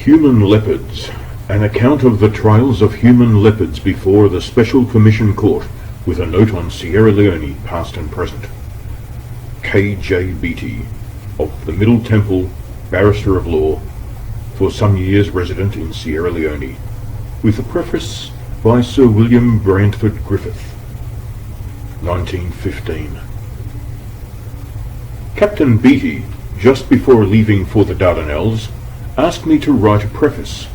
Human Leopards, an account of the trials of human leopards before the Special Commission Court, with a note on Sierra Leone, past and present. K.J. Beattie, of the Middle Temple, Barrister of Law, for some years resident in Sierra Leone, with a preface by Sir William Brantford Griffith, 1915. Captain Beattie, just before leaving for the Dardanelles, asked me to write a preface.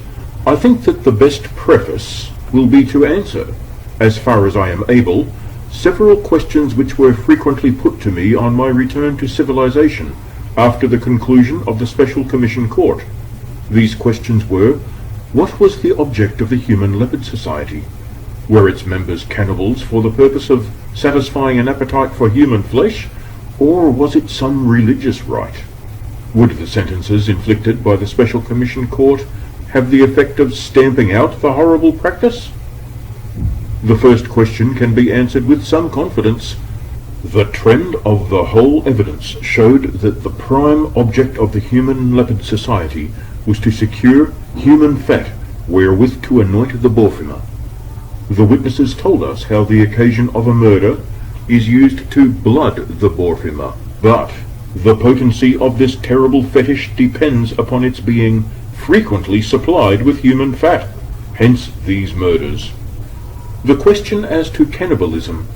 I think that the best preface will be to answer, as far as I am able, several questions which were frequently put to me on my return to civilization after the conclusion of the Special Commission Court. These questions were: what was the object of the Human Leopard Society? Were its members cannibals for the purpose of satisfying an appetite for human flesh, or was it some religious rite? Would the sentences inflicted by the Special Commission Court have the effect of stamping out the horrible practice? The first question can be answered with some confidence. The trend of the whole evidence showed that the prime object of the Human Leopard Society was to secure human fat wherewith to anoint the Borfima. The witnesses told us how the occasion of a murder is used to blood the Borfima, but the potency of this terrible fetish depends upon its being frequently supplied with human fat, hence these murders. The question as to cannibalism,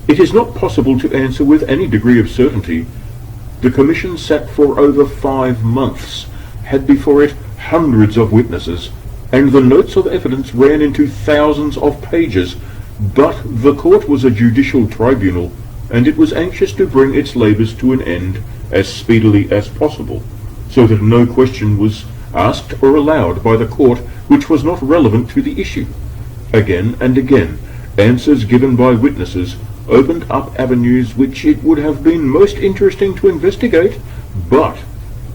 it is not possible to answer with any degree of certainty. The Commission sat for over 5 months, had before it hundreds of witnesses, and the notes of evidence ran into thousands of pages, but the court was a judicial tribunal, and it was anxious to bring its labours to an end as speedily as possible, so that no question was asked or allowed by the court which was not relevant to the issue. Again and again, answers given by witnesses opened up avenues which it would have been most interesting to investigate, but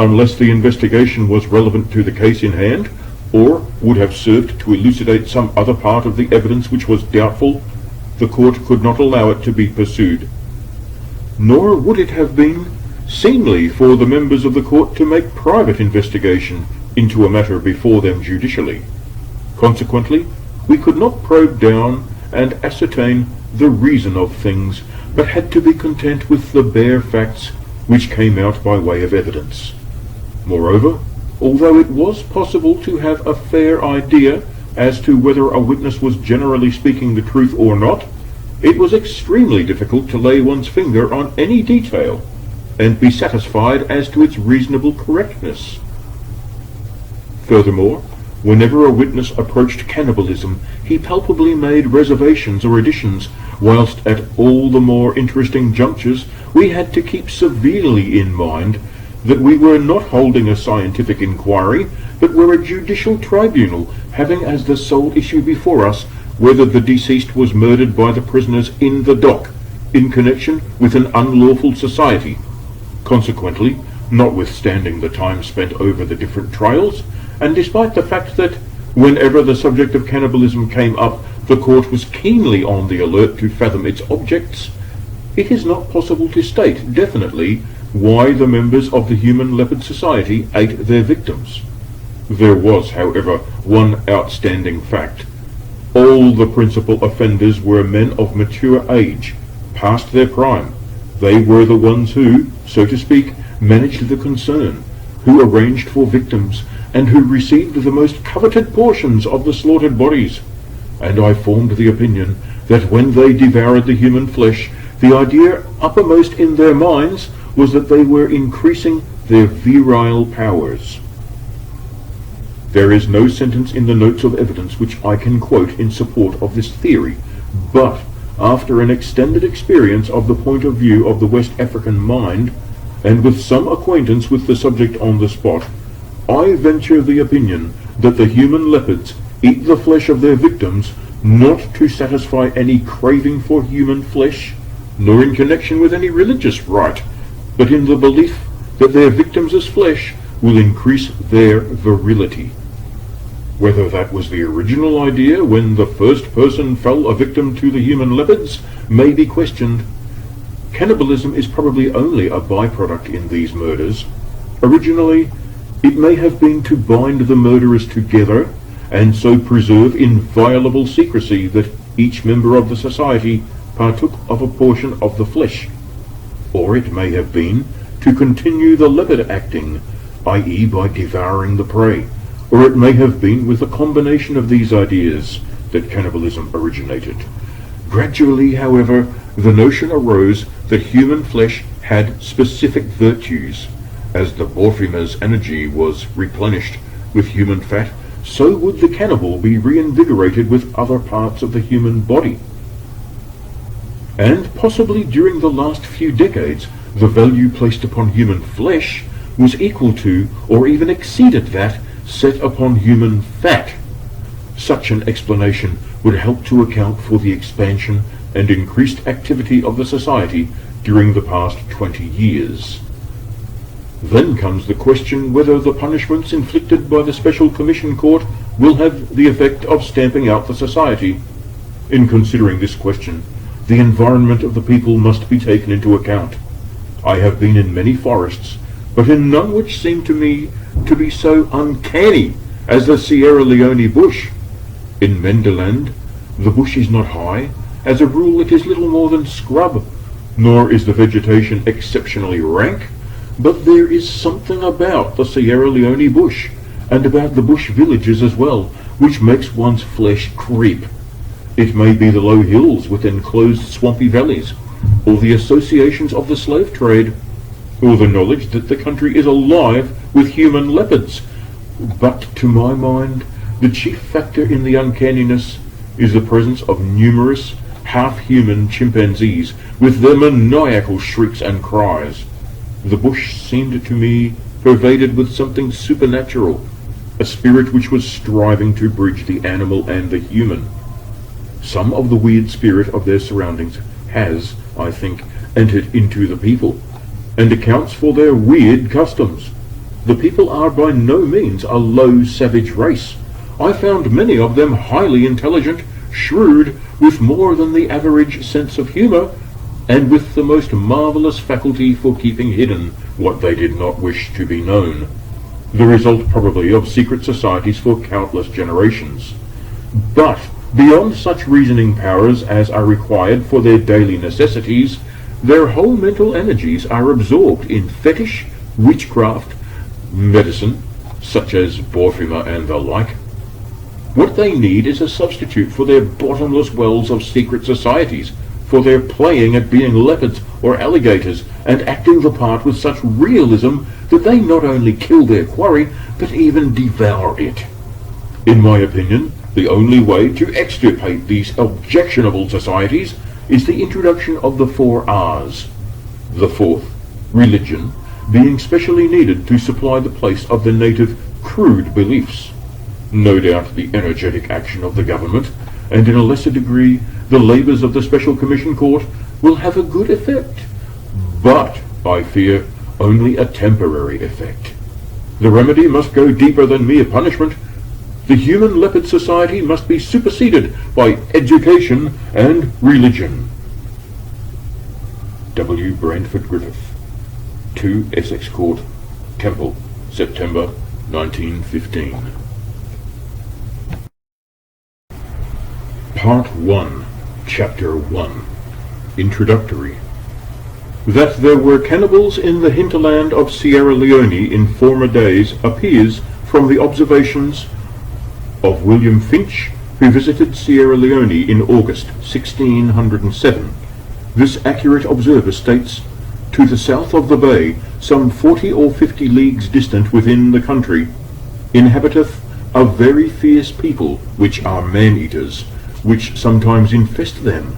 unless the investigation was relevant to the case in hand, or would have served to elucidate some other part of the evidence which was doubtful, the court could not allow it to be pursued. Nor would it have been seemly for the members of the court to make private investigation into a matter before them judicially. Consequently, we could not probe down and ascertain the reason of things, but had to be content with the bare facts which came out by way of evidence. Moreover, although it was possible to have a fair idea as to whether a witness was generally speaking the truth or not, it was extremely difficult to lay one's finger on any detail and be satisfied as to its reasonable correctness. Furthermore, whenever a witness approached cannibalism, he palpably made reservations or additions, whilst at all the more interesting junctures we had to keep severely in mind that we were not holding a scientific inquiry, but were a judicial tribunal, having as the sole issue before us whether the deceased was murdered by the prisoners in the dock, in connection with an unlawful society. Consequently, notwithstanding the time spent over the different trials, and despite the fact that whenever the subject of cannibalism came up, the court was keenly on the alert to fathom its objects, it is not possible to state definitely why the members of the Human Leopard Society ate their victims. There was, however, one outstanding fact. All the principal offenders were men of mature age, past their prime. They were the ones who, so to speak, managed the concern, who arranged for victims, and who received the most coveted portions of the slaughtered bodies. And I formed the opinion that when they devoured the human flesh, the idea uppermost in their minds was that they were increasing their virile powers. There is no sentence in the notes of evidence which I can quote in support of this theory, but after an extended experience of the point of view of the West African mind, and with some acquaintance with the subject on the spot, I venture the opinion that the human leopards eat the flesh of their victims not to satisfy any craving for human flesh, nor in connection with any religious rite, but in the belief that their victims' flesh will increase their virility. Whether that was the original idea when the first person fell a victim to the human leopards may be questioned. Cannibalism is probably only a byproduct in these murders. Originally, It may have been to bind the murderers together and so preserve inviolable secrecy that each member of the society partook of a portion of the flesh. Or it may have been to continue the leopard acting, i.e. by devouring the prey. Or it may have been with a combination of these ideas that cannibalism originated. Gradually, however, the notion arose that human flesh had specific virtues. As the Borfimer's energy was replenished with human fat, so would the cannibal be reinvigorated with other parts of the human body. And possibly during the last few decades, the value placed upon human flesh was equal to, or even exceeded that, set upon human fat. Such an explanation would help to account for the expansion and increased activity of the society during the past 20 years. Then comes the question whether the punishments inflicted by the Special Commission Court will have the effect of stamping out the society. In considering this question, the environment of the people must be taken into account. I have been in many forests, but in none which seem to me to be so uncanny as the Sierra Leone bush. In Mendeland, the bush is not high. As a rule, it is little more than scrub, nor is the vegetation exceptionally rank. But there is something about the Sierra Leone bush, and about the bush villages as well, which makes one's flesh creep. It may be the low hills with enclosed swampy valleys, or the associations of the slave trade, or the knowledge that the country is alive with human leopards. But to my mind, the chief factor in the uncanniness is the presence of numerous half-human chimpanzees with their maniacal shrieks and cries. The bush seemed to me pervaded with something supernatural, a spirit which was striving to bridge the animal and the human. Some of the weird spirit of their surroundings has, I think, entered into the people, and accounts for their weird customs. The people are by no means a low, savage race. I found many of them highly intelligent, shrewd, with more than the average sense of humor, and with the most marvelous faculty for keeping hidden what they did not wish to be known, the result probably of secret societies for countless generations. But beyond such reasoning powers as are required for their daily necessities, their whole mental energies are absorbed in fetish, witchcraft, medicine, such as Borfimer and the like. What they need is a substitute for their bottomless wells of secret societies, for their playing at being leopards or alligators, and acting the part with such realism that they not only kill their quarry, but even devour it. In my opinion, the only way to extirpate these objectionable societies is the introduction of the 4 R's. The fourth, religion, being specially needed to supply the place of the native crude beliefs. No doubt the energetic action of the government, and in a lesser degree the labours of the Special Commission Court, will have a good effect, but, I fear, only a temporary effect. The remedy must go deeper than mere punishment. The Human Leopard Society must be superseded by education and religion. W. Brantford Griffith, 2 Essex Court, Temple, September 1915. Part 1, Chapter 1, Introductory. That there were cannibals in the hinterland of Sierra Leone in former days appears from the observations of William Finch, who visited Sierra Leone in August 1607. This accurate observer states, "To the south of the bay, some 40 or 50 leagues distant within the country, inhabiteth a very fierce people, which are man-eaters, which sometimes infest them."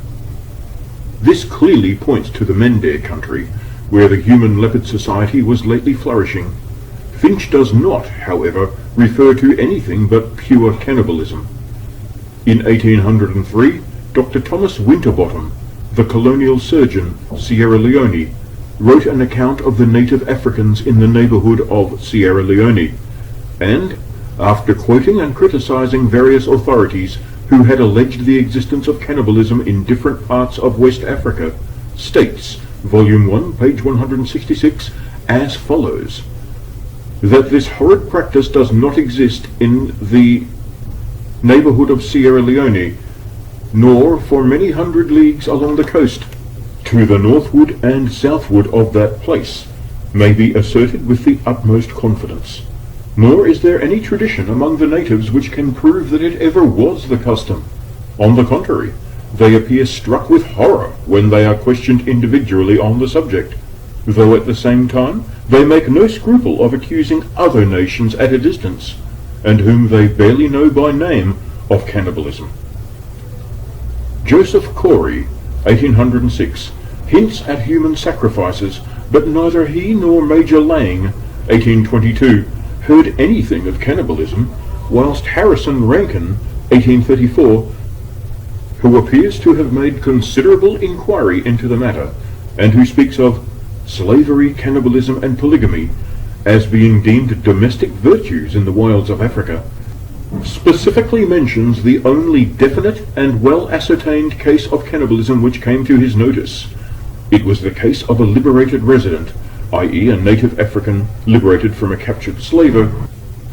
This clearly points to the Mende country, where the Human Leopard Society was lately flourishing. Finch does not, however, refer to anything but pure cannibalism. In 1803, Dr. Thomas Winterbottom, the colonial surgeon, Sierra Leone, wrote an account of the native Africans in the neighborhood of Sierra Leone, and, after quoting and criticizing various authorities who had alleged the existence of cannibalism in different parts of West Africa, states, Volume 1, page 166, as follows. that this horrid practice does not exist in the neighbourhood of Sierra Leone, nor for many hundred leagues along the coast, to the northward and southward of that place, may be asserted with the utmost confidence. Nor is there any tradition among the natives which can prove that it ever was the custom. On the contrary, they appear struck with horror when they are questioned individually on the subject, though at the same time they make no scruple of accusing other nations at a distance, and whom they barely know by name, of cannibalism. Joseph Corey, 1806, hints at human sacrifices, but neither he nor Major Lang, 1822, heard anything of cannibalism, whilst Harrison Rankin, 1834, who appears to have made considerable inquiry into the matter, and who speaks of slavery, cannibalism, and polygamy as being deemed domestic virtues in the wilds of Africa, specifically mentions the only definite and well-ascertained case of cannibalism which came to his notice. It was the case of a liberated resident, i.e. a native African liberated from a captured slaver,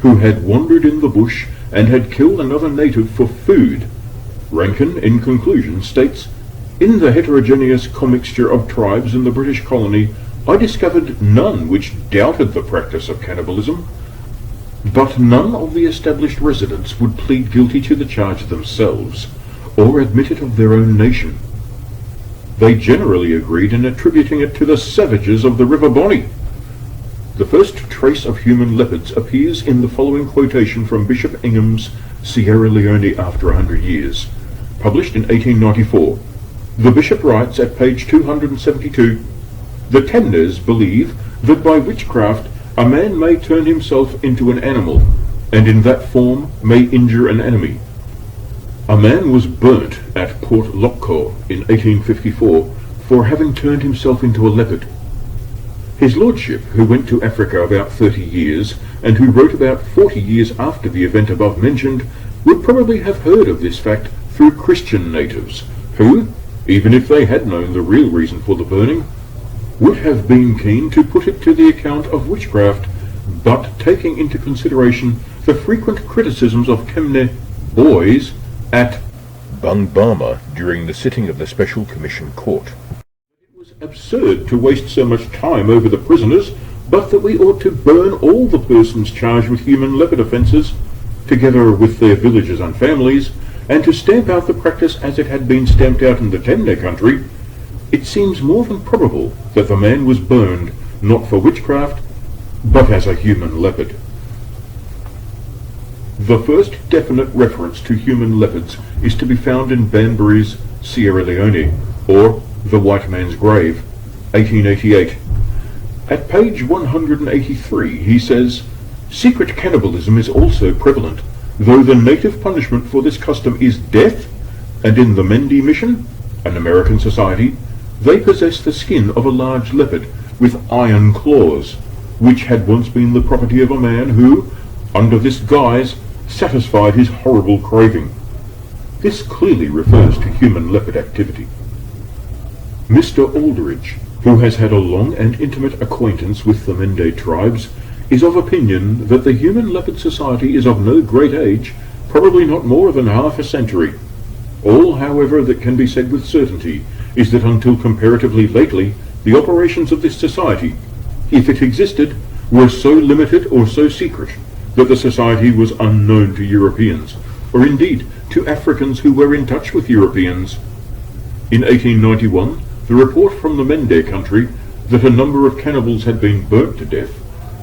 who had wandered in the bush and had killed another native for food. Rankin, in conclusion, states, "In the heterogeneous commixture of tribes in the British colony, I discovered none which doubted the practice of cannibalism, but none of the established residents would plead guilty to the charge themselves, or admit it of their own nation. They generally agreed in attributing it to the savages of the River Bonny." The first trace of human leopards appears in the following quotation from Bishop Ingham's Sierra Leone After 100 Years, published in 1894. The bishop writes at page 272, "The Temnes believe that by witchcraft a man may turn himself into an animal, and in that form may injure an enemy. A man was burnt at Port Locco in 1854 for having turned himself into a leopard. His lordship, who went to Africa about 30 years, and who wrote about 40 years after the event above mentioned, would probably have heard of this fact through Christian natives, who, even if they had known the real reason for the burning, would have been keen to put it to the account of witchcraft, but taking into consideration the frequent criticisms of Kemne boys at Bungbama during the sitting of the Special Commission Court. It was absurd to waste so much time over the prisoners, but that we ought to burn all the persons charged with human leopard offences, together with their villages and families, and to stamp out the practice as it had been stamped out in the Temne country. It seems more than probable that the man was burned, not for witchcraft, but as a human leopard." The first definite reference to human leopards is to be found in Banbury's Sierra Leone, or The White Man's Grave, 1888. At page 183 he says, "Secret cannibalism is also prevalent, though the native punishment for this custom is death, and in the Mendi Mission, an American society, they possess the skin of a large leopard with iron claws, which had once been the property of a man who, under this guise, satisfied his horrible craving." This clearly refers to human leopard activity. Mr. Aldridge, who has had a long and intimate acquaintance with the Mende tribes, is of opinion that the Human Leopard Society is of no great age, probably not more than half a century. All, however, that can be said with certainty is that until comparatively lately, the operations of this society, if it existed, were so limited or so secret that the society was unknown to Europeans, or indeed to Africans who were in touch with Europeans. In 1891, the report from the Mende country that a number of cannibals had been burnt to death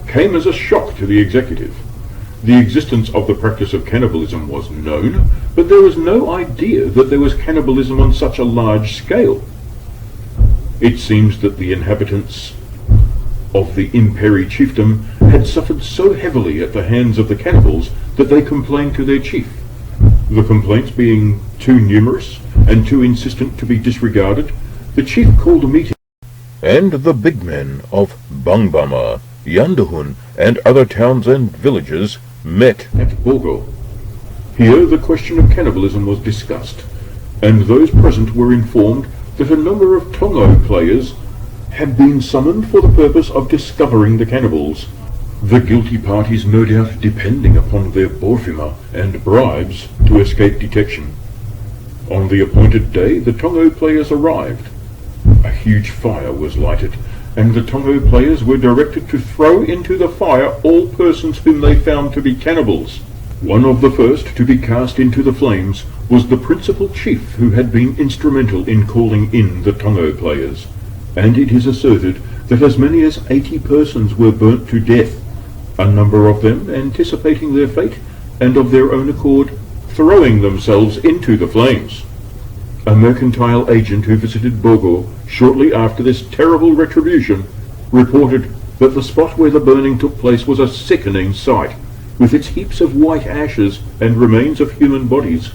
came as a shock to the executive. The existence of the practice of cannibalism was known, but there was no idea that there was cannibalism on such a large scale. It seems that the inhabitants of the Imperi chiefdom had suffered so heavily at the hands of the cannibals that they complained to their chief. The complaints being too numerous and too insistent to be disregarded, the chief called a meeting, and the big men of Bungbama, Yandahun, and other towns and villages met at Bogo. Here the question of cannibalism was discussed, and those present were informed that a number of Tongo players had been summoned for the purpose of discovering the cannibals. the guilty parties no doubt depending upon their borfima and bribes to escape detection. On the appointed day, the Tongo players arrived. A huge fire was lighted, and the Tongo players were directed to throw into the fire all persons whom they found to be cannibals. One of the first to be cast into the flames was the principal chief who had been instrumental in calling in the Tongo players, and it is asserted that as many as 80 persons were burnt to death, a number of them anticipating their fate and of their own accord throwing themselves into the flames. A mercantile agent who visited Poro shortly after this terrible retribution reported that the spot where the burning took place was a sickening sight, with its heaps of white ashes and remains of human bodies,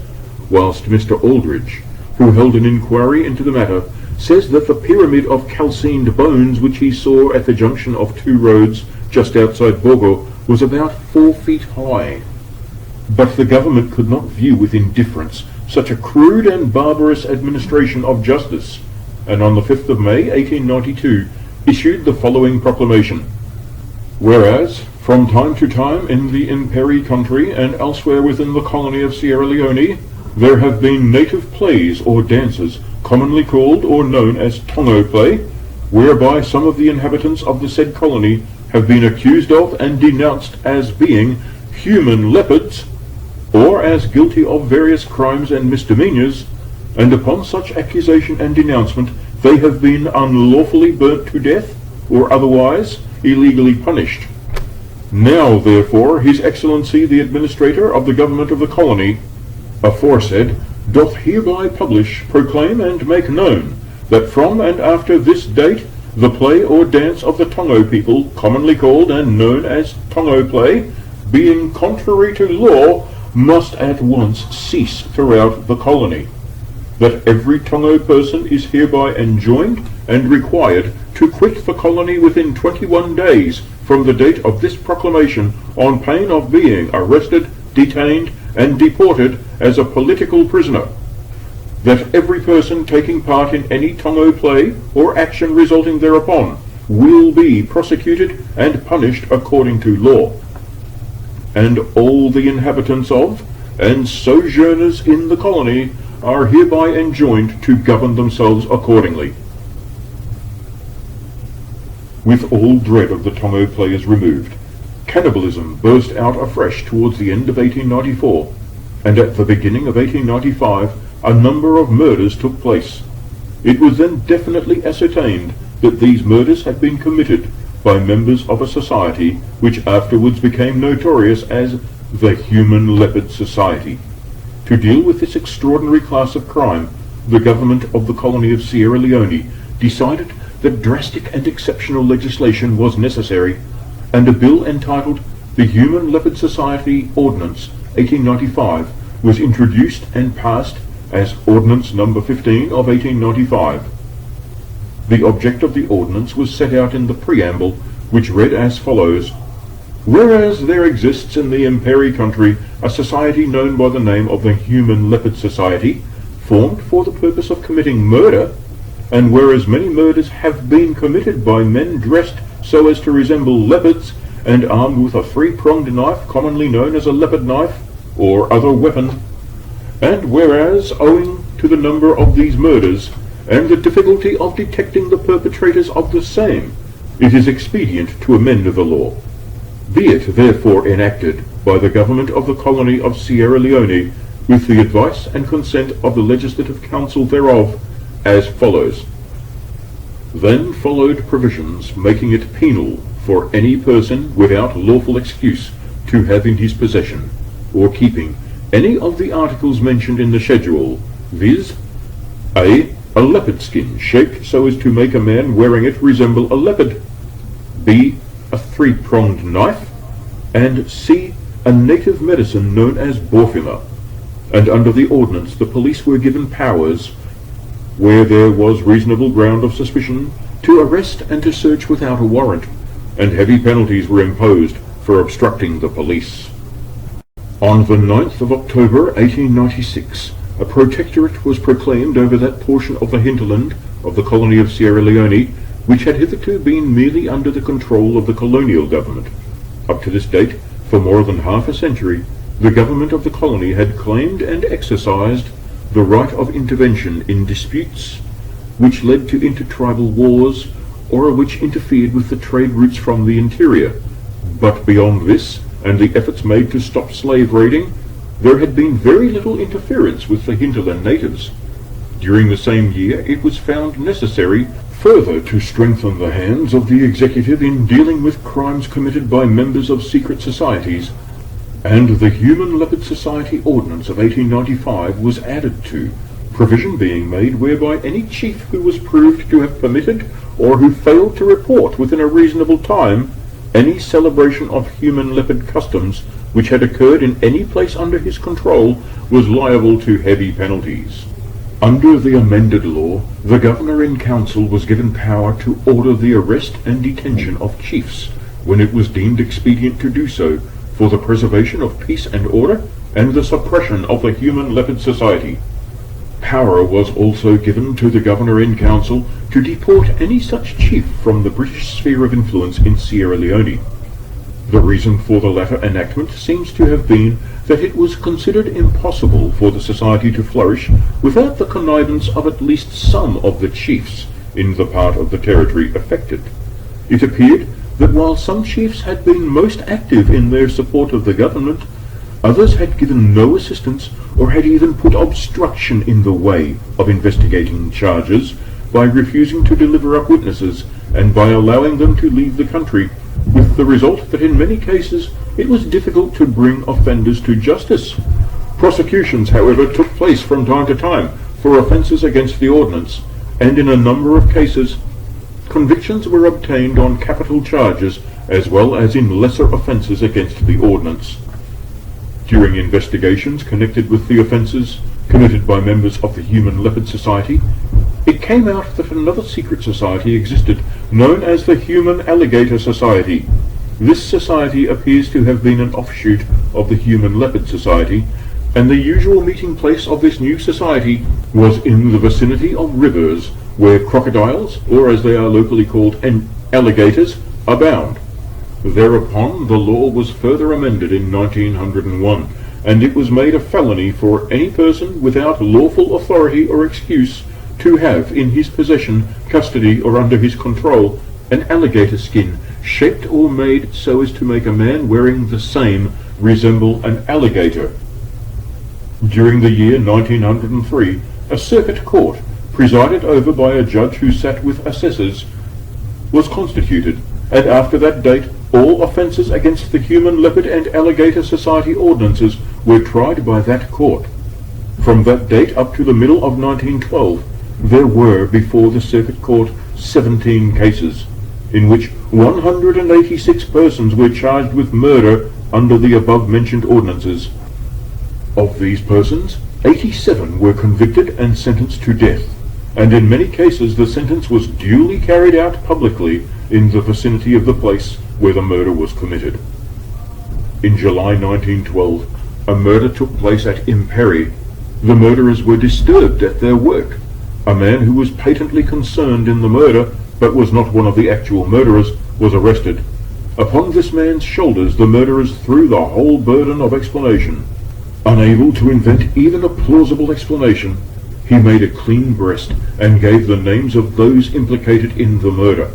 whilst Mr. Aldridge, who held an inquiry into the matter, says that the pyramid of calcined bones which he saw at the junction of two roads just outside Poro was about 4 feet high. But the government could not view with indifference such a crude and barbarous administration of justice, and on the 5th of May 1892 issued the following proclamation: Whereas, from time to time in the Imperi country and elsewhere within the colony of Sierra Leone, there have been native plays or dances, commonly called or known as Tongo play, whereby some of the inhabitants of the said colony have been accused of and denounced as being human leopards, or as guilty of various crimes and misdemeanors, and upon such accusation and denouncement they have been unlawfully burnt to death, or otherwise illegally punished. Now, therefore, His Excellency the Administrator of the Government of the Colony, aforesaid, doth hereby publish, proclaim, and make known, that from and after this date the play or dance of the Tongo people, commonly called and known as Tongo play, being contrary to law, must at once cease throughout the colony. That every Tongo person is hereby enjoined and required to quit the colony within 21 days from the date of this proclamation, on pain of being arrested, detained, and deported as a political prisoner. That every person taking part in any Tongo play or action resulting thereupon will be prosecuted and punished according to law. And all the inhabitants of and sojourners in the colony are hereby enjoined to govern themselves accordingly. With all dread of the Tongo players removed, cannibalism burst out afresh towards the end of 1894, and at the beginning of 1895 a number of murders took place. It was then definitely ascertained that these murders had been committed by members of a society which afterwards became notorious as the Human Leopard Society. To deal with this extraordinary class of crime, the government of the colony of Sierra Leone decided that drastic and exceptional legislation was necessary, and a bill entitled the Human Leopard Society Ordinance 1895 was introduced and passed as Ordinance Number 15 of 1895. The object of the ordinance was set out in the preamble, which read as follows: Whereas there exists in the Imperi country a society known by the name of the Human Leopard Society, formed for the purpose of committing murder, and whereas many murders have been committed by men dressed so as to resemble leopards and armed with a three-pronged knife commonly known as a leopard knife or other weapon, and whereas, owing to the number of these murders and the difficulty of detecting the perpetrators of the same, it is expedient to amend the law. Be it therefore enacted by the government of the colony of Sierra Leone, with the advice and consent of the Legislative Council thereof, as follows. Then followed provisions making it penal for any person without lawful excuse to have in his possession or keeping any of the articles mentioned in the schedule, viz. A leopard skin shaped so as to make a man wearing it resemble a leopard, B. a three-pronged knife, and C. a native medicine known as borfima. And under the ordinance the police were given powers, where there was reasonable ground of suspicion, to arrest and to search without a warrant, and heavy penalties were imposed for obstructing the police. On the 9th of October 1896, a protectorate was proclaimed over that portion of the hinterland of the colony of Sierra Leone which had hitherto been merely under the control of the colonial government. Up to this date, for more than half a century, the government of the colony had claimed and exercised the right of intervention in disputes which led to intertribal wars or which interfered with the trade routes from the interior. But beyond this, and the efforts made to stop slave raiding, there had been very little interference with the hinterland natives. During the same year, it was found necessary further to strengthen the hands of the executive in dealing with crimes committed by members of secret societies, and the Human Leopard Society Ordinance of 1895 was added to, provision being made whereby any chief who was proved to have permitted or who failed to report within a reasonable time any celebration of human leopard customs which had occurred in any place under his control was liable to heavy penalties. Under the amended law, the governor-in-council was given power to order the arrest and detention of chiefs when it was deemed expedient to do so for the preservation of peace and order and the suppression of the Human Leopard Society. Power was also given to the governor-in-council to deport any such chief from the British sphere of influence in Sierra Leone. The reason for the latter enactment seems to have been that it was considered impossible for the society to flourish without the connivance of at least some of the chiefs in the part of the territory affected. It appeared that while some chiefs had been most active in their support of the government, others had given no assistance or had even put obstruction in the way of investigating charges by refusing to deliver up witnesses and by allowing them to leave the country, with the result that in many cases it was difficult to bring offenders to justice. Prosecutions, however, took place from time to time for offences against the ordinance, and in a number of cases convictions were obtained on capital charges as well as in lesser offences against the ordinance. During investigations connected with the offences committed by members of the Human Leopard Society, it came out that another secret society existed, known as the Human Alligator Society. This society appears to have been an offshoot of the Human Leopard Society, and the usual meeting place of this new society was in the vicinity of rivers where crocodiles, or as they are locally called, alligators, abound. Thereupon the law was further amended in 1901, and it was made a felony for any person without lawful authority or excuse to have in his possession, custody, or under his control an alligator skin, shaped or made so as to make a man wearing the same resemble an alligator. During the year 1903, a circuit court, presided over by a judge who sat with assessors, was constituted, and after that date all offences against the Human Leopard and Alligator Society ordinances were tried by that court. From that date up to the middle of 1912, there were before the circuit court 17 cases, in which 186 persons were charged with murder under the above-mentioned ordinances. Of these persons, 87 were convicted and sentenced to death, and in many cases the sentence was duly carried out publicly in the vicinity of the place where the murder was committed. In July 1912, a murder took place at Imperi. The murderers were disturbed at their work. A man who was patently concerned in the murder, but was not one of the actual murderers, was arrested. Upon this man's shoulders the murderers threw the whole burden of explanation. Unable to invent even a plausible explanation, he made a clean breast and gave the names of those implicated in the murder.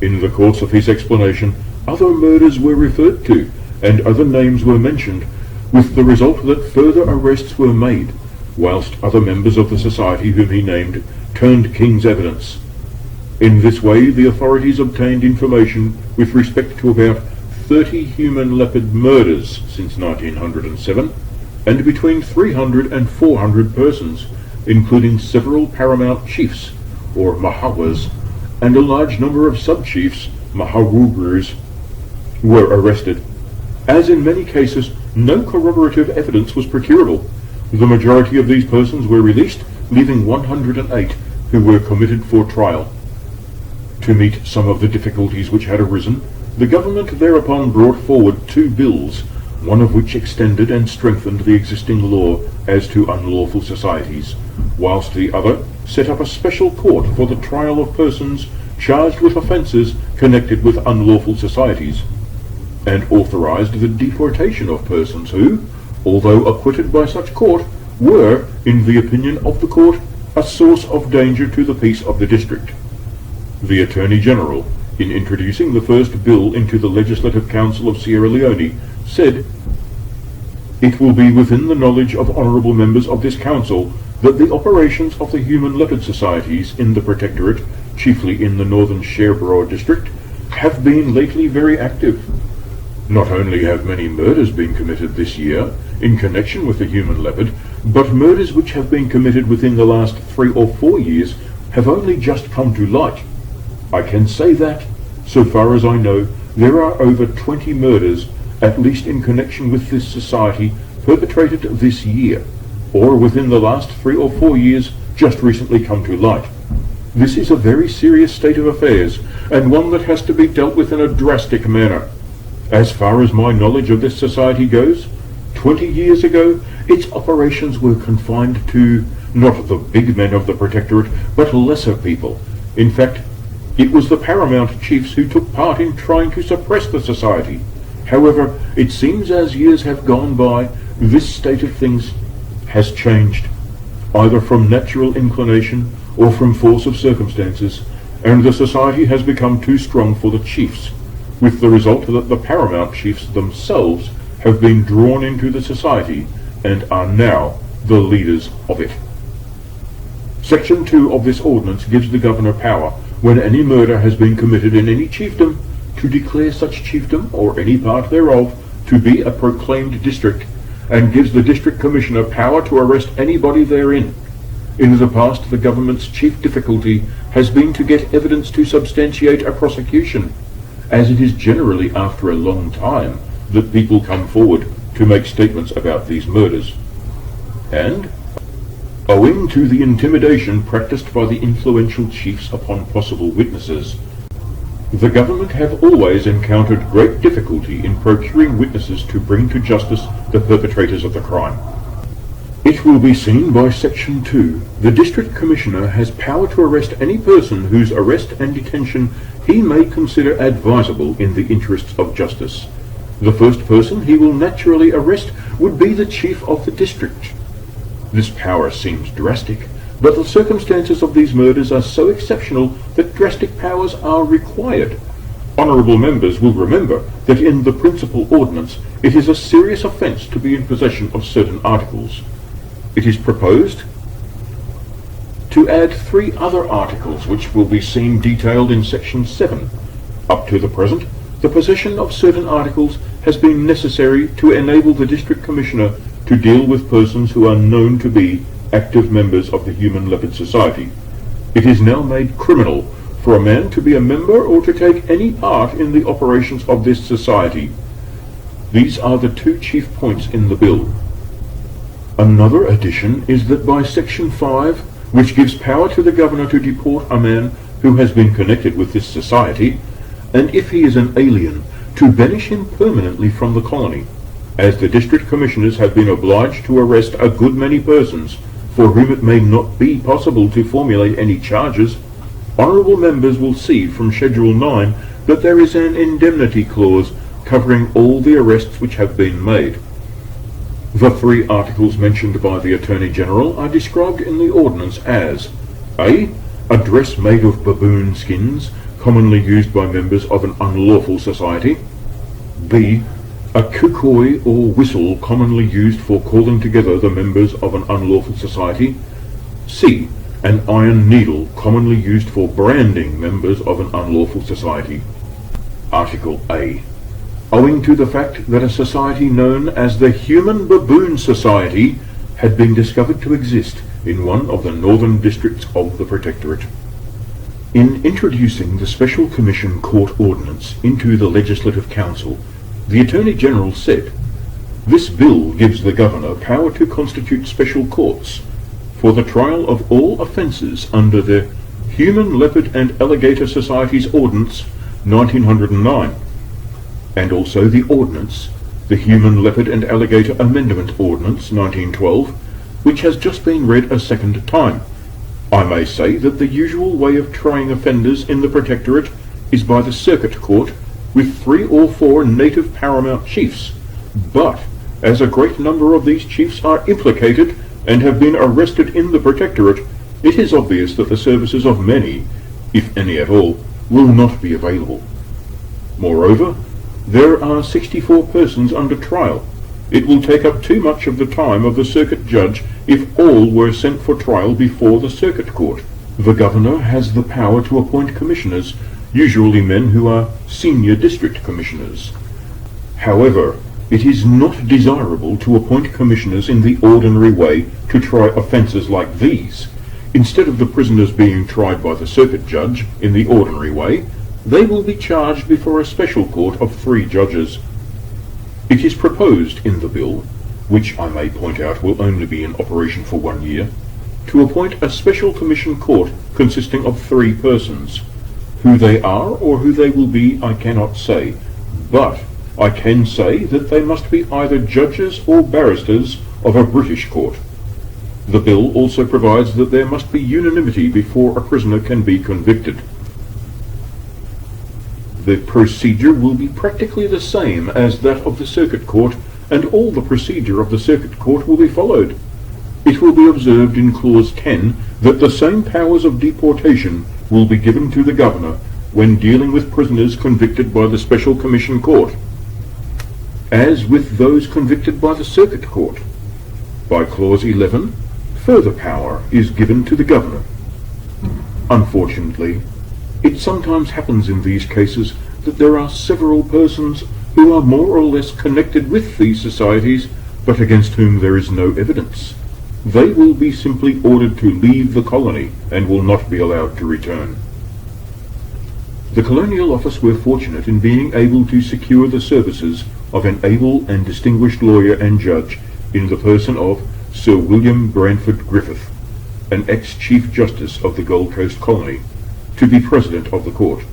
In the course of his explanation, other murders were referred to, and other names were mentioned, with the result that further arrests were made, whilst other members of the society whom he named turned King's evidence. In this way the authorities obtained information with respect to about 30 human leopard murders since 1907, and between 300 and 400 persons, including several paramount chiefs, or mahawas, and a large number of sub-chiefs, mahawugrus, were arrested. As in many cases, no corroborative evidence was procurable. The majority of these persons were released, leaving 108 who were committed for trial. To meet some of the difficulties which had arisen, the government thereupon brought forward 2 bills, one of which extended and strengthened the existing law as to unlawful societies, whilst the other set up a special court for the trial of persons charged with offences connected with unlawful societies. and authorized the deportation of persons who, although acquitted by such court, were, in the opinion of the court, a source of danger to the peace of the district. The Attorney General, in introducing the first bill into the Legislative Council of Sierra Leone, said, "It will be within the knowledge of honourable members of this council that the operations of the Human Leopard Societies in the Protectorate, chiefly in the northern Sherbrooke district, have been lately very active. Not only have many murders been committed this year in connection with the human leopard, but murders which have been committed within the last 3 or 4 years have only just come to light. I can say that, so far as I know, there are over 20 murders, at least in connection with this society, perpetrated this year, or within the last 3 or 4 years just recently come to light. This is a very serious state of affairs, and one that has to be dealt with in a drastic manner. As far as my knowledge of this society goes, 20 years ago, its operations were confined to not the big men of the Protectorate, but lesser people. In fact, it was the paramount chiefs who took part in trying to suppress the society. However, it seems as years have gone by, this state of things has changed, either from natural inclination or from force of circumstances, and the society has become too strong for the chiefs, with the result that the paramount chiefs themselves have been drawn into the society and are now the leaders of it. Section 2 of this ordinance gives the governor power, when any murder has been committed in any chiefdom, to declare such chiefdom, or any part thereof, to be a proclaimed district, and gives the district commissioner power to arrest anybody therein. In the past, the government's chief difficulty has been to get evidence to substantiate a prosecution, as it is generally after a long time that people come forward to make statements about these murders. And, owing to the intimidation practiced by the influential chiefs upon possible witnesses, the government have always encountered great difficulty in procuring witnesses to bring to justice the perpetrators of the crime. It will be seen by Section 2, the District Commissioner has power to arrest any person whose arrest and detention he may consider advisable in the interests of justice. The first person he will naturally arrest would be the chief of the district. This power seems drastic, but the circumstances of these murders are so exceptional that drastic powers are required. Honourable members will remember that in the principal ordinance it is a serious offence to be in possession of certain articles. It is proposed to add 3 other articles which will be seen detailed in Section 7. Up to the present, the possession of certain articles has been necessary to enable the District Commissioner to deal with persons who are known to be active members of the Human Leopard Society. It is now made criminal for a man to be a member or to take any part in the operations of this society. These are the 2 chief points in the bill. Another addition is that by Section 5, which gives power to the governor to deport a man who has been connected with this society, and if he is an alien, to banish him permanently from the colony, as the district commissioners have been obliged to arrest a good many persons for whom it may not be possible to formulate any charges. Honourable members will see from Schedule 9 that there is an indemnity clause covering all the arrests which have been made. The 3 articles mentioned by the Attorney General are described in the ordinance as A. A dress made of baboon skins, commonly used by members of an unlawful society. B. A kukoi or whistle commonly used for calling together the members of an unlawful society. C. An iron needle commonly used for branding members of an unlawful society. Article A. Owing to the fact that a society known as the Human Baboon Society had been discovered to exist in one of the northern districts of the Protectorate. In introducing the Special Commission Court Ordinance into the Legislative Council, the Attorney General said, "This bill gives the Governor power to constitute special courts for the trial of all offences under the Human Leopard and Alligator Society's Ordinance 1909, and also the Ordinance, the Human Leopard and Alligator Amendment Ordinance 1912, which has just been read a second time. I may say that the usual way of trying offenders in the Protectorate is by the Circuit Court, with 3 or 4 native paramount chiefs, but as a great number of these chiefs are implicated and have been arrested in the Protectorate, it is obvious that the services of many, if any at all, will not be available. Moreover, there are 64 persons under trial. It will take up too much of the time of the circuit judge if all were sent for trial before the circuit court. The governor has the power to appoint commissioners, usually men who are senior district commissioners. However, it is not desirable to appoint commissioners in the ordinary way to try offences like these. Instead of the prisoners being tried by the circuit judge in the ordinary way, they will be charged before a special court of 3 judges. It is proposed in the bill, which I may point out will only be in operation for 1 year, to appoint a special commission court consisting of 3 persons. Who they are or who they will be I cannot say, but I can say that they must be either judges or barristers of a British court. The bill also provides that there must be unanimity before a prisoner can be convicted. The procedure will be practically the same as that of the circuit court, and all the procedure of the circuit court will be followed. It will be observed in Clause 10 that the same powers of deportation will be given to the governor when dealing with prisoners convicted by the Special Commission Court, as with those convicted by the circuit court. By Clause 11, further power is given to the governor. Unfortunately, it sometimes happens in these cases that there are several persons who are more or less connected with these societies, but against whom there is no evidence. They will be simply ordered to leave the colony and will not be allowed to return. The Colonial Office were fortunate in being able to secure the services of an able and distinguished lawyer and judge in the person of Sir William Branford Griffith, an ex-Chief Justice of the Gold Coast Colony, to be President of the Court,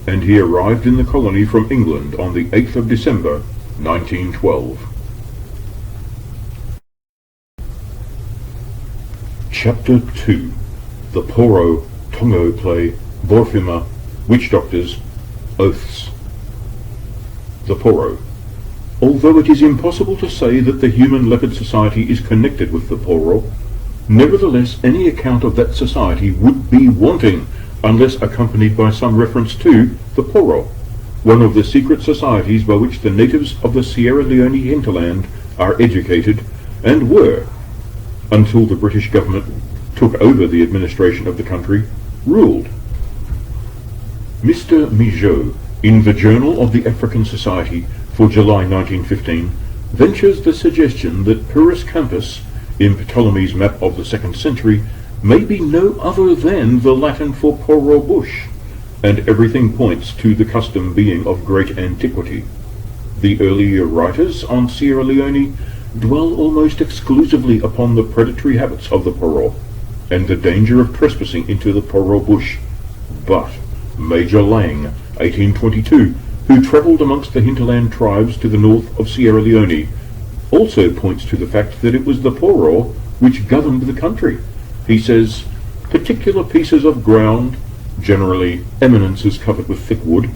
and he arrived in the colony from England on the 8th of December, 1912. Chapter 2. The Poro, Tongo Play, Borfima, Witch Doctors, Oaths. The Poro. Although it is impossible to say that the Human Leopard Society is connected with the Poro, nevertheless any account of that society would be wanting unless accompanied by some reference to the Poro, one of the secret societies by which the natives of the Sierra Leone hinterland are educated and were, until the British government took over the administration of the country, ruled. Mr. Migeot, in the Journal of the African Society for July 1915, ventures the suggestion that Purus Campus, in Ptolemy's map of the 2nd century, may be no other than the Latin for Poro bush, and everything points to the custom being of great antiquity. The earlier writers on Sierra Leone dwell almost exclusively upon the predatory habits of the Poro, and the danger of trespassing into the Poro bush. But Major Lang, 1822, who travelled amongst the hinterland tribes to the north of Sierra Leone, also points to the fact that it was the Poro which governed the country. He says, particular pieces of ground, generally eminences covered with thick wood,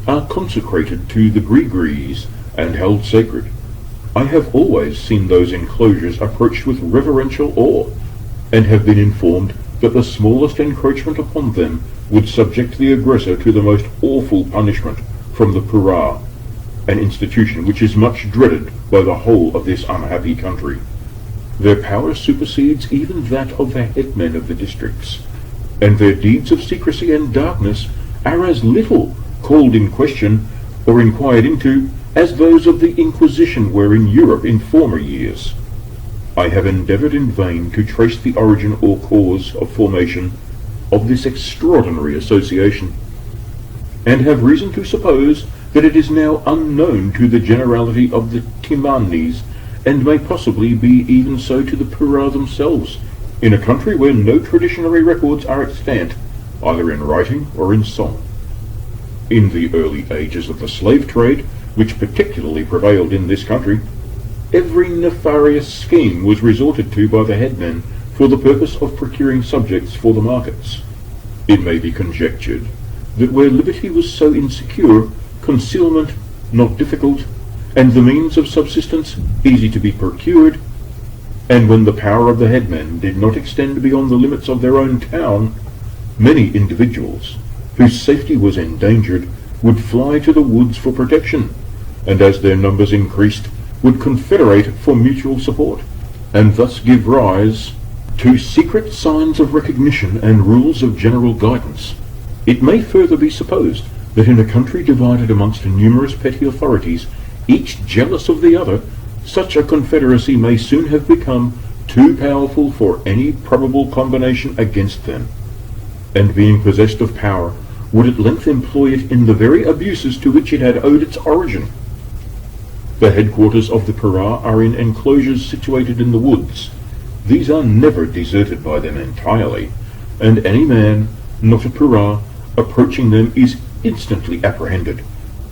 are consecrated to the Grigrees and held sacred. I have always seen those enclosures approached with reverential awe, and have been informed that the smallest encroachment upon them would subject the aggressor to the most awful punishment from the Pura, an institution which is much dreaded by the whole of this unhappy country. Their power supersedes even that of the headmen of the districts, and their deeds of secrecy and darkness are as little called in question or inquired into as those of the Inquisition were in Europe in former years. I have endeavoured in vain to trace the origin or cause of formation of this extraordinary association, and have reason to suppose that it is now unknown to the generality of the Timanis, and may possibly be even so to the Pura themselves, in a country where no traditionary records are extant, either in writing or in song. In the early ages of the slave trade, which particularly prevailed in this country, every nefarious scheme was resorted to by the headmen for the purpose of procuring subjects for the markets. It may be conjectured that where liberty was so insecure, concealment not difficult, and the means of subsistence easy to be procured, and when the power of the headmen did not extend beyond the limits of their own town, many individuals, whose safety was endangered, would fly to the woods for protection, and as their numbers increased, would confederate for mutual support, and thus give rise to secret signs of recognition and rules of general guidance. It may further be supposed that in a country divided amongst numerous petty authorities, each jealous of the other, such a confederacy may soon have become too powerful for any probable combination against them, and being possessed of power, would at length employ it in the very abuses to which it had owed its origin. The headquarters of the Poro are in enclosures situated in the woods. These are never deserted by them entirely, and any man, not a Poro, approaching them is instantly apprehended,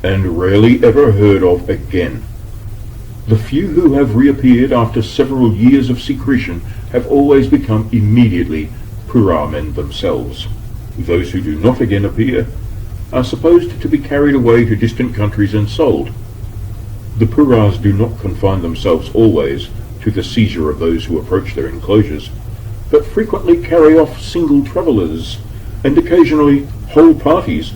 and rarely ever heard of again. The few who have reappeared after several years of secretion have always become immediately Poro men themselves. Those who do not again appear are supposed to be carried away to distant countries and sold. The Poros do not confine themselves always to the seizure of those who approach their enclosures, but frequently carry off single travellers, and occasionally whole parties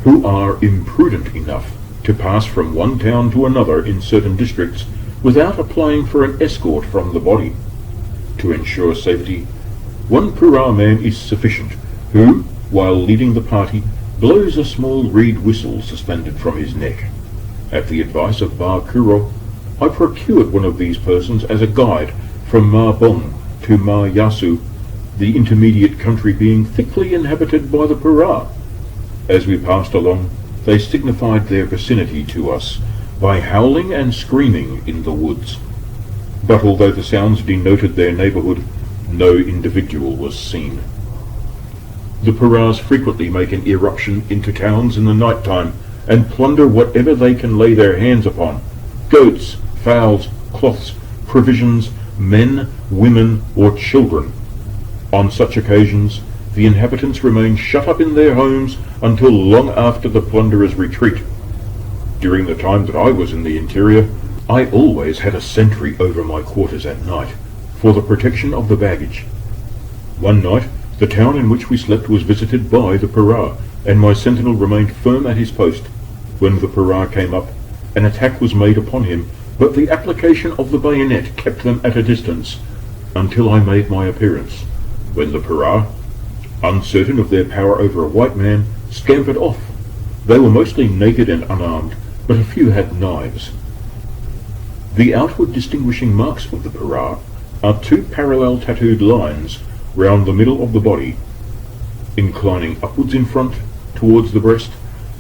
who are imprudent enough to pass from one town to another in certain districts without applying for an escort from the body. To ensure safety, one Poro man is sufficient, who, while leading the party, blows a small reed whistle suspended from his neck. At the advice of Bar Kuro, I procured one of these persons as a guide from Ma Bong to Ma Yasu, the intermediate country being thickly inhabited by the Poro. As we passed along, they signified their vicinity to us by howling and screaming in the woods. But although the sounds denoted their neighbourhood, no individual was seen. The Poros frequently make an irruption into towns in the night time, and plunder whatever they can lay their hands upon: goats, fowls, cloths, provisions, men, women, or children. On such occasions, the inhabitants remain shut up in their homes until long after the plunderers retreat. During the time that I was in the interior, I always had a sentry over my quarters at night, for the protection of the baggage. One night, the town in which we slept was visited by the Poro, and my sentinel remained firm at his post. When the Poro came up, an attack was made upon him, but the application of the bayonet kept them at a distance until I made my appearance, when the Poro, uncertain of their power over a white man, scampered off. They were mostly naked and unarmed, but a few had knives. The outward distinguishing marks of the Poro are two parallel tattooed lines round the middle of the body, inclining upwards in front towards the breast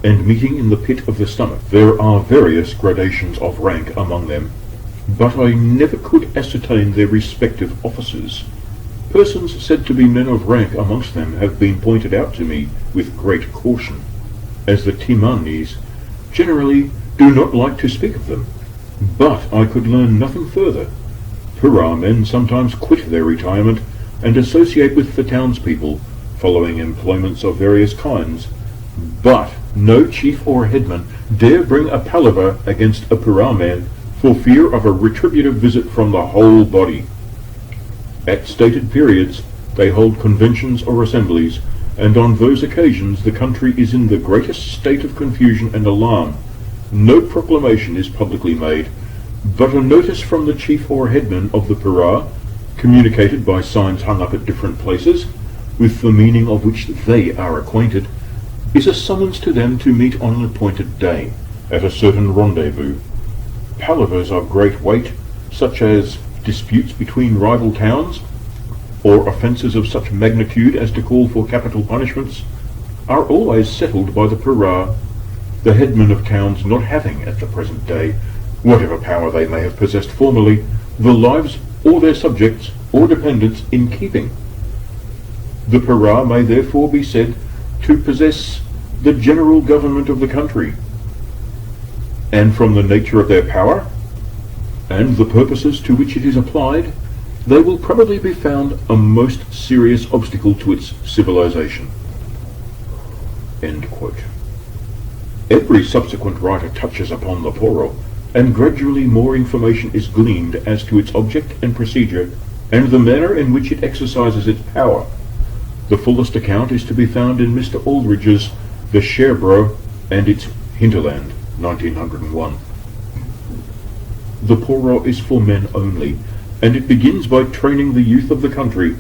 and meeting in the pit of the stomach. There are various gradations of rank among them, but I never could ascertain their respective offices. Persons said to be men of rank amongst them have been pointed out to me with great caution, as the Timanis generally do not like to speak of them, but I could learn nothing further. Poro men sometimes quit their retirement and associate with the townspeople, following employments of various kinds, but no chief or headman dare bring a palaver against a Poro man for fear of a retributive visit from the whole body. At stated periods, they hold conventions or assemblies, and on those occasions the country is in the greatest state of confusion and alarm. No proclamation is publicly made, but a notice from the chief or headman of the Poro, communicated by signs hung up at different places, with the meaning of which they are acquainted, is a summons to them to meet on an appointed day, at a certain rendezvous. Palavers of great weight, such as disputes between rival towns, or offences of such magnitude as to call for capital punishments, are always settled by the Poro, the headmen of towns not having at the present day, whatever power they may have possessed formerly, the lives or their subjects or dependents in keeping. The Poro may therefore be said to possess the general government of the country, and from the nature of their power, and the purposes to which it is applied, they will probably be found a most serious obstacle to its civilization." End quote. Every subsequent writer touches upon the Poro, and gradually more information is gleaned as to its object and procedure, and the manner in which it exercises its power. The fullest account is to be found in Mr. Aldrich's The Sherbro and its Hinterland, 1901. The Poro is for men only, and it begins by training the youth of the country.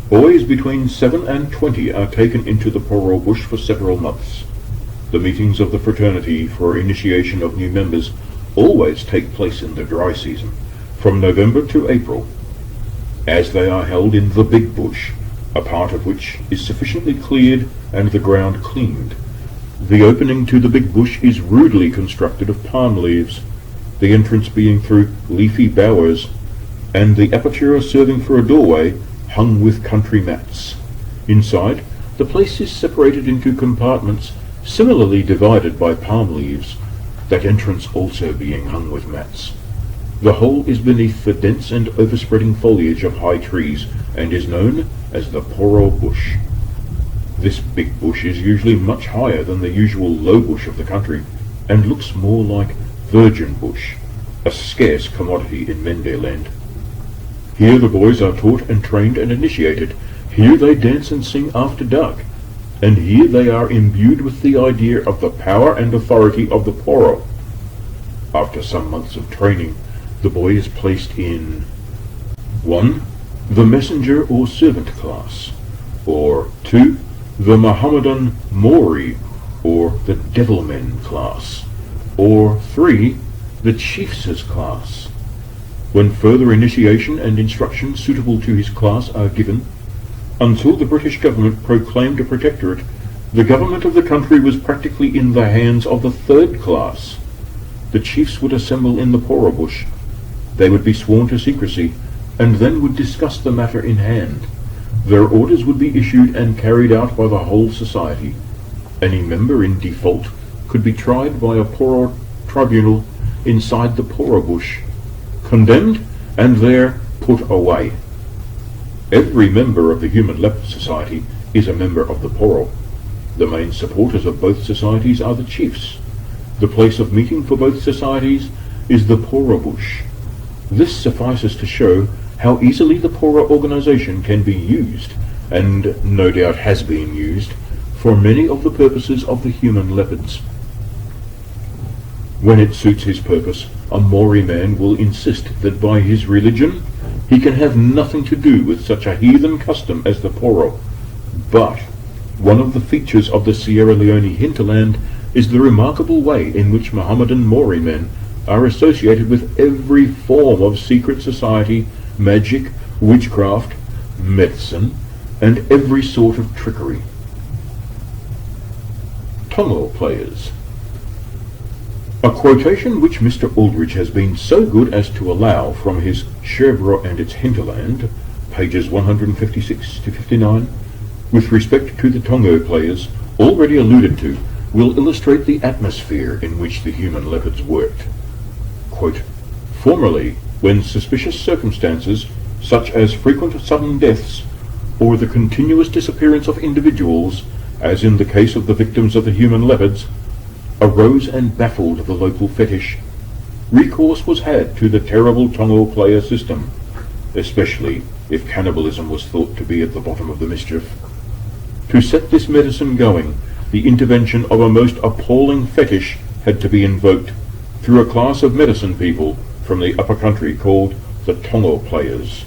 Boys between 7 and 20 are taken into the Poro bush for several months. The meetings of the fraternity for initiation of new members always take place in the dry season, from November to April, as they are held in the big bush, a part of which is sufficiently cleared and the ground cleaned. The opening to the big bush is rudely constructed of palm leaves, the entrance being through leafy bowers, and the aperture serving for a doorway hung with country mats. Inside, the place is separated into compartments similarly divided by palm leaves, that entrance also being hung with mats. The whole is beneath the dense and overspreading foliage of high trees, and is known as the Poro bush. This big bush is usually much higher than the usual low bush of the country, and looks more like virgin bush, a scarce commodity in Mendeland. Here the boys are taught and trained and initiated. Here they dance and sing after dark, and here they are imbued with the idea of the power and authority of the Poro. After some months of training, the boy is placed in 1. The messenger or servant class, or 2. The Mohammedan Maori or the Devilmen class, or 3. The Chiefs' class. When further initiation and instruction suitable to his class are given, until the British government proclaimed a protectorate, the government of the country was practically in the hands of the 3rd class. The chiefs would assemble in the Poro bush. They would be sworn to secrecy, and then would discuss the matter in hand. Their orders would be issued and carried out by the whole society. Any member in default could be tried by a Poro tribunal inside the Poro bush, condemned, and there put away. Every member of the Human Leopard Society is a member of the Poro. The main supporters of both societies are the chiefs. The place of meeting for both societies is the Poro bush. This suffices to show how easily the Poro organization can be used, and no doubt has been used, for many of the purposes of the human leopards. When it suits his purpose, a Maori man will insist that by his religion he can have nothing to do with such a heathen custom as the Poro. But one of the features of the Sierra Leone hinterland is the remarkable way in which Mohammedan Maori men are associated with every form of secret society, magic, witchcraft, medicine, and every sort of trickery. Tongo players. A quotation which Mr. Aldrich has been so good as to allow from his Sherbro and its Hinterland, pages 156 to 59, with respect to the Tongo players, already alluded to, will illustrate the atmosphere in which the human leopards worked. Quote, formerly, when suspicious circumstances, such as frequent sudden deaths, or the continuous disappearance of individuals, as in the case of the victims of the human leopards, arose and baffled the local fetish, recourse was had to the terrible Tongo player system, especially if cannibalism was thought to be at the bottom of the mischief. To set this medicine going, the intervention of a most appalling fetish had to be invoked through a class of medicine people from the upper country called the Tongo players.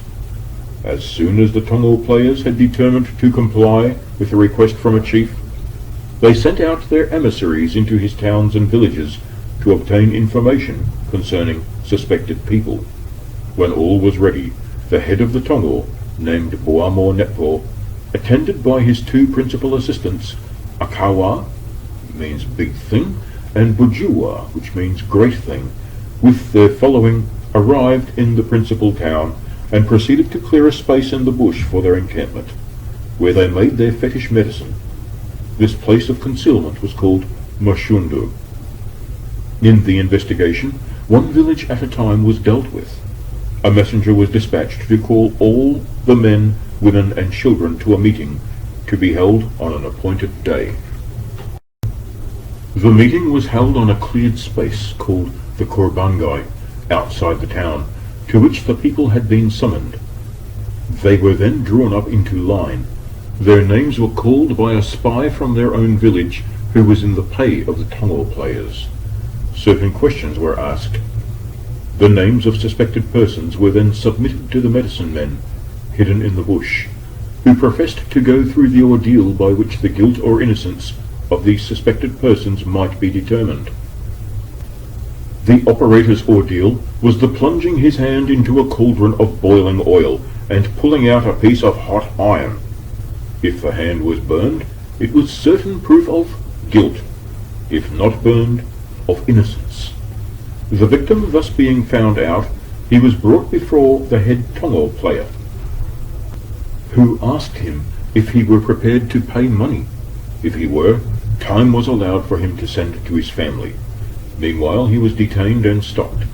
As soon as the Tongo players had determined to comply with a request from a chief, they sent out their emissaries into his towns and villages to obtain information concerning suspected people. When all was ready, the head of the Tongo, named Boamo Nepo, attended by his 2 principal assistants, Akawa, means big thing, and Bujua, which means great thing, with their following, arrived in the principal town and proceeded to clear a space in the bush for their encampment, where they made their fetish medicine. This place of concealment was called Moshundu. In the investigation, one village at a time was dealt with. A messenger was dispatched to call all the men, women, and children to a meeting to be held on an appointed day. The meeting was held on a cleared space called the Korbangai, outside the town, to which the people had been summoned. They were then drawn up into line. Their names were called by a spy from their own village who was in the pay of the Tongo players. Certain questions were asked. The names of suspected persons were then submitted to the medicine men, hidden in the bush, who professed to go through the ordeal by which the guilt or innocence of these suspected persons might be determined. The operator's ordeal was the plunging his hand into a cauldron of boiling oil and pulling out a piece of hot iron. If the hand was burned, it was certain proof of guilt; if not burned, of innocence. The victim thus being found out, he was brought before the head Tongo player, who asked him if he were prepared to pay money. If he were, time was allowed for him to send to his family. Meanwhile he was detained and stopped.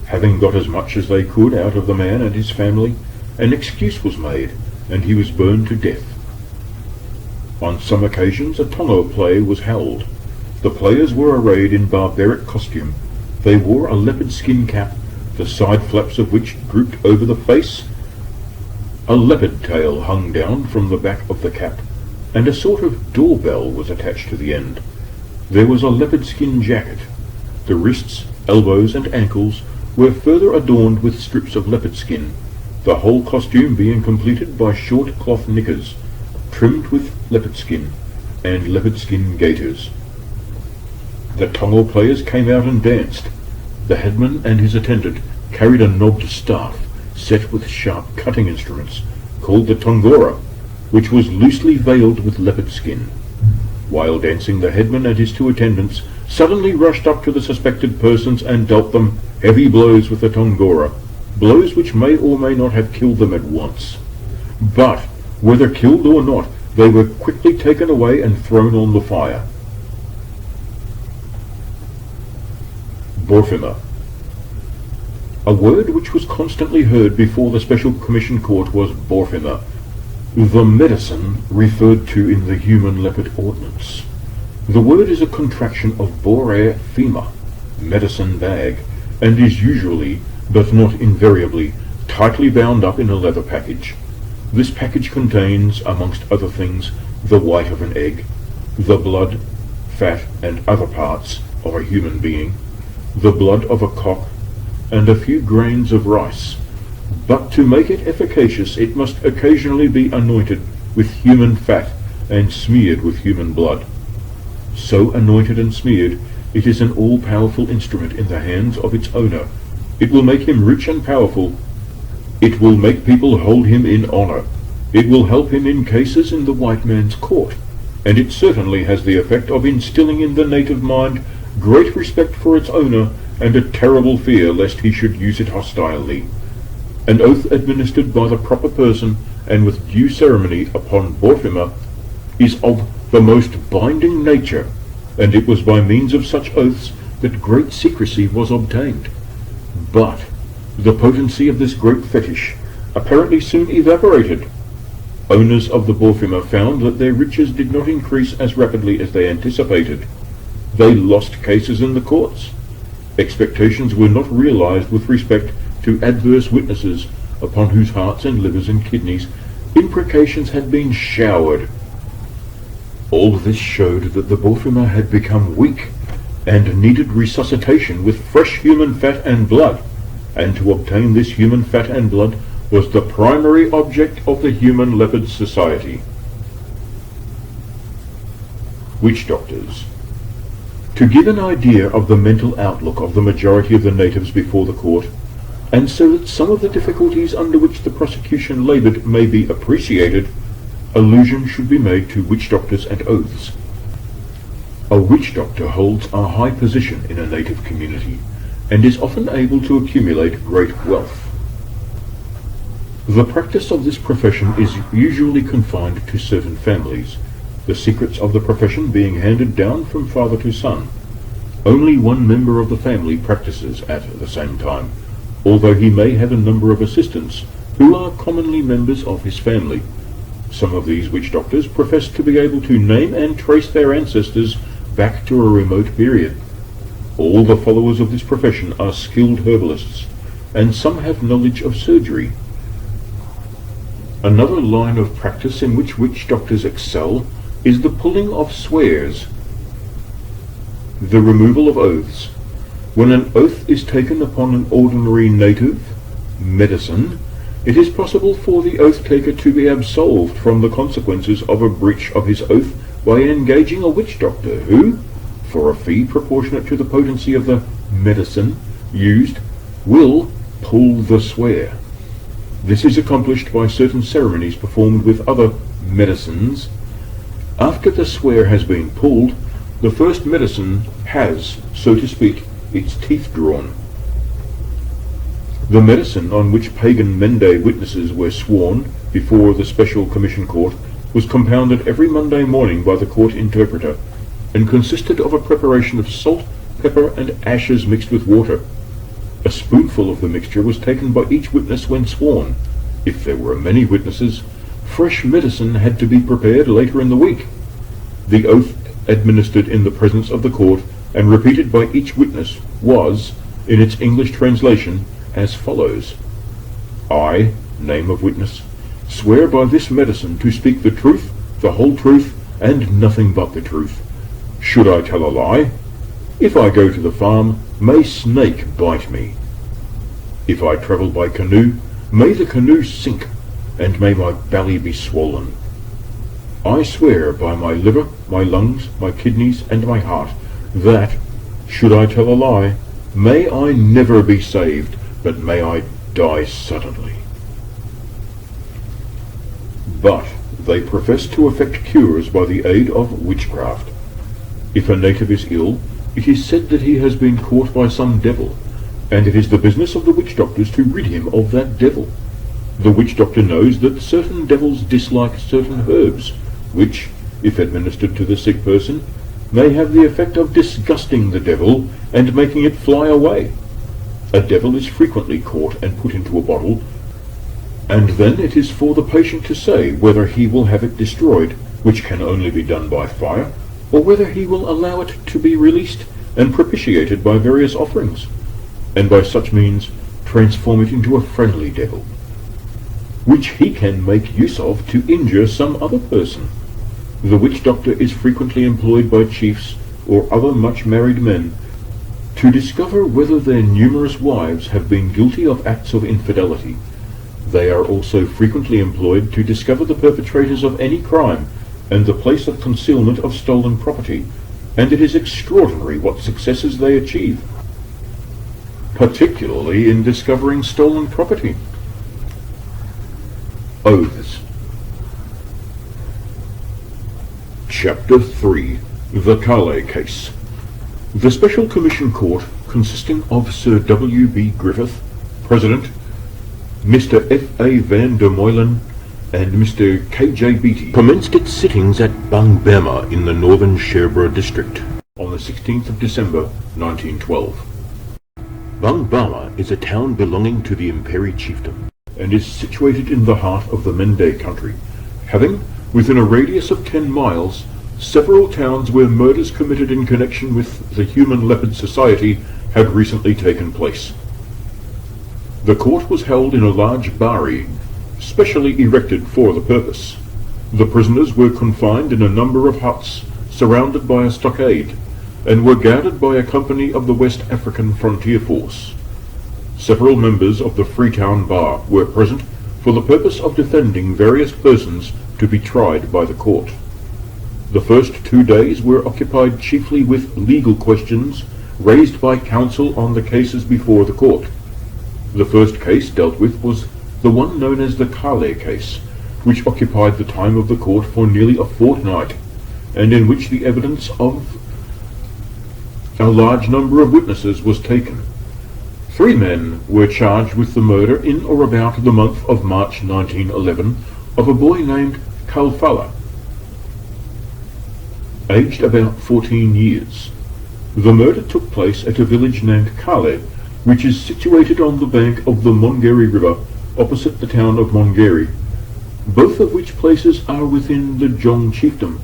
Having got as much as they could out of the man and his family, an excuse was made, and he was burned to death. On some occasions a Tongo play was held. The players were arrayed in barbaric costume. They wore a leopard skin cap, the side flaps of which drooped over the face. A leopard tail hung down from the back of the cap, and a sort of doorbell was attached to the end. There was a leopard skin jacket. The wrists, elbows, and ankles were further adorned with strips of leopard skin, the whole costume being completed by short cloth knickers, trimmed with leopard skin, and leopard skin gaiters. The Tongo players came out and danced. The headman and his attendant carried a knobbed staff set with sharp cutting instruments, called the tongora, which was loosely veiled with leopard skin. While dancing, the headman and his two attendants suddenly rushed up to the suspected persons and dealt them heavy blows with the tongora, blows which may or may not have killed them at once. But, whether killed or not, they were quickly taken away and thrown on the fire. Borfima. A word which was constantly heard before the Special Commission Court was Borfima, the medicine referred to in the Human Leopard Ordinance. The word is a contraction of Bore Fima, medicine bag, and is usually, but not invariably, tightly bound up in a leather package. This package contains, amongst other things, the white of an egg, the blood, fat, and other parts of a human being, the blood of a cock, and a few grains of rice. But to make it efficacious, it must occasionally be anointed with human fat and smeared with human blood. So anointed and smeared, it is an all-powerful instrument in the hands of its owner. It will make him rich and powerful. It will make people hold him in honor. It will help him in cases in the white man's court. And it certainly has the effect of instilling in the native mind great respect for its owner and a terrible fear lest he should use it hostilely. An oath administered by the proper person and with due ceremony upon Borfima is of the most binding nature, and it was by means of such oaths that great secrecy was obtained. But the potency of this great fetish apparently soon evaporated. Owners of the Borfima found that their riches did not increase as rapidly as they anticipated. They lost cases in the courts. Expectations were not realized with respect to adverse witnesses upon whose hearts and livers and kidneys imprecations had been showered. All this showed that the Borfima had become weak and needed resuscitation with fresh human fat and blood, and to obtain this human fat and blood was the primary object of the Human Leopard Society. Witch doctors. To give an idea of the mental outlook of the majority of the natives before the court, and so that some of the difficulties under which the prosecution laboured may be appreciated, allusion should be made to witch doctors and oaths. A witch doctor holds a high position in a native community, and is often able to accumulate great wealth. The practice of this profession is usually confined to certain families, the secrets of the profession being handed down from father to son. Only one member of the family practices at the same time, although he may have a number of assistants who are commonly members of his family. Some of these witch doctors profess to be able to name and trace their ancestors back to a remote period. All the followers of this profession are skilled herbalists, and some have knowledge of surgery. Another line of practice in which witch doctors excel is the pulling of swears, the removal of oaths. When an oath is taken upon an ordinary native medicine, it is possible for the oath-taker to be absolved from the consequences of a breach of his oath by engaging a witch doctor who, for a fee proportionate to the potency of the medicine used, will pull the swear. This is accomplished by certain ceremonies performed with other medicines. After the swear has been pulled, the first medicine has, so to speak, its teeth drawn. The medicine on which pagan Mende witnesses were sworn before the Special Commission Court was compounded every Monday morning by the court interpreter, and consisted of a preparation of salt, pepper, and ashes mixed with water. A spoonful of the mixture was taken by each witness when sworn. If there were many witnesses, fresh medicine had to be prepared later in the week. The oath administered in the presence of the court and repeated by each witness was, in its English translation, as follows: I, name of witness, swear by this medicine to speak the truth, the whole truth, and nothing but the truth. Should I tell a lie? If I go to the farm, may snake bite me. If I travel by canoe, may the canoe sink, and may my belly be swollen. I swear by my liver, my lungs, my kidneys, and my heart, that, should I tell a lie, may I never be saved, but may I die suddenly. But they profess to effect cures by the aid of witchcraft. If a native is ill, it is said that he has been caught by some devil, and it is the business of the witch doctors to rid him of that devil. The witch doctor knows that certain devils dislike certain herbs, which, if administered to the sick person, may have the effect of disgusting the devil and making it fly away. A devil is frequently caught and put into a bottle, and then it is for the patient to say whether he will have it destroyed, which can only be done by fire, or whether he will allow it to be released and propitiated by various offerings, and by such means transform it into a friendly devil, which he can make use of to injure some other person. The witch doctor is frequently employed by chiefs or other much-married men to discover whether their numerous wives have been guilty of acts of infidelity. They are also frequently employed to discover the perpetrators of any crime and the place of concealment of stolen property, and it is extraordinary what successes they achieve, particularly in discovering stolen property. Oaths. Chapter 3. The Calais Case. The Special Commission Court, consisting of Sir W. B. Griffith, President, Mr. F. A. Van der Meulen, and Mr. K. J. Beattie, commenced its sittings at Bungbema in the northern Sherbrooke district on the 16th of December, 1912. Bungbema is a town belonging to the Imperi chiefdom, and is situated in the heart of the Mende country, having, within a radius of 10 miles, several towns where murders committed in connection with the Human Leopard Society had recently taken place. The court was held in a large bari, specially erected for the purpose. The prisoners were confined in a number of huts surrounded by a stockade, and were guarded by a company of the West African Frontier Force. Several members of the Freetown bar were present for the purpose of defending various persons to be tried by the court. The first 2 days were occupied chiefly with legal questions raised by counsel on the cases before the court. The first case dealt with was the one known as the Calais case, which occupied the time of the court for nearly a fortnight, and in which the evidence of a large number of witnesses was taken. 3 men were charged with the murder in or about the month of March 1911 of a boy named Kalfala, aged about 14 years. The murder took place at a village named Calais, which is situated on the bank of the Mongeri River, opposite the town of Mongeri, both of which places are within the Jong chiefdom.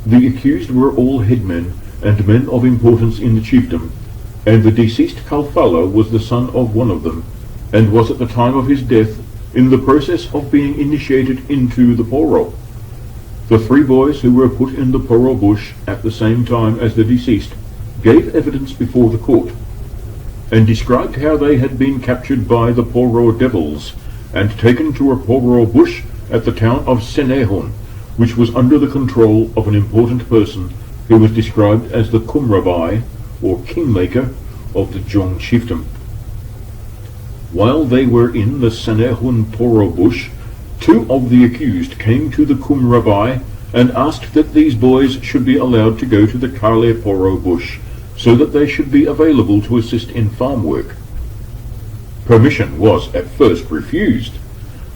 The accused were all headmen, and men of importance in the chiefdom, and the deceased Kalfala was the son of one of them, and was at the time of his death in the process of being initiated into the Poro. The three boys who were put in the Poro bush at the same time as the deceased gave evidence before the court, and described how they had been captured by the Poro devils and taken to a Poro bush at the town of Senehon, which was under the control of an important person who was described as the Kumrabai, or kingmaker, of the Jong chiefdom. While they were in the Senehon Poro bush, two of the accused came to the Kumrabai and asked that these boys should be allowed to go to the Kale Poro bush, so that they should be available to assist in farm work. Permission was at first refused,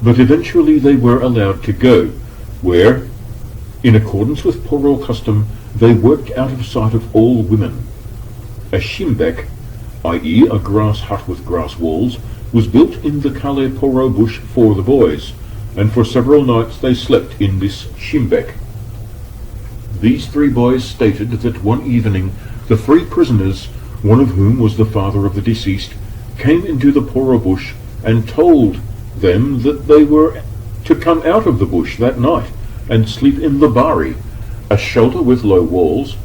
but eventually they were allowed to go, where, in accordance with Poro custom, they worked out of sight of all women. A shimbek, i.e. a grass hut with grass walls, was built in the Kale Poro bush for the boys, and for several nights they slept in this shimbek. These three boys stated that one evening the three prisoners, one of whom was the father of the deceased, came into the Poro bush and told them that they were to come out of the bush that night and sleep in the bari, a shelter with low walls,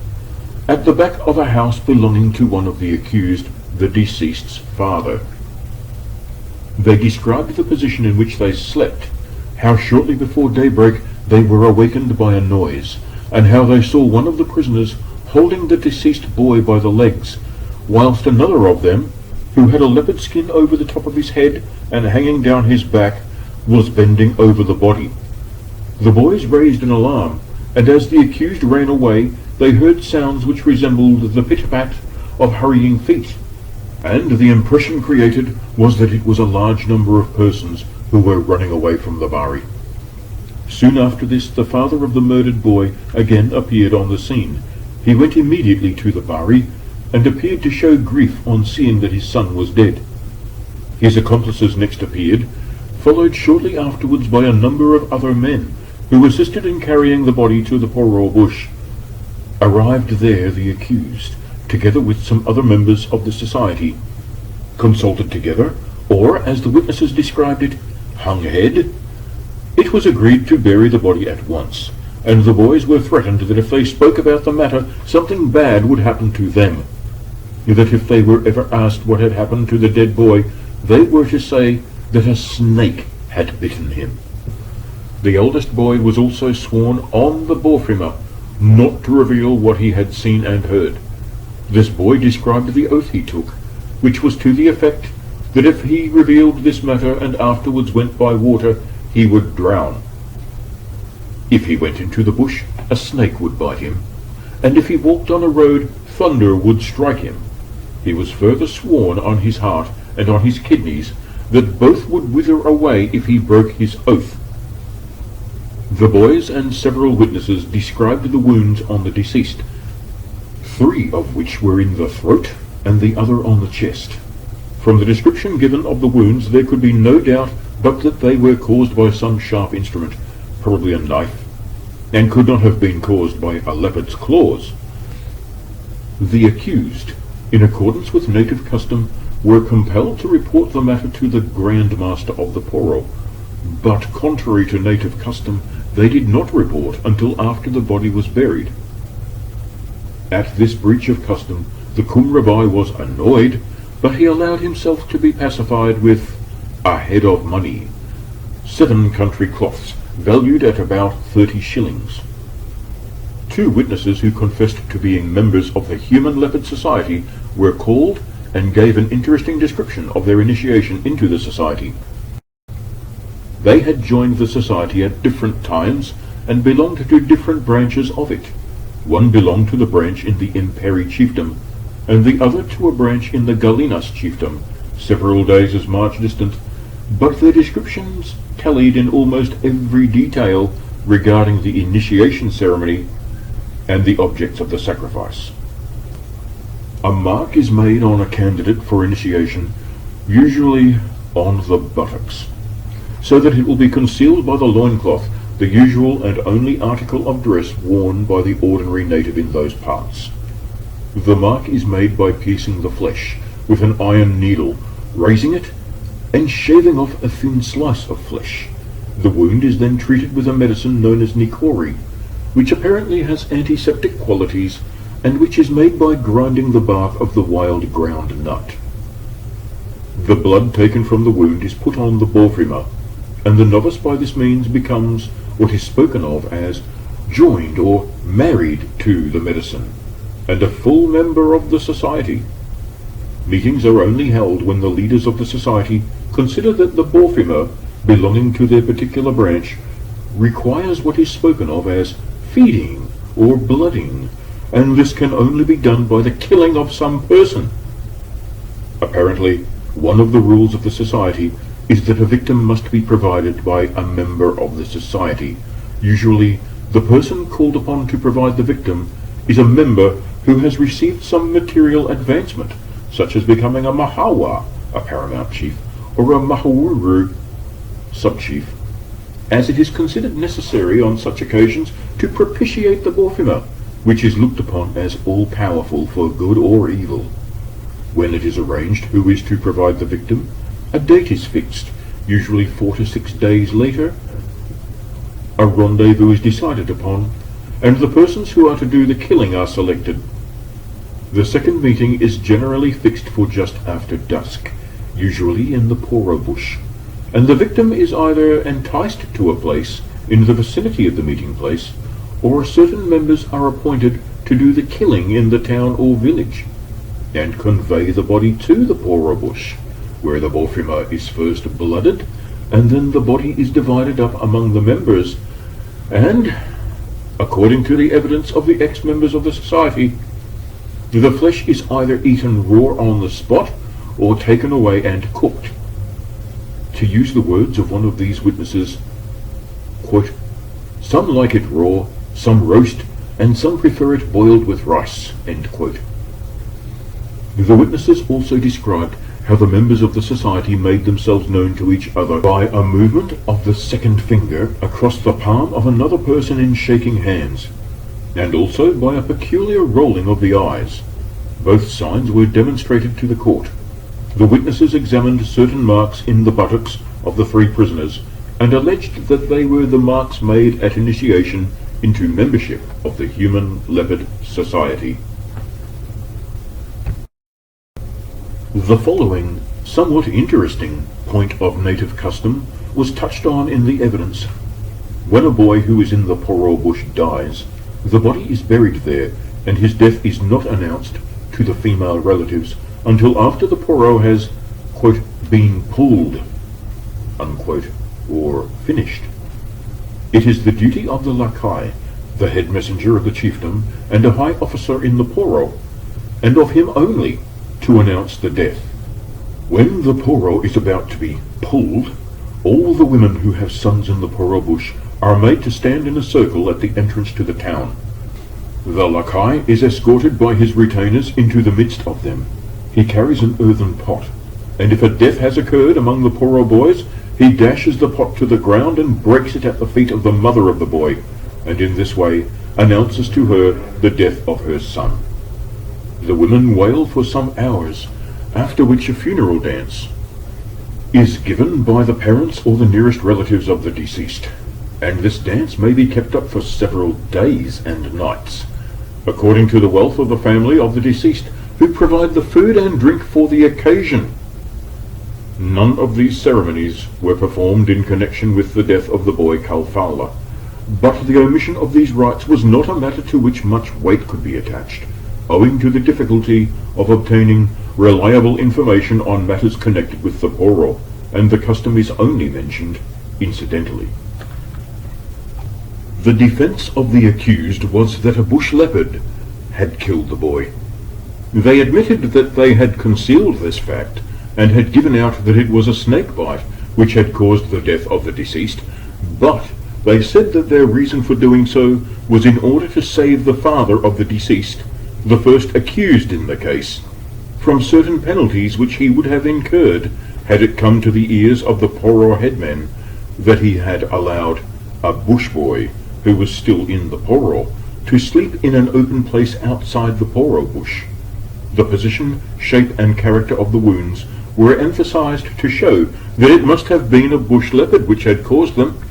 at the back of a house belonging to one of the accused, the deceased's father. They described the position in which they slept, how shortly before daybreak they were awakened by a noise, and how they saw one of the prisoners holding the deceased boy by the legs, whilst another of them, who had a leopard skin over the top of his head and hanging down his back, was bending over the body. The boys raised an alarm, and as the accused ran away, they heard sounds which resembled the pit-pat of hurrying feet, and the impression created was that it was a large number of persons who were running away from the bari. Soon after this, the father of the murdered boy again appeared on the scene. He went immediately to the bari, and appeared to show grief on seeing that his son was dead. His accomplices next appeared, followed shortly afterwards by a number of other men, who assisted in carrying the body to the Poro bush. Arrived there the accused, together with some other members of the society, consulted together, or, as the witnesses described it, hung head. It was agreed to bury the body at once, and the boys were threatened that if they spoke about the matter, something bad would happen to them. That if they were ever asked what had happened to the dead boy, they were to say that a snake had bitten him. The eldest boy was also sworn on the Borfima not to reveal what he had seen and heard. This boy described the oath he took, which was to the effect that if he revealed this matter and afterwards went by water, he would drown. If he went into the bush, a snake would bite him, and if he walked on a road, thunder would strike him. He was further sworn on his heart and on his kidneys that both would wither away if he broke his oath. The boys and several witnesses described the wounds on the deceased, 3 of which were in the throat and the other on the chest. From the description given of the wounds, there could be no doubt but that they were caused by some sharp instrument, probably a knife, and could not have been caused by a leopard's claws. The accused, in accordance with native custom, were compelled to report the matter to the Grand Master of the Poro, but contrary to native custom, they did not report until after the body was buried. At this breach of custom, the Kumrabai was annoyed, but he allowed himself to be pacified with a head of money, 7 country cloths, valued at about 30 shillings. 2 witnesses who confessed to being members of the Human Leopard Society were called and gave an interesting description of their initiation into the society. They had joined the society at different times and belonged to different branches of it. One belonged to the branch in the Imperi chiefdom, and the other to a branch in the Galinas chiefdom, several days' march distant, but their descriptions tallied in almost every detail regarding the initiation ceremony and the objects of the sacrifice. A mark is made on a candidate for initiation, usually on the buttocks, so that it will be concealed by the loincloth, the usual and only article of dress worn by the ordinary native in those parts. The mark is made by piercing the flesh with an iron needle, raising it, and shaving off a thin slice of flesh. The wound is then treated with a medicine known as nikori, which apparently has antiseptic qualities and which is made by grinding the bark of the wild ground nut. The blood taken from the wound is put on the borfima, and the novice by this means becomes what is spoken of as joined or married to the medicine, and a full member of the society. Meetings are only held when the leaders of the society consider that the borfima belonging to their particular branch requires what is spoken of as feeding or blooding, and this can only be done by the killing of some person. Apparently, one of the rules of the society is that a victim must be provided by a member of the society. Usually, the person called upon to provide the victim is a member who has received some material advancement, such as becoming a mahawa, a paramount chief, or a mahawuru, sub-chief, as it is considered necessary on such occasions to propitiate the borfima, which is looked upon as all-powerful for good or evil. When it is arranged who is to provide the victim, a date is fixed, usually 4 to 6 days later. A rendezvous is decided upon, and the persons who are to do the killing are selected. The second meeting is generally fixed for just after dusk, usually in the Poro bush, and the victim is either enticed to a place in the vicinity of the meeting place, or certain members are appointed to do the killing in the town or village, and convey the body to the Poro bush, where the borfima is first blooded, and then the body is divided up among the members, and, according to the evidence of the ex-members of the society, the flesh is either eaten raw on the spot or taken away and cooked. To use the words of one of these witnesses, quote, "Some like it raw, some roast, and some prefer it boiled with rice," end quote. The witnesses also described how the members of the society made themselves known to each other by a movement of the second finger across the palm of another person in shaking hands, and also by a peculiar rolling of the eyes. Both signs were demonstrated to the court. The witnesses examined certain marks in the buttocks of the 3 prisoners and alleged that they were the marks made at initiation into membership of the Human Leopard Society. The following somewhat interesting point of native custom was touched on in the evidence. When a boy who is in the Poro bush dies, the body is buried there, and his death is not announced to the female relatives until after the Poro has, quote, been pulled, unquote, or finished. It is the duty of the lakai, the head messenger of the chiefdom, and a high officer in the Poro, and of him only, to announce the death. When the Poro is about to be pulled, all the women who have sons in the Poro bush are made to stand in a circle at the entrance to the town. The lakai is escorted by his retainers into the midst of them. He carries an earthen pot, and if a death has occurred among the Poro boys, he dashes the pot to the ground and breaks it at the feet of the mother of the boy, and in this way announces to her the death of her son. The women wail for some hours, after which a funeral dance is given by the parents or the nearest relatives of the deceased, and this dance may be kept up for several days and nights, according to the wealth of the family of the deceased, who provide the food and drink for the occasion. None of these ceremonies were performed in connection with the death of the boy Kalfala, but the omission of these rites was not a matter to which much weight could be attached, owing to the difficulty of obtaining reliable information on matters connected with the Poro, and the custom is only mentioned incidentally. The defense of the accused was that a bush leopard had killed the boy. They admitted that they had concealed this fact and had given out that it was a snake bite which had caused the death of the deceased, but they said that their reason for doing so was in order to save the father of the deceased, the first accused in the case, from certain penalties which he would have incurred had it come to the ears of the Poro headman that he had allowed a bush boy, who was still in the Poro, to sleep in an open place outside the Poro bush. The position, shape and character of the wounds were emphasized to show that it must have been a bush leopard which had caused them,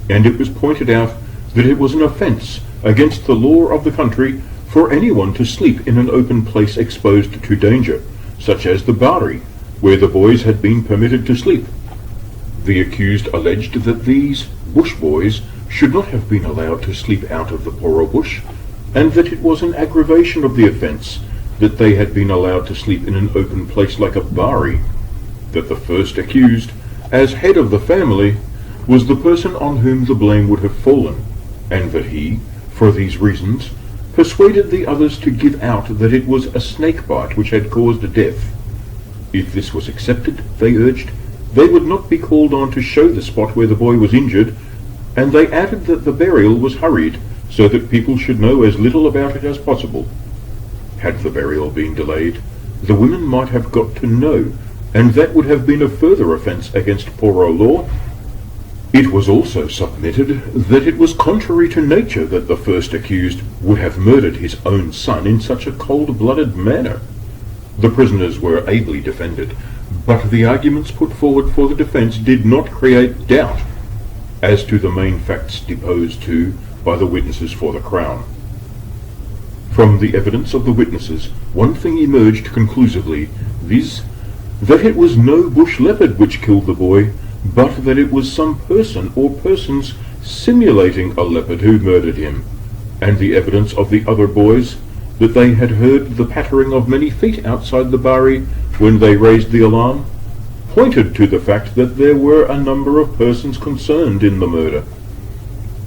and it was pointed out that it was an offence against the law of the country for anyone to sleep in an open place exposed to danger, such as the Bari, where the boys had been permitted to sleep. The accused alleged that these bush boys should not have been allowed to sleep out of the Poro bush, and that it was an aggravation of the offence that they had been allowed to sleep in an open place like a Bari, that the first accused, as head of the family, was the person on whom the blame would have fallen, and that he, for these reasons, persuaded the others to give out that it was a snake bite which had caused death. If this was accepted, they urged, they would not be called on to show the spot where the boy was injured, and they added that the burial was hurried so that people should know as little about it as possible. Had the burial been delayed, the women might have got to know, and that would have been a further offence against Poro law. It was also submitted that it was contrary to nature that the first accused would have murdered his own son in such a cold-blooded manner. The prisoners were ably defended, but the arguments put forward for the defence did not create doubt as to the main facts deposed to by the witnesses for the Crown. From the evidence of the witnesses, one thing emerged conclusively, viz., that it was no bush leopard which killed the boy, but that it was some person or persons simulating a leopard who murdered him, and the evidence of the other boys that they had heard the pattering of many feet outside the Bari when they raised the alarm pointed to the fact that there were a number of persons concerned in the murder.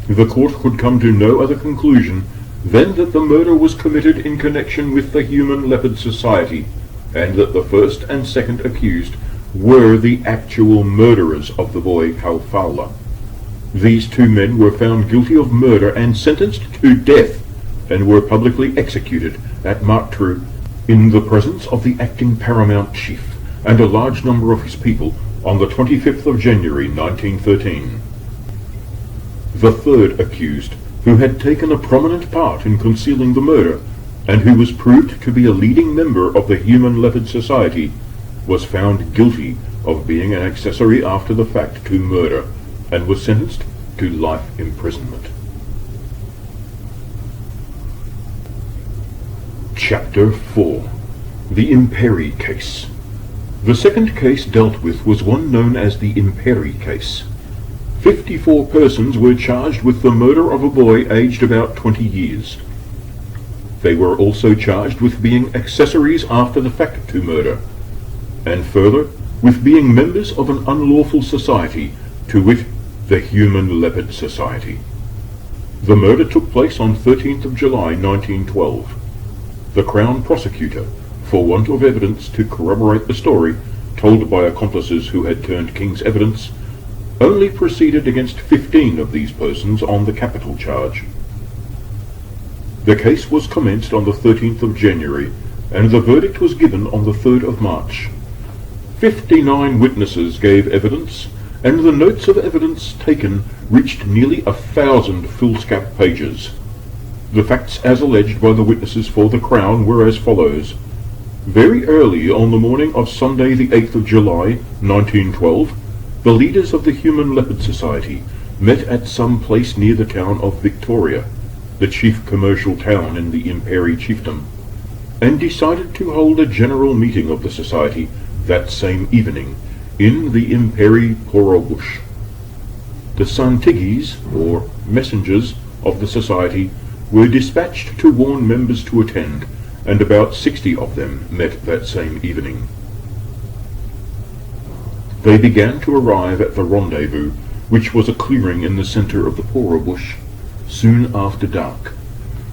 The court could come to no other conclusion than that the murder was committed in connection with the Human Leopard Society, and that the first and second accused were the actual murderers of the boy Kalfala. These two men were found guilty of murder and sentenced to death, and were publicly executed at Martru in the presence of the acting paramount chief and a large number of his people on the 25th of January 1913. The third accused, who had taken a prominent part in concealing the murder, and who was proved to be a leading member of the Human Leopard Society, was found guilty of being an accessory after the fact to murder, and was sentenced to life imprisonment. Chapter 4. The Imperi Case. The second case dealt with was one known as the Imperi Case. 54 persons were charged with the murder of a boy aged about 20 years. They were also charged with being accessories after the fact to murder, and further with being members of an unlawful society, to wit, the Human Leopard Society. The murder took place on 13th of July 1912. The Crown Prosecutor, for want of evidence to corroborate the story told by accomplices who had turned King's evidence, only proceeded against 15 of these persons on the capital charge. The case was commenced on the 13th of January, and the verdict was given on the 3rd of March. 59 witnesses gave evidence, and the notes of evidence taken reached nearly 1,000 foolscap pages. The facts as alleged by the witnesses for the Crown were as follows. Very early on the morning of Sunday the 8th of July, 1912, the leaders of the Human Leopard Society met at some place near the town of Victoria, the chief commercial town in the Imperi Chiefdom, and decided to hold a general meeting of the society that same evening in the Imperi Poro bush. The Santigis, or messengers of the society, were dispatched to warn members to attend, and about 60 of them met that same evening. They began to arrive at the rendezvous, which was a clearing in the centre of the Poro bush, soon after dark.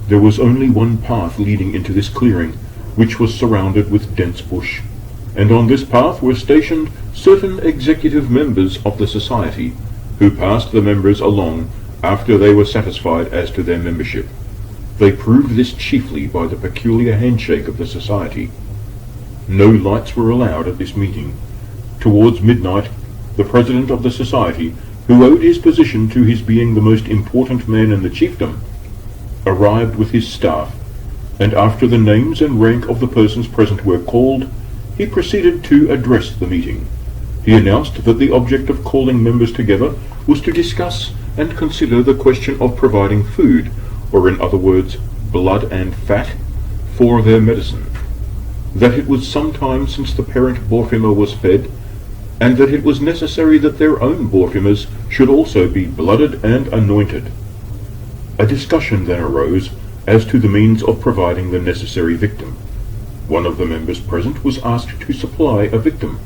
There was only one path leading into this clearing, which was surrounded with dense bush, and on this path were stationed certain executive members of the society, who passed the members along after they were satisfied as to their membership. They proved this chiefly by the peculiar handshake of the society. No lights were allowed at this meeting. Towards midnight, the president of the society, who owed his position to his being the most important man in the chiefdom, arrived with his staff, and after the names and rank of the persons present were called, he proceeded to address the meeting. He announced that the object of calling members together was to discuss and consider the question of providing food, or in other words, blood and fat, for their medicine. That it was some time since the parent Borfima was fed, and that it was necessary that their own Borfimas should also be blooded and anointed. A discussion then arose as to the means of providing the necessary victim. One of the members present was asked to supply a victim,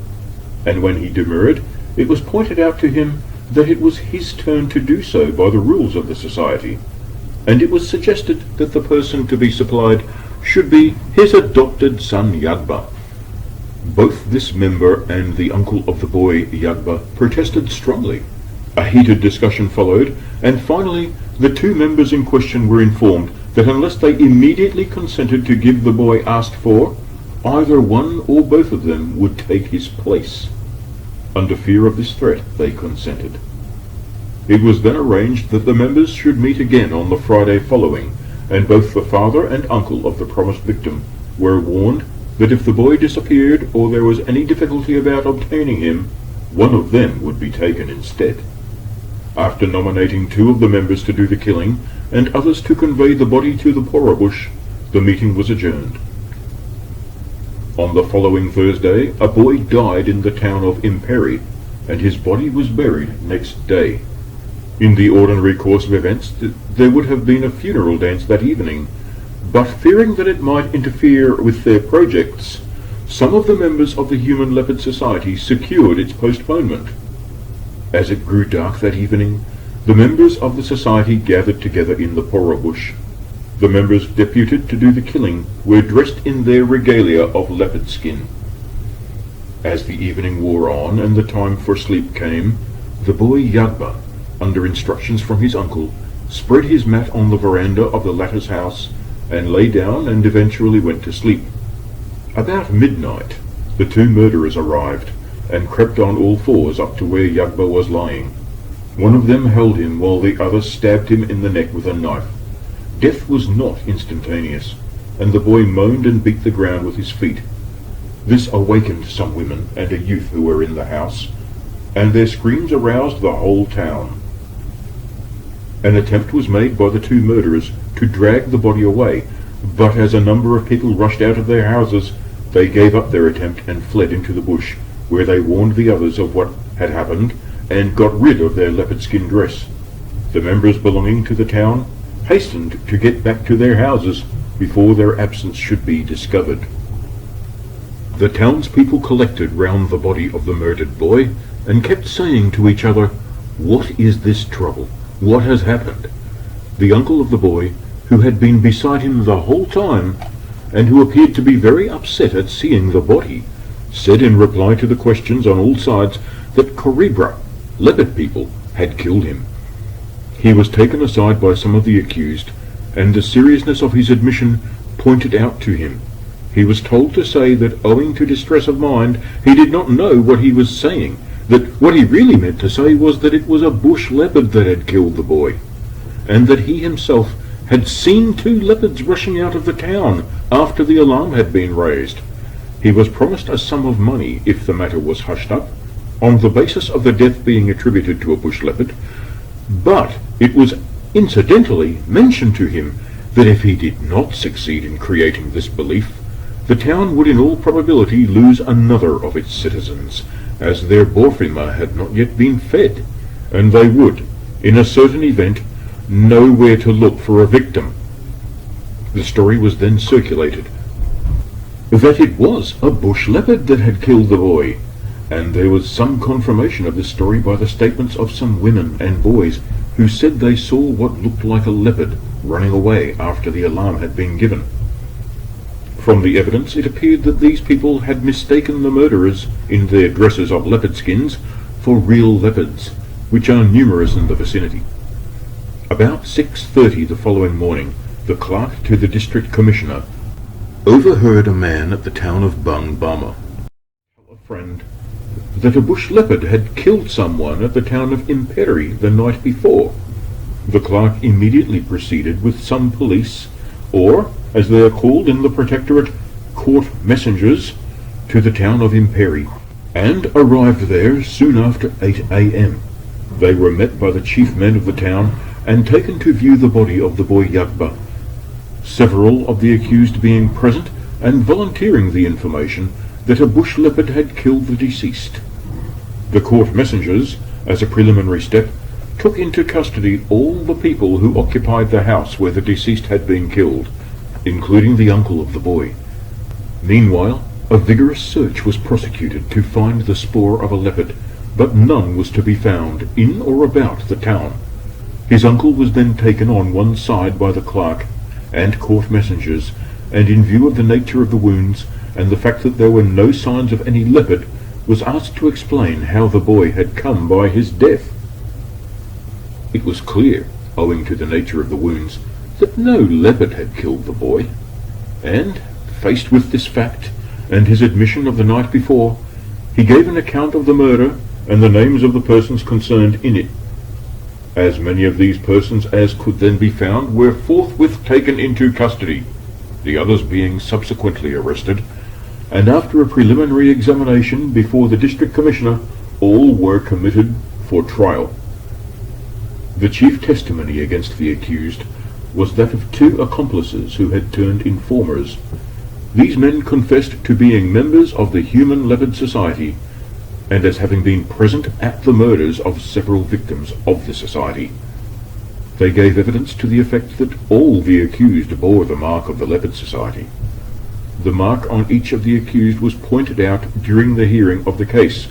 and when he demurred, it was pointed out to him that it was his turn to do so by the rules of the society, and it was suggested that the person to be supplied should be his adopted son Yagba. Both this member and the uncle of the boy Yagba protested strongly. A heated discussion followed, and finally the two members in question were informed that unless they immediately consented to give the boy asked for, either one or both of them would take his place. Under fear of this threat, they consented. It was then arranged that the members should meet again on the Friday following, and both the father and uncle of the promised victim were warned that if the boy disappeared or there was any difficulty about obtaining him, one of them would be taken instead. After nominating two of the members to do the killing, and others to convey the body to the Poro bush, the meeting was adjourned. On the following Thursday, a boy died in the town of Imperi, and his body was buried next day. In the ordinary course of events, there would have been a funeral dance that evening, but fearing that it might interfere with their projects, some of the members of the Human Leopard Society secured its postponement. As it grew dark that evening, the members of the society gathered together in the Poro bush. The members deputed to do the killing were dressed in their regalia of leopard skin. As the evening wore on and the time for sleep came, the boy Yagba, under instructions from his uncle, spread his mat on the veranda of the latter's house and lay down and eventually went to sleep. About midnight, the two murderers arrived and crept on all fours up to where Yagba was lying. One of them held him while the other stabbed him in the neck with a knife. Death was not instantaneous, and the boy moaned and beat the ground with his feet. This awakened some women and a youth who were in the house, and their screams aroused the whole town. An attempt was made by the two murderers to drag the body away, but as a number of people rushed out of their houses, they gave up their attempt and fled into the bush, where they warned the others of what had happened and got rid of their leopard skin dress. The members belonging to the town hastened to get back to their houses before their absence should be discovered. The townspeople collected round the body of the murdered boy and kept saying to each other, "What is this trouble? What has happened?" The uncle of the boy, who had been beside him the whole time, and who appeared to be very upset at seeing the body, said in reply to the questions on all sides that Coribra, leopard people, had killed him. He was taken aside by some of the accused, and the seriousness of his admission pointed out to him. He was told to say that owing to distress of mind he did not know what he was saying, that what he really meant to say was that it was a bush leopard that had killed the boy, and that he himself had seen two leopards rushing out of the town after the alarm had been raised. He was promised a sum of money if the matter was hushed up, on the basis of the death being attributed to a bush leopard, but it was incidentally mentioned to him that if he did not succeed in creating this belief, the town would in all probability lose another of its citizens, as their Borfima had not yet been fed, and they would, in a certain event, know where to look for a victim. The story was then circulated that it was a bush leopard that had killed the boy, and there was some confirmation of this story by the statements of some women and boys who said they saw what looked like a leopard running away after the alarm had been given. From the evidence, it appeared that these people had mistaken the murderers in their dresses of leopard skins for real leopards, which are numerous in the vicinity. About 6:30 the following morning, the clerk to the district commissioner overheard a man at the town of Bang Bama tell a friend that a bush leopard had killed someone at the town of Imperi the night before. The clerk immediately proceeded with some police, or, as they are called in the Protectorate, court messengers, to the town of Imperi, and arrived there soon after 8 a.m. They were met by the chief men of the town and taken to view the body of the boy Yagba, several of the accused being present and volunteering the information that a bush leopard had killed the deceased. The court messengers, as a preliminary step, took into custody all the people who occupied the house where the deceased had been killed, including the uncle of the boy. Meanwhile, a vigorous search was prosecuted to find the spoor of a leopard, but none was to be found in or about the town. His uncle was then taken on one side by the clerk and court messengers, and in view of the nature of the wounds and the fact that there were no signs of any leopard, was asked to explain how the boy had come by his death. It was clear, owing to the nature of the wounds, that no leopard had killed the boy, and, faced with this fact and his admission of the night before, he gave an account of the murder and the names of the persons concerned in it. As many of these persons as could then be found were forthwith taken into custody, the others being subsequently arrested, and after a preliminary examination before the district commissioner, all were committed for trial. The chief testimony against the accused was that of two accomplices who had turned informers. These men confessed to being members of the Human Leopard Society, and as having been present at the murders of several victims of the society. They gave evidence to the effect that all the accused bore the mark of the Leopard Society. The mark on each of the accused was pointed out during the hearing of the case,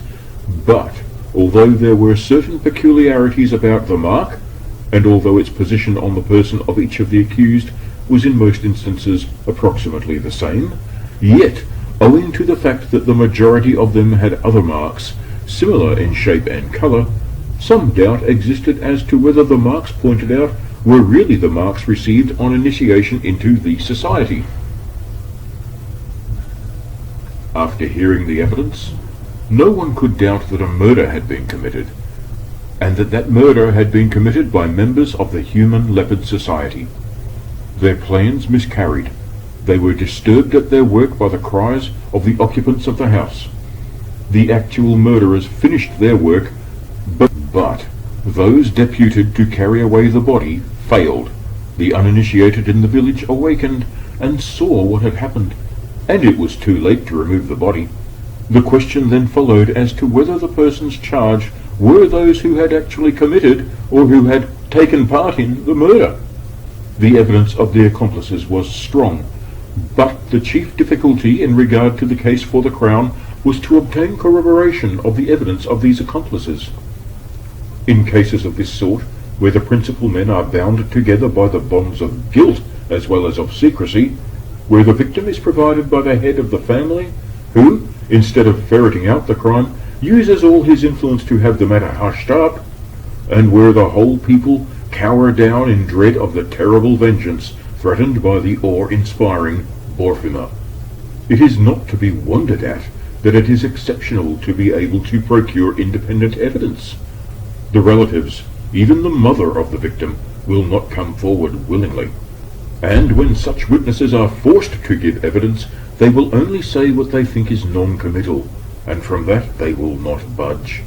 but although there were certain peculiarities about the mark, and although its position on the person of each of the accused was in most instances approximately the same, yet, owing to the fact that the majority of them had other marks, similar in shape and colour, some doubt existed as to whether the marks pointed out were really the marks received on initiation into the society. After hearing the evidence, no one could doubt that a murder had been committed, and that murder had been committed by members of the Human Leopard Society. Their plans miscarried. They were disturbed at their work by the cries of the occupants of the house. The actual murderers finished their work, but those deputed to carry away the body failed. The uninitiated in the village awakened and saw what had happened, and it was too late to remove the body. The question then followed as to whether the persons charged were those who had actually committed or who had taken part in the murder. The evidence of the accomplices was strong, but the chief difficulty in regard to the case for the Crown was to obtain corroboration of the evidence of these accomplices. In cases of this sort, where the principal men are bound together by the bonds of guilt as well as of secrecy, where the victim is provided by the head of the family, who, instead of ferreting out the crime, uses all his influence to have the matter hushed up, and where the whole people cower down in dread of the terrible vengeance threatened by the awe-inspiring Borfima. It is not to be wondered at that it is exceptional to be able to procure independent evidence. The relatives, even the mother of the victim, will not come forward willingly. And when such witnesses are forced to give evidence, they will only say what they think is non-committal, and from that they will not budge.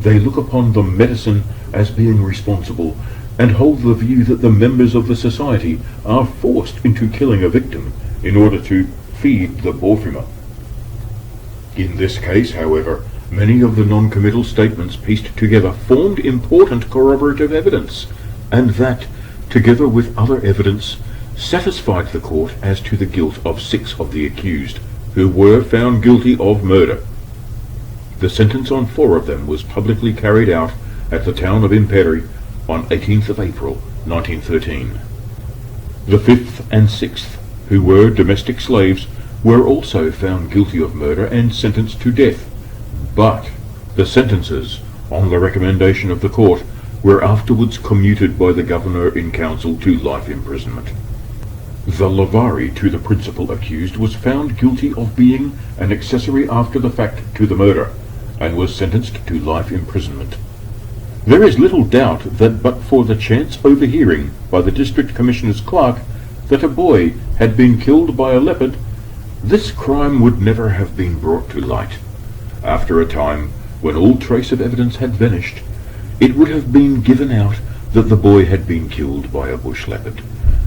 They look upon the medicine as being responsible, and hold the view that the members of the society are forced into killing a victim in order to feed the Borfima. In this case, however, many of the non-committal statements pieced together formed important corroborative evidence, and that, together with other evidence, satisfied the court as to the guilt of 6 of the accused, who were found guilty of murder. The sentence on 4 of them was publicly carried out at the town of Imperi on 18th of April, 1913. The 5th and 6th, who were domestic slaves, were also found guilty of murder and sentenced to death, but the sentences, on the recommendation of the court, were afterwards commuted by the governor in council to life imprisonment. The Lavari to the principal accused was found guilty of being an accessory after the fact to the murder, and was sentenced to life imprisonment. There is little doubt that but for the chance overhearing by the district commissioner's clerk that a boy had been killed by a leopard, this crime would never have been brought to light. After a time, when all trace of evidence had vanished, it would have been given out that the boy had been killed by a bush leopard,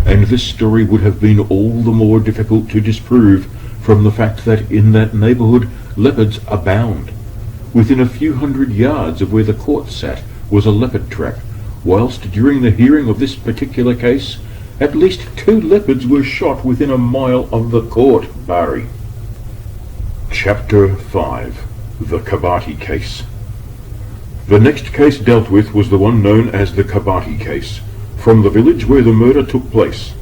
and this story would have been all the more difficult to disprove from the fact that in that neighborhood leopards abound. Within a few hundred yards of where the court sat was a leopard trap, whilst during the hearing of this particular case, at least 2 leopards were shot within a mile of the court, Barry. Chapter 5. The Kabati Case. The next case dealt with was the one known as the Kabati case, from the village where the murder took place.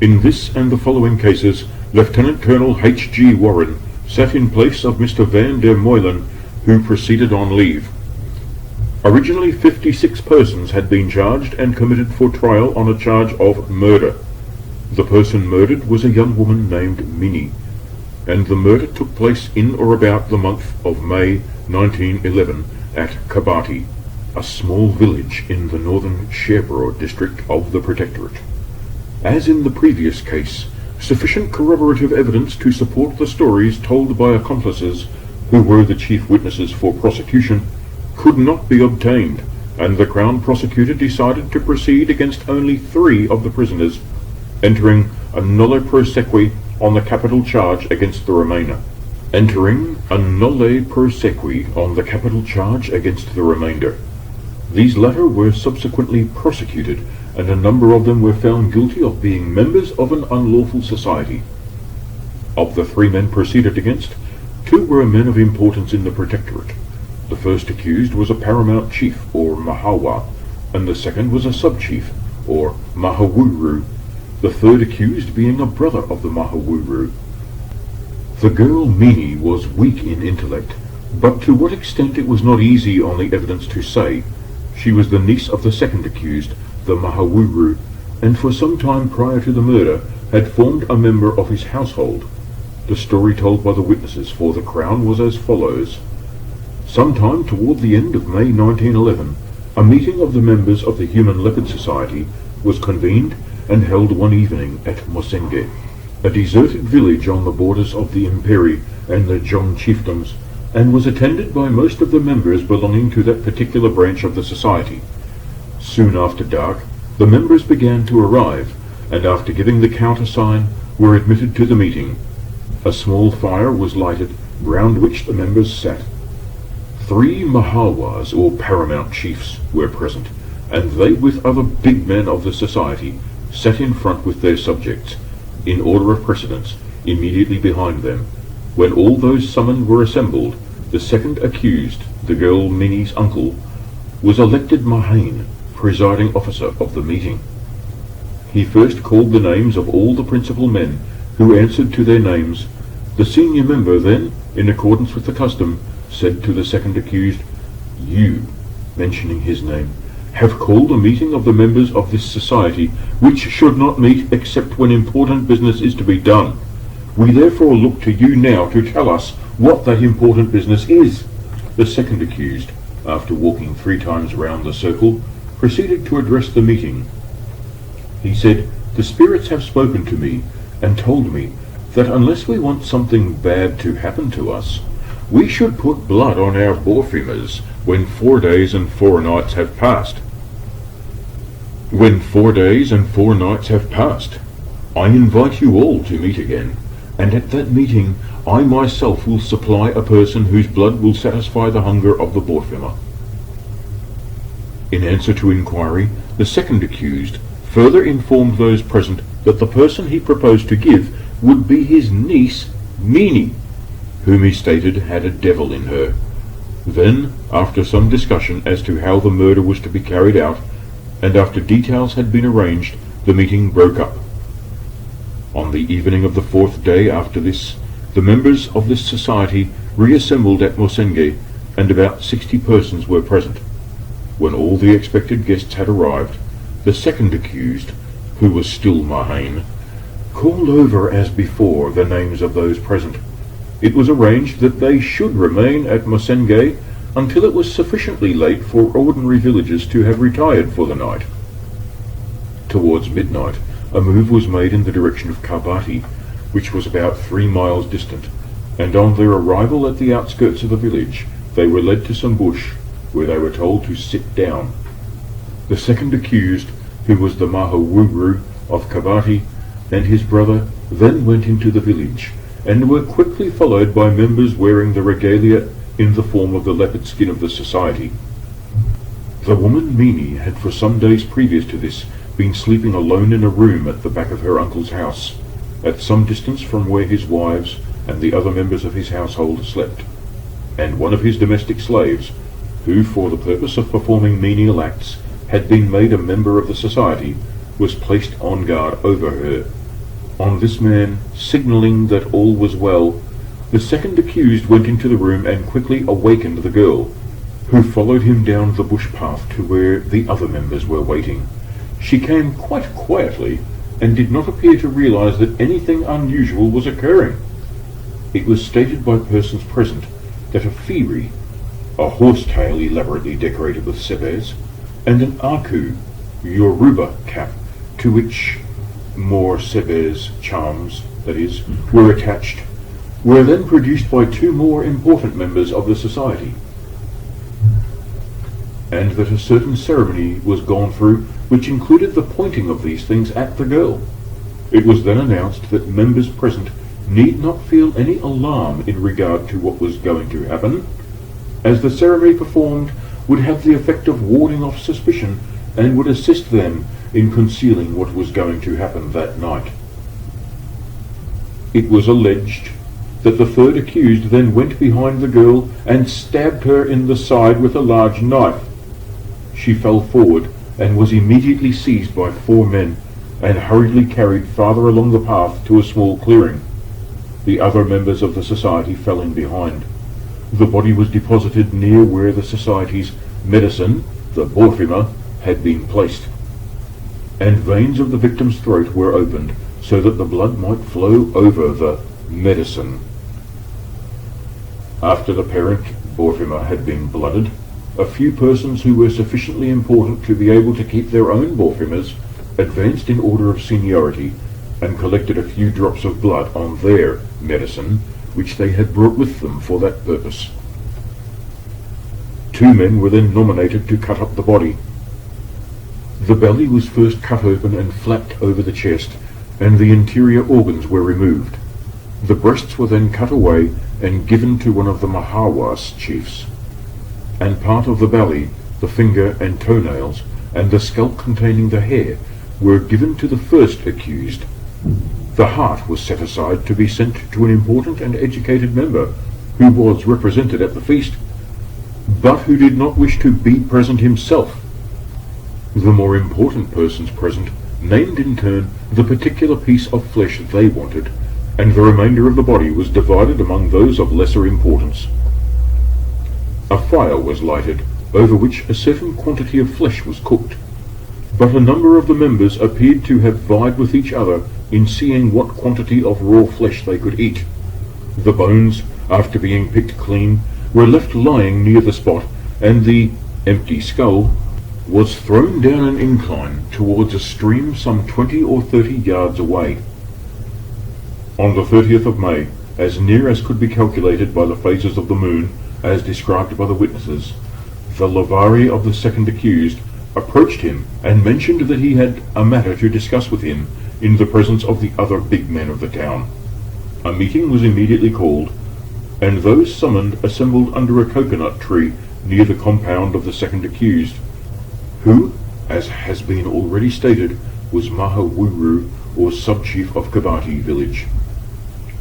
In this and the following cases, Lieutenant Colonel H.G. Warren sat in place of Mr. Van der Meulen, who proceeded on leave. Originally 56 persons had been charged and committed for trial on a charge of murder. The person murdered was a young woman named Minnie, and the murder took place in or about the month of May 1911 at Kabati, a small village in the northern Sherbrooke district of the Protectorate. As in the previous case, sufficient corroborative evidence to support the stories told by accomplices, who were the chief witnesses for prosecution, could not be obtained, and the Crown Prosecutor decided to proceed against only 3 of the prisoners, entering a nolle prosequi on the capital charge against the remainder. These latter were subsequently prosecuted, and a number of them were found guilty of being members of an unlawful society. Of the 3 men proceeded against, 2 were men of importance in the Protectorate. The first accused was a paramount chief, or Mahawa, and the second was a sub-chief, or Mahawuru, the third accused being a brother of the Mahawuru. The girl Minnie was weak in intellect, but to what extent it was not easy on the evidence to say. She was the niece of the second accused, the Mahawuru, and for some time prior to the murder had formed a member of his household. The story told by the witnesses for the Crown was as follows. Sometime toward the end of May 1911, a meeting of the members of the Human Leopard Society was convened and held one evening at Mosenge, a deserted village on the borders of the Imperi and the John chiefdoms, and was attended by most of the members belonging to that particular branch of the society. Soon after dark, the members began to arrive, and after giving the countersign, were admitted to the meeting. A small fire was lighted, round which the members sat. 3 Mahawas, or paramount chiefs, were present, and they, with other big men of the society, sat in front with their subjects, in order of precedence, immediately behind them. When all those summoned were assembled, the second accused, the girl Minnie's uncle, was elected Mahane, presiding officer of the meeting. He first called the names of all the principal men, who answered to their names. The senior member then, in accordance with the custom, said to the second accused, "You," mentioning his name, "have called a meeting of the members of this society, which should not meet except when important business is to be done. We therefore look to you now to tell us what that important business is." The second accused, after walking 3 times round the circle, proceeded to address the meeting. He said, "The spirits have spoken to me, and told me that unless we want something bad to happen to us, we should put blood on our borefemers when 4 days and 4 nights have passed. When 4 days and 4 nights have passed, I invite you all to meet again, and at that meeting I myself will supply a person whose blood will satisfy the hunger of the borefemer." In answer to inquiry, the second accused further informed those present that the person he proposed to give would be his niece, Minnie, whom he stated had a devil in her. Then, after some discussion as to how the murder was to be carried out, and after details had been arranged, the meeting broke up. On the evening of the 4th day after this, the members of this society reassembled at Mosenge, and about 60 persons were present. When all the expected guests had arrived, the second accused, who was still Mahane, called over as before the names of those present. It was arranged that they should remain at Mosenge until it was sufficiently late for ordinary villagers to have retired for the night. Towards midnight, a move was made in the direction of Kabati, which was about 3 miles distant, and on their arrival at the outskirts of the village, they were led to some bush, where they were told to sit down. The second accused, who was the Mahawuru of Kabati, and his brother then went into the village, and were quickly followed by members wearing the regalia in the form of the leopard skin of the society. The woman Meanie had for some days previous to this been sleeping alone in a room at the back of her uncle's house, at some distance from where his wives and the other members of his household slept, and one of his domestic slaves, who for the purpose of performing menial acts had been made a member of the society, was placed on guard over her. On this man signalling that all was well, the second accused went into the room and quickly awakened the girl, who followed him down the bush path to where the other members were waiting. She came quite quietly and did not appear to realize that anything unusual was occurring. It was stated by persons present that a Firi, a horsetail elaborately decorated with sebes, and an Aku, Yoruba cap, to which more sebes charms, that is, were attached, were then produced by 2 more important members of the society, and that a certain ceremony was gone through which included the pointing of these things at the girl. It was then announced that members present need not feel any alarm in regard to what was going to happen, as the ceremony performed would have the effect of warding off suspicion and would assist them in concealing what was going to happen that night. It was alleged that the third accused then went behind the girl and stabbed her in the side with a large knife. She fell forward and was immediately seized by 4 men and hurriedly carried farther along the path to a small clearing. The other members of the society fell in behind. The body was deposited near where the society's medicine, the Borfima, had been placed, and veins of the victim's throat were opened so that the blood might flow over the medicine. After the parent Borfima had been blooded, a few persons who were sufficiently important to be able to keep their own Borfimas advanced in order of seniority and collected a few drops of blood on their medicine, which they had brought with them for that purpose. 2 men were then nominated to cut up the body. The belly was first cut open and flapped over the chest, and the interior organs were removed. The breasts were then cut away and given to one of the Mahawas chiefs, and part of the belly, the finger and toenails, and the scalp containing the hair were given to the first accused. The heart was set aside to be sent to an important and educated member who was represented at the feast, but who did not wish to be present himself. The more important persons present named in turn the particular piece of flesh they wanted, and the remainder of the body was divided among those of lesser importance. A fire was lighted, over which a certain quantity of flesh was cooked, but a number of the members appeared to have vied with each other in seeing what quantity of raw flesh they could eat. The bones, after being picked clean, were left lying near the spot, and the empty skull was thrown down an incline towards a stream some 20 or 30 yards away. On the 30th of May, as near as could be calculated by the phases of the moon, as described by the witnesses, the Lavari of the second accused approached him and mentioned that he had a matter to discuss with him in the presence of the other big men of the town. A meeting was immediately called, and those summoned assembled under a coconut tree near the compound of the second accused, who, as has been already stated, was Mahawuru, or sub-chief of Kabati village.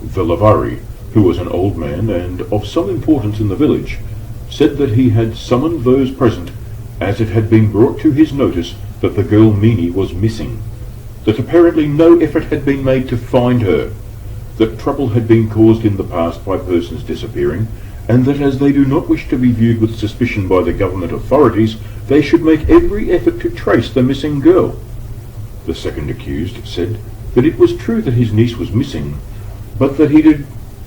The Lavari, who was an old man and of some importance in the village, said that he had summoned those present, as it had been brought to his notice that the girl Meanie was missing, that apparently no effort had been made to find her, that trouble had been caused in the past by persons disappearing, and that as they do not wish to be viewed with suspicion by the government authorities, they should make every effort to trace the missing girl. The second accused said that it was true that his niece was missing, but that he did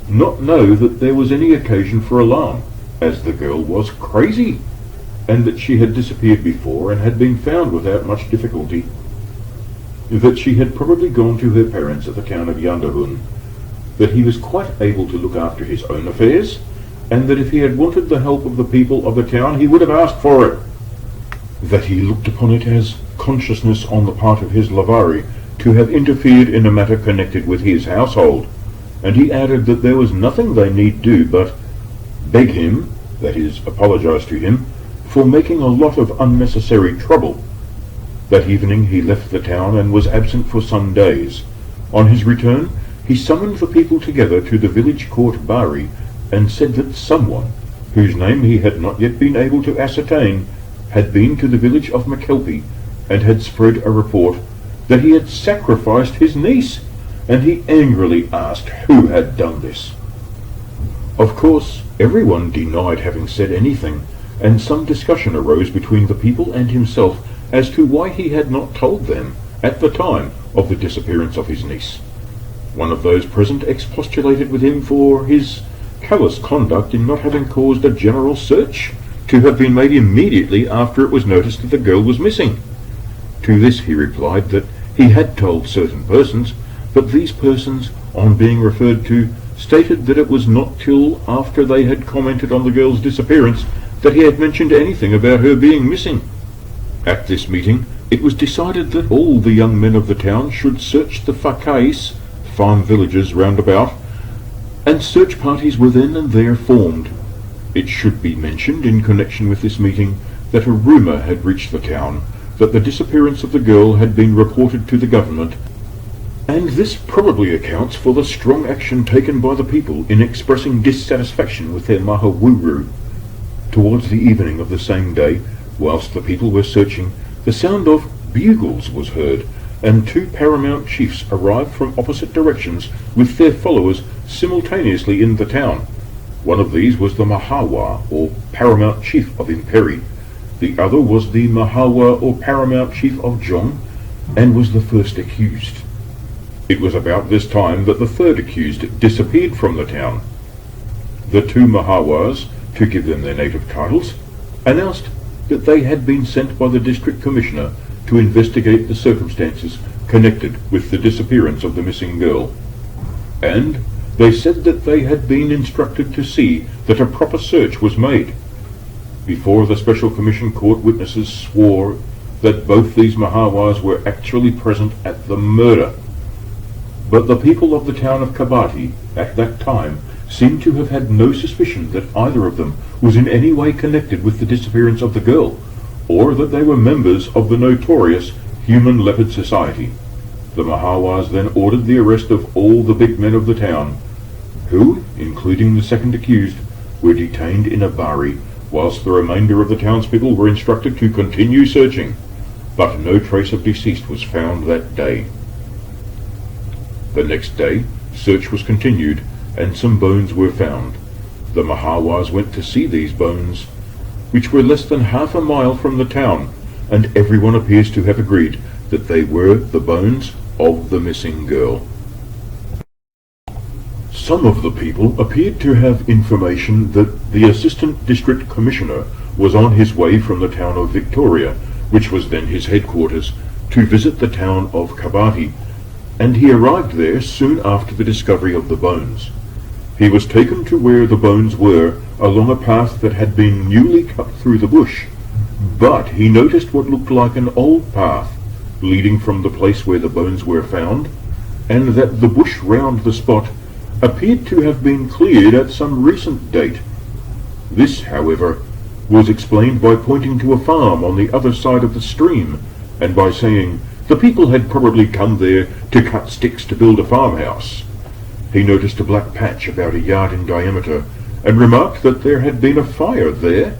not know that there was any occasion for alarm, as the girl was crazy, and that she had disappeared before and had been found without much difficulty, that she had probably gone to her parents at the town of Yandahun, that he was quite able to look after his own affairs, and that if he had wanted the help of the people of the town he would have asked for it, that he looked upon it as consciousness on the part of his lavari to have interfered in a matter connected with his household, and he added that there was nothing they need do but beg him, that is, apologize to him, for making a lot of unnecessary trouble. That evening he left the town and was absent for some days. On his return, he summoned the people together to the village court Bari and said that someone, whose name he had not yet been able to ascertain, had been to the village of Makelpi and had spread a report that he had sacrificed his niece, and he angrily asked who had done this. Of course, everyone denied having said anything, and some discussion arose between the people and himself as to why he had not told them at the time of the disappearance of his niece. One of those present expostulated with him for his callous conduct in not having caused a general search to have been made immediately after it was noticed that the girl was missing. To this he replied that he had told certain persons, but these persons, on being referred to, stated that it was not till after they had commented on the girl's disappearance that he had mentioned anything about her being missing. At this meeting, it was decided that all the young men of the town should search the fakais, farm villages round about, and search parties were then and there formed. It should be mentioned in connection with this meeting that a rumour had reached the town that the disappearance of the girl had been reported to the government, and this probably accounts for the strong action taken by the people in expressing dissatisfaction with their mahawuru. Towards the evening of the same day, whilst the people were searching, the sound of bugles was heard, and two paramount chiefs arrived from opposite directions with their followers simultaneously in the town. One of these was the Mahawa, or paramount chief of Imperi. The other was the Mahawa, or paramount chief of Jong, and was the first accused. It was about this time that the third accused disappeared from the town. The two Mahawas, to give them their native titles, announced that they had been sent by the district commissioner to investigate the circumstances connected with the disappearance of the missing girl, and they said that they had been instructed to see that a proper search was made. Before the special commission, court witnesses swore that both these Mahawas were actually present at the murder, but the people of the town of Kabati at that time seemed to have had no suspicion that either of them was in any way connected with the disappearance of the girl, or that they were members of the notorious Human Leopard Society. The Mahawas then ordered the arrest of all the big men of the town, who, including the second accused, were detained in a bari, whilst the remainder of the townspeople were instructed to continue searching, but no trace of deceased was found that day. The next day, search was continued, and some bones were found. The Mahawas went to see these bones, which were less than half a mile from the town, and everyone appears to have agreed that they were the bones of the missing girl. Some of the people appeared to have information that the Assistant District Commissioner was on his way from the town of Victoria, which was then his headquarters, to visit the town of Kabati, and he arrived there soon after the discovery of the bones. He was taken to where the bones were along a path that had been newly cut through the bush, but he noticed what looked like an old path leading from the place where the bones were found, and that the bush round the spot appeared to have been cleared at some recent date. This, however, was explained by pointing to a farm on the other side of the stream, and by saying the people had probably come there to cut sticks to build a farmhouse. He noticed a black patch about a yard in diameter, and remarked that there had been a fire there,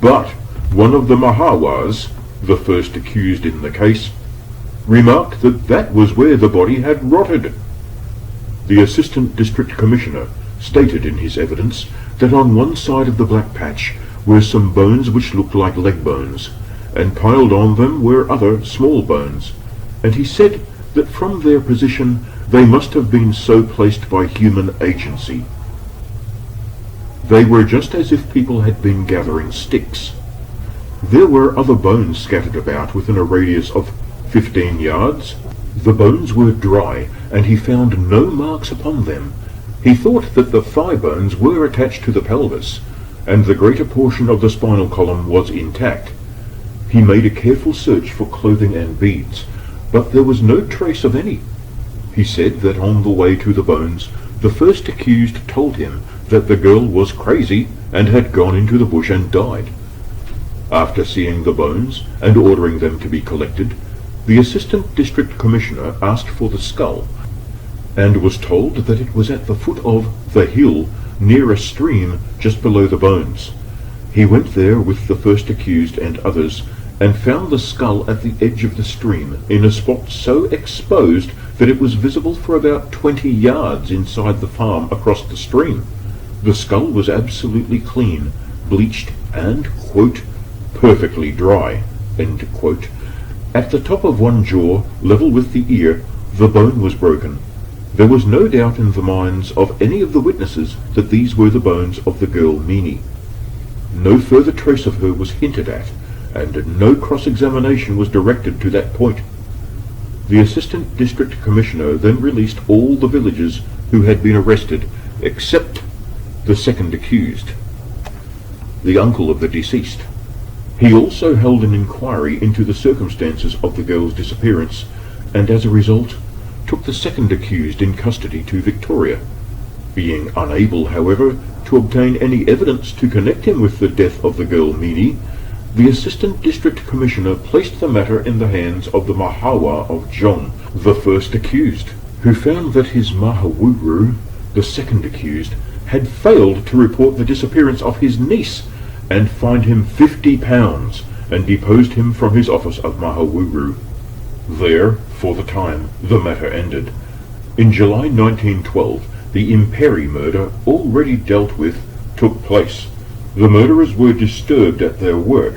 but one of the Mahawas, the first accused in the case, remarked that that was where the body had rotted. The Assistant District Commissioner stated in his evidence that on one side of the black patch were some bones which looked like leg bones, and piled on them were other small bones, and he said that from their position they must have been so placed by human agency. They were just as if people had been gathering sticks. There were other bones scattered about within a radius of 15 yards. The bones were dry, and he found no marks upon them. He thought that the thigh bones were attached to the pelvis, and the greater portion of the spinal column was intact. He made a careful search for clothing and beads, but there was no trace of any. He said that on the way to the bones, the first accused told him that the girl was crazy and had gone into the bush and died. After seeing the bones and ordering them to be collected, the Assistant District Commissioner asked for the skull, and was told that it was at the foot of the hill near a stream just below the bones. He went there with the first accused and others, and found the skull at the edge of the stream, in a spot so exposed that it was visible for about 20 yards inside the farm across the stream. The skull was absolutely clean, bleached, and, quote, perfectly dry, end quote. At the top of one jaw, level with the ear, the bone was broken. There was no doubt in the minds of any of the witnesses that these were the bones of the girl Meanie. No further trace of her was hinted at, and no cross-examination was directed to that point. The Assistant District Commissioner then released all the villagers who had been arrested, except the second accused, the uncle of the deceased. He also held an inquiry into the circumstances of the girl's disappearance, and as a result, took the second accused in custody to Victoria. Being unable, however, to obtain any evidence to connect him with the death of the girl Meanie, the Assistant District Commissioner placed the matter in the hands of the Mahawa of John, the first accused, who found that his Mahawuru, the second accused, had failed to report the disappearance of his niece, and fined him £50 and deposed him from his office of Mahawuru. There, for the time, the matter ended. In July 1912, the Imperi murder, already dealt with, took place. The murderers were disturbed at their work,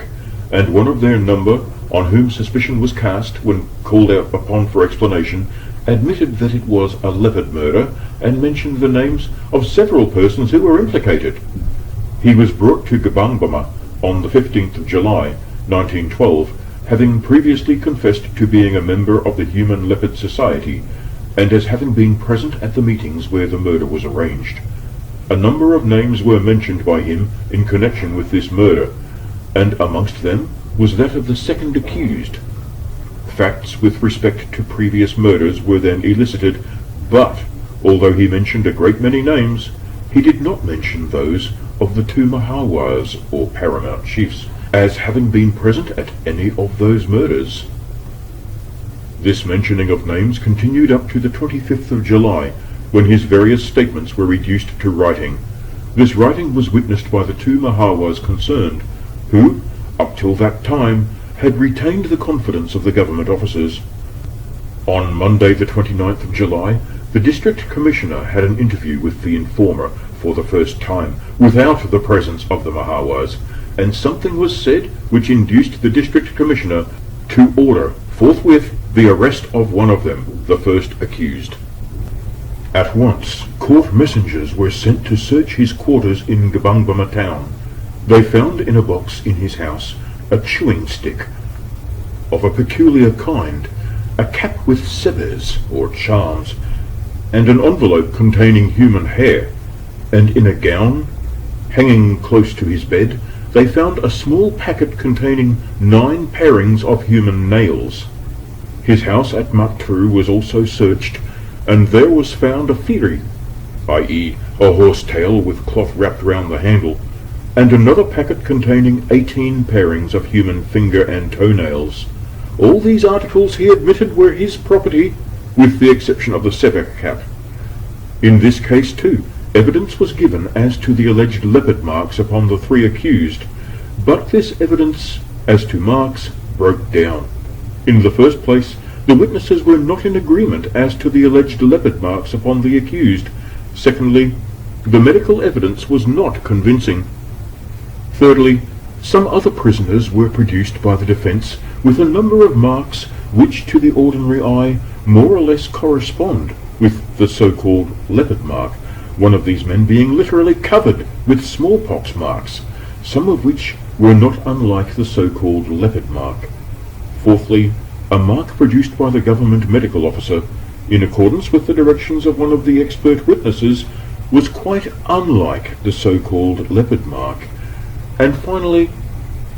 and one of their number, on whom suspicion was cast when called out upon for explanation, admitted that it was a leopard murder and mentioned the names of several persons who were implicated. He was brought to Gbangbama on the 15th of July, 1912, having previously confessed to being a member of the Human Leopard Society, and as having been present at the meetings where the murder was arranged. A number of names were mentioned by him in connection with this murder, and amongst them was that of the second accused. Facts with respect to previous murders were then elicited, but, although he mentioned a great many names, he did not mention those of the two Mahawas, or paramount chiefs, as having been present at any of those murders. This mentioning of names continued up to the 25th of July, when his various statements were reduced to writing. This writing was witnessed by the two Mahawas concerned, who, up till that time, had retained the confidence of the government officers. On Monday the 29th of July, the District Commissioner had an interview with the informer for the first time, without the presence of the Mahawas, and something was said which induced the District Commissioner to order forthwith the arrest of one of them, the first accused. At once, court messengers were sent to search his quarters in Gbangbama town. They found in a box in his house a chewing stick of a peculiar kind, a cap with sebes, or charms, and an envelope containing human hair, and in a gown, hanging close to his bed, they found a small packet containing 9 pairings of human nails. His house at Matru was also searched, and there was found a firi, i.e. a horse tail with cloth wrapped round the handle, and another packet containing 18 pairings of human finger and toenails. All these articles he admitted were his property, with the exception of the sever cap. In this case, too, evidence was given as to the alleged leopard marks upon the 3 accused, but this evidence as to marks broke down. In the first place, the witnesses were not in agreement as to the alleged leopard marks upon the accused. Secondly, the medical evidence was not convincing. Thirdly, some other prisoners were produced by the defence with a number of marks which to the ordinary eye more or less correspond with the so-called leopard mark, one of these men being literally covered with smallpox marks, some of which were not unlike the so-called leopard mark. Fourthly, a mark produced by the government medical officer, in accordance with the directions of one of the expert witnesses, was quite unlike the so-called leopard mark. And finally,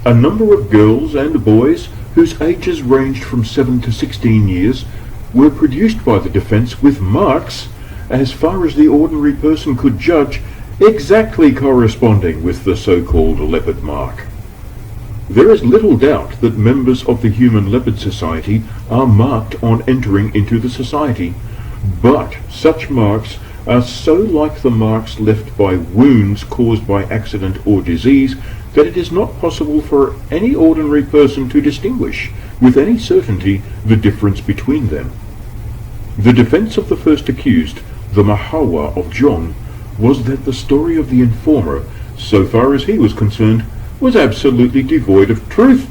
a number of girls and boys whose ages ranged from 7 to 16 years were produced by the defence with marks, as far as the ordinary person could judge, exactly corresponding with the so-called leopard mark. There is little doubt that members of the Human Leopard Society are marked on entering into the society, but such marks are so like the marks left by wounds caused by accident or disease that it is not possible for any ordinary person to distinguish with any certainty the difference between them. The defence of the first accused, the Mahawa of John, was that the story of the informer, so far as he was concerned, was absolutely devoid of truth,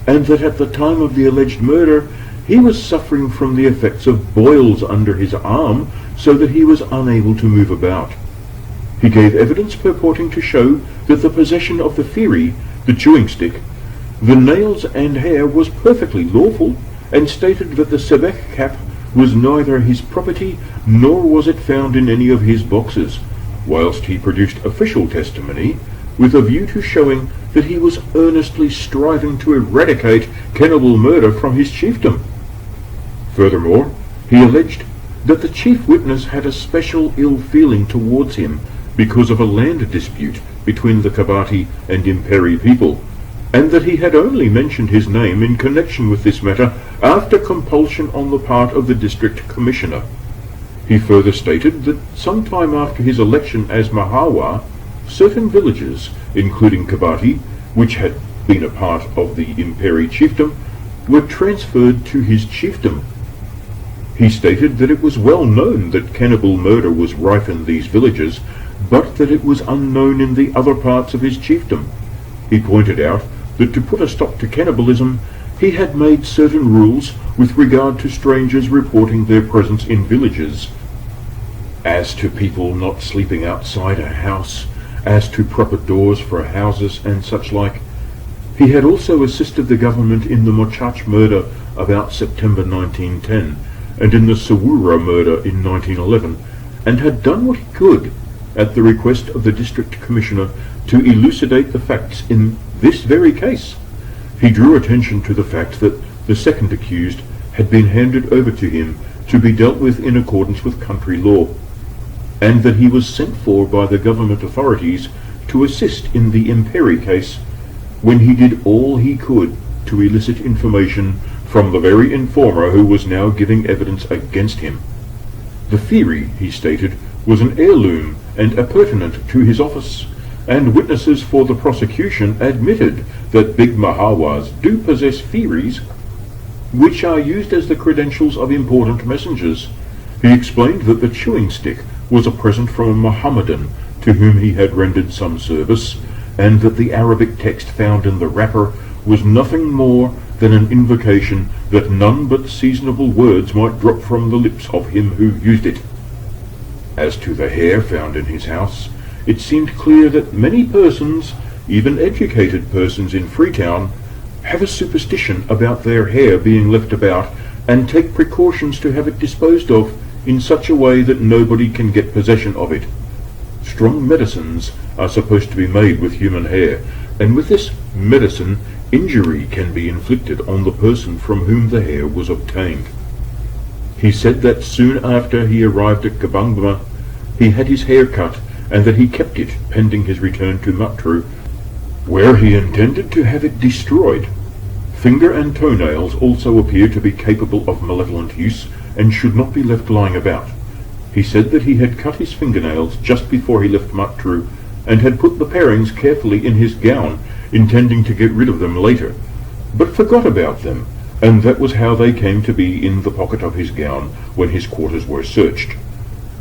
and that at the time of the alleged murder he was suffering from the effects of boils under his arm, so that he was unable to move about. He gave evidence purporting to show that the possession of the theory, the chewing stick, the nails and hair was perfectly lawful, and stated that the Sebek cap was neither his property nor was it found in any of his boxes, whilst he produced official testimony with a view to showing that he was earnestly striving to eradicate cannibal murder from his chiefdom. Furthermore, he alleged that the chief witness had a special ill feeling towards him because of a land dispute between the Kabati and Imperi people, and that he had only mentioned his name in connection with this matter after compulsion on the part of the district commissioner. He further stated that sometime after his election as Mahawa, certain villages, including Kabati, which had been a part of the Imperi chiefdom, were transferred to his chiefdom. He stated that it was well known that cannibal murder was rife in these villages, but that it was unknown in the other parts of his chiefdom. He pointed out that to put a stop to cannibalism, he had made certain rules with regard to strangers reporting their presence in villages, as to people not sleeping outside a house, as to proper doors for houses and such like. He had also assisted the government in the Mochach murder about September 1910, and in the Sawura murder in 1911, and had done what he could, at the request of the district commissioner, to elucidate the facts in this very case. He drew attention to the fact that the second accused had been handed over to him to be dealt with in accordance with country law, and that he was sent for by the government authorities to assist in the Imperi case, when he did all he could to elicit information from the very informer who was now giving evidence against him. The theory, he stated, was an heirloom and appurtenant to his office, and witnesses for the prosecution admitted that big Mahawas do possess theories which are used as the credentials of important messengers. He explained that the chewing stick was a present from a Mohammedan to whom he had rendered some service, and that the Arabic text found in the wrapper was nothing more than an invocation that none but seasonable words might drop from the lips of him who used it. As to the hair found in his house, it seemed clear that many persons, even educated persons in Freetown, have a superstition about their hair being left about, and take precautions to have it disposed of in such a way that nobody can get possession of it. Strong medicines are supposed to be made with human hair, and with this medicine injury can be inflicted on the person from whom the hair was obtained. He said that soon after he arrived at Kabangma, he had his hair cut, and that he kept it pending his return to Matru, where he intended to have it destroyed. Finger and toenails also appear to be capable of malevolent use, and should not be left lying about. He said that he had cut his fingernails just before he left Matru, and had put the parings carefully in his gown, intending to get rid of them later, but forgot about them, and that was how they came to be in the pocket of his gown when his quarters were searched.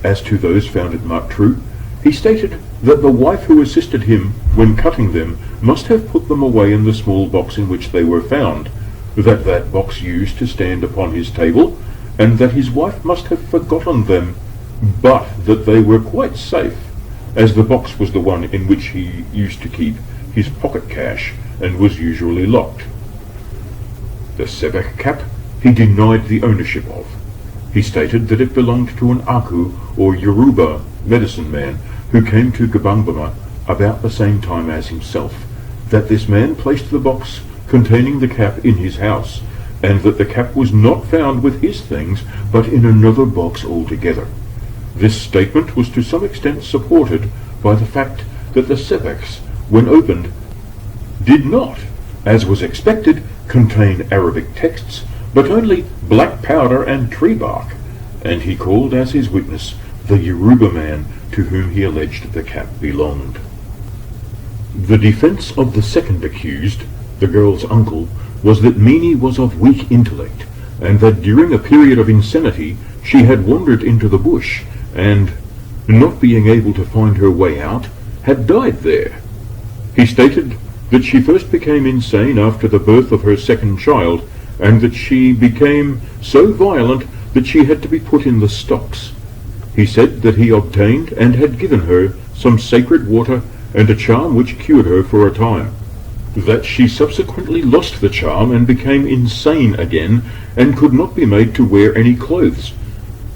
As to those found at Matru, he stated that the wife who assisted him when cutting them must have put them away in the small box in which they were found, that box used to stand upon his table, and that his wife must have forgotten them, but that they were quite safe, as the box was the one in which he used to keep his pocket cash and was usually locked. The sebek cap he denied the ownership of. He stated that it belonged to an Aku or Yoruba medicine man who came to Gbangbama about the same time as himself, that this man placed the box containing the cap in his house, and that the cap was not found with his things, but in another box altogether. This statement was to some extent supported by the fact that the sebeks, when opened, did not, as was expected, contain Arabic texts, but only black powder and tree bark, and he called as his witness the Yoruba man to whom he alleged the cap belonged. The defense of the second accused, the girl's uncle, was that Meenie was of weak intellect, and that during a period of insanity she had wandered into the bush, and, not being able to find her way out, had died there. He stated that she first became insane after the birth of her second child, and that she became so violent that she had to be put in the stocks. He said that he obtained and had given her some sacred water and a charm which cured her for a time, that she subsequently lost the charm and became insane again and could not be made to wear any clothes,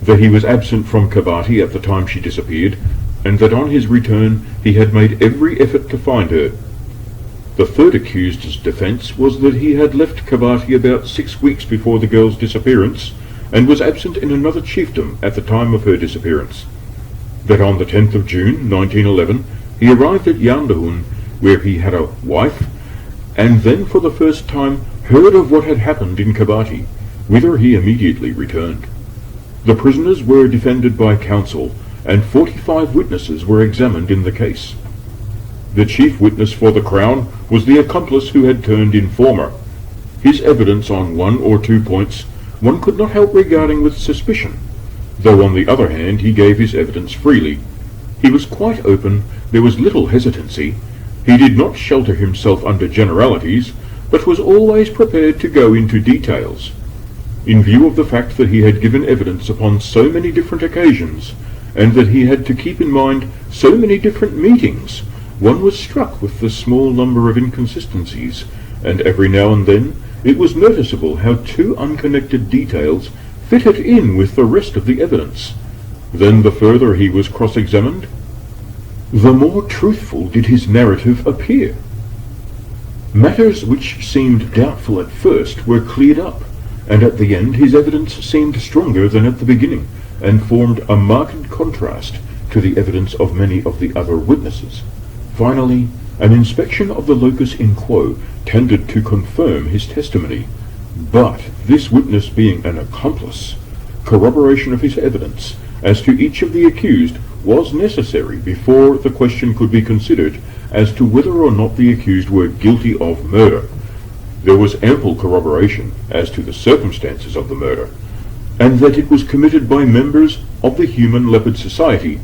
that he was absent from Kabati at the time she disappeared, and that on his return he had made every effort to find her. The third accused's defense was that he had left Kabati about 6 weeks before the girl's disappearance, and was absent in another chiefdom at the time of her disappearance, that on the 10th of June 1911 he arrived at Yandahun, where he had a wife, and then for the first time heard of what had happened in Kabati, whither he immediately returned. The prisoners were defended by counsel, and 45 witnesses were examined in the case. The chief witness for the Crown was the accomplice who had turned informer. His evidence on 1 or 2 points one could not help regarding with suspicion, though on the other hand he gave his evidence freely. He was quite open, there was little hesitancy, he did not shelter himself under generalities, but was always prepared to go into details. In view of the fact that he had given evidence upon so many different occasions, and that he had to keep in mind so many different meetings, one was struck with the small number of inconsistencies, and every now and then it was noticeable how 2 unconnected details fitted in with the rest of the evidence. Then the further he was cross-examined, the more truthful did his narrative appear. Matters which seemed doubtful at first were cleared up, and at the end his evidence seemed stronger than at the beginning, and formed a marked contrast to the evidence of many of the other witnesses. Finally, an inspection of the locus in quo tended to confirm his testimony, but this witness being an accomplice, corroboration of his evidence as to each of the accused was necessary before the question could be considered as to whether or not the accused were guilty of murder. There was ample corroboration as to the circumstances of the murder, and that it was committed by members of the Human Leopard Society,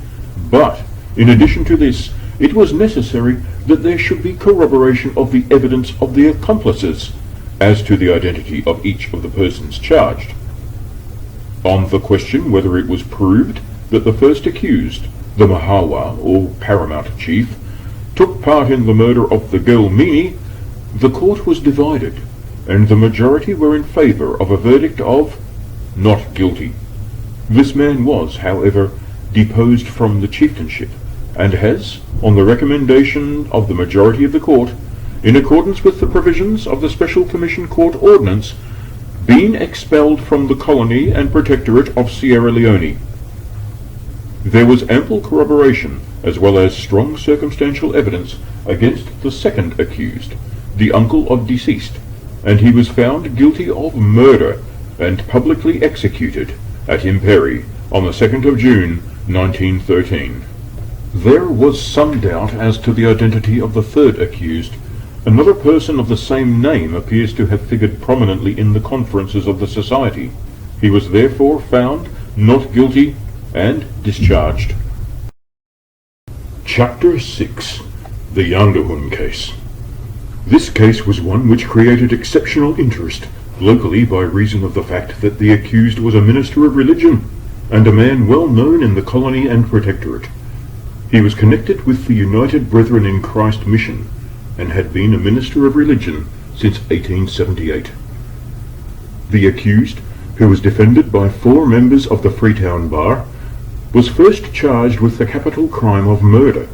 but, in addition to this, it was necessary that there should be corroboration of the evidence of the accomplices as to the identity of each of the persons charged. On the question whether it was proved that the first accused, the Mahawa, or paramount chief, took part in the murder of the girl Meenie, the court was divided, and the majority were in favour of a verdict of not guilty. This man was, however, deposed from the chieftainship, and has, on the recommendation of the majority of the court, in accordance with the provisions of the Special Commission Court Ordinance, been expelled from the colony and protectorate of Sierra Leone. There was ample corroboration, as well as strong circumstantial evidence, against the second accused, the uncle of deceased, and he was found guilty of murder and publicly executed at Imperi on the 2nd of June, 1913. There was some doubt as to the identity of the third accused. Another person of the same name appears to have figured prominently in the conferences of the society. He was therefore found not guilty and discharged. Chapter 6. The Yandahun Case. This case was one which created exceptional interest locally by reason of the fact that the accused was a minister of religion. and a man well known in the colony and protectorate. He was connected with the United Brethren in Christ mission, and had been a minister of religion since 1878. The accused, who was defended by 4 members of the Freetown bar, was first charged with the capital crime of murder,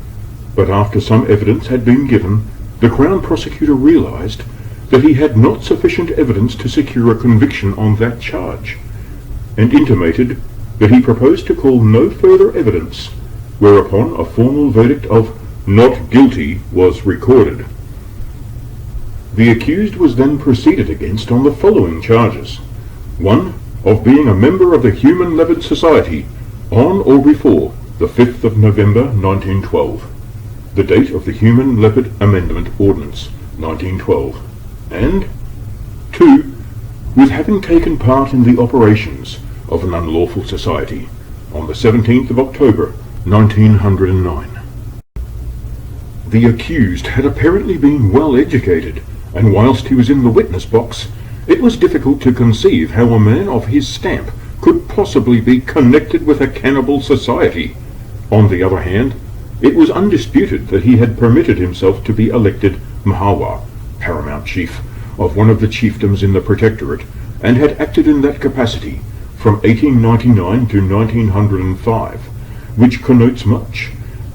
but after some evidence had been given, the Crown prosecutor realized that he had not sufficient evidence to secure a conviction on that charge, and intimated that he proposed to call no further evidence, whereupon a formal verdict of "not guilty" was recorded. The accused was then proceeded against on the following charges: 1. Of being a member of the Human Leopard Society on or before the 5th of November 1912, the date of the Human Leopard Amendment Ordinance 1912, and 2. With having taken part in the operations of an unlawful society on the 17th of October 1909. The accused had apparently been well educated, and whilst he was in the witness box, it was difficult to conceive how a man of his stamp could possibly be connected with a cannibal society. On the other hand, it was undisputed that he had permitted himself to be elected Mahawa, paramount chief, of one of the chiefdoms in the protectorate, and had acted in that capacity from 1899 to 1905, which connotes much,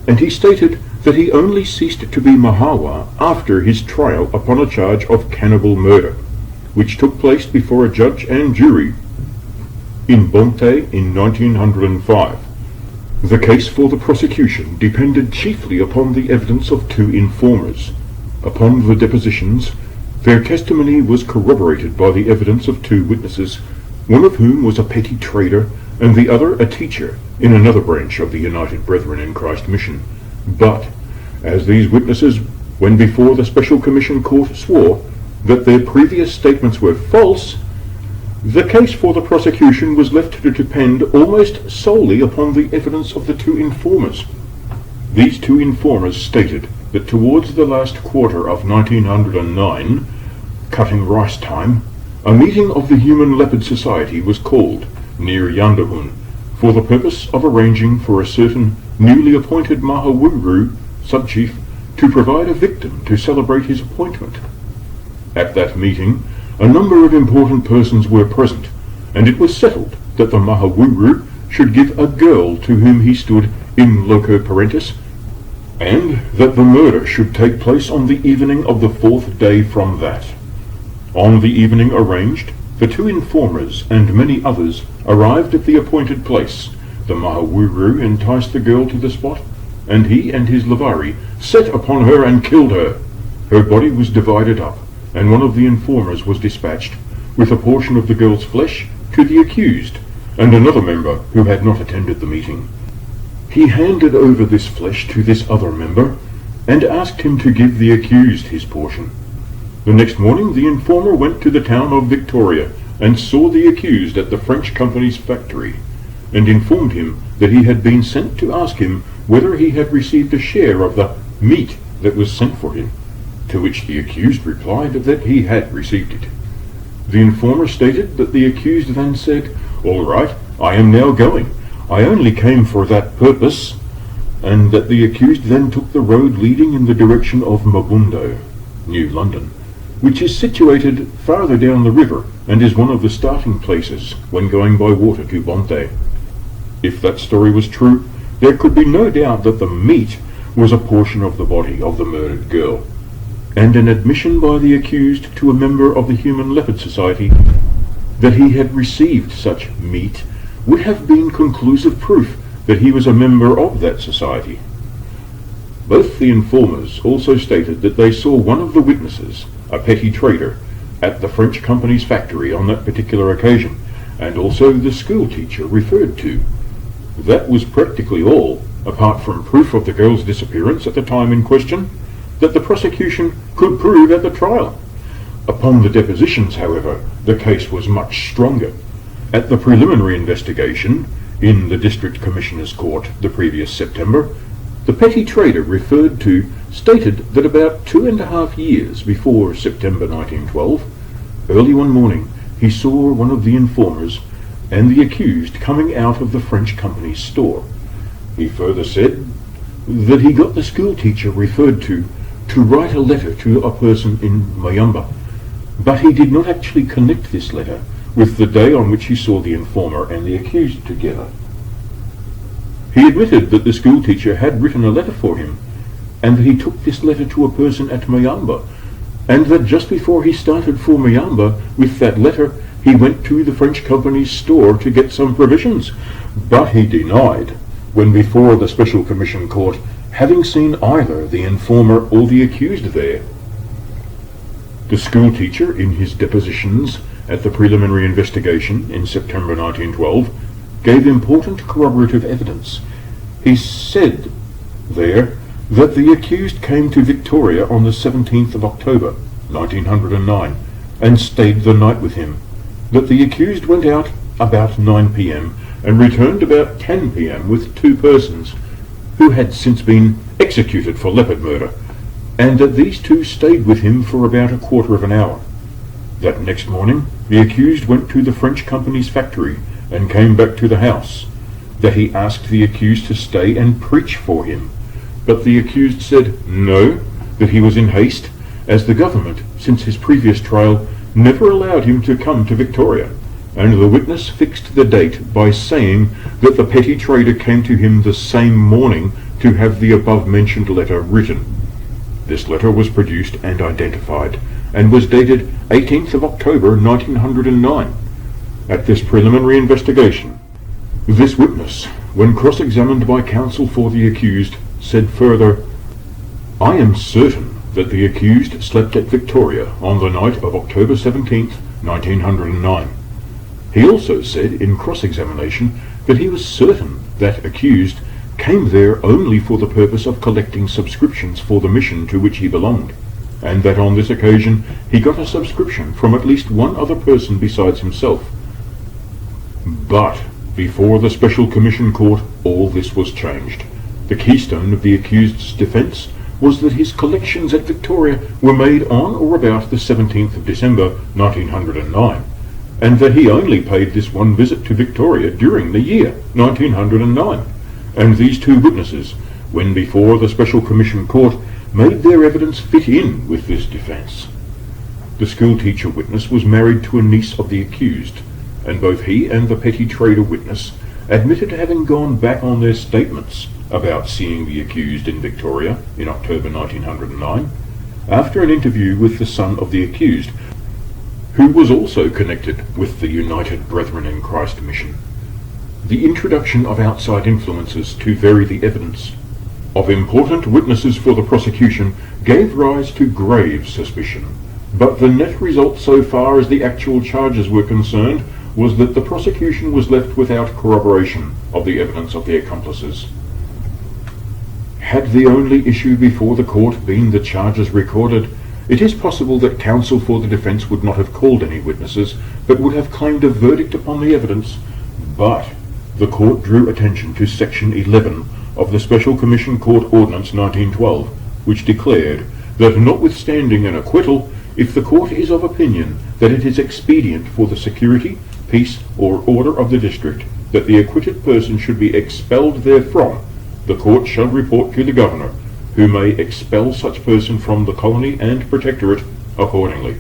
and he stated that he only ceased to be Mahawa after his trial upon a charge of cannibal murder, which took place before a judge and jury in Bonte in 1905. The case for the prosecution depended chiefly upon the evidence of 2 informers. Upon the depositions, their testimony was corroborated by the evidence of 2 witnesses, one of whom was a petty trader and the other a teacher in another branch of the United Brethren in Christ mission. But, as these witnesses, when before the Special Commission Court, swore that their previous statements were false, the case for the prosecution was left to depend almost solely upon the evidence of the 2 informers. These 2 informers stated that towards the last quarter of 1909, cutting rice time, a meeting of the Human Leopard Society was called near Yandahun for the purpose of arranging for a certain newly appointed Mahawuru sub-chief to provide a victim to celebrate his appointment. At that meeting, a number of important persons were present, and it was settled that the Mahawuru should give a girl to whom he stood in loco parentis, and that the murder should take place on the evening of the 4th day from that. On the evening arranged, the 2 informers and many others arrived at the appointed place. The Mahawuru enticed the girl to the spot, and he and his lavari set upon her and killed her. Her body was divided up, and one of the informers was dispatched, with a portion of the girl's flesh, to the accused, and another member who had not attended the meeting. He handed over this flesh to this other member, and asked him to give the accused his portion. The next morning the informer went to the town of Victoria, and saw the accused at the French company's factory, and informed him that he had been sent to ask him whether he had received a share of the meat that was sent for him, to which the accused replied that he had received it. The informer stated that the accused then said, "All right, I am now going. I only came for that purpose," and that the accused then took the road leading in the direction of Mabundo, New London, which is situated farther down the river and is one of the starting places when going by water to Bonte. If that story was true, there could be no doubt that the meat was a portion of the body of the murdered girl, and an admission by the accused to a member of the Human Leopard Society that he had received such meat would have been conclusive proof that he was a member of that society. Both the informers also stated that they saw one of the witnesses, a petty trader, at the French company's factory on that particular occasion, and also the school teacher referred to. That was practically all, apart from proof of the girl's disappearance at the time in question, that the prosecution could prove at the trial. Upon the depositions, however, the case was much stronger. At the preliminary investigation in the District Commissioner's Court the previous September, the petty trader referred to stated that about 2.5 years before September 1912, early one morning, he saw one of the informers and the accused coming out of the French company's store. He further said that he got the school teacher referred to write a letter to a person in Mayamba, but he did not actually connect this letter with the day on which he saw the informer and the accused together. He admitted that the school teacher had written a letter for him, and that he took this letter to a person at Mayamba, and that just before he started for Mayamba with that letter, he went to the French company's store to get some provisions. But he denied, when before the Special Commission Court, having seen either the informer or the accused there. The school teacher, in his depositions at the preliminary investigation in September 1912, gave important corroborative evidence. He said there that the accused came to Victoria on the 17th of October 1909 and stayed the night with him, that the accused went out about 9 p.m. and returned about 10 p.m. with two persons who had since been executed for leopard murder, and that these two stayed with him for about a quarter of an hour. That next morning the accused went to the French company's factory and came back to the house, that he asked the accused to stay and preach for him, but the accused said no, that he was in haste, as the government, since his previous trial, never allowed him to come to Victoria, and the witness fixed the date by saying that the petty trader came to him the same morning to have the above-mentioned letter written. This letter was produced and identified, and was dated 18th of October 1909. At this preliminary investigation, this witness, when cross-examined by counsel for the accused, said further, "I am certain that the accused slept at Victoria on the night of October 17th, 1909. He also said in cross-examination that he was certain that accused came there only for the purpose of collecting subscriptions for the mission to which he belonged, and that on this occasion he got a subscription from at least one other person besides himself. But before the Special Commission Court, all this was changed. The keystone of the accused's defence was that his collections at Victoria were made on or about the 17th of December 1909, and that he only paid this one visit to Victoria during the year 1909, and these two witnesses, when before the Special Commission Court, made their evidence fit in with this defence. The school-teacher witness was married to a niece of the accused, and both he and the petty trader witness admitted to having gone back on their statements about seeing the accused in Victoria in October 1909, after an interview with the son of the accused, who was also connected with the United Brethren in Christ mission. The introduction of outside influences to vary the evidence of important witnesses for the prosecution gave rise to grave suspicion, but the net result so far as the actual charges were concerned was that the prosecution was left without corroboration of the evidence of the accomplices. Had the only issue before the court been the charges recorded, it is possible that counsel for the defence would not have called any witnesses, but would have claimed a verdict upon the evidence. But the court drew attention to Section 11 of the Special Commission Court Ordinance 1912, which declared that notwithstanding an acquittal, if the court is of opinion that it is expedient for the security, peace, or order of the district that the acquitted person should be expelled therefrom, the court shall report to the governor, who may expel such person from the colony and protectorate accordingly.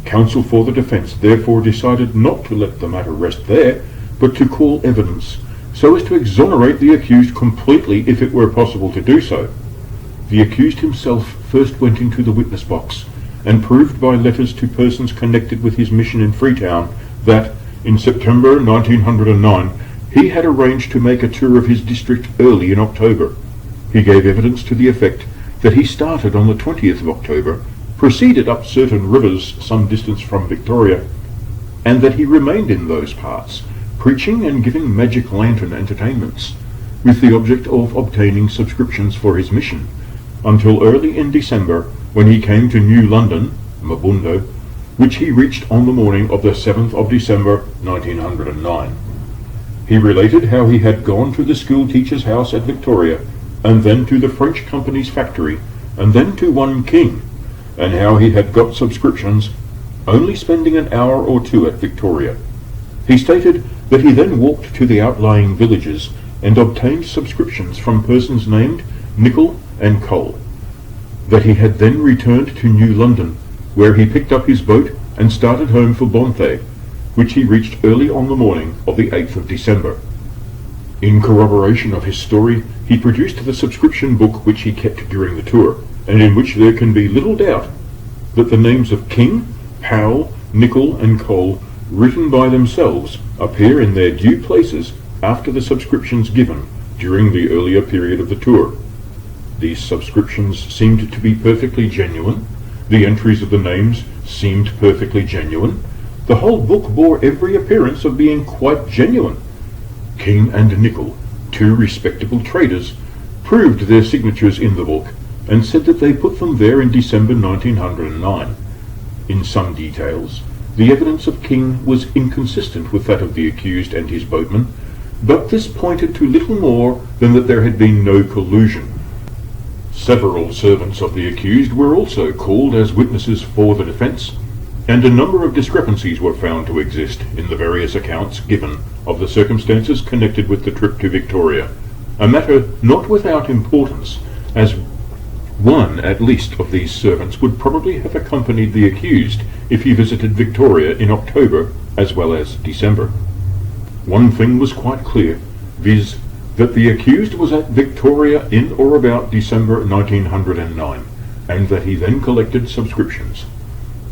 Counsel for the defence therefore decided not to let the matter rest there, but to call evidence, so as to exonerate the accused completely if it were possible to do so. The accused himself first went into the witness box, and proved by letters to persons connected with his mission in Freetown that, in September 1909, he had arranged to make a tour of his district early in October. He gave evidence to the effect that he started on the 20th of October, proceeded up certain rivers some distance from Victoria, and that he remained in those parts, preaching and giving magic lantern entertainments, with the object of obtaining subscriptions for his mission, until early in December, when he came to New London, Mabundo, which he reached on the morning of the 7th of December 1909. He related how he had gone to the school teacher's house at Victoria, and then to the French company's factory, and then to one King, and how he had got subscriptions, only spending an hour or two at Victoria. He stated that he then walked to the outlying villages and obtained subscriptions from persons named Nicol and Cole. That he had then returned to New London, where he picked up his boat and started home for Bonthe, which he reached early on the morning of the 8th of December. In corroboration of his story, he produced the subscription book which he kept during the tour, and in which there can be little doubt that the names of King, Powell, Nicol and Cole, written by themselves, appear in their due places after the subscriptions given during the earlier period of the tour. These subscriptions seemed to be perfectly genuine. The entries of the names seemed perfectly genuine. The whole book bore every appearance of being quite genuine. King and Nicol, two respectable traders, proved their signatures in the book and said that they put them there in December 1909. In some details, the evidence of King was inconsistent with that of the accused and his boatman, but this pointed to little more than that there had been no collusion. Several servants of the accused were also called as witnesses for the defence, and a number of discrepancies were found to exist in the various accounts given of the circumstances connected with the trip to Victoria, a matter not without importance, as one at least of these servants would probably have accompanied the accused if he visited Victoria in October as well as December. One thing was quite clear, viz. That the accused was at Victoria in or about December 1909, and that he then collected subscriptions.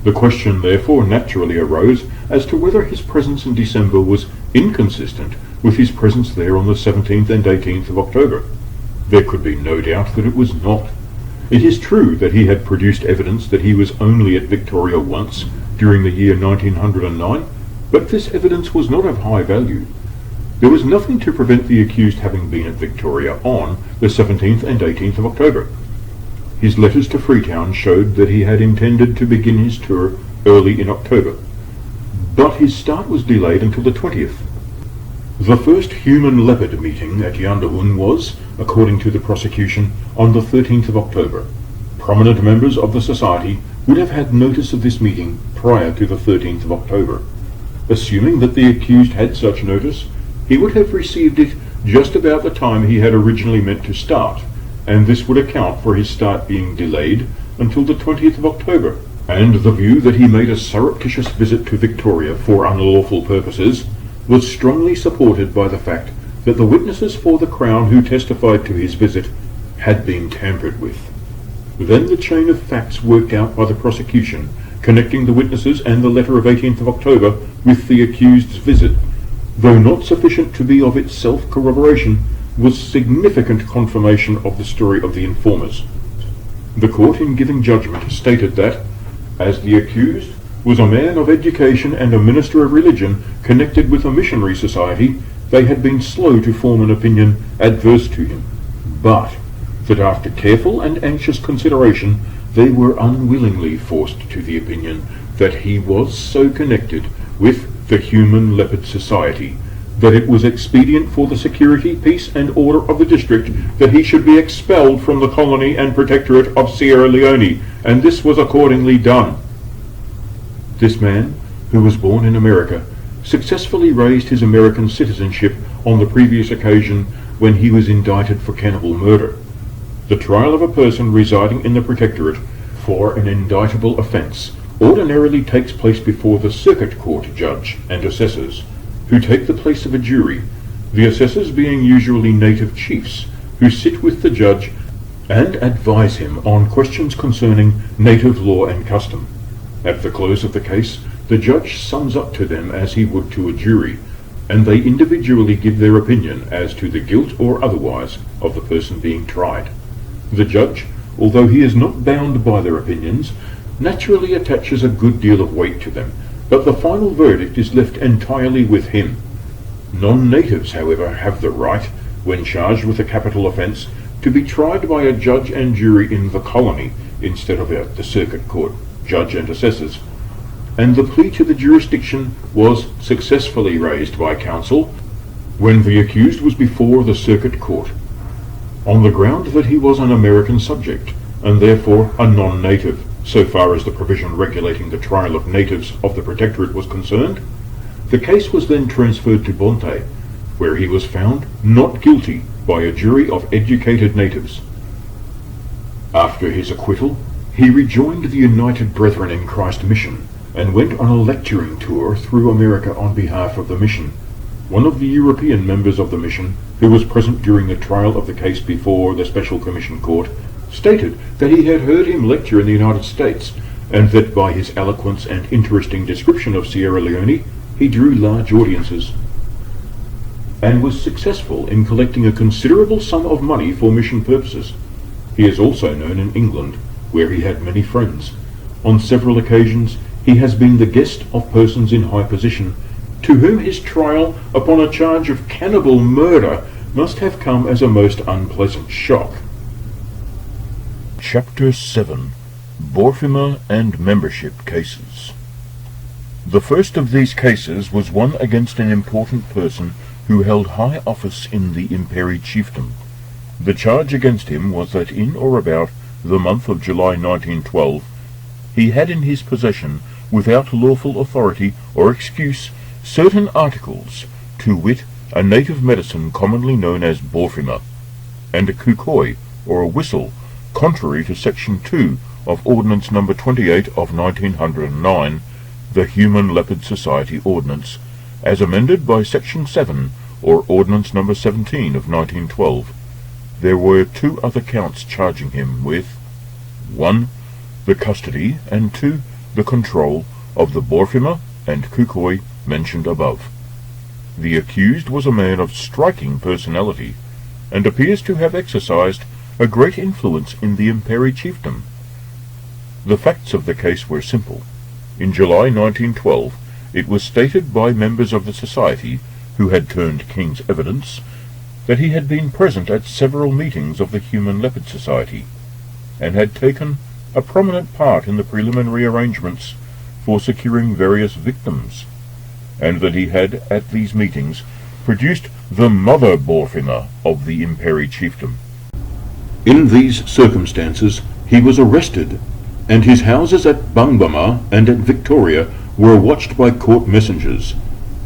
The question therefore naturally arose as to whether his presence in December was inconsistent with his presence there on the 17th and 18th of October. There could be no doubt that it was not. It is true that he had produced evidence that he was only at Victoria once during the year 1909, but this evidence was not of high value. There was nothing to prevent the accused having been at Victoria on the 17th and 18th of October. His letters to Freetown showed that he had intended to begin his tour early in October, but his start was delayed until the 20th. The first Human Leopard meeting at Yandoun was, according to the prosecution, on the 13th of October. Prominent members of the society would have had notice of this meeting prior to the 13th of October. Assuming that the accused had such notice, he would have received it just about the time he had originally meant to start, and this would account for his start being delayed until the 20th of October, and the view that he made a surreptitious visit to Victoria for unlawful purposes was strongly supported by the fact that the witnesses for the Crown who testified to his visit had been tampered with. Then the chain of facts worked out by the prosecution, connecting the witnesses and the letter of 18th of October with the accused's visit, though not sufficient to be of itself corroboration, was significant confirmation of the story of the informers. The court in giving judgment stated that, as the accused was a man of education and a minister of religion connected with a missionary society, they had been slow to form an opinion adverse to him, but that after careful and anxious consideration they were unwillingly forced to the opinion that he was so connected with the Human Leopard Society that it was expedient for the security, peace and order of the district that he should be expelled from the colony and protectorate of Sierra Leone, and this was accordingly done. This man, who was born in America, successfully raised his American citizenship on the previous occasion when he was indicted for cannibal murder. The trial of a person residing in the protectorate for an indictable offence ordinarily takes place before the circuit court judge and assessors, who take the place of a jury, the assessors being usually native chiefs who sit with the judge and advise him on questions concerning native law and custom. At the close of the case, the judge sums up to them as he would to a jury, and they individually give their opinion as to the guilt or otherwise of the person being tried. The judge, although he is not bound by their opinions, naturally attaches a good deal of weight to them, but the final verdict is left entirely with him. Non-natives, however, have the right, when charged with a capital offence, to be tried by a judge and jury in the colony instead of at the circuit court judge and assessors, and the plea to the jurisdiction was successfully raised by counsel when the accused was before the circuit court, on the ground that he was an American subject, and therefore a non-native, so far as the provision regulating the trial of natives of the protectorate was concerned. The case was then transferred to Bonte, where he was found not guilty by a jury of educated natives. After his acquittal, he rejoined the United Brethren in Christ mission and went on a lecturing tour through America on behalf of the mission. One of the European members of the mission, who was present during the trial of the case before the Special Commission Court, stated that he had heard him lecture in the United States, and that by his eloquence and interesting description of Sierra Leone, he drew large audiences, and was successful in collecting a considerable sum of money for mission purposes. He is also known in England, where he had many friends. On several occasions, he has been the guest of persons in high position, to whom his trial upon a charge of cannibal murder must have come as a most unpleasant shock. Chapter 7. Borfima and Membership Cases. The first of these cases was one against an important person who held high office in the Imperi chiefdom. The charge against him was that in or about the month of July 1912, he had in his possession, without lawful authority or excuse, certain articles, to wit, a native medicine commonly known as Borfima, and a kukoi, or a whistle, contrary to Section 2 of Ordinance No. 28 of 1909, the Human Leopard Society Ordinance, as amended by Section 7, or Ordinance No. 17 of 1912. There were two other counts charging him with 1. The custody, and 2. The control of the Borfima and kukoi mentioned above. The accused was a man of striking personality, and appears to have exercised a great influence in the Imperi chiefdom. The facts of the case were simple. In July 1912, it was stated by members of the society, who had turned king's evidence, that he had been present at several meetings of the Human Leopard Society, and had taken a prominent part in the preliminary arrangements for securing various victims, and that he had, at these meetings, produced the mother Borfima of the Imperi chiefdom. In these circumstances, he was arrested, and his houses at Bangbama and at Victoria were watched by court messengers.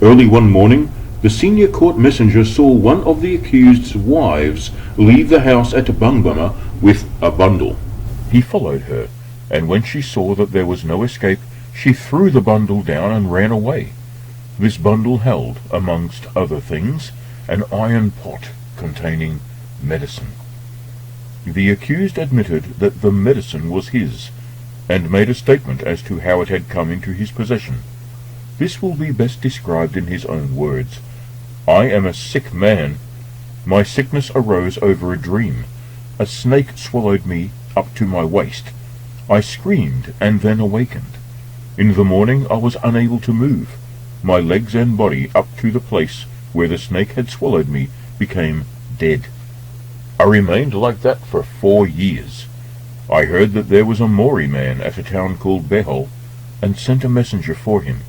Early one morning, the senior court messenger saw one of the accused's wives leave the house at Bangbama with a bundle. He followed her, and when she saw that there was no escape, she threw the bundle down and ran away. This bundle held, amongst other things, an iron pot containing medicine. The accused admitted that the medicine was his, and made a statement as to how it had come into his possession. This will be best described in his own words. "I am a sick man. My sickness arose over a dream. A snake swallowed me up to my waist. I screamed and then awakened. In the morning I was unable to move. My legs and body up to the place where the snake had swallowed me became dead. I remained like that for 4 years. I heard that there was a Maori man at a town called Behol, and sent a messenger for him.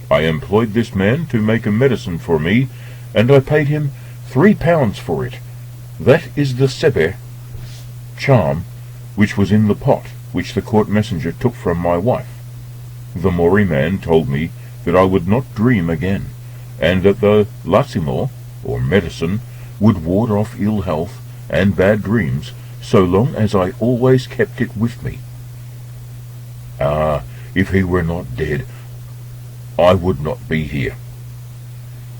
I employed this man to make a medicine for me, and I paid him £3 for it. That is the sebe, charm, which was in the pot, which the court messenger took from my wife. The Maori man told me that I would not dream again, and that the lasimo, or medicine, would ward off ill health and bad dreams, so long as I always kept it with me. Ah, if he were not dead, I would not be here."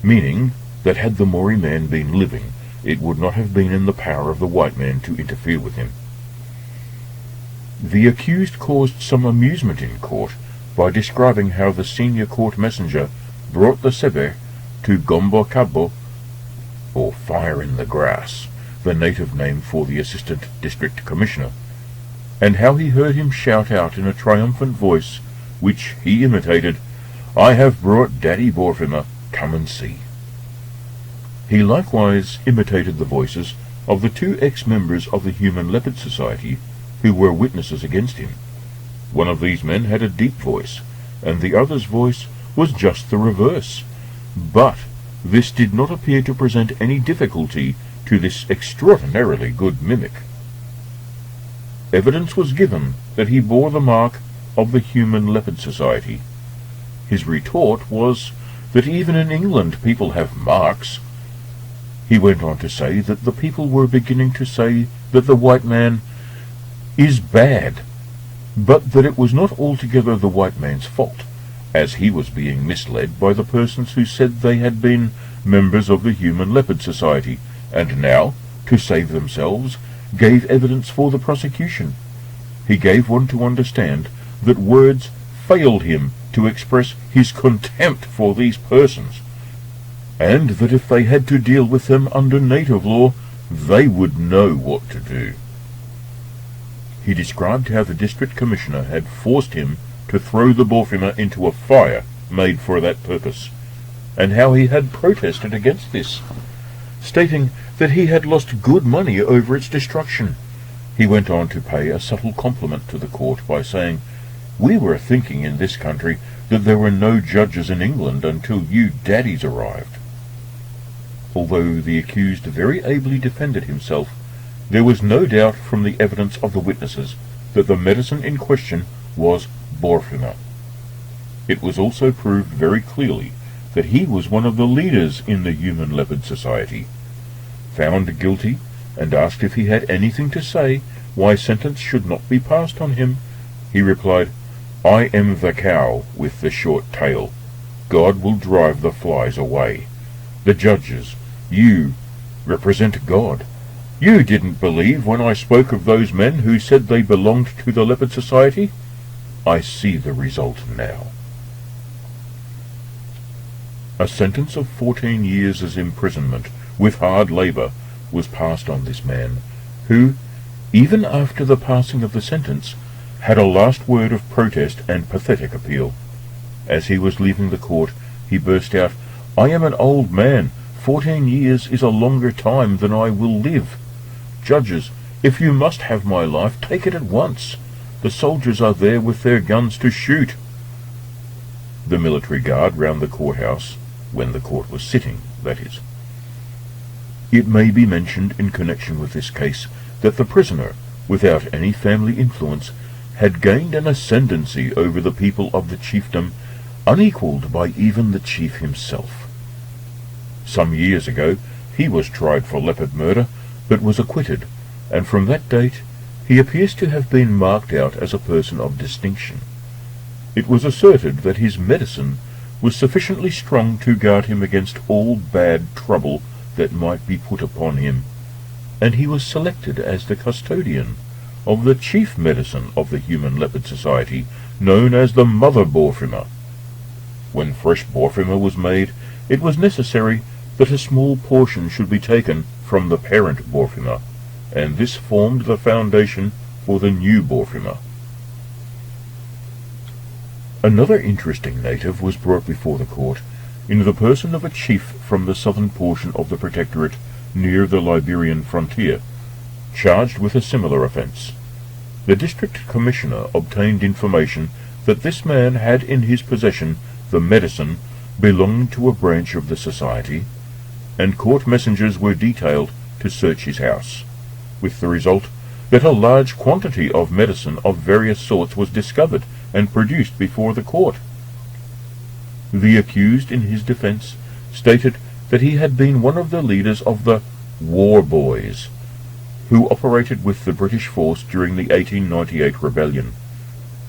Meaning that had the Maori man been living, it would not have been in the power of the white man to interfere with him. The accused caused some amusement in court by describing how the senior court messenger brought the sebe to Gombo Cabo, or Fire in the Grass, the native name for the assistant district commissioner, and how he heard him shout out in a triumphant voice, which he imitated, "I have brought Daddy Borfima, come and see." He likewise imitated the voices of the 2 ex-members of the Human Leopard Society who were witnesses against him. One of these men had a deep voice, and the other's voice was just the reverse. But this did not appear to present any difficulty to this extraordinarily good mimic. Evidence was given that he bore the mark of the Human Leopard Society. His retort was that even in England people have marks. He went on to say that the people were beginning to say that the white man is bad, but that it was not altogether the white man's fault, as he was being misled by the persons who said they had been members of the Human Leopard Society, and now, to save themselves, gave evidence for the prosecution. He gave one to understand that words failed him to express his contempt for these persons, and that if they had to deal with them under native law, they would know what to do. He described how the district commissioner had forced him to throw the Borfima into a fire made for that purpose, and how he had protested against this, stating that he had lost good money over its destruction. He went on to pay a subtle compliment to the court by saying, "We were thinking in this country that there were no judges in England until you daddies arrived." Although the accused very ably defended himself, there was no doubt from the evidence of the witnesses that the medicine in question was Borfima. It was also proved very clearly that he was one of the leaders in the Human Leopard Society. Found guilty, and asked if he had anything to say why sentence should not be passed on him, he replied, "I am the cow with the short tail. God will drive the flies away. The judges, you represent God. You didn't believe when I spoke of those men who said they belonged to the Leopard Society? I see the result now." A sentence of 14 years' imprisonment with hard labour was passed on this man, who, even after the passing of the sentence, had a last word of protest and pathetic appeal. As he was leaving the court, he burst out, "I am an old man. 14 years is a longer time than I will live. Judges, if you must have my life, take it at once. The soldiers are there with their guns to shoot." The military guard round the courthouse, when the court was sitting, that is. It may be mentioned in connection with this case that the prisoner, without any family influence, had gained an ascendancy over the people of the chiefdom unequalled by even the chief himself. Some years ago he was tried for leopard murder, but was acquitted, and from that date he appears to have been marked out as a person of distinction. It was asserted that his medicine was sufficiently strong to guard him against all bad trouble that might be put upon him, and he was selected as the custodian of the chief medicine of the Human Leopard Society, known as the Mother Borfima. When fresh Borfima was made, it was necessary that a small portion should be taken from the parent Borfima, and this formed the foundation for the new Borfima. Another interesting native was brought before the court, in the person of a chief from the southern portion of the protectorate near the Liberian frontier, charged with a similar offence. The district commissioner obtained information that this man had in his possession the medicine belonging to a branch of the society, and court messengers were detailed to search his house, with the result that a large quantity of medicine of various sorts was discovered and produced before the court. The accused in his defence stated that he had been one of the leaders of the War Boys, who operated with the British force during the 1898 rebellion,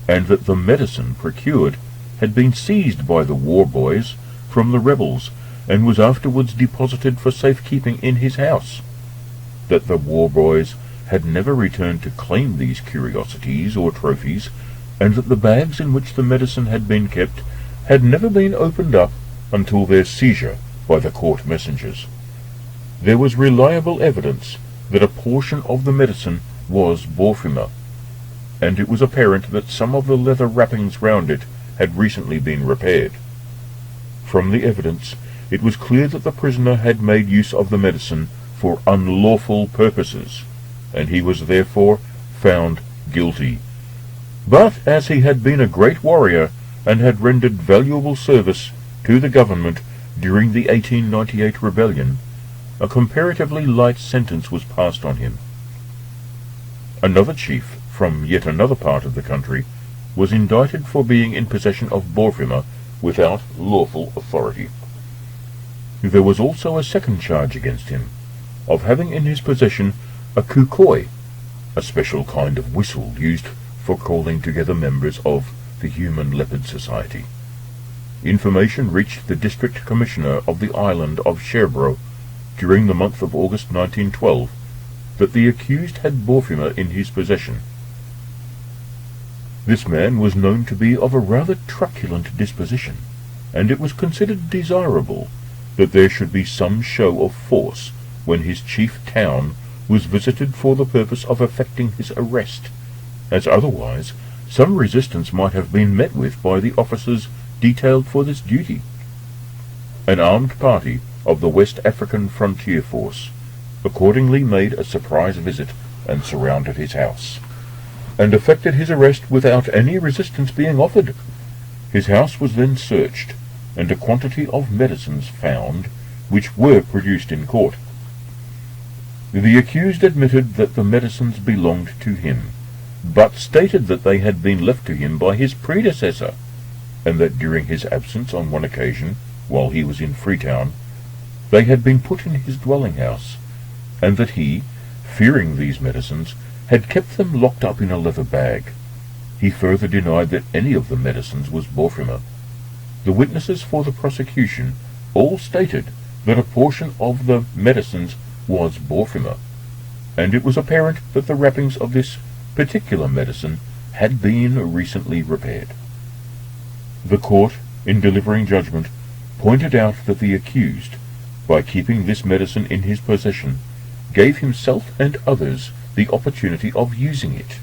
and that the medicine procured had been seized by the War Boys from the rebels and was afterwards deposited for safekeeping in his house, that the War Boys had never returned to claim these curiosities or trophies, and that the bags in which the medicine had been kept had never been opened up until their seizure by the court messengers. There was reliable evidence that a portion of the medicine was Borfima, and it was apparent that some of the leather wrappings round it had recently been repaired. From the evidence, it was clear that the prisoner had made use of the medicine for unlawful purposes, and he was therefore found guilty. But as he had been a great warrior and had rendered valuable service to the government during the 1898 rebellion, a comparatively light sentence was passed on him. Another chief from yet another part of the country was indicted for being in possession of Borfima without lawful authority. There was also a second charge against him, of having in his possession a kukoi, a special kind of whistle used for calling together members of the Human Leopard Society. Information reached the District Commissioner of the island of Cherbourg during the month of August 1912 that the accused had Borfima in his possession. This man was known to be of a rather truculent disposition, and it was considered desirable that there should be some show of force when his chief town was visited for the purpose of effecting his arrest, as otherwise some resistance might have been met with by the officers detailed for this duty. An armed party of the West African Frontier Force accordingly made a surprise visit and surrounded his house, and effected his arrest without any resistance being offered. His house was then searched, and a quantity of medicines found, which were produced in court. The accused admitted that the medicines belonged to him, but stated that they had been left to him by his predecessor, and that during his absence on one occasion, while he was in Freetown, they had been put in his dwelling house, and that he, fearing these medicines, had kept them locked up in a leather bag. He further denied that any of the medicines was Borfima. The witnesses for the prosecution all stated that a portion of the medicines was Borfima, and it was apparent that the wrappings of this particular medicine had been recently repaired. The court, in delivering judgment, pointed out that the accused, by keeping this medicine in his possession, gave himself and others the opportunity of using it,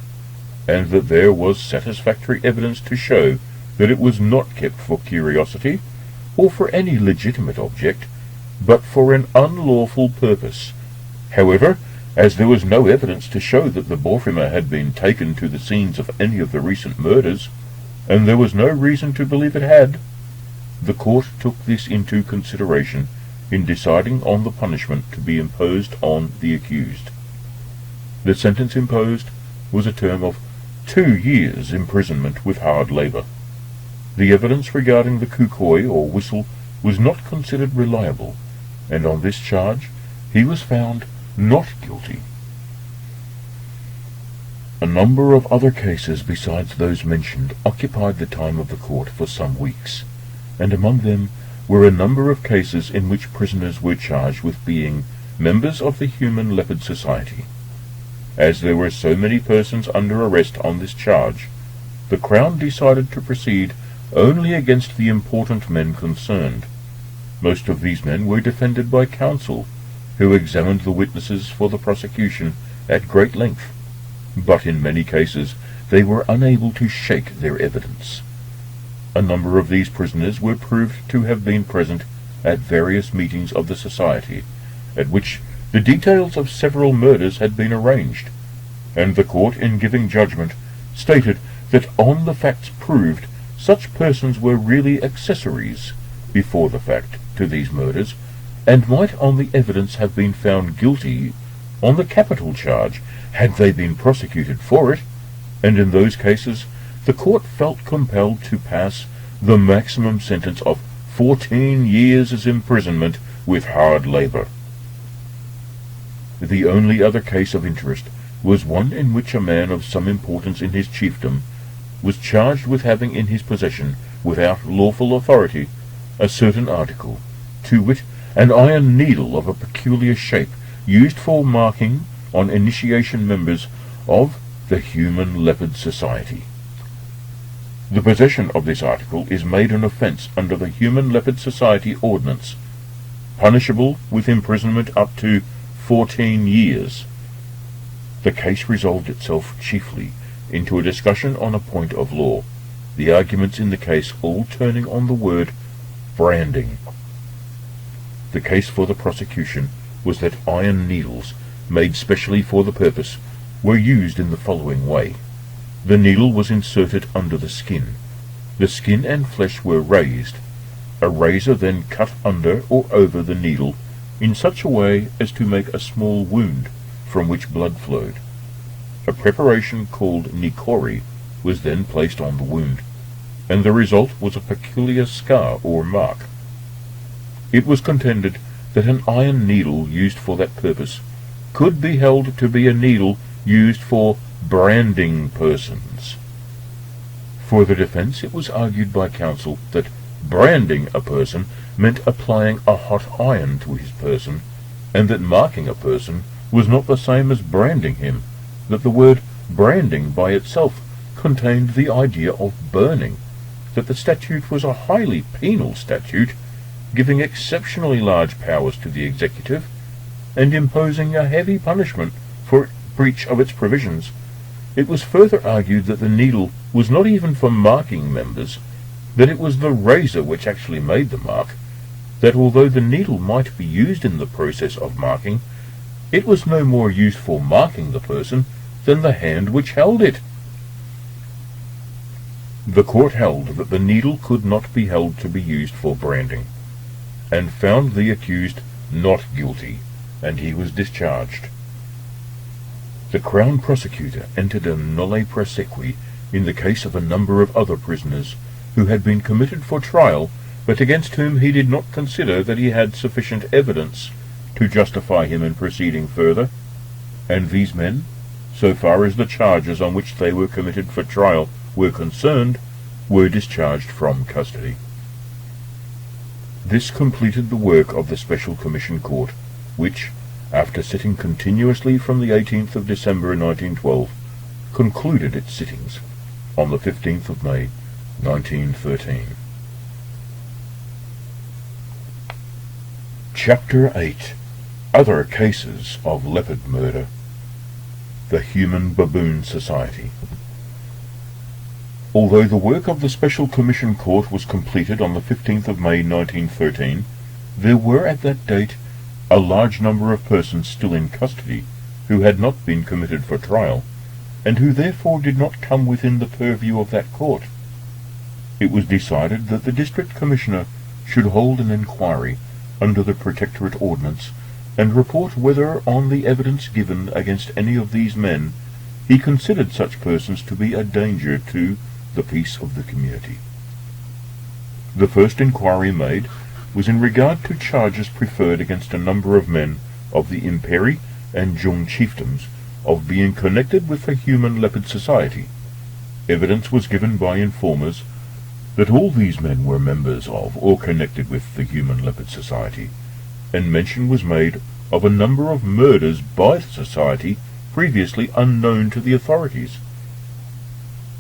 and that there was satisfactory evidence to show that it was not kept for curiosity, or for any legitimate object, but for an unlawful purpose. However, as there was no evidence to show that the Borfima had been taken to the scenes of any of the recent murders, and there was no reason to believe it had, the court took this into consideration in deciding on the punishment to be imposed on the accused. The sentence imposed was a term of 2 years' imprisonment with hard labor. The evidence regarding the kukoi or whistle was not considered reliable, and on this charge he was found not guilty. A number of other cases besides those mentioned occupied the time of the court for some weeks, and among them were a number of cases in which prisoners were charged with being members of the Human Leopard Society. As there were so many persons under arrest on this charge, the Crown decided to proceed only against the important men concerned. Most of these men were defended by counsel, who examined the witnesses for the prosecution at great length, but in many cases they were unable to shake their evidence. A number of these prisoners were proved to have been present at various meetings of the society, at which the details of several murders had been arranged, and the court, in giving judgment, stated that on the facts proved such persons were really accessories, before the fact, to these murders, and might on the evidence have been found guilty on the capital charge had they been prosecuted for it, and in those cases the court felt compelled to pass the maximum sentence of 14 years' imprisonment with hard labor. The only other case of interest was one in which a man of some importance in his chiefdom was charged with having in his possession, without lawful authority, a certain article, to wit, an iron needle of a peculiar shape, used for marking on initiation members of the Human Leopard Society. The possession of this article is made an offence under the Human Leopard Society Ordinance, punishable with imprisonment up to 14 years. The case resolved itself chiefly into a discussion on a point of law, the arguments in the case all turning on the word branding. The case for the prosecution was that iron needles, made specially for the purpose, were used in the following way. The needle was inserted under the skin. The skin and flesh were raised. A razor then cut under or over the needle in such a way as to make a small wound from which blood flowed. A preparation called nikori was then placed on the wound. and the result was a peculiar scar or mark. It was contended that an iron needle used for that purpose could be held to be a needle used for branding persons. For the defense, it was argued by counsel that branding a person meant applying a hot iron to his person, and that marking a person was not the same as branding him, that the word branding by itself contained the idea of burning, that the statute was a highly penal statute, giving exceptionally large powers to the executive, and imposing a heavy punishment for breach of its provisions. It was further argued that the needle was not even for marking members, that it was the razor which actually made the mark, that although the needle might be used in the process of marking, it was no more used for marking the person than the hand which held it. The court held that the needle could not be held to be used for branding, and found the accused not guilty, and he was discharged. The Crown Prosecutor entered a nolle prosequi in the case of a number of other prisoners who had been committed for trial, but against whom he did not consider that he had sufficient evidence to justify him in proceeding further, and these men, so far as the charges on which they were committed for trial were concerned, were discharged from custody. This completed the work of the Special Commission Court, which, after sitting continuously from the 18th of December 1912, concluded its sittings on the 15th of May 1913. Chapter 8. Other Cases of Leopard Murder. The Human Baboon Society. Although the work of the Special Commission Court was completed on the 15th of May 1913, there were at that date a large number of persons still in custody who had not been committed for trial, and who therefore did not come within the purview of that court. It was decided that the District Commissioner should hold an inquiry under the Protectorate Ordinance, and report whether, on the evidence given against any of these men, he considered such persons to be a danger to the peace of the community. The first inquiry made was in regard to charges preferred against a number of men of the Imperi and Jung chiefdoms of being connected with the Human Leopard Society. Evidence was given by informers that all these men were members of or connected with the Human Leopard Society, and mention was made of a number of murders by the society previously unknown to the authorities.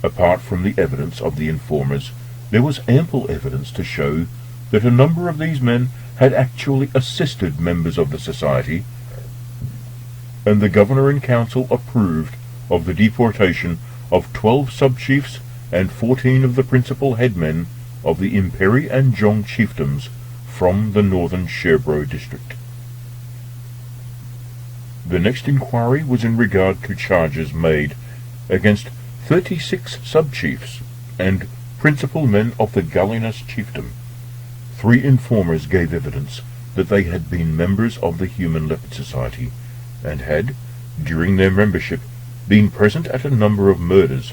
Apart from the evidence of the informers, there was ample evidence to show that a number of these men had actually assisted members of the society, and the Governor and Council approved of the deportation of 12 sub-chiefs and 14 of the principal headmen of the Imperi and Jong chiefdoms from the northern Sherbro district. The next inquiry was in regard to charges made against 36 sub-chiefs and principal men of the Gallinas chiefdom. 3 informers gave evidence that they had been members of the Human Leopard Society, and had, during their membership, been present at a number of murders,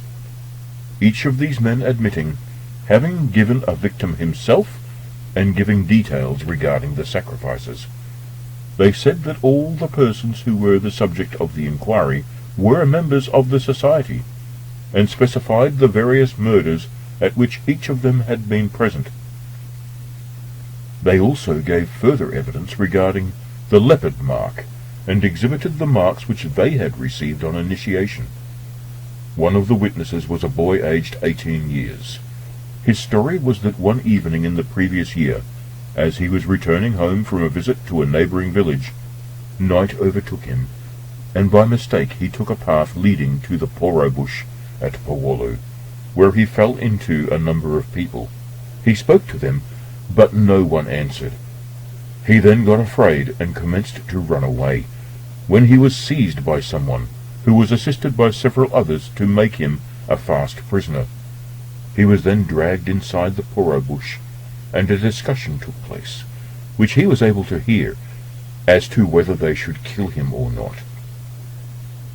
each of these men admitting having given a victim himself and giving details regarding the sacrifices. They said that all the persons who were the subject of the inquiry were members of the society, and specified the various murders at which each of them had been present. They also gave further evidence regarding the leopard mark, and exhibited the marks which they had received on initiation. One of the witnesses was a boy aged 18 years. His story was that one evening in the previous year, as he was returning home from a visit to a neighboring village, night overtook him, and by mistake he took a path leading to the Poro bush at Poro, where he fell into a number of people. He spoke to them, but no one answered. He then got afraid and commenced to run away, when he was seized by someone, who was assisted by several others to make him a fast prisoner. He was then dragged inside the Poro bush, and a discussion took place, which he was able to hear, as to whether they should kill him or not.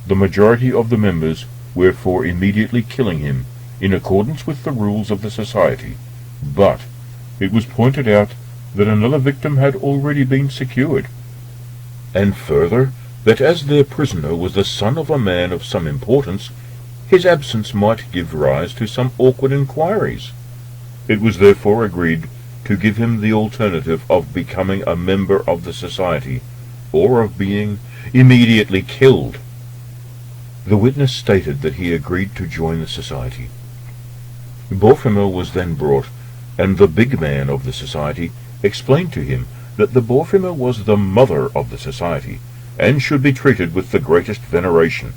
The majority of the members were for immediately killing him, in accordance with the rules of the society, but it was pointed out that another victim had already been secured, and further, that as their prisoner was the son of a man of some importance, his absence might give rise to some awkward inquiries. It was therefore agreed to give him the alternative of becoming a member of the society, or of being immediately killed. The witness stated that he agreed to join the society. Borfimer was then brought, and the big man of the society explained to him that the Borfimer was the mother of the society, and should be treated with the greatest veneration,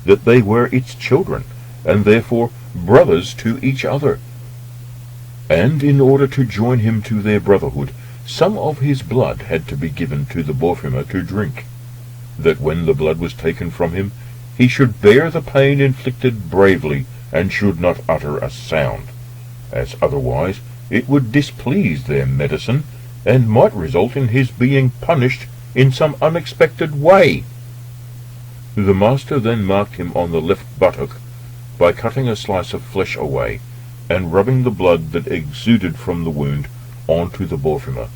that they were its children, and therefore brothers to each other, and in order to join him to their brotherhood, some of his blood had to be given to the Borfimer to drink, that when the blood was taken from him, he should bear the pain inflicted bravely, and should not utter a sound, as otherwise it would displease their medicine, and might result in his being punished in some unexpected way. The master then marked him on the left buttock by cutting a slice of flesh away, and rubbing the blood that exuded from the wound onto the Borfimer.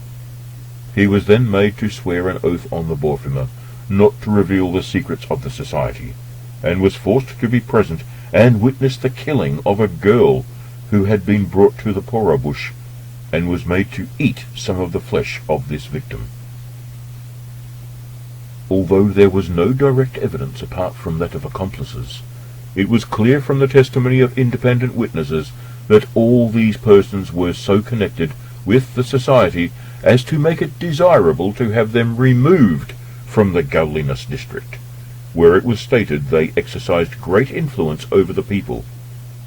He was then made to swear an oath on the Borfimer not to reveal the secrets of the society, and was forced to be present and witness the killing of a girl who had been brought to the Poro bush, and was made to eat some of the flesh of this victim. Although there was no direct evidence apart from that of accomplices, it was clear from the testimony of independent witnesses that all these persons were so connected with the society as to make it desirable to have them removed from the Gaulinus district, where it was stated they exercised great influence over the people.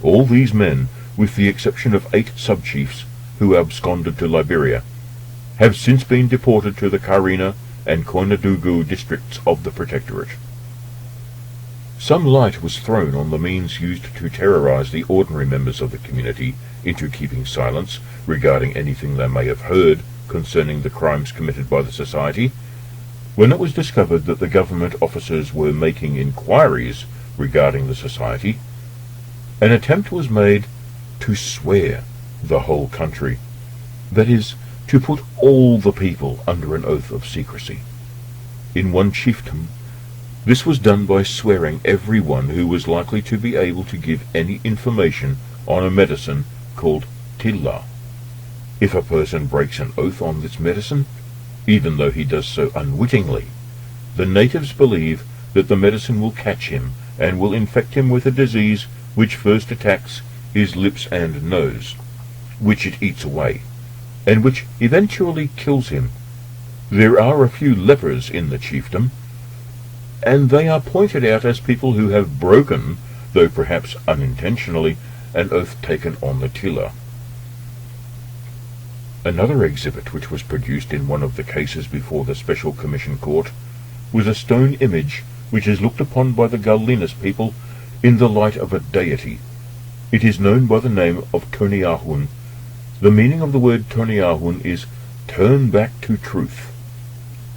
All these men, with the exception of 8 sub-chiefs who absconded to Liberia, have since been deported to the Karina and Koinadugu districts of the Protectorate. Some light was thrown on the means used to terrorize the ordinary members of the community into keeping silence regarding anything they may have heard concerning the crimes committed by the society. When it was discovered that the government officers were making inquiries regarding the society, an attempt was made to swear the whole country, that is, to put all the people under an oath of secrecy. In one chiefdom, this was done by swearing everyone who was likely to be able to give any information on a medicine called tilla. If a person breaks an oath on this medicine, even though he does so unwittingly, the natives believe that the medicine will catch him and will infect him with a disease which first attacks his lips and nose, which it eats away, and which eventually kills him. There are a few lepers in the chiefdom, and they are pointed out as people who have broken, though perhaps unintentionally, an oath taken on the tilla. Another exhibit which was produced in one of the cases before the Special Commission Court was a stone image which is looked upon by the Gaulinus people in the light of a deity. It is known by the name of Toniahun. The meaning of the word Toniahun is "turn back to truth."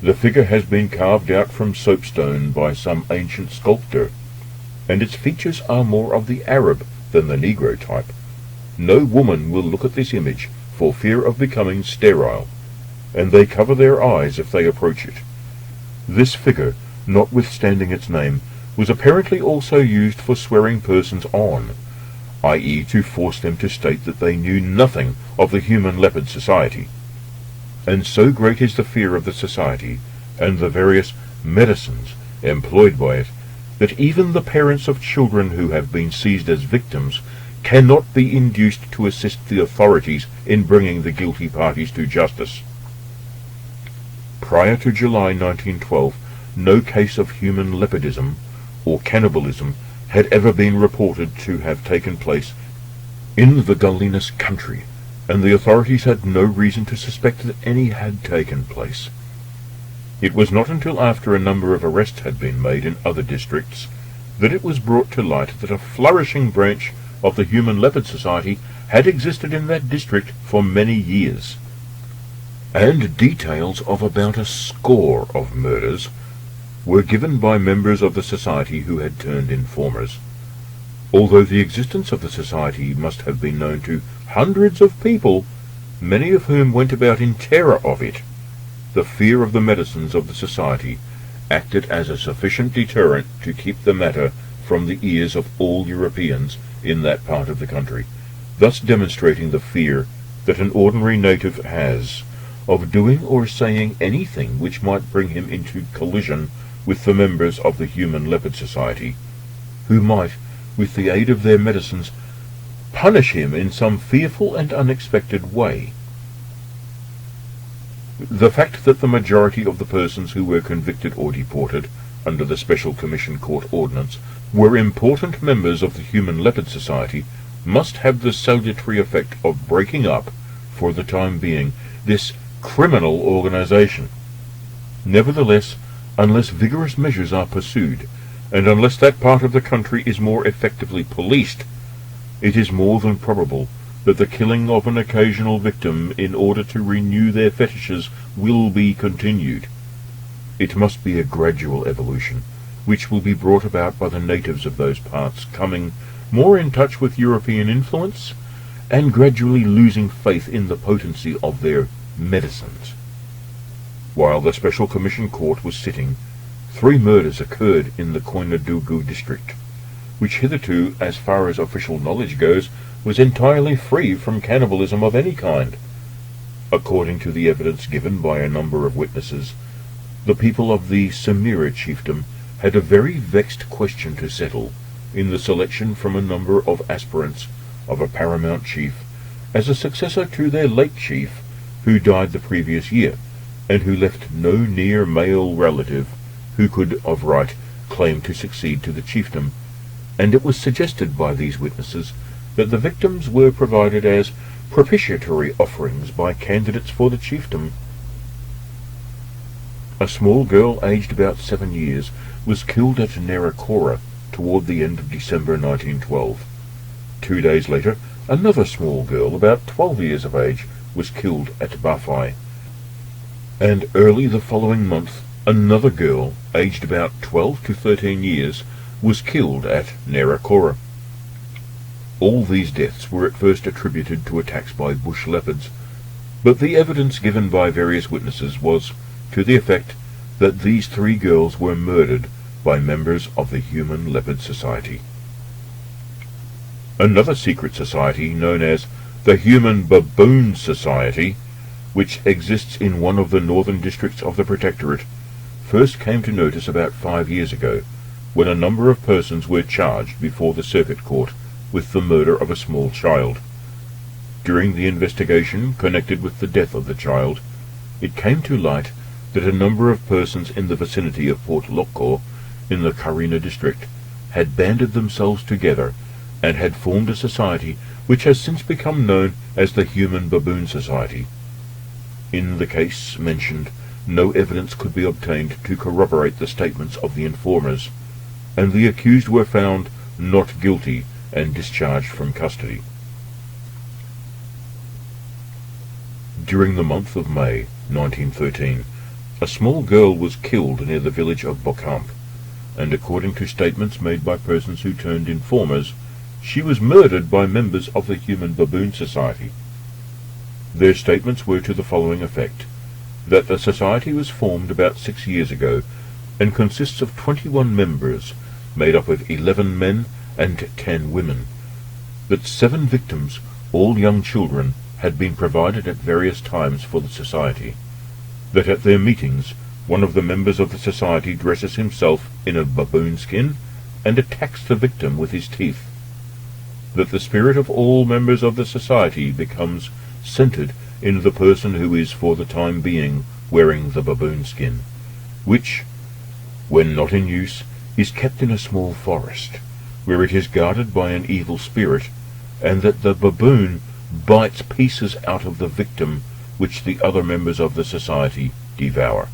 The figure has been carved out from soapstone by some ancient sculptor, and its features are more of the Arab than the Negro type. No woman will look at this image for fear of becoming sterile, and they cover their eyes if they approach it. This figure, notwithstanding its name, was apparently also used for swearing persons on, i.e. to force them to state that they knew nothing of the Human Leopard Society. And so great is the fear of the society, and the various medicines employed by it, that even the parents of children who have been seized as victims cannot be induced to assist the authorities in bringing the guilty parties to justice. Prior to July 1912, no case of human leopardism or cannibalism had ever been reported to have taken place in the Gaulinus country, and the authorities had no reason to suspect that any had taken place. It was not until after a number of arrests had been made in other districts that it was brought to light that a flourishing branch of the Human Leopard Society had existed in that district for many years, and details of about a score of murders were given by members of the society who had turned informers. Although the existence of the society must have been known to hundreds of people, many of whom went about in terror of it, the fear of the medicines of the society acted as a sufficient deterrent to keep the matter from the ears of all Europeans in that part of the country, thus demonstrating the fear that an ordinary native has of doing or saying anything which might bring him into collision with the members of the Human Leopard Society, who might, with the aid of their medicines, punish him in some fearful and unexpected way. The fact that the majority of the persons who were convicted or deported under the Special Commission Court Ordinance were important members of the Human Leopard Society must have the salutary effect of breaking up, for the time being, this criminal organization. Nevertheless, unless vigorous measures are pursued, and unless that part of the country is more effectively policed, it is more than probable that the killing of an occasional victim in order to renew their fetishes will be continued. It must be a gradual evolution, which will be brought about by the natives of those parts coming more in touch with European influence, and gradually losing faith in the potency of their medicines. While the Special Commission Court was sitting, 3 murders occurred in the Koinadugu district, which hitherto, as far as official knowledge goes, was entirely free from cannibalism of any kind. According to the evidence given by a number of witnesses, the people of the Samira chiefdom had a very vexed question to settle in the selection from a number of aspirants of a paramount chief as a successor to their late chief, who died the previous year, and who left no near male relative who could of right claim to succeed to the chiefdom, and it was suggested by these witnesses that the victims were provided as propitiatory offerings by candidates for the chiefdom. A small girl aged about 7 years was killed at Nerakora toward the end of December 1912. 2 days later, another small girl about 12 years of age was killed at Bafai. And early the following month, another girl, aged about 12 to 13 years, was killed at Nerakora. All these deaths were at first attributed to attacks by bush leopards, but the evidence given by various witnesses was to the effect that these 3 girls were murdered by members of the Human Leopard Society. Another secret society, known as the Human Baboon Society, which exists in one of the northern districts of the Protectorate, first came to notice about 5 years ago, when a number of persons were charged before the circuit court with the murder of a small child. During the investigation connected with the death of the child, it came to light that a number of persons in the vicinity of Port Loko, in the Karina district, had banded themselves together and had formed a society which has since become known as the Human Baboon Society. In the case mentioned, no evidence could be obtained to corroborate the statements of the informers, and the accused were found not guilty and discharged from custody. During the month of May 1913, a small girl was killed near the village of Bokamp, and according to statements made by persons who turned informers, she was murdered by members of the Human Baboon Society. Their statements were to the following effect: that the society was formed about 6 years ago, and consists of 21 members, made up of 11 men and 10 women, that 7 victims, all young children, had been provided at various times for the society, that at their meetings one of the members of the society dresses himself in a baboon skin and attacks the victim with his teeth, that the spirit of all members of the society becomes centered in the person who is for the time being wearing the baboon skin, which, when not in use, is kept in a small forest, where it is guarded by an evil spirit, and that the baboon bites pieces out of the victim which the other members of the society devour.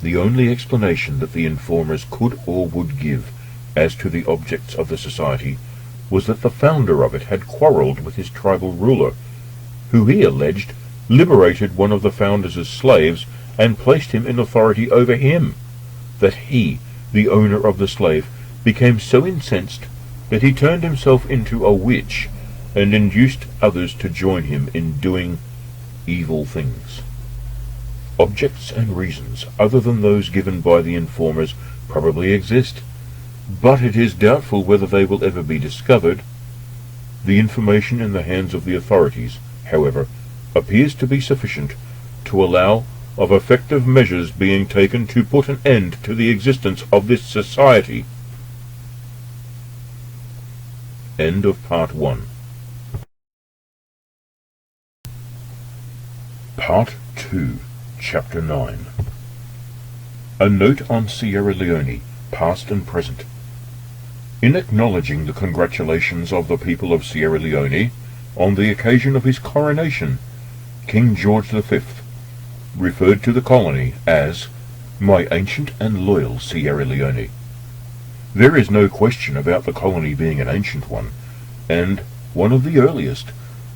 The only explanation that the informers could or would give as to the objects of the society was that the founder of it had quarrelled with his tribal ruler, who he alleged liberated one of the founders' slaves and placed him in authority over him, that he, the owner of the slave, became so incensed that he turned himself into a witch and induced others to join him in doing evil things. Objects and reasons other than those given by the informers probably exist, but it is doubtful whether they will ever be discovered. The information in the hands of the authorities, however, appears to be sufficient to allow of effective measures being taken to put an end to the existence of this society. End of Part 1. Part 2, Chapter 9. A note on Sierra Leone, past and present. In acknowledging the congratulations of the people of Sierra Leone on the occasion of his coronation, King George V referred to the colony as "my ancient and loyal Sierra Leone." There is no question about the colony being an ancient one, and one of the earliest,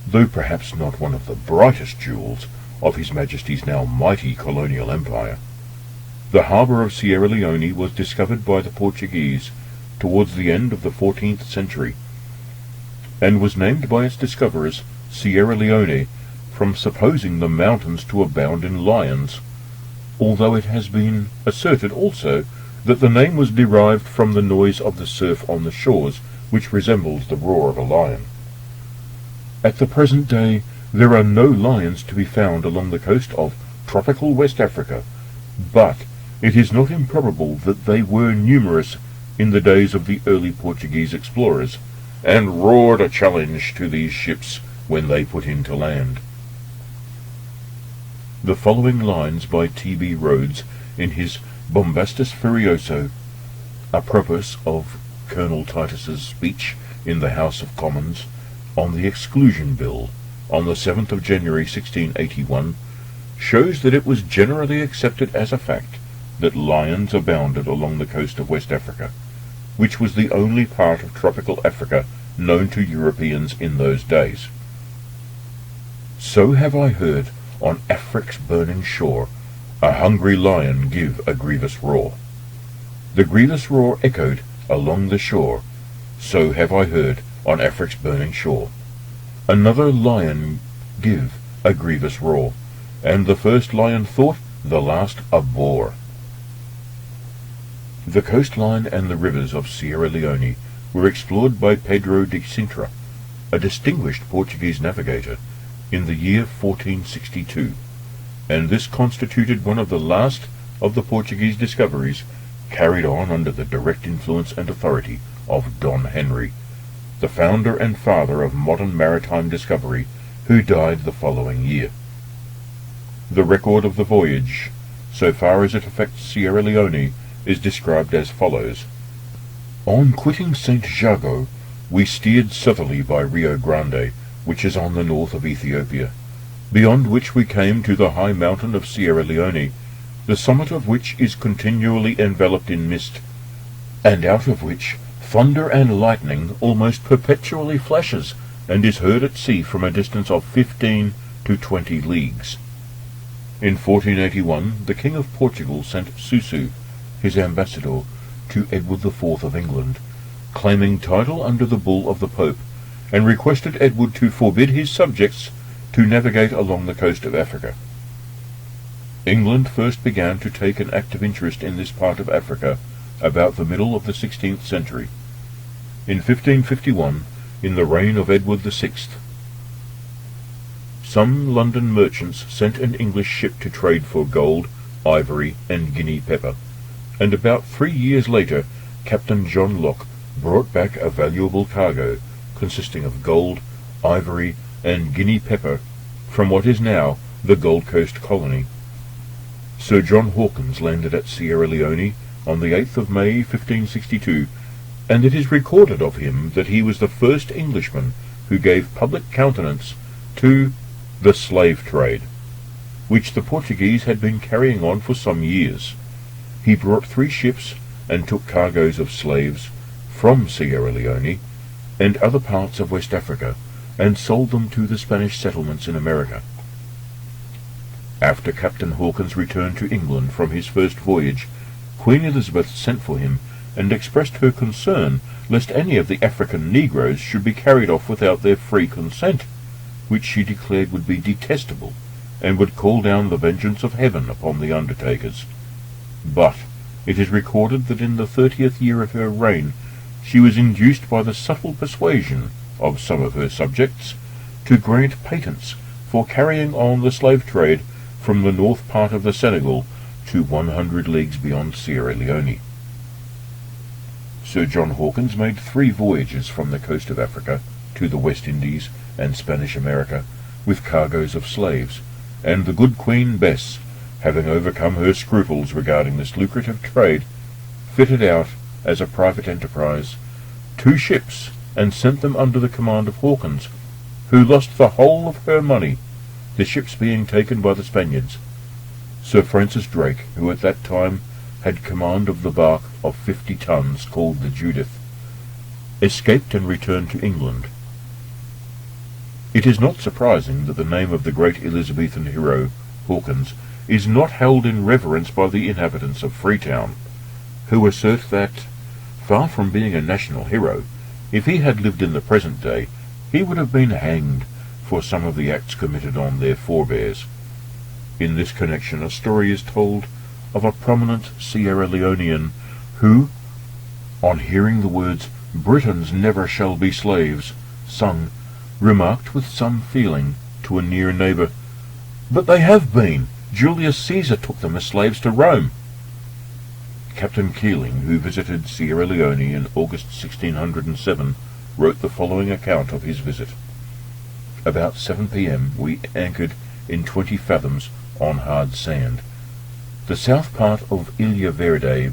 though perhaps not one of the brightest jewels, of His Majesty's now mighty colonial empire. The harbour of Sierra Leone was discovered by the Portuguese towards the end of the 14th century, and was named by its discoverers Sierra Leone from supposing the mountains to abound in lions, although it has been asserted also that the name was derived from the noise of the surf on the shores, which resembles the roar of a lion. At the present day there are no lions to be found along the coast of tropical West Africa, but it is not improbable that they were numerous in the days of the early Portuguese explorers, and roared a challenge to these ships when they put into land. The following lines by T.B. Rhodes in his Bombastus Furioso, apropos of Colonel Titus's speech in the House of Commons on the Exclusion Bill on the 7th of January 1681, shows that it was generally accepted as a fact that lions abounded along the coast of West Africa, which was the only part of tropical Africa known to Europeans in those days. So have I heard on Afric's burning shore a hungry lion give a grievous roar. The grievous roar echoed along the shore. So have I heard on Afric's burning shore another lion give a grievous roar, and the first lion thought, the last a boar. The coastline and the rivers of Sierra Leone were explored by Pedro de Sintra, a distinguished Portuguese navigator, in the year 1462, and this constituted one of the last of the Portuguese discoveries carried on under the direct influence and authority of Don Henry, the founder and father of modern maritime discovery, who died the following year. The record of the voyage, so far as it affects Sierra Leone, is described as follows. On quitting St. Jago, we steered southerly by Rio Grande, which is on the north of Ethiopia, beyond which we came to the high mountain of Sierra Leone, the summit of which is continually enveloped in mist, and out of which thunder and lightning almost perpetually flashes, and is heard at sea from a distance of 15 to 20 leagues. In 1481 the King of Portugal sent Susu, his ambassador, to Edward IV of England, claiming title under the bull of the Pope, and requested Edward to forbid his subjects to navigate along the coast of Africa. England first began to take an active interest in this part of Africa about the middle of the 16th century. In 1551, in the reign of Edward VI, some London merchants sent an English ship to trade for gold, ivory, and Guinea pepper, and about 3 years later Captain John Locke brought back a valuable cargo consisting of gold, ivory, and Guinea pepper from what is now the Gold Coast colony. Sir John Hawkins landed at Sierra Leone on the 8th of May 1562, and it is recorded of him that he was the first Englishman who gave public countenance to the slave trade, which the Portuguese had been carrying on for some years. He brought 3 ships and took cargoes of slaves from Sierra Leone and other parts of West Africa, and sold them to the Spanish settlements in America. After Captain Hawkins returned to England from his first voyage, Queen Elizabeth sent for him and expressed her concern lest any of the African negroes should be carried off without their free consent, which she declared would be detestable, and would call down the vengeance of heaven upon the undertakers. But it is recorded that in the 30th year of her reign she was induced by the subtle persuasion of some of her subjects to grant patents for carrying on the slave trade from the north part of the Senegal to 100 leagues beyond Sierra Leone. Sir John Hawkins made 3 voyages from the coast of Africa to the West Indies and Spanish America with cargoes of slaves, and the good Queen Bess, having overcome her scruples regarding this lucrative trade, fitted out, as a private enterprise, 2 ships and sent them under the command of Hawkins, who lost the whole of her money, the ships being taken by the Spaniards. Sir Francis Drake, who at that time had command of the bark of 50 tons called the Judith, escaped and returned to England. It is not surprising that the name of the great Elizabethan hero, Hawkins, is not held in reverence by the inhabitants of Freetown, who assert that, far from being a national hero, if he had lived in the present day, he would have been hanged for some of the acts committed on their forebears. In this connection a story is told of a prominent Sierra Leonean who, on hearing the words "Britons never shall be slaves" sung, remarked with some feeling to a near neighbour, "But they have been. Julius Caesar took them as slaves to Rome." Captain Keeling, who visited Sierra Leone in August 1607, wrote the following account of his visit. About 7 p.m. we anchored in 20 fathoms on hard sand, the south part of Ilha Verde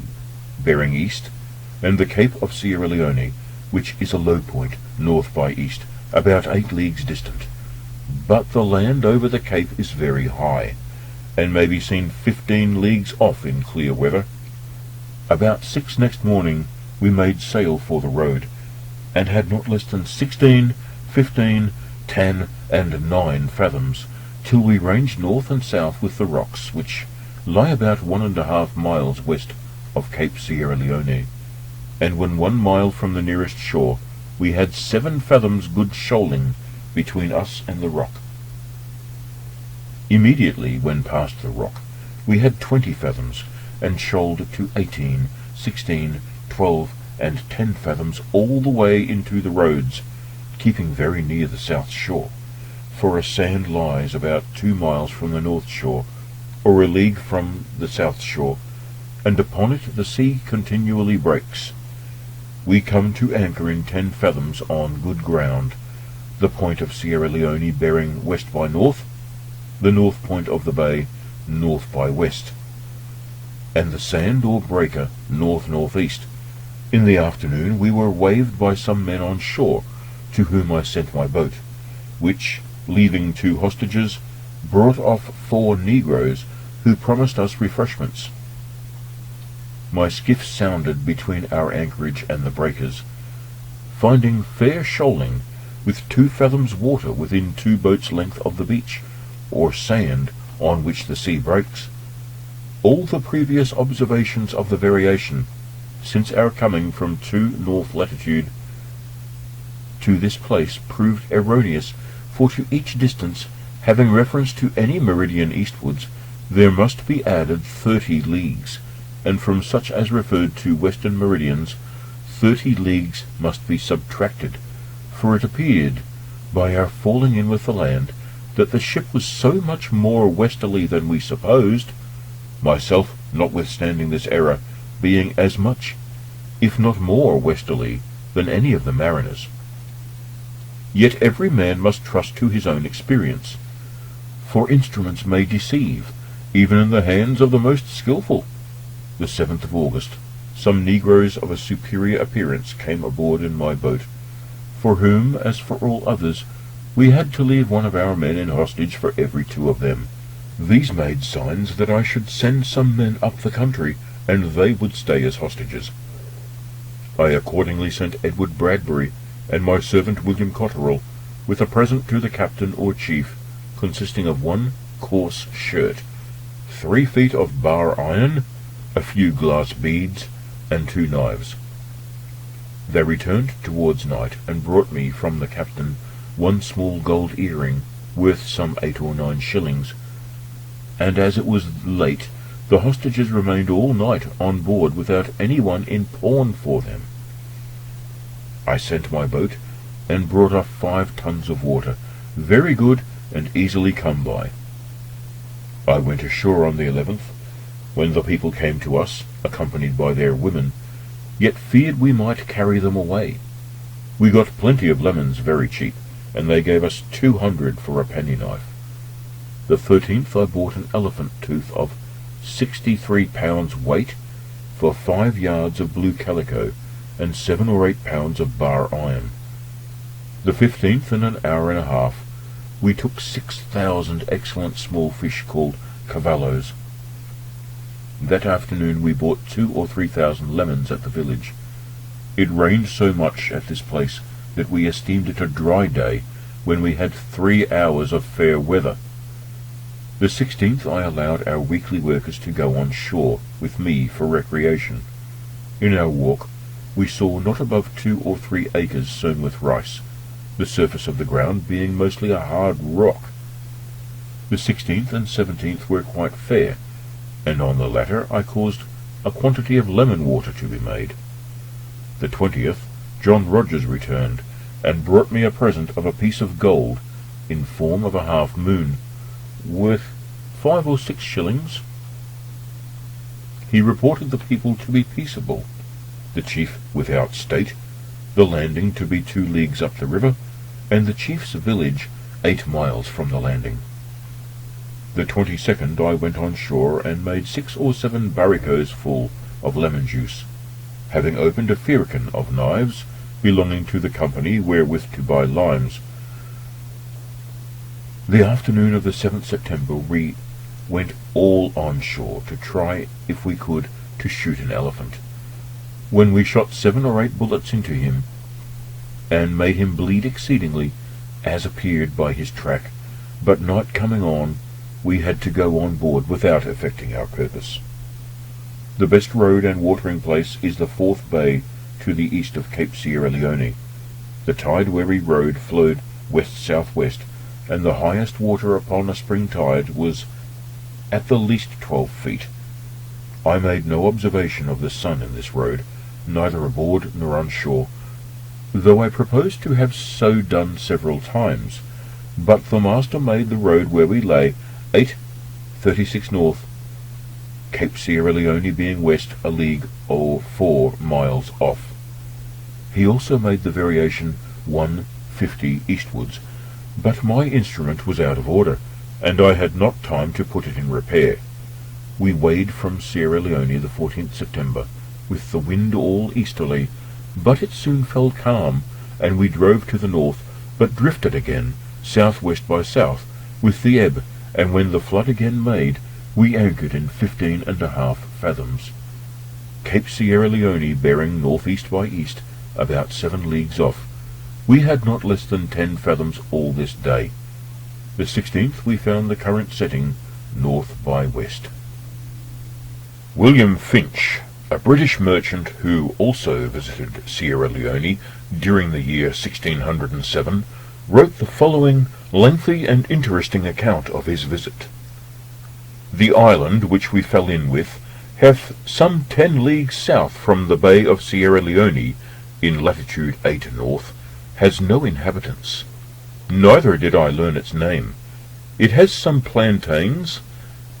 bearing east, and the Cape of Sierra Leone, which is a low point north by east, about 8 leagues distant. But the land over the cape is very high, and may be seen 15 leagues off in clear weather. About 6 next morning we made sail for the road, and had not less than 16, 15, 10, and 9 fathoms, till we ranged north and south with the rocks, which lie about 1½ miles west of Cape Sierra Leone, and when 1 mile from the nearest shore, we had 7 fathoms good shoaling between us and the rock. Immediately when past the rock, we had 20 fathoms, and shoaled to 18, 16, 12, and 10 fathoms all the way into the roads, keeping very near the south shore, for a sand lies about 2 miles from the north shore, or a league from the south shore, and upon it the sea continually breaks. We come to anchor in 10 fathoms on good ground, the point of Sierra Leone bearing west by north, the north point of the bay north by west, and the sand or breaker north-northeast. In the afternoon we were waved by some men on shore, to whom I sent my boat, which, leaving 2 hostages, brought off 4 negroes, who promised us refreshments. My skiff sounded between our anchorage and the breakers, finding fair shoaling, with 2 fathoms water within 2 boats' length of the beach, or sand on which the sea breaks. All the previous observations of the variation, since our coming from 2 north latitude to this place, proved erroneous, for to each distance, having reference to any meridian eastwards, there must be added 30 leagues, and from such as referred to western meridians, 30 leagues must be subtracted, for it appeared, by our falling in with the land, that the ship was so much more westerly than we supposed, myself, notwithstanding this error, being as much, if not more westerly, than any of the mariners. Yet every man must trust to his own experience, for instruments may deceive, even in the hands of the most skilful. The 7th of August, some negroes of a superior appearance came aboard in my boat, for whom, as for all others, we had to leave one of our men in hostage for every 2 of them. These made signs that I should send some men up the country, and they would stay as hostages. I accordingly sent Edward Bradbury and my servant William Cotterell, with a present to the captain or chief, consisting of 1 coarse shirt, 3 feet of bar iron, a few glass beads, and 2 knives. They returned towards night and brought me from the captain 1 small gold earring worth some 8 or 9 shillings, and as it was late, the hostages remained all night on board without anyone in pawn for them. I sent my boat and brought up 5 tons of water, very good and easily come by. I went ashore on the 11th, when the people came to us, accompanied by their women, yet feared we might carry them away. We got plenty of lemons very cheap, and they gave us 200 for a penny knife. The 13th I bought an elephant tooth of 63 pounds weight for 5 yards of blue calico and 7 or 8 pounds of bar iron. The 15th, in an hour and a half, we took 6,000 excellent small fish called cavallos. That afternoon we bought 2,000 or 3,000 lemons at the village. It rained so much at this place that we esteemed it a dry day when we had 3 hours of fair weather. The 16th I allowed our weekly workers to go on shore with me for recreation. In our walk we saw not above 2 or 3 acres sown with rice, the surface of the ground being mostly a hard rock. The 16th and 17th were quite fair, and on the latter I caused a quantity of lemon water to be made. The 20th John Rogers returned, and brought me a present of a piece of gold, in form of a half moon, worth 5 or 6 shillings. He reported the people to be peaceable, the chief without state, the landing to be 2 leagues up the river, and the chief's village 8 miles from the landing. The 22nd I went on shore and made 6 or 7 barricos full of lemon juice, having opened a firkin of knives belonging to the company wherewith to buy limes. The afternoon of the 7th September we went all on shore to try if we could to shoot an elephant, when we shot 7 or 8 bullets into him, and made him bleed exceedingly, as appeared by his track, but night coming on, we had to go on board without effecting our purpose. The best road and watering place is the 4th bay to the east of Cape Sierra Leone. The tide where we rode flowed west-southwest, and the highest water upon a spring tide was at the least 12 feet. I made no observation of the sun in this road, neither aboard nor on shore, though I proposed to have so done several times, but the master made the road where we lay 8:36 north, Cape Sierra Leone being west a league or 4 miles off. He also made the variation 1:50 eastwards, but my instrument was out of order, and I had not time to put it in repair. We weighed from Sierra Leone the 14th September, with the wind all easterly, but it soon fell calm, and we drove to the north, but drifted again, southwest by south, with the ebb, and when the flood again made, we anchored in 15½ fathoms. Cape Sierra Leone bearing northeast by east, about 7 leagues off. We had not less than 10 fathoms all this day. The 16th we found the current setting north by west. William Finch, a British merchant who also visited Sierra Leone during the year 1607, wrote the following lengthy and interesting account of his visit. The island which we fell in with hath some 10 leagues south from the bay of Sierra Leone, in latitude 8 north, has no inhabitants. Neither did I learn its name. It has some plantains,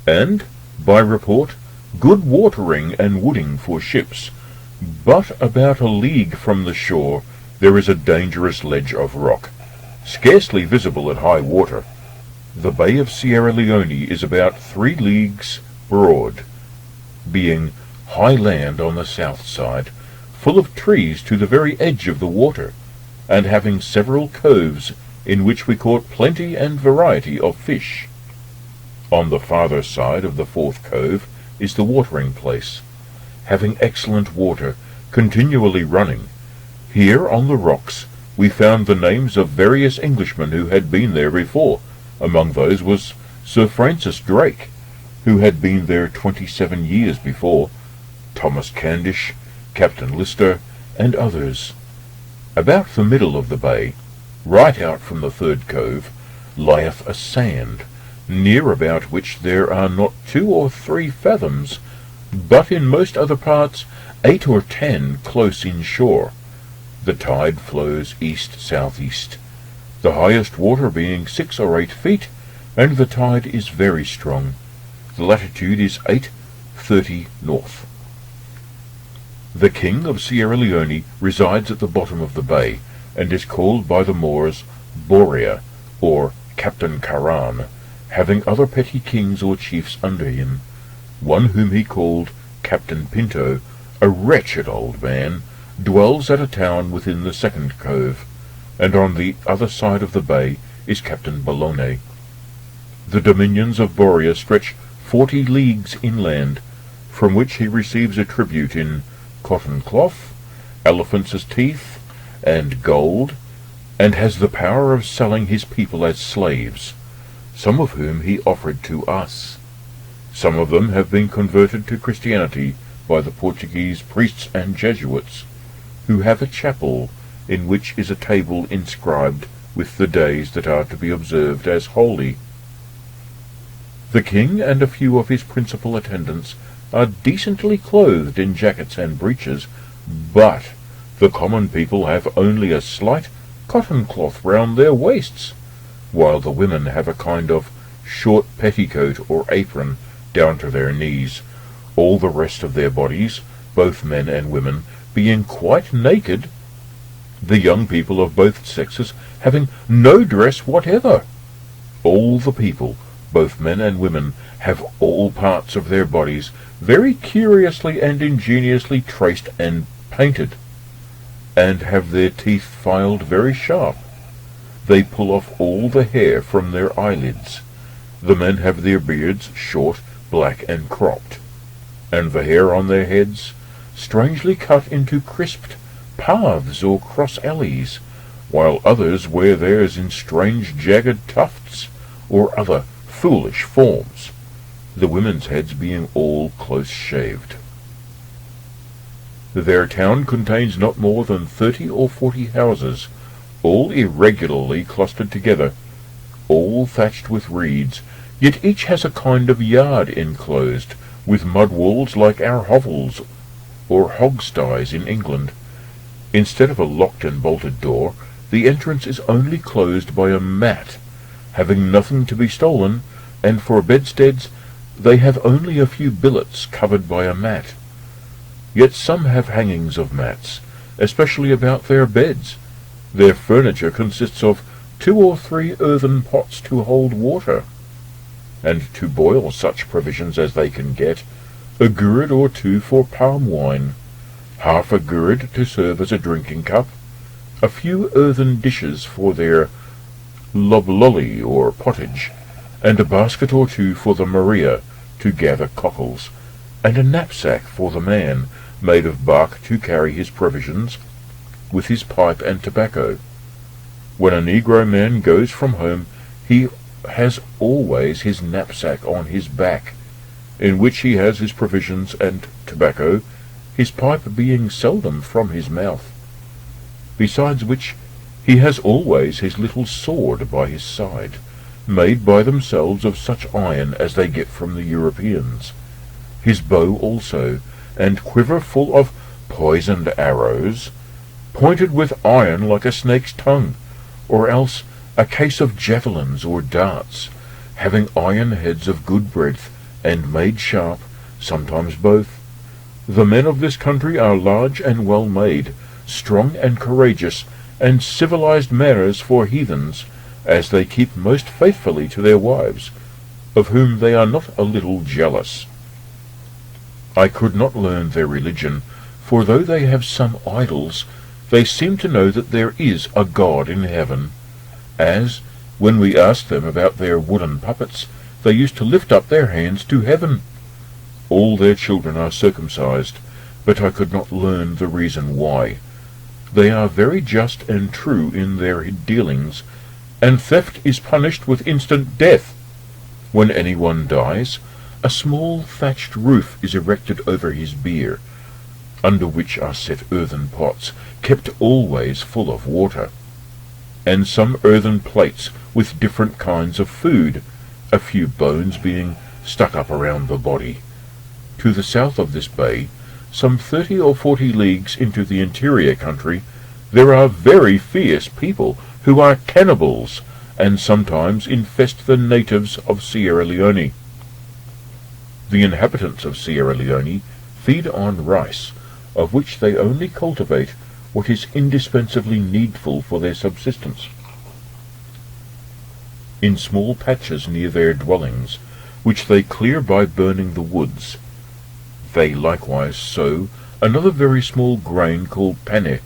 and, by report, good watering and wooding for ships, but about a league from the shore there is a dangerous ledge of rock, scarcely visible at high water. The bay of Sierra Leone is about 3 leagues broad, being high land on the south side, full of trees to the very edge of the water, and having several coves in which we caught plenty and variety of fish. On the farther side of the 4th cove is the watering place, having excellent water continually running. Here on the rocks we found the names of various Englishmen who had been there before. Among those was Sir Francis Drake, who had been there 27 years before, Thomas Candish, Captain Lister, and others. About the middle of the bay, right out from the third cove, lieth a sand, near about which there are not 2 or 3 fathoms, but in most other parts 8 or 10 close in shore. The tide flows east-southeast, the highest water being 6 or 8 feet, and the tide is very strong. The latitude is 8:30 north. The King of Sierra Leone resides at the bottom of the bay, and is called by the Moors Borea, or Captain Caran, having other petty kings or chiefs under him. One whom he called Captain Pinto, a wretched old man, dwells at a town within the second cove, and on the other side of the bay is Captain Bologna. The dominions of Borea stretch 40 leagues inland, from which he receives a tribute in cotton cloth, elephants' teeth, and gold, and has the power of selling his people as slaves, some of whom he offered to us. Some of them have been converted to Christianity by the Portuguese priests and Jesuits, who have a chapel in which is a table inscribed with the days that are to be observed as holy. The king and a few of his principal attendants are decently clothed in jackets and breeches, but the common people have only a slight cotton cloth round their waists, while the women have a kind of short petticoat or apron down to their knees, all the rest of their bodies, both men and women, being quite naked, the young people of both sexes having no dress whatever. All the people, both men and women, have all parts of their bodies very curiously and ingeniously traced and painted, and have their teeth filed very sharp. They pull off all the hair from their eyelids. The men have their beards short, black, and cropped, and the hair on their heads strangely cut into crisped paths or cross alleys, while others wear theirs in strange jagged tufts, or other foolish forms, the women's heads being all close-shaved. Their town contains not more than 30 or 40 houses, all irregularly clustered together, all thatched with reeds, yet each has a kind of yard enclosed, with mud walls like our hovels or hog-sties in England. Instead of a locked and bolted door, the entrance is only closed by a mat, having nothing to be stolen, and for bedsteads they have only a few billets covered by a mat. Yet some have hangings of mats, especially about their beds. Their furniture consists of 2 or 3 earthen pots to hold water, and to boil such provisions as they can get, a gourd or 2 for palm wine, half a gourd to serve as a drinking cup, a few earthen dishes for their loblolly or pottage, and a basket or 2 for the Maria to gather cockles, and a knapsack for the man, made of bark to carry his provisions, with his pipe and tobacco. When a negro man goes from home, he has always his knapsack on his back, in which he has his provisions and tobacco, his pipe being seldom from his mouth. Besides which, he has always his little sword by his side, made by themselves of such iron as they get from the Europeans, his bow also, and quiver full of poisoned arrows, pointed with iron like a snake's tongue, or else a case of javelins or darts, having iron heads of good breadth, and made sharp, sometimes both. The men of this country are large and well made, strong and courageous, and civilized manners for heathens, as they keep most faithfully to their wives, of whom they are not a little jealous. I could not learn their religion, for though they have some idols, they seem to know that there is a God in heaven, as, when we asked them about their wooden puppets, they used to lift up their hands to heaven. All their children are circumcised, but I could not learn the reason why. They are very just and true in their dealings, and theft is punished with instant death. When anyone dies, a small thatched roof is erected over his bier. under which are set earthen pots, kept always full of water, and some earthen plates with different kinds of food, a few bones being stuck up around the body. To the south of this bay, some 30 or 40 leagues into the interior country, there are very fierce people who are cannibals, and sometimes infest the natives of Sierra Leone. The inhabitants of Sierra Leone feed on rice, of which they only cultivate what is indispensably needful for their subsistence. In small patches near their dwellings, which they clear by burning the woods, they likewise sow another very small grain called pane,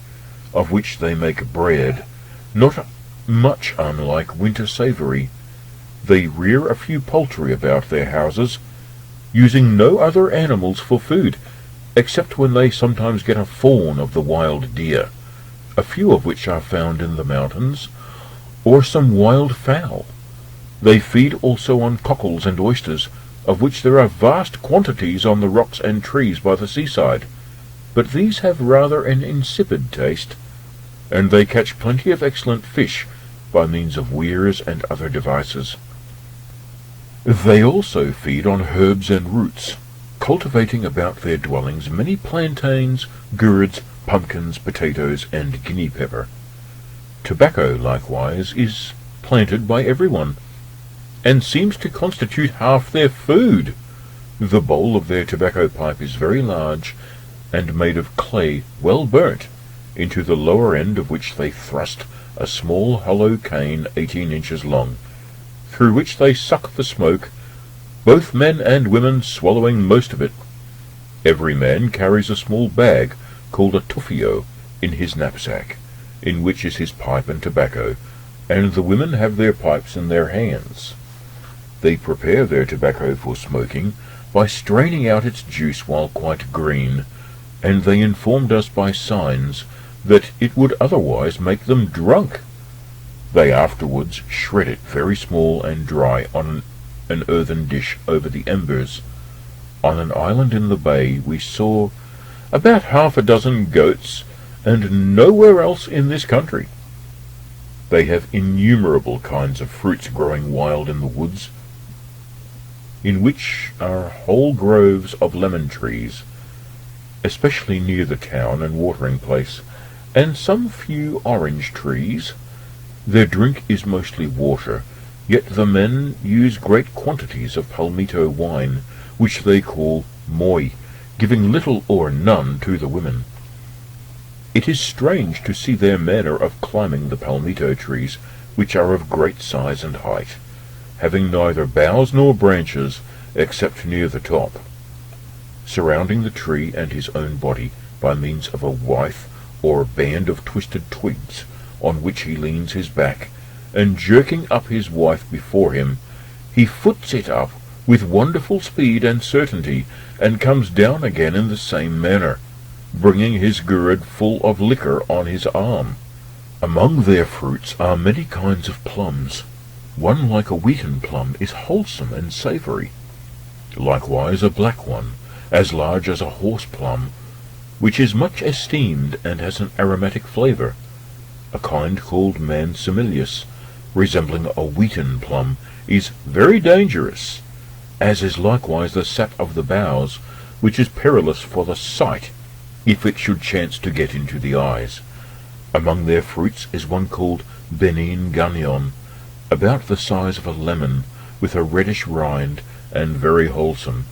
of which they make bread, not much unlike winter savoury. They rear a few poultry about their houses, using no other animals for food, except when they sometimes get a fawn of the wild deer, a few of which are found in the mountains, or some wild fowl. They feed also on cockles and oysters, of which there are vast quantities on the rocks and trees by the seaside, but these have rather an insipid taste, and they catch plenty of excellent fish by means of weirs and other devices. They also feed on herbs and roots, cultivating about their dwellings many plantains, gourds, pumpkins, potatoes, and guinea pepper. Tobacco, likewise, is planted by everyone, and seems to constitute half their food. The bowl of their tobacco pipe is very large, and made of clay well burnt, into the lower end of which they thrust a small hollow cane 18 inches long, through which they suck the smoke, both men and women swallowing most of it. Every man carries a small bag, called a tufio, in his knapsack, in which is his pipe and tobacco, and the women have their pipes in their hands. They prepare their tobacco for smoking by straining out its juice while quite green, and they informed us by signs that it would otherwise make them drunk. They afterwards shred it very small and dry on an earthen dish over the embers. On an island in the bay we saw about half a dozen goats, and nowhere else in this country. They have innumerable kinds of fruits growing wild in the woods, in which are whole groves of lemon trees, especially near the town and watering place, and some few orange trees. Their drink is mostly water, yet the men use great quantities of palmito wine, which they call moi, giving little or none to the women. It is strange to see their manner of climbing the palmito trees, which are of great size and height, having neither boughs nor branches, except near the top, surrounding the tree and his own body by means of a withe or band of twisted twigs, on which he leans his back, and jerking up his withe before him, he foots it up with wonderful speed and certainty, and comes down again in the same manner, bringing his gourd full of liquor on his arm. Among their fruits are many kinds of plums. One like a wheaten plum is wholesome and savoury. Likewise a black one, as large as a horse plum, which is much esteemed and has an aromatic flavour. A kind called mansimilius, resembling a wheaten plum, is very dangerous, as is likewise the sap of the boughs, which is perilous for the sight, if it should chance to get into the eyes. Among their fruits is one called benin gagnon, about the size of a lemon, with a reddish rind, and very wholesome.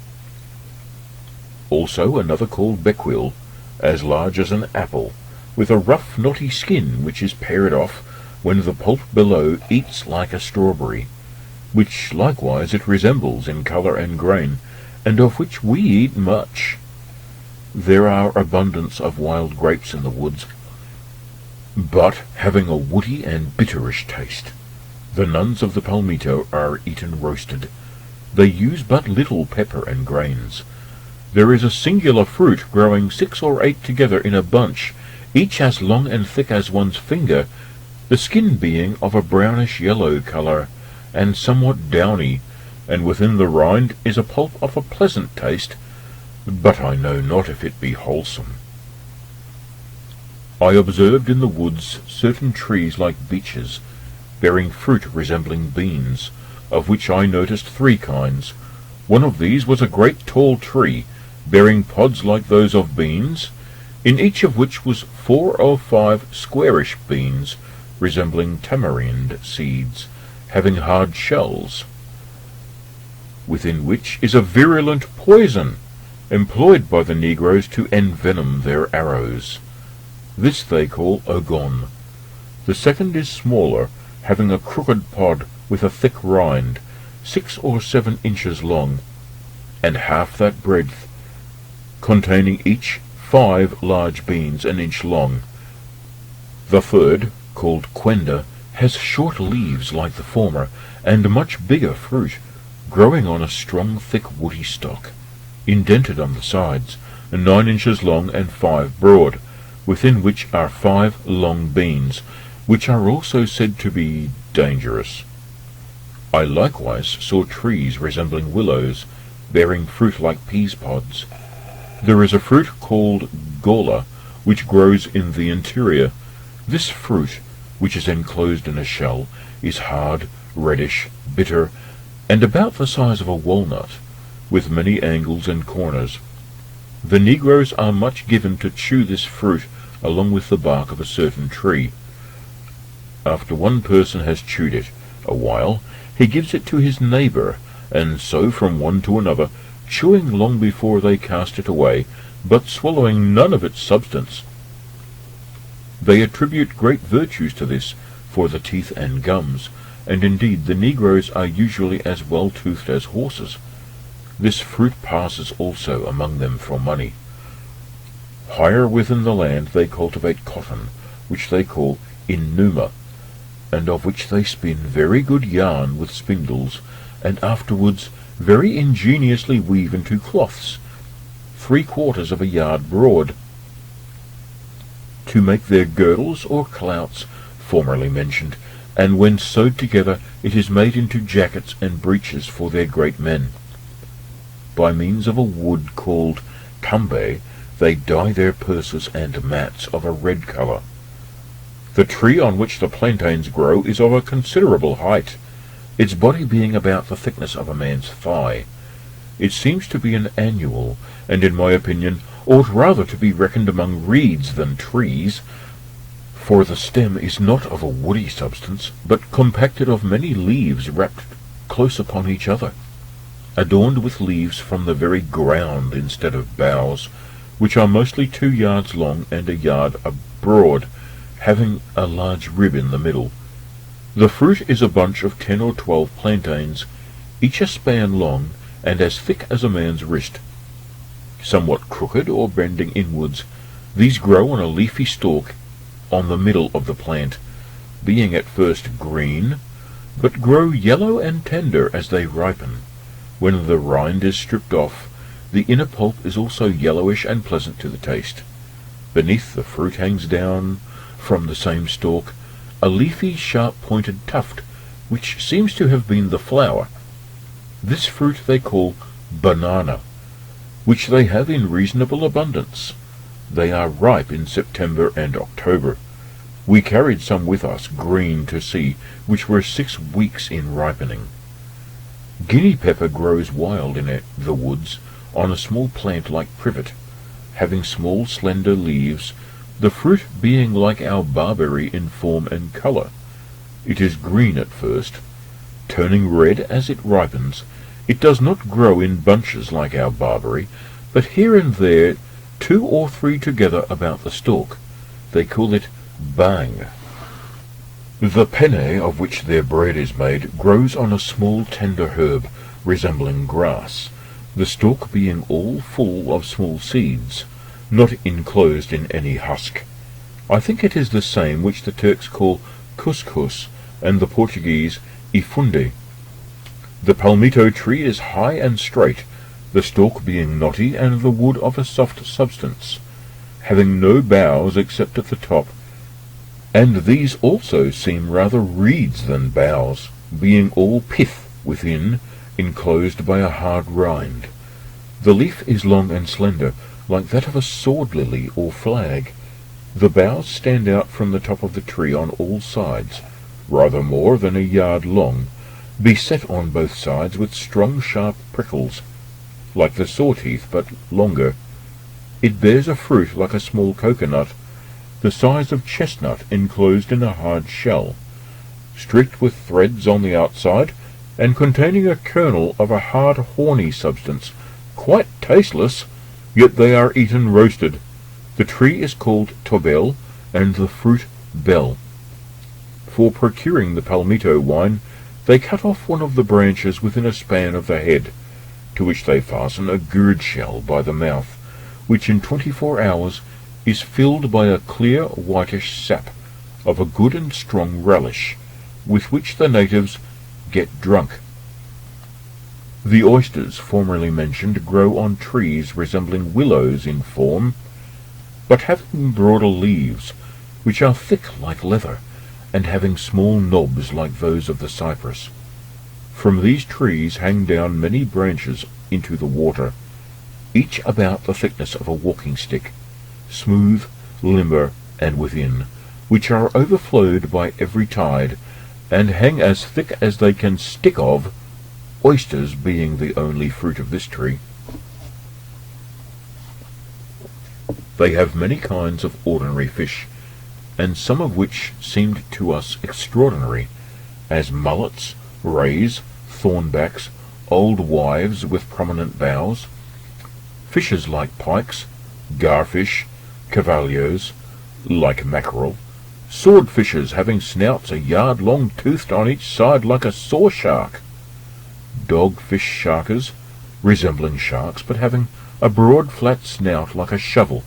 Also another called bequil, as large as an apple, with a rough knotty skin, which is pared off when the pulp below eats like a strawberry, which likewise it resembles in colour and grain, and of which we eat much. There are abundance of wild grapes in the woods, but having a woody and bitterish taste. The nuns of the palmito are eaten roasted. They use but little pepper and grains. There is a singular fruit growing 6 or 8 together in a bunch, each as long and thick as one's finger, the skin being of a brownish-yellow colour, and somewhat downy, and within the rind is a pulp of a pleasant taste, but I know not if it be wholesome. I observed in the woods certain trees like beeches, bearing fruit resembling beans, of which I noticed 3 kinds. One of these was a great tall tree, bearing pods like those of beans, in each of which was 4 or 5 squarish beans, resembling tamarind seeds, having hard shells, within which is a virulent poison, employed by the negroes to envenom their arrows. This they call ogon. The second is smaller, having a crooked pod with a thick rind, 6 or 7 inches long, and half that breadth, containing each 5 large beans an inch long. The third, called quenda, has short leaves like the former, and much bigger fruit, growing on a strong thick woody stalk, indented on the sides, 9 inches long and 5 broad, within which are 5 long beans, which are also said to be dangerous. I likewise saw trees resembling willows, bearing fruit like peas pods. There is a fruit called gola, which grows in the interior. This fruit, which is enclosed in a shell, is hard, reddish, bitter, and about the size of a walnut, with many angles and corners. The negroes are much given to chew this fruit along with the bark of a certain tree. After one person has chewed it a while, he gives it to his neighbour, and so from one to another, chewing long before they cast it away, but swallowing none of its substance. They attribute great virtues to this for the teeth and gums, and indeed the negroes are usually as well-toothed as horses. This fruit passes also among them for money. Higher within the land they cultivate cotton, which they call inuma, and of which they spin very good yarn with spindles, and afterwards very ingeniously weave into cloths, 3/4 of a yard broad, to make their girdles or clouts formerly mentioned, and when sewed together it is made into jackets and breeches for their great men. By means of a wood called cambe, they dye their purses and mats of a red colour. The tree on which the plantains grow is of a considerable height, its body being about the thickness of a man's thigh. It seems to be an annual, and in my opinion ought rather to be reckoned among reeds than trees, for the stem is not of a woody substance, but compacted of many leaves wrapped close upon each other, adorned with leaves from the very ground instead of boughs, which are mostly 2 yards long and a yard broad, having a large rib in the middle. The fruit is a bunch of 10 or 12 plantains, each a span long, and as thick as a man's wrist. Somewhat crooked or bending inwards, these grow on a leafy stalk on the middle of the plant, being at first green, but grow yellow and tender as they ripen. When the rind is stripped off, the inner pulp is also yellowish and pleasant to the taste. Beneath the fruit hangs down, from the same stalk, a leafy, sharp-pointed tuft, which seems to have been the flower. This fruit they call banana, which they have in reasonable abundance. They are ripe in September and October. We carried some with us, green to see, which were 6 weeks in ripening. Guinea pepper grows wild in the woods, on a small plant like privet, having small slender leaves, the fruit being like our barberry in form and colour. It is green at first, turning red as it ripens. It does not grow in bunches like our barberry, but here and there 2 or 3 together about the stalk. They call it bang. The penne of which their bread is made grows on a small tender herb resembling grass, the stalk being all full of small seeds, not enclosed in any husk. I think it is the same which the Turks call couscous, and the Portuguese ifunde. The palmito tree is high and straight, the stalk being knotty and the wood of a soft substance, having no boughs except at the top, and these also seem rather reeds than boughs, being all pith within, enclosed by a hard rind. The leaf is long and slender, like that of a sword lily or flag. The boughs stand out from the top of the tree on all sides, rather more than a yard long, beset on both sides with strong sharp prickles, like the saw-teeth but longer. It bears a fruit like a small coconut, the size of chestnut enclosed in a hard shell, streaked with threads on the outside, and containing a kernel of a hard horny substance, quite tasteless, yet they are eaten roasted. The tree is called tobel, and the fruit bell. For procuring the palmito wine, they cut off one of the branches within a span of the head, to which they fasten a gourd shell by the mouth, which in 24 hours is filled by a clear whitish sap of a good and strong relish, with which the natives get drunk. The oysters formerly mentioned grow on trees resembling willows in form, but having broader leaves, which are thick like leather, and having small knobs like those of the cypress. From these trees hang down many branches into the water, each about the thickness of a walking stick, smooth, limber, and within, which are overflowed by every tide, and hang as thick as they can stick of, oysters being the only fruit of this tree. They have many kinds of ordinary fish, and some of which seemed to us extraordinary, as mullets, rays, thornbacks, old wives with prominent bows, fishes like pikes, garfish, cavalios, like mackerel, swordfishes having snouts a yard long toothed on each side like a saw shark, dogfish sharkers, resembling sharks but having a broad flat snout like a shovel,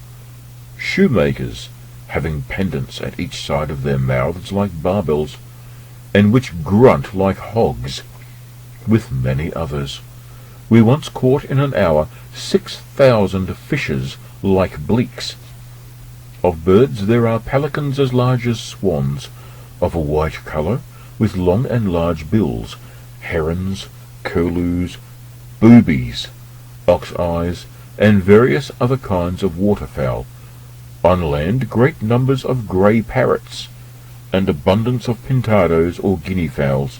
shoemakers, having pendants at each side of their mouths like barbels, and which grunt like hogs, with many others. We once caught in an hour 6,000 fishes like bleaks. Of birds there are pelicans as large as swans, of a white colour, with long and large bills, herons, curlews, boobies, ox-eyes, and various other kinds of waterfowl. On land great numbers of grey parrots, and abundance of pintados or guinea fowls,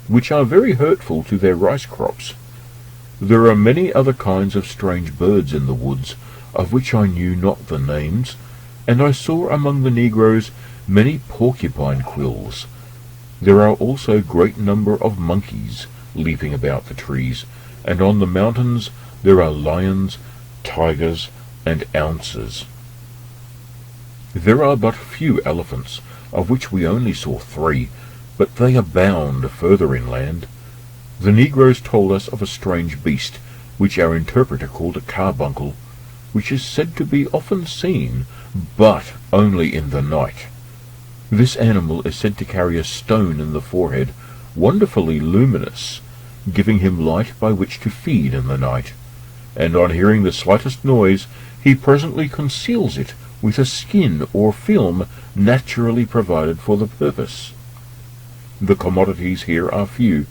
which are very hurtful to their rice crops. There are many other kinds of strange birds in the woods, of which I knew not the names, and I saw among the negroes many porcupine quills. There are also great number of monkeys leaping about the trees, and on the mountains there are lions, tigers, and ounces. There are but few elephants, of which we only saw 3, but they abound further inland. The negroes told us of a strange beast, which our interpreter called a carbuncle, which is said to be often seen, but only in the night. This animal is said to carry a stone in the forehead, wonderfully luminous, giving him light by which to feed in the night, and on hearing the slightest noise he presently conceals it with a skin or film naturally provided for the purpose. The commodities here are few,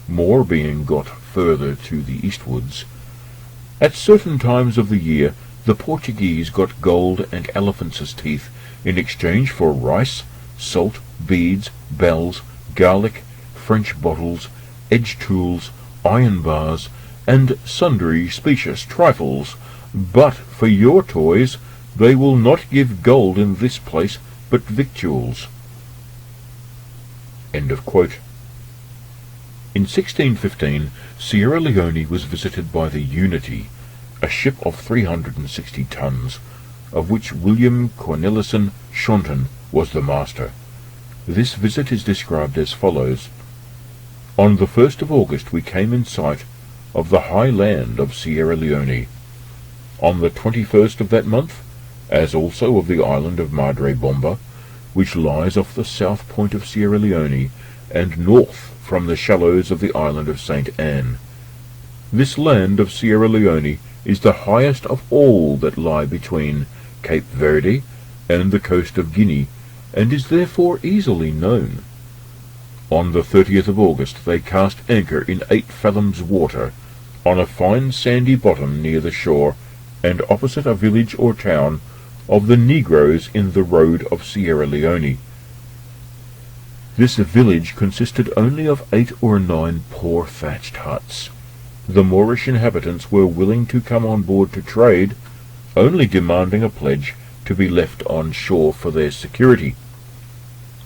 more being got further to the eastwards. At certain times of the year the Portuguese got gold and elephants' teeth in exchange for rice, salt, beads, bells, garlic, French bottles, edge tools, iron bars, and sundry specious trifles, but for your toys they will not give gold in this place, but victuals. End of quote. In 1615, Sierra Leone was visited by the Unity, a ship of 360 tons, of which William Cornelison Shonton was the master. This visit is described as follows. On the 1st of August we came in sight of the high land of Sierra Leone. On the 21st of that month, as also of the island of Madre Bomba, which lies off the south point of Sierra Leone, and north from the shallows of the island of St. Anne. This land of Sierra Leone is the highest of all that lie between Cape Verde and the coast of Guinea, and is therefore easily known. On the 30th of August they cast anchor in 8 fathoms water, on a fine sandy bottom near the shore, and opposite a village or town of the Negroes in the road of Sierra Leone. This village consisted only of 8 or 9 poor thatched huts. The Moorish inhabitants were willing to come on board to trade, only demanding a pledge to be left on shore for their security,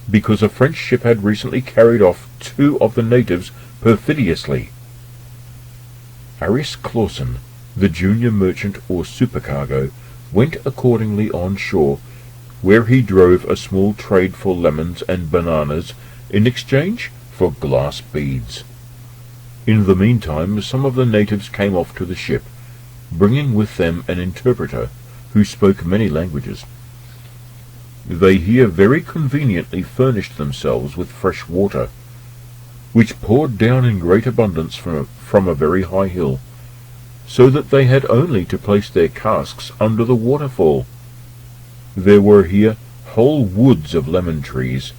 because a French ship had recently carried off 2 of the natives perfidiously. Aris Clausen, the junior merchant or supercargo, went accordingly on shore, where he drove a small trade for lemons and bananas in exchange for glass beads. In the meantime, some of the natives came off to the ship, bringing with them an interpreter who spoke many languages. They here very conveniently furnished themselves with fresh water, which poured down in great abundance from a very high hill, so that they had only to place their casks under the waterfall. There were here whole woods of lemon trees,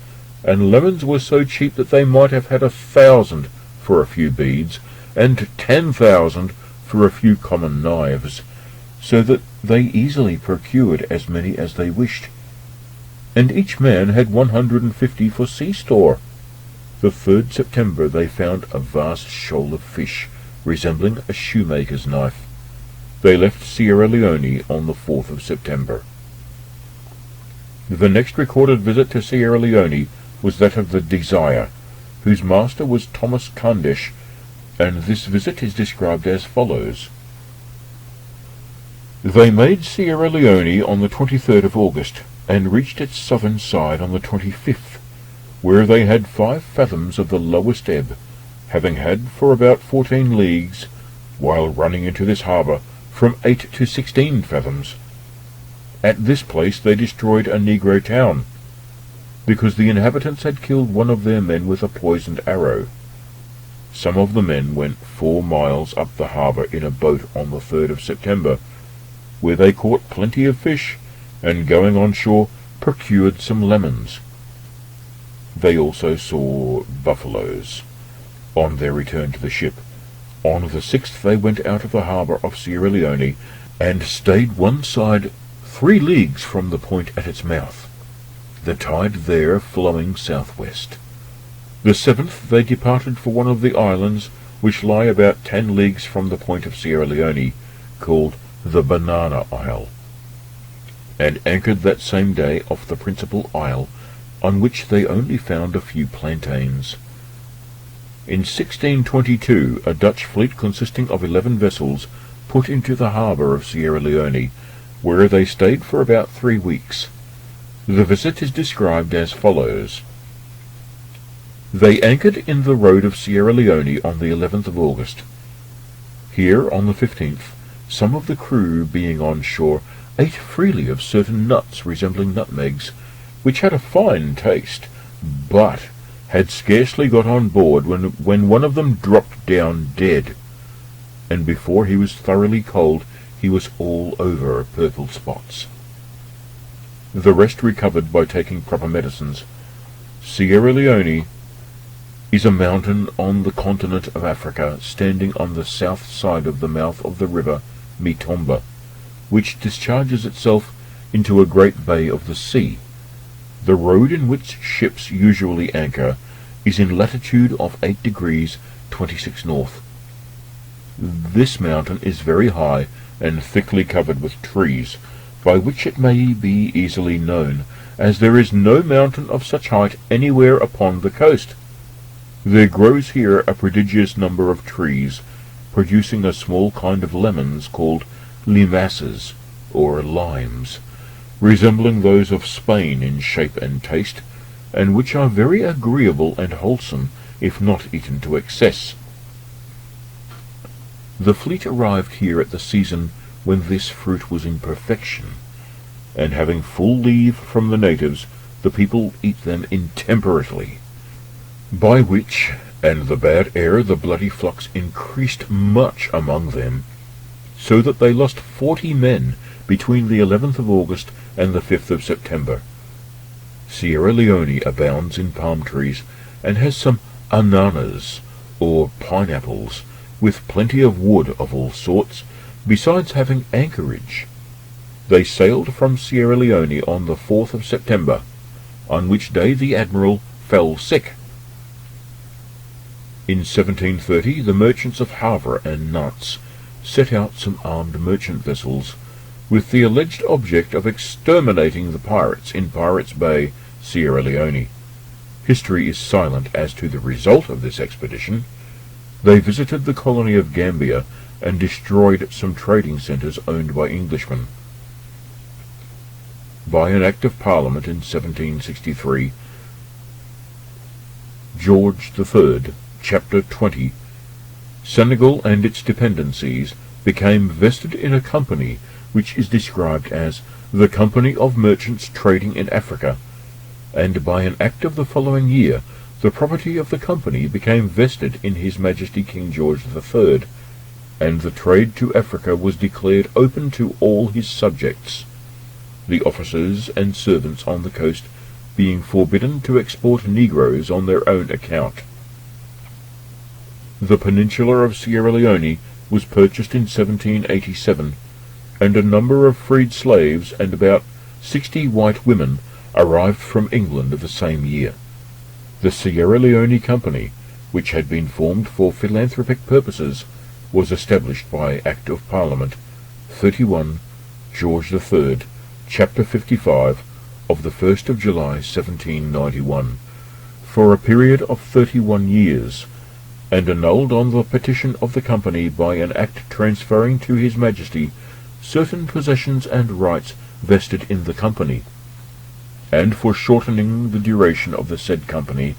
and lemons were so cheap that they might have had 1,000 for a few beads, and 10,000 for a few common knives, so that they easily procured as many as they wished, and each man had 150 for sea store. The 3rd September they found a vast shoal of fish, resembling a shoemaker's knife. They left Sierra Leone on the 4th of September. The next recorded visit to Sierra Leone was that of the Desire, whose master was Thomas Candish, and this visit is described as follows. They made Sierra Leone on the 23rd of August, and reached its southern side on the 25th, where they had 5 fathoms of the lowest ebb, having had for about 14 leagues, while running into this harbour, from 8 to 16 fathoms. At this place they destroyed a negro town, because the inhabitants had killed one of their men with a poisoned arrow. Some of the men went 4 miles up the harbour in a boat on the 3rd of September, where they caught plenty of fish, and going on shore procured some lemons. They also saw buffaloes. On their return to the ship, on the 6th they went out of the harbour of Sierra Leone, and stayed one side 3 leagues from the point at its mouth, the tide there flowing southwest. The 7th they departed for one of the islands which lie about 10 leagues from the point of Sierra Leone, called the Banana Isle, and anchored that same day off the principal isle, on which they only found a few plantains. In 1622 a Dutch fleet consisting of 11 vessels put into the harbour of Sierra Leone, where they stayed for about 3 weeks. The visit is described as follows. They anchored in the road of Sierra Leone on the 11th of August. Here, on the 15th, some of the crew, being on shore, ate freely of certain nuts resembling nutmegs, which had a fine taste, but had scarcely got on board when one of them dropped down dead, and before he was thoroughly cold he was all over purple spots. The rest recovered by taking proper medicines. Sierra Leone is a mountain on the continent of Africa, standing on the south side of the mouth of the river Mitomba, which discharges itself into a great bay of the sea. The road in which ships usually anchor is in latitude of 8 degrees 26 north. This mountain is very high and thickly covered with trees, by which it may be easily known, as there is no mountain of such height anywhere upon the coast. There grows here a prodigious number of trees, producing a small kind of lemons called limaces, or limes, resembling those of Spain in shape and taste, and which are very agreeable and wholesome, if not eaten to excess. The fleet arrived here at the season when this fruit was in perfection, and having full leave from the natives, the people eat them intemperately, by which, and the bad air, the bloody flux increased much among them, so that they lost 40 men between the 11th of August and the 5th of September. Sierra Leone abounds in palm trees, and has some ananas, or pineapples, with plenty of wood of all sorts, besides having anchorage. They sailed from Sierra Leone on the 4th of September, on which day the admiral fell sick. In 1730 the merchants of Havre and Nantes set out some armed merchant vessels, with the alleged object of exterminating the pirates in Pirates Bay, Sierra Leone. History is silent as to the result of this expedition. They visited the colony of Gambia and destroyed some trading centres owned by Englishmen. By an Act of Parliament in 1763, George III, Chapter 20, Senegal and its dependencies became vested in a company which is described as the Company of Merchants Trading in Africa, and by an act of the following year the property of the company became vested in His Majesty King George III, and the trade to Africa was declared open to all his subjects, the officers and servants on the coast being forbidden to export negroes on their own account. The peninsula of Sierra Leone was purchased in 1787, and a number of freed slaves and about 60 white women arrived from England the same year. The Sierra Leone Company, which had been formed for philanthropic purposes, was established by Act of Parliament 31 George III, Chapter 55, of the 1st of July 1791, for a period of 31 years, and annulled on the petition of the company by an act transferring to His Majesty certain possessions and rights vested in the company, and for shortening the duration of the said company,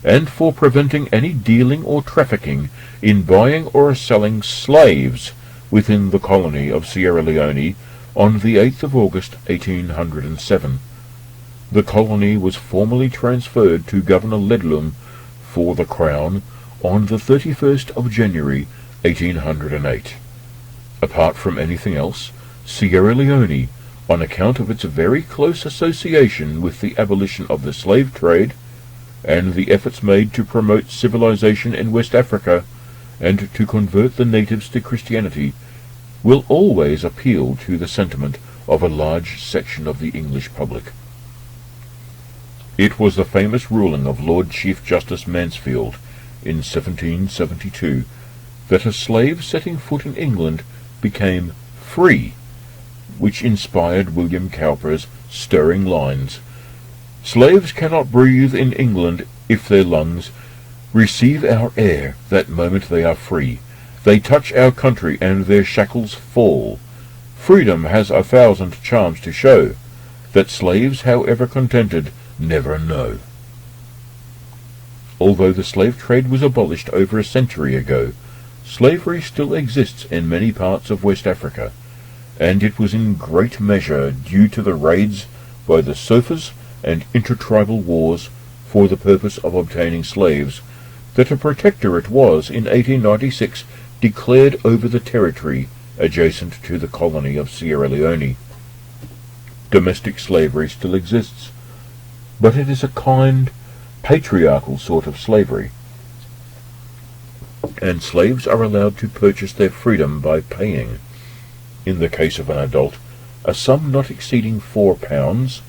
and for preventing any dealing or trafficking in buying or selling slaves within the colony of Sierra Leone on the 8th of August 1807. The colony was formally transferred to Governor Ledlum for the Crown on the 31st of January 1808. Apart from anything else, Sierra Leone, on account of its very close association with the abolition of the slave trade, and the efforts made to promote civilization in West Africa, and to convert the natives to Christianity, will always appeal to the sentiment of a large section of the English public. It was the famous ruling of Lord Chief Justice Mansfield in 1772 that a slave setting foot in England became free, which inspired William Cowper's stirring lines: "Slaves cannot breathe in England if their lungs receive our air that moment they are free. They touch our country and their shackles fall. Freedom has 1,000 charms to show, that slaves, however contented, never know." Although the slave trade was abolished over a century ago, slavery still exists in many parts of West Africa, and it was in great measure due to the raids by the Sofas and intertribal wars for the purpose of obtaining slaves that a protectorate was in 1896 declared over the territory adjacent to the colony of Sierra Leone. Domestic slavery still exists, but it is a kind, patriarchal sort of slavery, and slaves are allowed to purchase their freedom by paying, in the case of an adult, a sum not exceeding £4,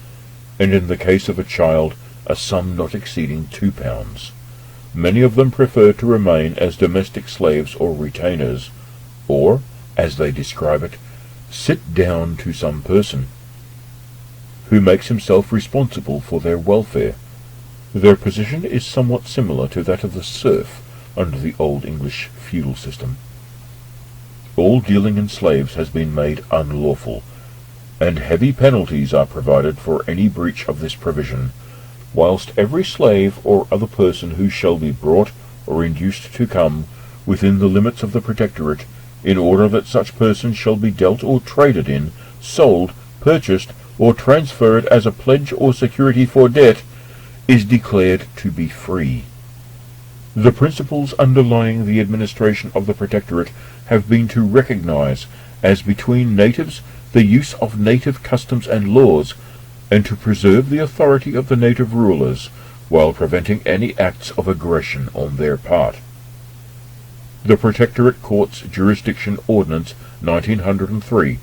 and in the case of a child, a sum not exceeding £2. Many of them prefer to remain as domestic slaves or retainers, or, as they describe it, sit down to some person, who makes himself responsible for their welfare. Their position is somewhat similar to that of the serf under the Old English feudal system. All dealing in slaves has been made unlawful, and heavy penalties are provided for any breach of this provision, whilst every slave or other person who shall be brought or induced to come within the limits of the protectorate, in order that such person shall be dealt or traded in, sold, purchased, or transferred as a pledge or security for debt, is declared to be free. The principles underlying the administration of the protectorate have been to recognize, as between natives, the use of native customs and laws, and to preserve the authority of the native rulers, while preventing any acts of aggression on their part. The Protectorate Courts Jurisdiction Ordinance 1903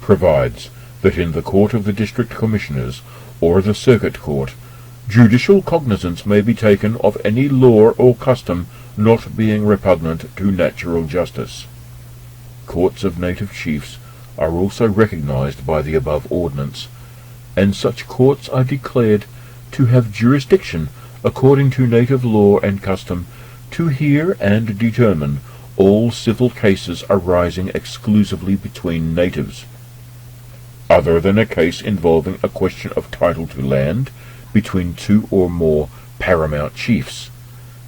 provides that in the court of the district commissioners or the circuit court, judicial cognizance may be taken of any law or custom not being repugnant to natural justice. Courts of native chiefs are also recognized by the above ordinance, and such courts are declared to have jurisdiction according to native law and custom to hear and determine all civil cases arising exclusively between natives, other than a case involving a question of title to land between two or more paramount chiefs,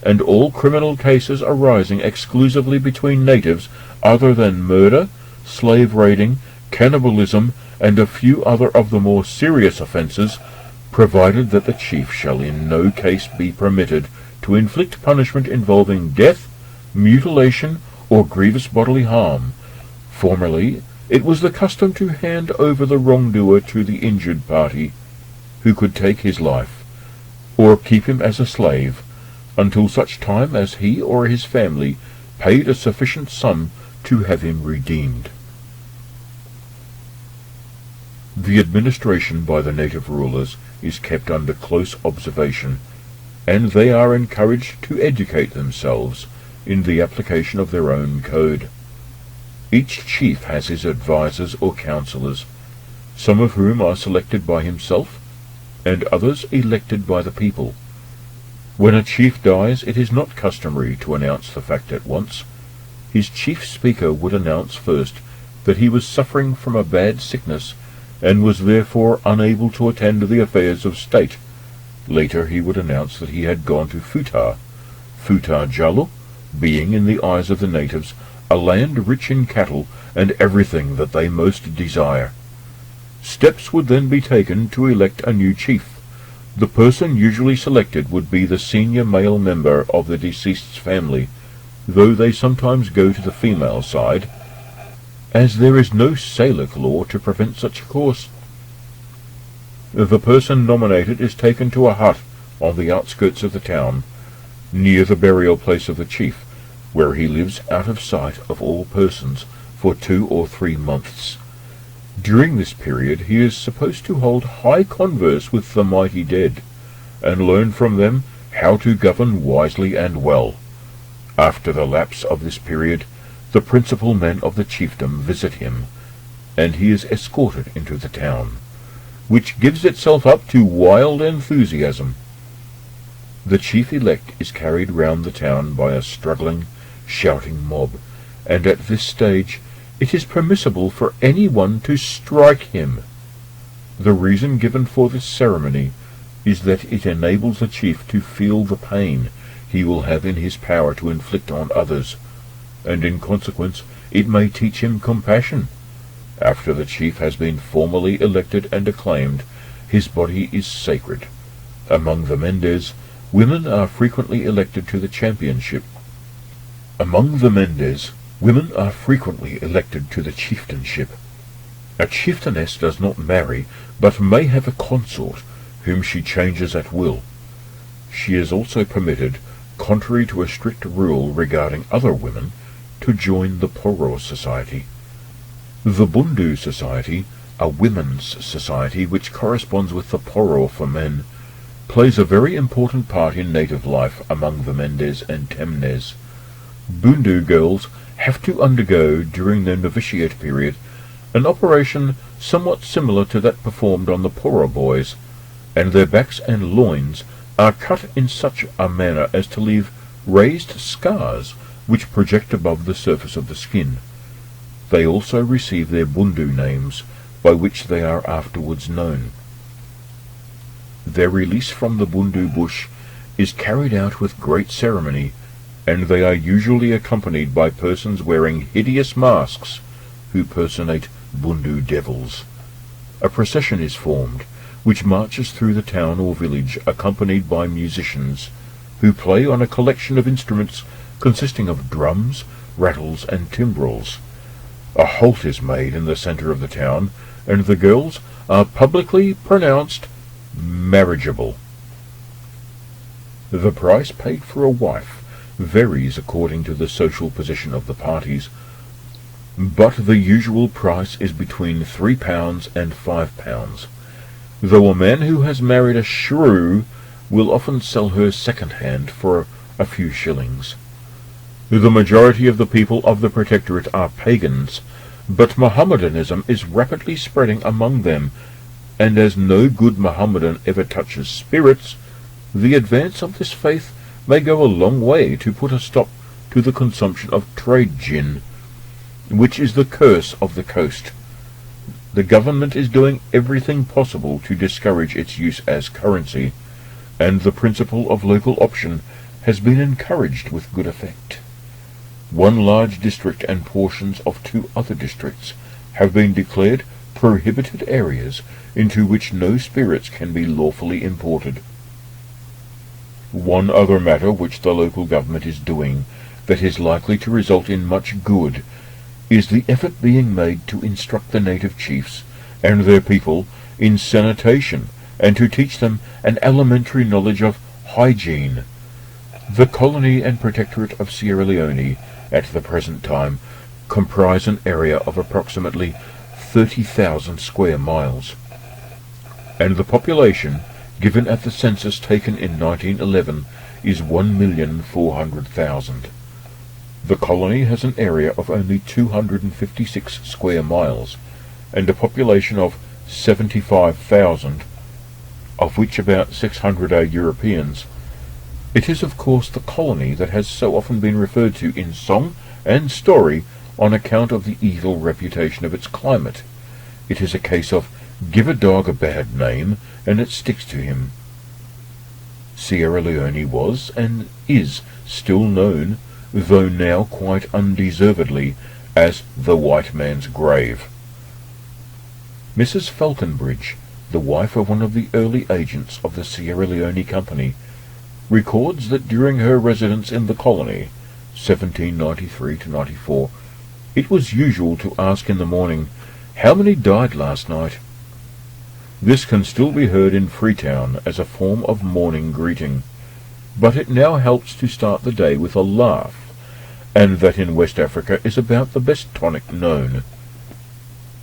and all criminal cases arising exclusively between natives other than murder, slave raiding, cannibalism, and a few other of the more serious offences, provided that the chief shall in no case be permitted to inflict punishment involving death, mutilation, or grievous bodily harm. Formerly, it was the custom to hand over the wrongdoer to the injured party, who could take his life, or keep him as a slave, until such time as he or his family paid a sufficient sum to have him redeemed. The administration by the native rulers is kept under close observation, and they are encouraged to educate themselves in the application of their own code. Each chief has his advisers or counsellors, some of whom are selected by himself, and others elected by the people. When a chief dies, it is not customary to announce the fact at once. His chief speaker would announce first that he was suffering from a bad sickness, and was therefore unable to attend to the affairs of state. Later he would announce that he had gone to Futar Jalu, being in the eyes of the natives a land rich in cattle and everything that they most desire. Steps would then be taken to elect a new chief. The person usually selected would be the senior male member of the deceased's family, though they sometimes go to the female side, as there is no Salic law to prevent such a course. The person nominated is taken to a hut on the outskirts of the town, near the burial place of the chief, where he lives out of sight of all persons for 2 or 3 months. During this period he is supposed to hold high converse with the mighty dead, and learn from them how to govern wisely and well. After the lapse of this period, the principal men of the chiefdom visit him, and he is escorted into the town, which gives itself up to wild enthusiasm. The chief-elect is carried round the town by a struggling, shouting mob, and at this stage it is permissible for anyone to strike him. The reason given for this ceremony is that it enables the chief to feel the pain he will have in his power to inflict on others, and in consequence it may teach him compassion. After the chief has been formally elected and acclaimed, his body is sacred. Among the Mendes, women are frequently elected to the championship. Among the Mendes, women are frequently elected to the chieftainship. A chieftainess does not marry, but may have a consort, whom she changes at will. She is also permitted, contrary to a strict rule regarding other women, to join the Poro Society. The Bundu Society, a women's society which corresponds with the Poro for men, plays a very important part in native life among the Mendes and Temnes. Bundu girls have to undergo, during their novitiate period, an operation somewhat similar to that performed on the Poro boys, and their backs and loins are cut in such a manner as to leave raised scars which project above the surface of the skin. They also receive their Bundu names, by which they are afterwards known. Their release from the Bundu bush is carried out with great ceremony, and they are usually accompanied by persons wearing hideous masks, who personate Bundu devils. A procession is formed, which marches through the town or village, accompanied by musicians, who play on a collection of instruments consisting of drums, rattles, and timbrels. A halt is made in the centre of the town, and the girls are publicly pronounced marriageable. The price paid for a wife varies according to the social position of the parties. but the usual price is between £3 and £5, though a man who has married a shrew will often sell her second-hand for a few shillings. The majority of the people of the Protectorate are pagans, but Mohammedanism is rapidly spreading among them, and as no good Mohammedan ever touches spirits, the advance of this faith may go a long way to put a stop to the consumption of trade gin, which is the curse of the coast. The government is doing everything possible to discourage its use as currency, and the principle of local option has been encouraged with good effect. One large district and portions of 2 other districts have been declared prohibited areas into which no spirits can be lawfully imported. One other matter which the local government is doing that is likely to result in much good is the effort being made to instruct the native chiefs and their people in sanitation and to teach them an elementary knowledge of hygiene. The colony and protectorate of Sierra Leone at the present time comprise an area of approximately 30,000 square miles, and the population given at the census taken in 1911 is 1,400,000. The colony has an area of only 256 square miles and a population of 75,000, of which about 600 are Europeans. It is of course the colony that has so often been referred to in song and story on account of the evil reputation of its climate. It is a case of give a dog a bad name and it sticks to him. Sierra Leone was and is still known, though now quite undeservedly, as the white man's grave. Mrs. Falconbridge, the wife of one of the early agents of the Sierra Leone Company, records that during her residence in the colony, 1793 to 94, it was usual to ask in the morning, "How many died last night?" This can still be heard in Freetown as a form of morning greeting, but it now helps to start the day with a laugh, and that in West Africa is about the best tonic known.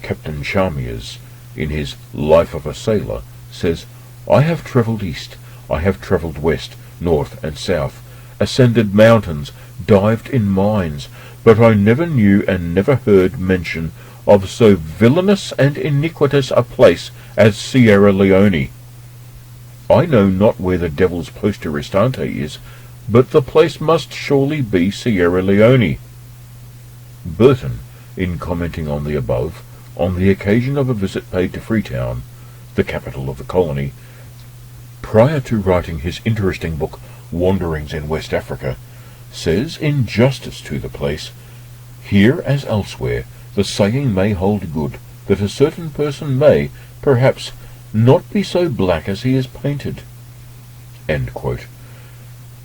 Captain Charmiers, in his Life of a Sailor, says, "I have travelled east, I have travelled west, north and south, ascended mountains, dived in mines, but I never knew and never heard mention of so villainous and iniquitous a place as Sierra Leone. I know not where the devil's posta restante is, but the place must surely be Sierra Leone." Burton, in commenting on the above, on the occasion of a visit paid to Freetown, the capital of the colony, prior to writing his interesting book Wanderings in West Africa, says, in justice to the place, "Here, as elsewhere, the saying may hold good, that a certain person may, perhaps, not be so black as he is painted." End quote.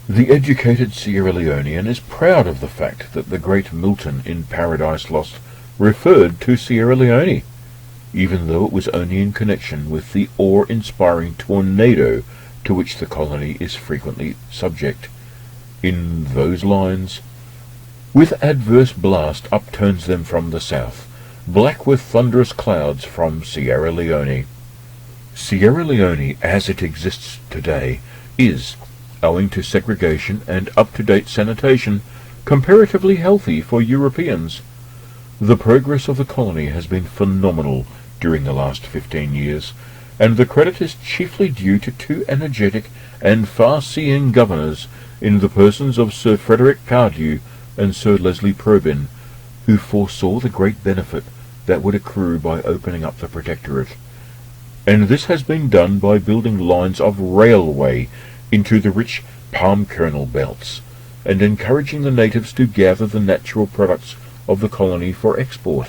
The educated Sierra Leonean is proud of the fact that the great Milton in Paradise Lost referred to Sierra Leone, even though it was only in connection with the awe-inspiring tornado to which the colony is frequently subject. In those lines, "With adverse blast upturns them from the south, black with thunderous clouds from Sierra Leone." Sierra Leone, as it exists today, is, owing to segregation and up-to-date sanitation, comparatively healthy for Europeans. The progress of the colony has been phenomenal during the last 15 years, and the credit is chiefly due to 2 energetic and far-seeing governors in the persons of Sir Frederick Cardew and Sir Leslie Probyn, who foresaw the great benefit that would accrue by opening up the protectorate. And this has been done by building lines of railway into the rich palm kernel belts, and encouraging the natives to gather the natural products of the colony for export.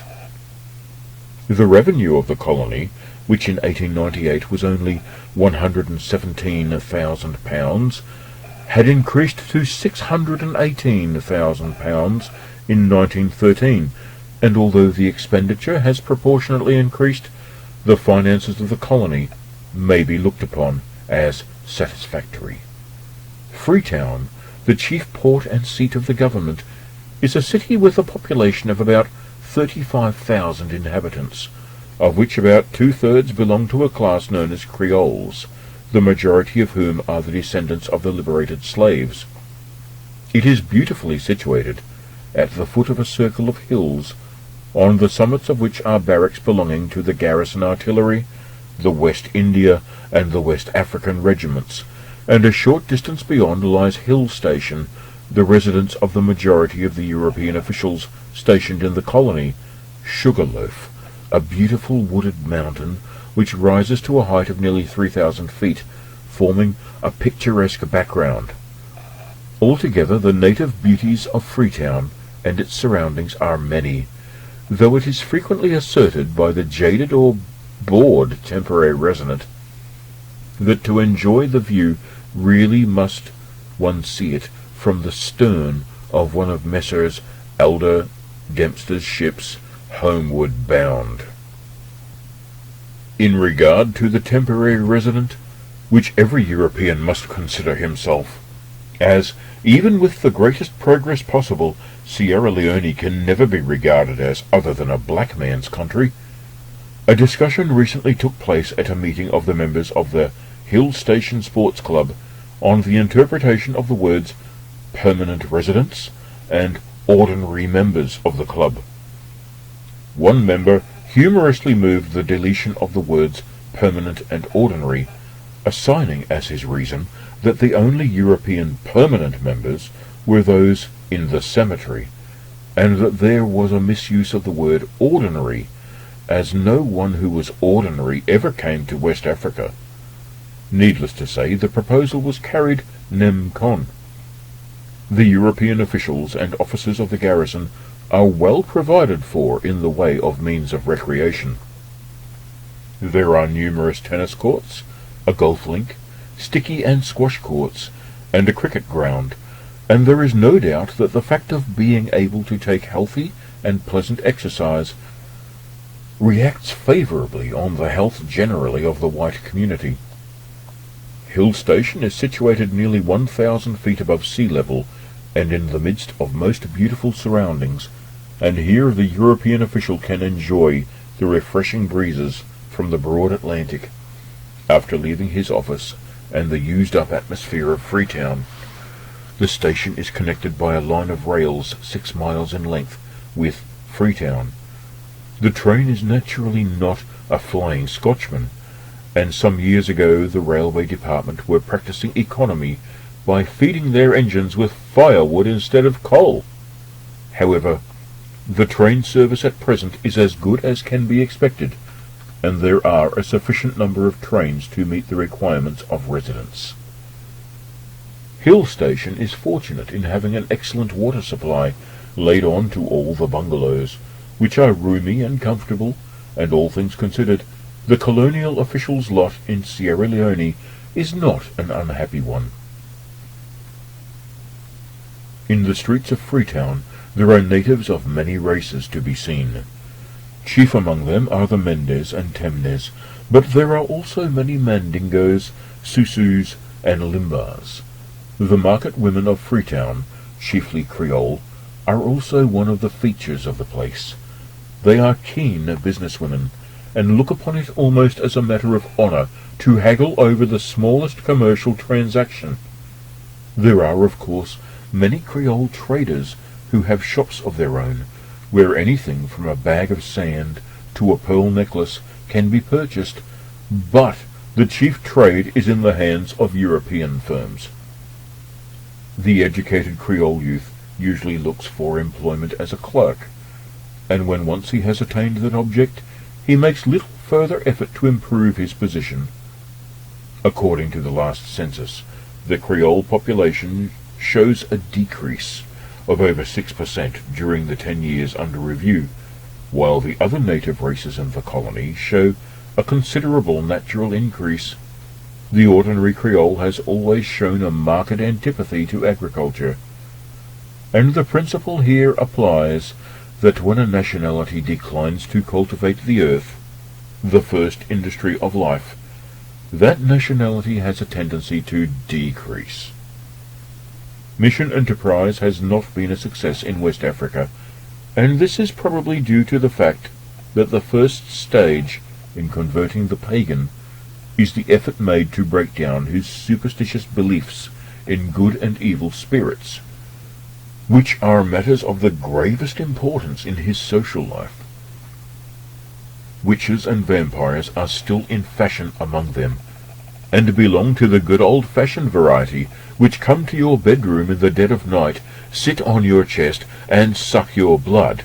The revenue of the colony, which in 1898 was only £117,000, had increased to £618,000 in 1913, and although the expenditure has proportionately increased, the finances of the colony may be looked upon as satisfactory. Freetown, the chief port and seat of the government, is a city with a population of about 35,000 inhabitants, of which about two-thirds belong to a class known as Creoles, the majority of whom are the descendants of the liberated slaves. It is beautifully situated, at the foot of a circle of hills, on the summits of which are barracks belonging to the garrison artillery, the West India and the West African regiments, and a short distance beyond lies Hill Station, the residence of the majority of the European officials stationed in the colony, Sugarloaf, a beautiful wooded mountain which rises to a height of nearly 3,000 feet, forming a picturesque background. Altogether, the native beauties of Freetown and its surroundings are many, though it is frequently asserted by the jaded or bored temporary resident that to enjoy the view really must one see it from the stern of one of Messrs. Elder Dempster's ships, homeward bound. In regard to the temporary resident, which every European must consider himself, as, even with the greatest progress possible, Sierra Leone can never be regarded as other than a black man's country, a discussion recently took place at a meeting of the members of the Hill Station Sports Club on the interpretation of the words permanent residents and ordinary members of the club. One member humorously moved the deletion of the words permanent and ordinary, assigning as his reason that the only European permanent members were those in the cemetery, and that there was a misuse of the word ordinary, as no one who was ordinary ever came to West Africa. Needless to say, the proposal was carried nem con. The European officials and officers of the garrison are well provided for in the way of means of recreation. There are numerous tennis courts, a golf link, sticky and squash courts, and a cricket ground, and there is no doubt that the fact of being able to take healthy and pleasant exercise reacts favourably on the health generally of the white community. Hill Station is situated nearly 1,000 feet above sea level and in the midst of most beautiful surroundings, and here the European official can enjoy the refreshing breezes from the broad Atlantic after leaving his office and the used-up atmosphere of Freetown. The station is connected by a line of rails 6 miles in length with Freetown. The train is naturally not a Flying Scotchman, and some years ago the railway department were practicing economy by feeding their engines with firewood instead of coal. However, the train service at present is as good as can be expected, and there are a sufficient number of trains to meet the requirements of residents. Hill Station is fortunate in having an excellent water supply laid on to all the bungalows, which are roomy and comfortable, and all things considered, the colonial officials' lot in Sierra Leone is not an unhappy one. In the streets of Freetown there are natives of many races to be seen. Chief among them are the Mendes and Temnes, but there are also many Mandingos, Susus, and Limbas. The market women of Freetown, chiefly Creole, are also one of the features of the place. They are keen businesswomen, and look upon it almost as a matter of honour to haggle over the smallest commercial transaction. There are, of course, many Creole traders who have shops of their own, where anything from a bag of sand to a pearl necklace can be purchased, but the chief trade is in the hands of European firms. The educated Creole youth usually looks for employment as a clerk, and when once he has attained that object, he makes little further effort to improve his position. According to the last census, the Creole population shows a decrease of over 6% during the 10 years under review, while the other native races in the colony show a considerable natural increase. The ordinary Creole has always shown a marked antipathy to agriculture, and the principle here applies that when a nationality declines to cultivate the earth, the first industry of life, that nationality has a tendency to decrease. Mission enterprise has not been a success in West Africa, and this is probably due to the fact that the first stage in converting the pagan is the effort made to break down his superstitious beliefs in good and evil spirits, which are matters of the gravest importance in his social life. Witches and vampires are still in fashion among them, and belong to the good old-fashioned variety, which come to your bedroom in the dead of night, sit on your chest, and suck your blood.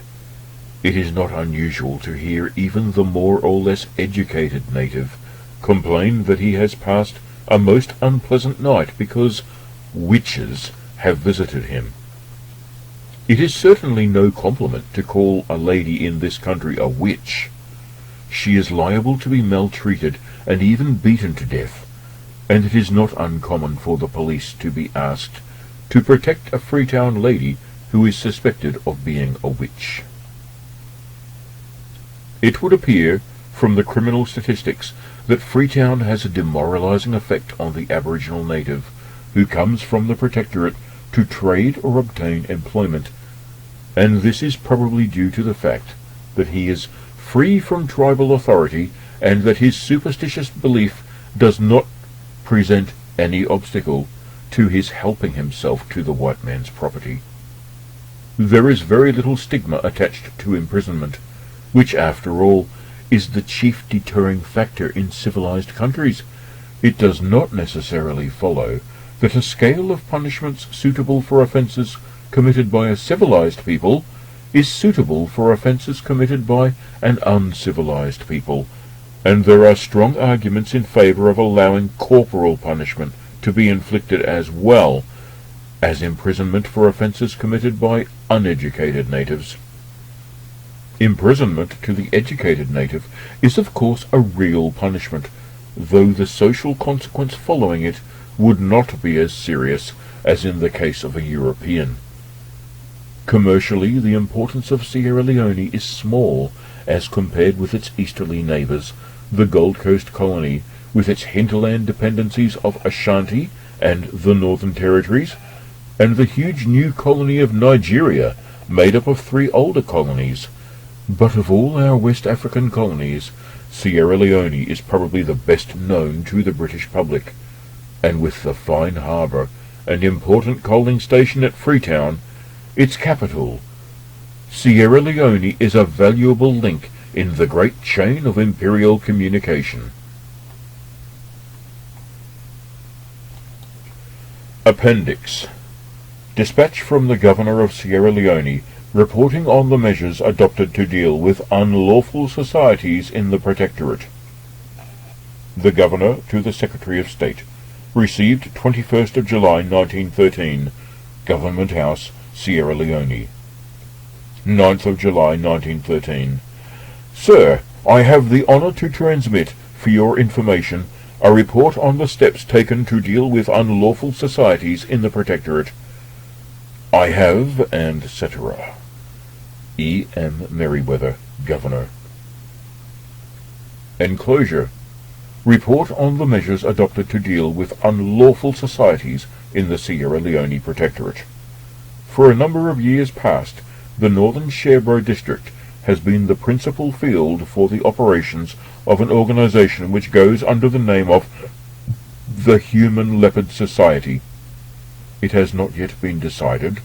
It is not unusual to hear even the more or less educated native complain that he has passed a most unpleasant night because witches have visited him. It is certainly no compliment to call a lady in this country a witch. She is liable to be maltreated and even beaten to death, and it is not uncommon for the police to be asked to protect a Freetown lady who is suspected of being a witch. It would appear from the criminal statistics that Freetown has a demoralizing effect on the Aboriginal native who comes from the Protectorate to trade or obtain employment, and this is probably due to the fact that he is free from tribal authority and that his superstitious belief does not present any obstacle to his helping himself to the white man's property. There is very little stigma attached to imprisonment, which, after all, is the chief deterring factor in civilized countries. It does not necessarily follow that a scale of punishments suitable for offences committed by a civilized people is suitable for offences committed by an uncivilized people, and there are strong arguments in favour of allowing corporal punishment to be inflicted as well as imprisonment for offences committed by uneducated natives. Imprisonment to the educated native is of course a real punishment, though the social consequence following it would not be as serious as in the case of a European. Commercially, the importance of Sierra Leone is small as compared with its easterly neighbours, the Gold Coast colony, with its hinterland dependencies of Ashanti and the Northern Territories, and the huge new colony of Nigeria, made up of 3 older colonies. But of all our West African colonies, Sierra Leone is probably the best known to the British public, and with the fine harbour and important coaling station at Freetown, its capital, Sierra Leone is a valuable link in the great chain of imperial communication. Appendix. Dispatch from the Governor of Sierra Leone reporting on the measures adopted to deal with unlawful societies in the Protectorate. The Governor to the Secretary of State. Received 21st of July 1913. Government House, Sierra Leone. 9th of July 1913. Sir, I have the honour to transmit, for your information, a report on the steps taken to deal with unlawful societies in the Protectorate. I have, and etc. E. M. Merriweather, Governor. Enclosure. Report on the measures adopted to deal with unlawful societies in the Sierra Leone Protectorate. For a number of years past, the Northern Sherbrooke District has been the principal field for the operations of an organization which goes under the name of the Human Leopard Society. It has not yet been decided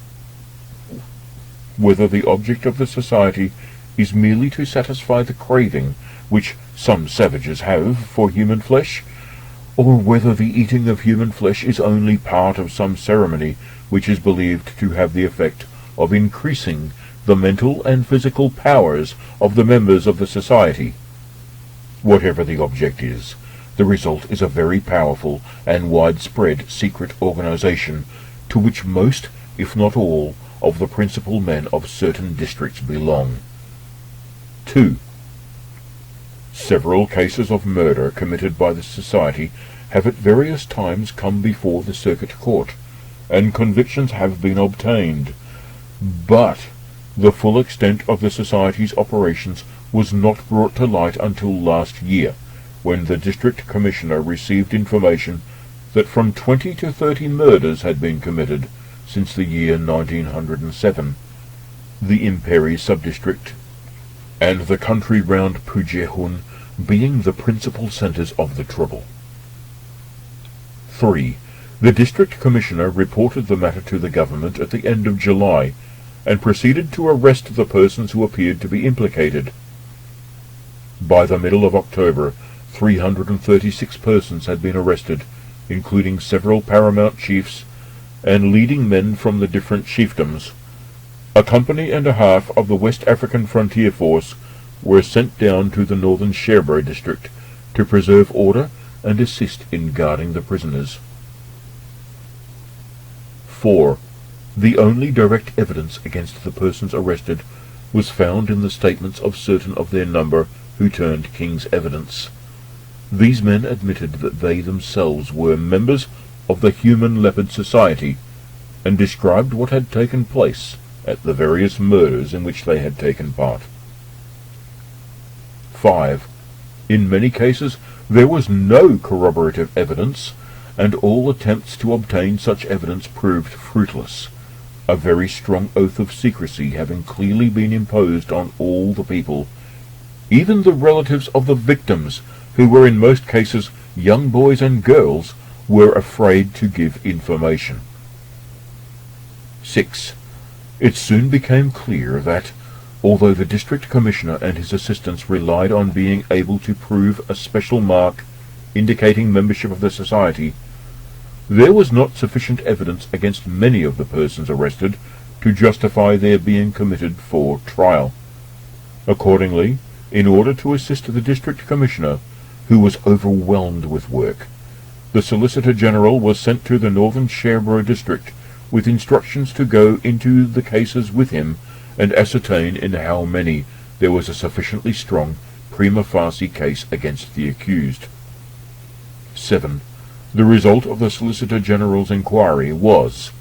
whether the object of the society is merely to satisfy the craving which some savages have for human flesh, or whether the eating of human flesh is only part of some ceremony which is believed to have the effect of increasing the mental and physical powers of the members of the society. Whatever the object is, the result is a very powerful and widespread secret organization to which most, if not all, of the principal men of certain districts belong. 2. Several cases of murder committed by the society have at various times come before the circuit court, and convictions have been obtained, but the full extent of the society's operations was not brought to light until last year, when the district commissioner received information that from 20 to 30 murders had been committed since the year 1907. the Imperi subdistrict, and the country round Pujehun being the principal centres of the trouble. 3. The District Commissioner reported the matter to the government at the end of July, and proceeded to arrest the persons who appeared to be implicated. By the middle of October, 336 persons had been arrested, including several paramount chiefs and leading men from the different chiefdoms. A company and a half of the West African Frontier Force were sent down to the northern Cherbourg district to preserve order and assist in guarding the prisoners. 4. The only direct evidence against the persons arrested was found in the statements of certain of their number who turned King's evidence. These men admitted that they themselves were members of the Human Leopard Society, and described what had taken place at the various murders in which they had taken part. 5. In many cases there was no corroborative evidence, and all attempts to obtain such evidence proved fruitless, a very strong oath of secrecy having clearly been imposed on all the people, even the relatives of the victims, who were in most cases young boys and girls, were afraid to give information. 6. It soon became clear that, although the District Commissioner and his assistants relied on being able to prove a special mark indicating membership of the society, there was not sufficient evidence against many of the persons arrested to justify their being committed for trial. Accordingly, in order to assist the District Commissioner, who was overwhelmed with work, the Solicitor General was sent to the northern Cherbourg district with instructions to go into the cases with him and ascertain in how many there was a sufficiently strong prima facie case against the accused. 7. The result of the Solicitor General's inquiry was,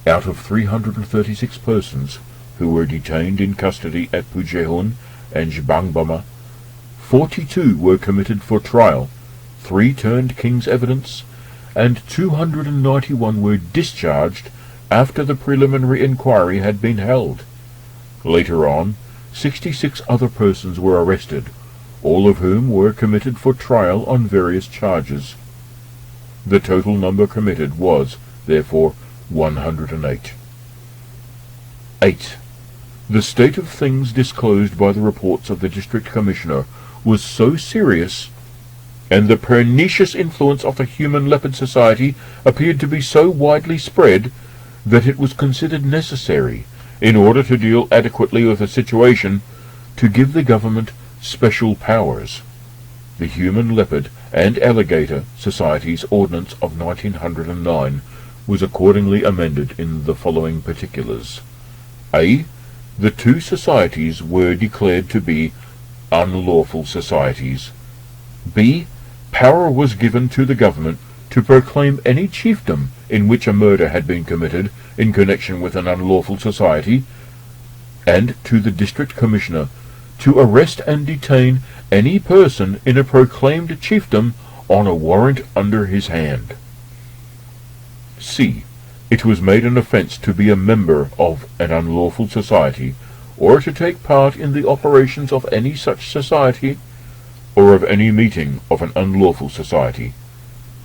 out of 336 persons who were detained in custody at Pujehun and Jbangbama, 42 were committed for trial, 3 turned King's evidence, and 291 were discharged after the preliminary inquiry had been held. Later on, 66 other persons were arrested, all of whom were committed for trial on various charges. The total number committed was, therefore, 108. 8. The state of things disclosed by the reports of the District Commissioner was so serious, and the pernicious influence of the Human Leopard Society appeared to be so widely spread, that it was considered necessary, in order to deal adequately with the situation, to give the government special powers. The Human Leopard and Alligator Society's Ordinance of 1909 was accordingly amended in the following particulars. A. The 2 societies were declared to be unlawful societies. B. Power was given to the government to proclaim any chiefdom in which a murder had been committed in connection with an unlawful society, and to the District Commissioner to arrest and detain any person in a proclaimed chiefdom on a warrant under his hand. C. It was made an offence to be a member of an unlawful society, or to take part in the operations of any such society, or of any meeting of an unlawful society.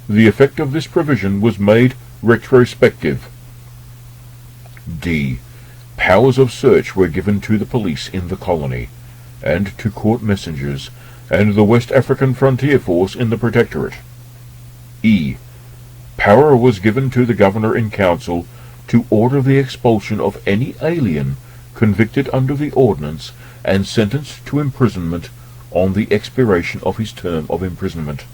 The effect of this provision was made retrospective. D. Powers of search were given to the police in the colony, and to court messengers, and the West African Frontier Force in the Protectorate. E. Power was given to the Governor-in-Council to order the expulsion of any alien convicted under the ordinance and sentenced to imprisonment on the expiration of his term of imprisonment.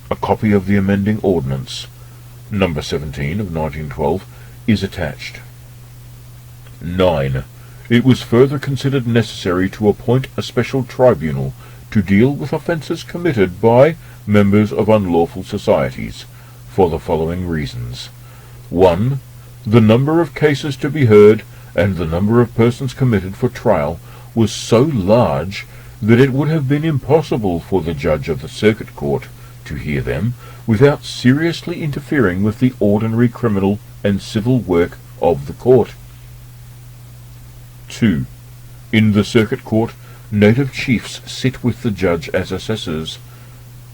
A copy of the amending ordinance, number 17 of 1912, is attached. 9. It was further considered necessary to appoint a special tribunal to deal with offences committed by members of unlawful societies, for the following reasons. 1. The number of cases to be heard and the number of persons committed for trial was so large that it would have been impossible for the judge of the circuit court to hear them without seriously interfering with the ordinary criminal and civil work of the court. 2. In the circuit court, native chiefs sit with the judge as assessors,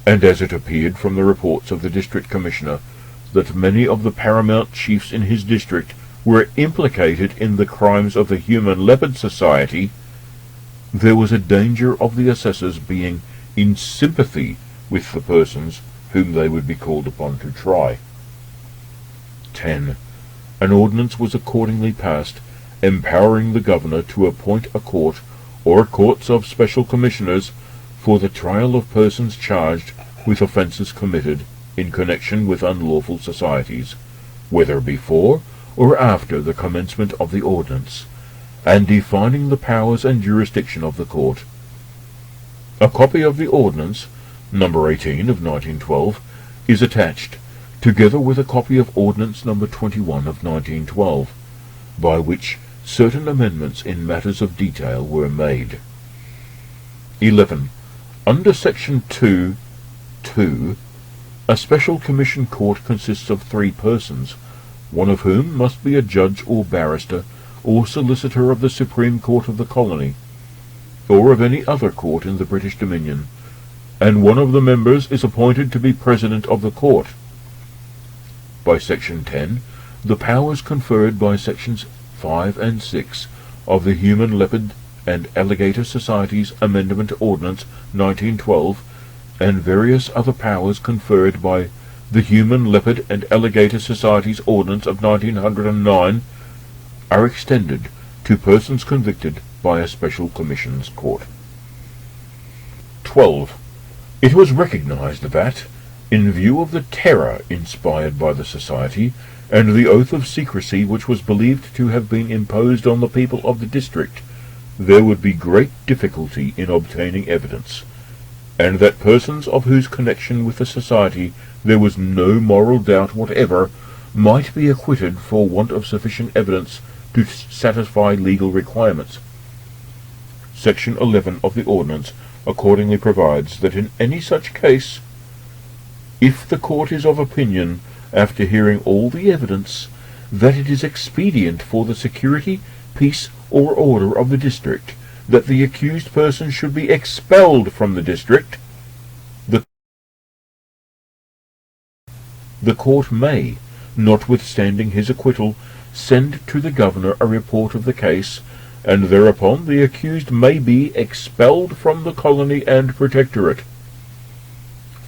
and as it appeared from the reports of the district commissioner that many of the paramount chiefs in his district were implicated in the crimes of the Human Leopard Society, there was a danger of the assessors being in sympathy with the persons whom they would be called upon to try. 10. An ordinance was accordingly passed empowering the governor to appoint a court or courts of special commissioners for the trial of persons charged with offences committed in connection with unlawful societies, whether before or after the commencement of the ordinance, and defining the powers and jurisdiction of the court. A copy of the ordinance, number 18 of 1912, is attached, together with a copy of ordinance number 21 of 1912, by which certain amendments in matters of detail were made. 11. Under section 2.2, a special commission court consists of 3 persons, one of whom must be a judge or barrister or solicitor of the Supreme Court of the colony, or of any other court in the British Dominion, and one of the members is appointed to be president of the court. By section 10, the powers conferred by sections 5 and 6 of the Human Leopard and Alligator Society's Amendment Ordinance 1912, and various other powers conferred by the Human Leopard and Alligator Society's Ordinance of 1909, are extended to persons convicted by a special commission's court. 12. It was recognized that, in view of the terror inspired by the society, and the oath of secrecy which was believed to have been imposed on the people of the district, there would be great difficulty in obtaining evidence, and that persons of whose connection with the society there was no moral doubt whatever might be acquitted for want of sufficient evidence to satisfy legal requirements. Section 11 of the ordinance accordingly provides that in any such case, if the court is of opinion, after hearing all the evidence, that it is expedient for the security, peace, or order of the district, that the accused person should be expelled from the district, the court may, notwithstanding his acquittal, send to the governor a report of the case, and thereupon the accused may be expelled from the colony and protectorate.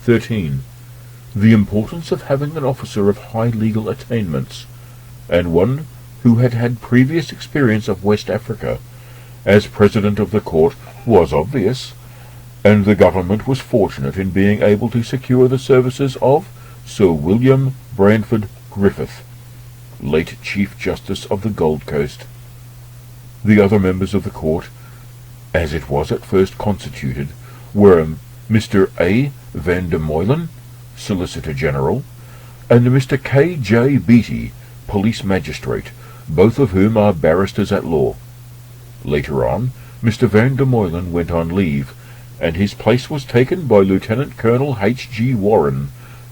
13. The importance of having an officer of high legal attainments, and one who had had previous experience of West Africa, as president of the court, was obvious, and the government was fortunate in being able to secure the services of Sir William Branford Griffith, late Chief Justice of the Gold Coast. The other members of the court, as it was at first constituted, were Mr. A. Van der Meulen, Solicitor General, and Mr. K. J. Beattie, Police Magistrate, both of whom are barristers at law. Later on, Mr. Van der Meulen went on leave, and his place was taken by Lieutenant Colonel H. G. Warren,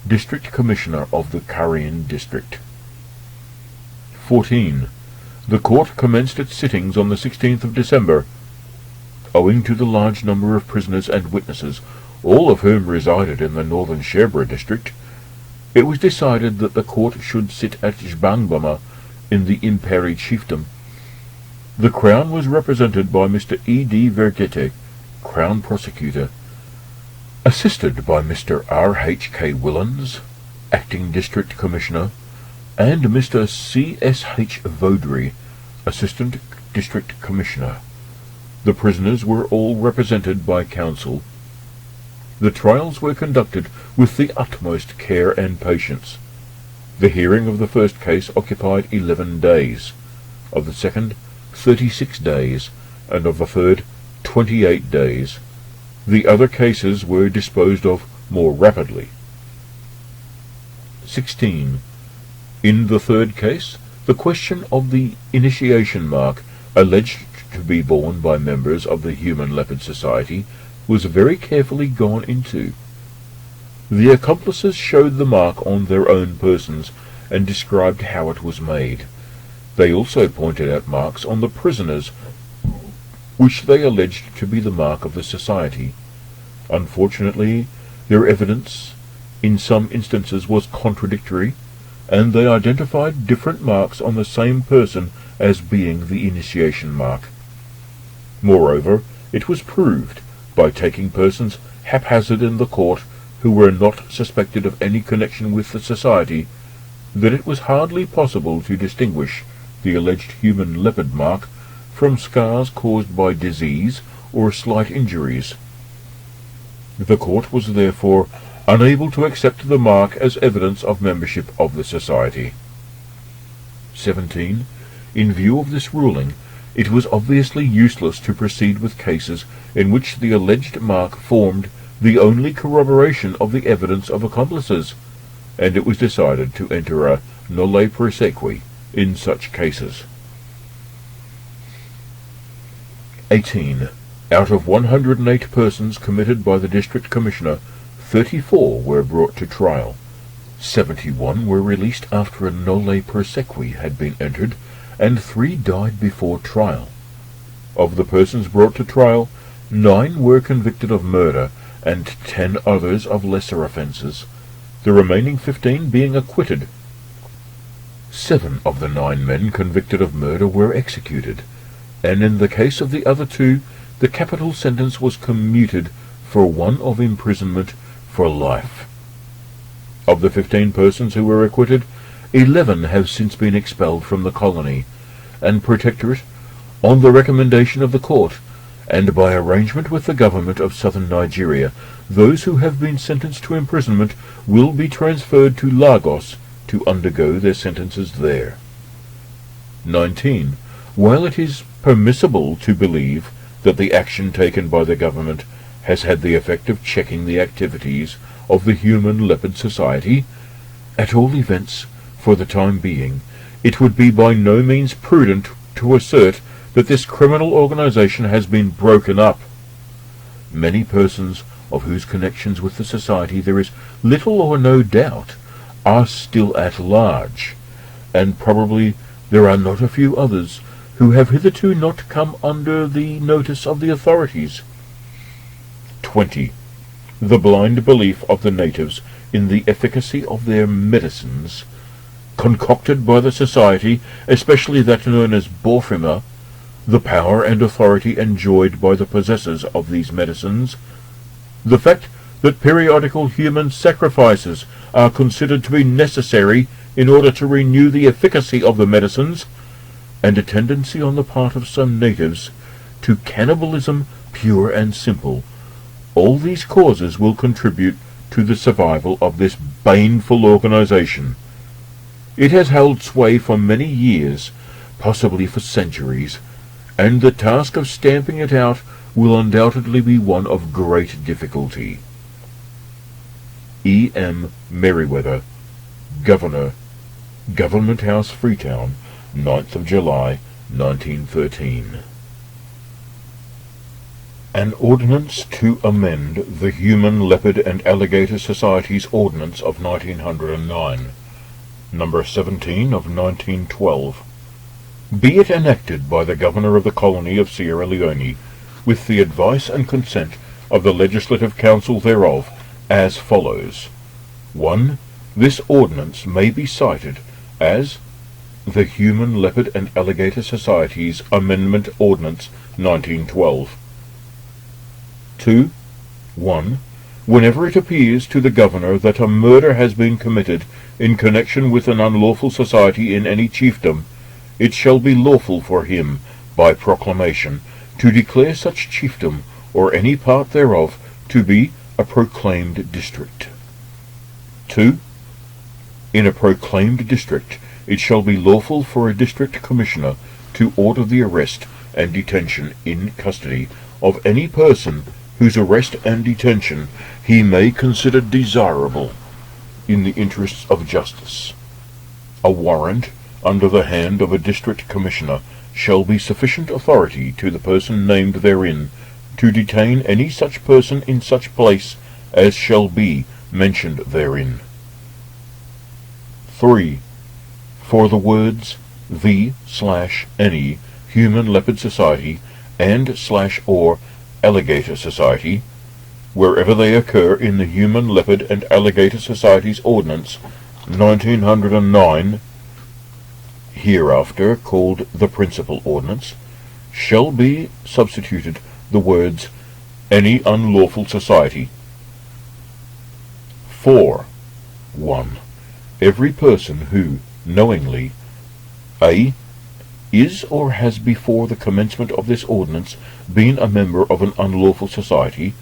District Commissioner of the Carrion District. 14. The court commenced its sittings on the 16th of December. Owing to the large number of prisoners and witnesses, all of whom resided in the northern Sherbrooke district, it was decided that the court should sit at Jbangbama in the Imperi chiefdom. The Crown was represented by Mr. E. D. Vergete, Crown Prosecutor, assisted by Mr. R. H. K. Willans, Acting District Commissioner, and Mr. C. S. H. Vaudry, Assistant District Commissioner. The prisoners were all represented by counsel. The trials were conducted with the utmost care and patience. The hearing of the first case occupied 11 days, of the second 36 days, and of the third 28 days. The other cases were disposed of more rapidly. 16. In the third case, the question of the initiation mark, alleged to be borne by members of the Human Leopard Society, was very carefully gone into. The accomplices showed the mark on their own persons, and described how it was made. They also pointed out marks on the prisoners, which they alleged to be the mark of the society. Unfortunately, their evidence in some instances was contradictory, and they identified different marks on the same person as being the initiation mark. Moreover, it was proved, by taking persons haphazard in the court who were not suspected of any connection with the society, that it was hardly possible to distinguish the alleged human leopard mark from scars caused by disease or slight injuries. The court was therefore unable to accept the mark as evidence of membership of the society. 17. In view of this ruling, it was obviously useless to proceed with cases in which the alleged mark formed the only corroboration of the evidence of accomplices, and it was decided to enter a nolle prosequi in such cases. 18. Out of 108 persons committed by the District Commissioner, 34 were brought to trial. 71 were released after a nolle prosequi had been entered, and 3 died before trial. Of the persons brought to trial, 9 were convicted of murder, and 10 others of lesser offences, the remaining 15 being acquitted. 7 of the 9 men convicted of murder were executed, and in the case of the other 2, the capital sentence was commuted for one of imprisonment for life. Of the 15 persons who were acquitted, 11 have since been expelled from the colony, and Protectorate, on the recommendation of the court, and by arrangement with the government of southern Nigeria, those who have been sentenced to imprisonment will be transferred to Lagos to undergo their sentences there. 19. While it is permissible to believe that the action taken by the government has had the effect of checking the activities of the Human Leopard Society, at all events, for the time being, it would be by no means prudent to assert that this criminal organization has been broken up. Many persons of whose connections with the society there is little or no doubt are still at large, and probably there are not a few others who have hitherto not come under the notice of the authorities. 20. The blind belief of the natives in the efficacy of their medicines, concocted by the society, especially that known as Borfima, the power and authority enjoyed by the possessors of these medicines, the fact that periodical human sacrifices are considered to be necessary in order to renew the efficacy of the medicines, and a tendency on the part of some natives to cannibalism pure and simple. All these causes will contribute to the survival of this baneful organization. It has held sway for many years, possibly for centuries, and the task of stamping it out will undoubtedly be one of great difficulty. E. M. Merriweather, Governor, Government House, Freetown, 9th of July, 1913. An Ordinance to amend the Human Leopard and Alligator Society's Ordinance of 1909, Number 17 of 1912. Be it enacted by the Governor of the Colony of Sierra Leone, with the advice and consent of the Legislative Council thereof, as follows. 1. This ordinance may be cited as the Human Leopard and Alligator Society's Amendment Ordinance 1912. 2. 1. Whenever it appears to the Governor that a murder has been committed in connection with an unlawful society in any chiefdom, it shall be lawful for him, by proclamation, to declare such chiefdom, or any part thereof, to be a proclaimed district. 2. In a proclaimed district, it shall be lawful for a district commissioner to order the arrest and detention in custody of any person whose arrest and detention he may consider desirable in the interests of justice. A warrant under the hand of a district commissioner shall be sufficient authority to the person named therein to detain any such person in such place as shall be mentioned therein. 3. For the words the/any Human Leopard Society and/or Alligator Society, wherever they occur in the Human Leopard and Alligator Society's Ordinance 1909, hereafter called the Principal Ordinance, shall be substituted the words any unlawful society. 4. 1. Every person who, knowingly, a. is or has before the commencement of this ordinance been a member of an unlawful society,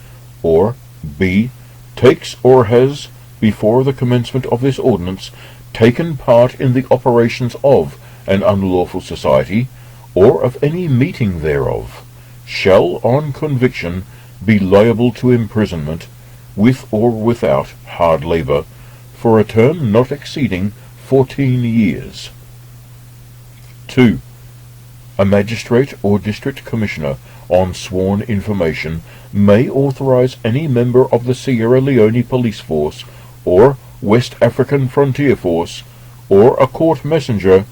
or b. takes or has before the commencement of this ordinance taken part in the operations of an unlawful society, or of any meeting thereof, shall on conviction be liable to imprisonment, with or without hard labour, for a term not exceeding 14 years. 2. A magistrate or district commissioner, on sworn information, may authorize any member of the Sierra Leone police force, or West African frontier force, or a court messenger,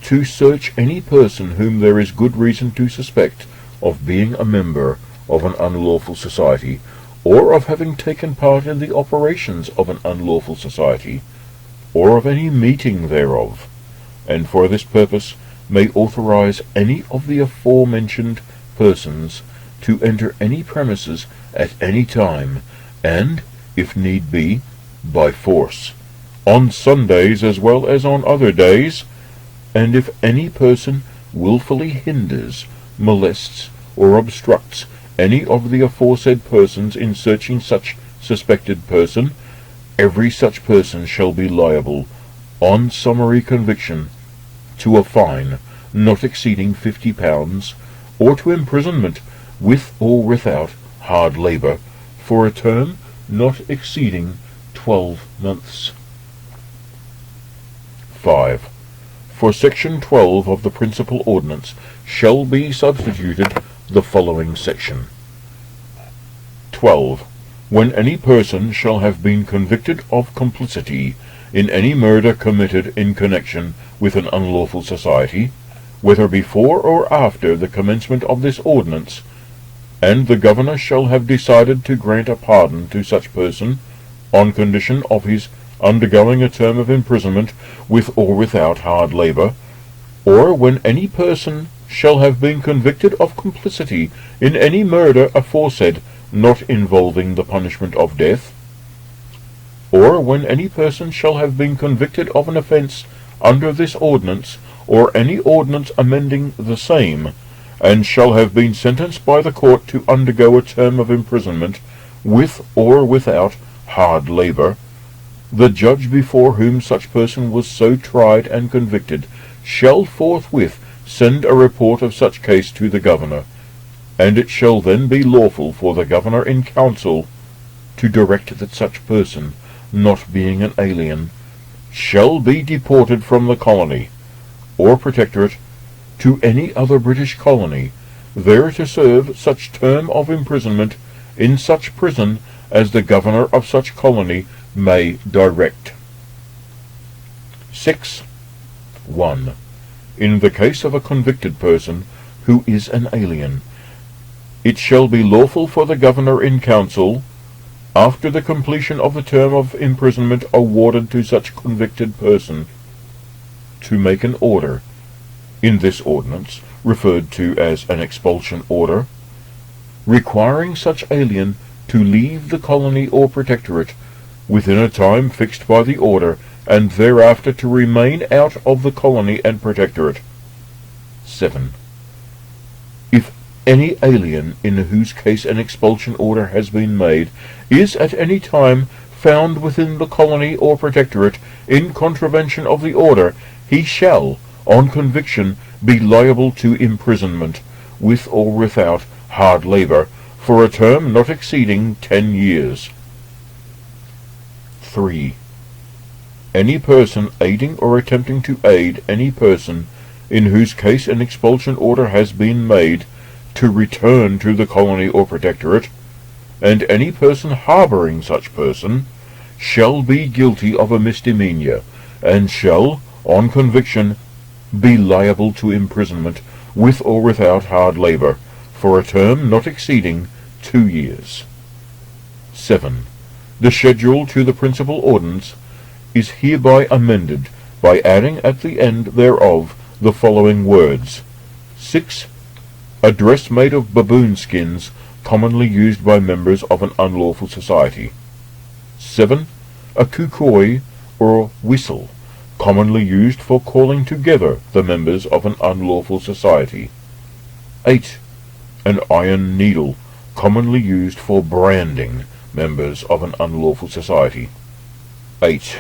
to search any person whom there is good reason to suspect of being a member of an unlawful society, or of having taken part in the operations of an unlawful society, or of any meeting thereof, and for this purpose may authorize any of the aforementioned persons to enter any premises at any time, and, if need be, by force, on Sundays as well as on other days, and if any person wilfully hinders, molests, or obstructs any of the aforesaid persons in searching such suspected person, every such person shall be liable, on summary conviction, to a fine not exceeding £50, or to imprisonment, with or without hard labour, for a term not exceeding 12 months. 5. For Section 12 of the Principal Ordinance shall be substituted the following section. 12. When any person shall have been convicted of complicity in any murder committed in connection with an unlawful society, whether before or after the commencement of this ordinance, and the governor shall have decided to grant a pardon to such person, on condition of his undergoing a term of imprisonment with or without hard labour, or when any person shall have been convicted of complicity in any murder aforesaid not involving the punishment of death, or when any person shall have been convicted of an offence under this ordinance, or any ordinance amending the same, and shall have been sentenced by the court to undergo a term of imprisonment, with or without hard labour, the judge before whom such person was so tried and convicted shall forthwith send a report of such case to the governor, and it shall then be lawful for the governor in council to direct that such person, not being an alien, shall be deported from the colony, or protectorate, to any other British colony, there to serve such term of imprisonment in such prison as the governor of such colony may direct. 6. 1. In the case of a convicted person who is an alien, it shall be lawful for the governor in council, after the completion of the term of imprisonment awarded to such convicted person, to make an order, in this ordinance, referred to as an expulsion order, requiring such alien to leave the colony or protectorate within a time fixed by the order, and thereafter to remain out of the colony and protectorate. 7. If any alien in whose case an expulsion order has been made is at any time found within the colony or protectorate in contravention of the order, he shall, on conviction, be liable to imprisonment, with or without hard labour, for a term not exceeding 10 years. 3. Any person aiding or attempting to aid any person in whose case an expulsion order has been made to return to the colony or protectorate, and any person harbouring such person, shall be guilty of a misdemeanour, and shall, on conviction, be liable to imprisonment, with or without hard labour, for a term not exceeding 2 years. 7. The schedule to the principal ordinance is hereby amended by adding at the end thereof the following words. 6. A dress made of baboon skins commonly used by members of an unlawful society. 7. A kukoi or whistle commonly used for calling together the members of an unlawful society. 8. An iron needle commonly used for branding members of an unlawful society. 8.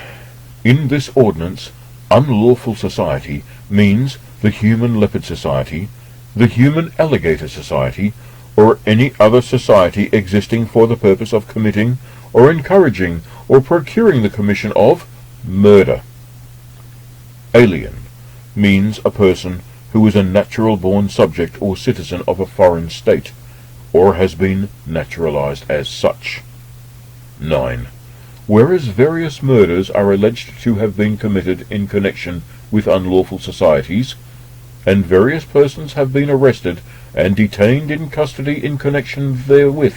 In this ordinance, unlawful society means the Human Leopard Society, the Human Alligator Society, or any other society existing for the purpose of committing or encouraging or procuring the commission of murder. Alien means a person who is a natural-born subject or citizen of a foreign state, or has been naturalized as such. 9. Whereas various murders are alleged to have been committed in connection with unlawful societies, and various persons have been arrested and detained in custody in connection therewith,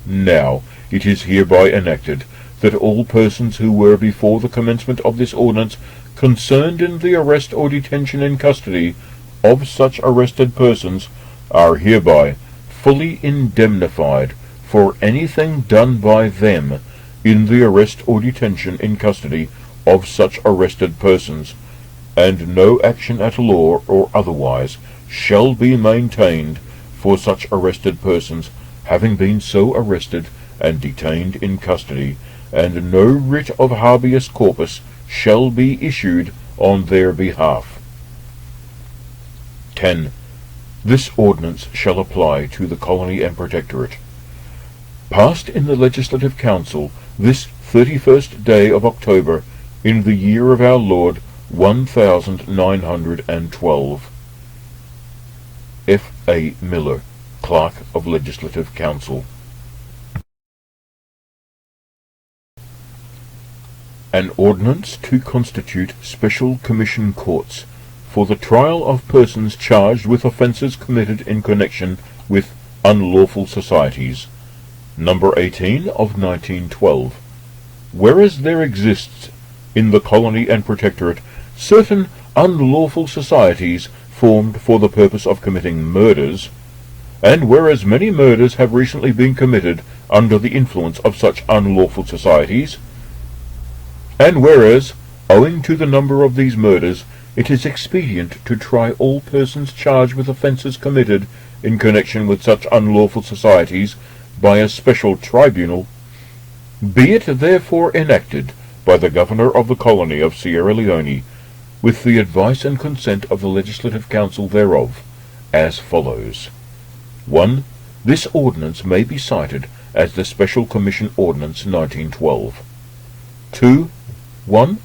now it is hereby enacted that all persons who were before the commencement of this ordinance concerned in the arrest or detention in custody of such arrested persons are hereby fully indemnified for anything done by them in the arrest or detention in custody of such arrested persons, and no action at law or otherwise shall be maintained for such arrested persons having been so arrested and detained in custody, and no writ of habeas corpus shall be issued on their behalf. 10. This ordinance shall apply to the Colony and Protectorate. Passed in the Legislative Council this 31st day of October, in the year of our Lord 1912. F. A. Miller, Clerk of Legislative Council. An ordinance to constitute special commission courts for the trial of persons charged with offences committed in connection with unlawful societies, number 18 of 1912. Whereas there exists in the Colony and Protectorate certain unlawful societies formed for the purpose of committing murders, and whereas many murders have recently been committed under the influence of such unlawful societies, and whereas, owing to the number of these murders, it is expedient to try all persons charged with offences committed in connection with such unlawful societies by a special tribunal, be it therefore enacted by the Governor of the Colony of Sierra Leone, with the advice and consent of the Legislative Council thereof, as follows. 1. This ordinance may be cited as the Special Commission Ordinance 1912. 2. 1.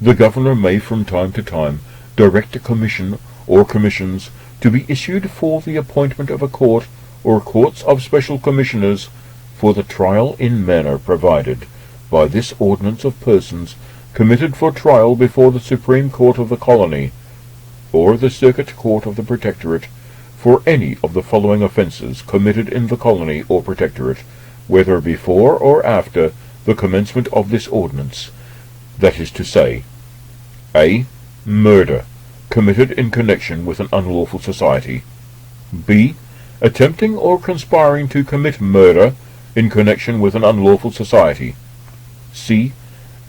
The Governor may from time to time direct a commission or commissions to be issued for the appointment of a court or courts of special commissioners for the trial in manner provided by this ordinance of persons committed for trial before the Supreme Court of the Colony or the Circuit Court of the Protectorate for any of the following offences committed in the Colony or Protectorate, whether before or after the commencement of this ordinance, that is to say, A. Murder, committed in connection with an unlawful society. B. Attempting or conspiring to commit murder in connection with an unlawful society. C.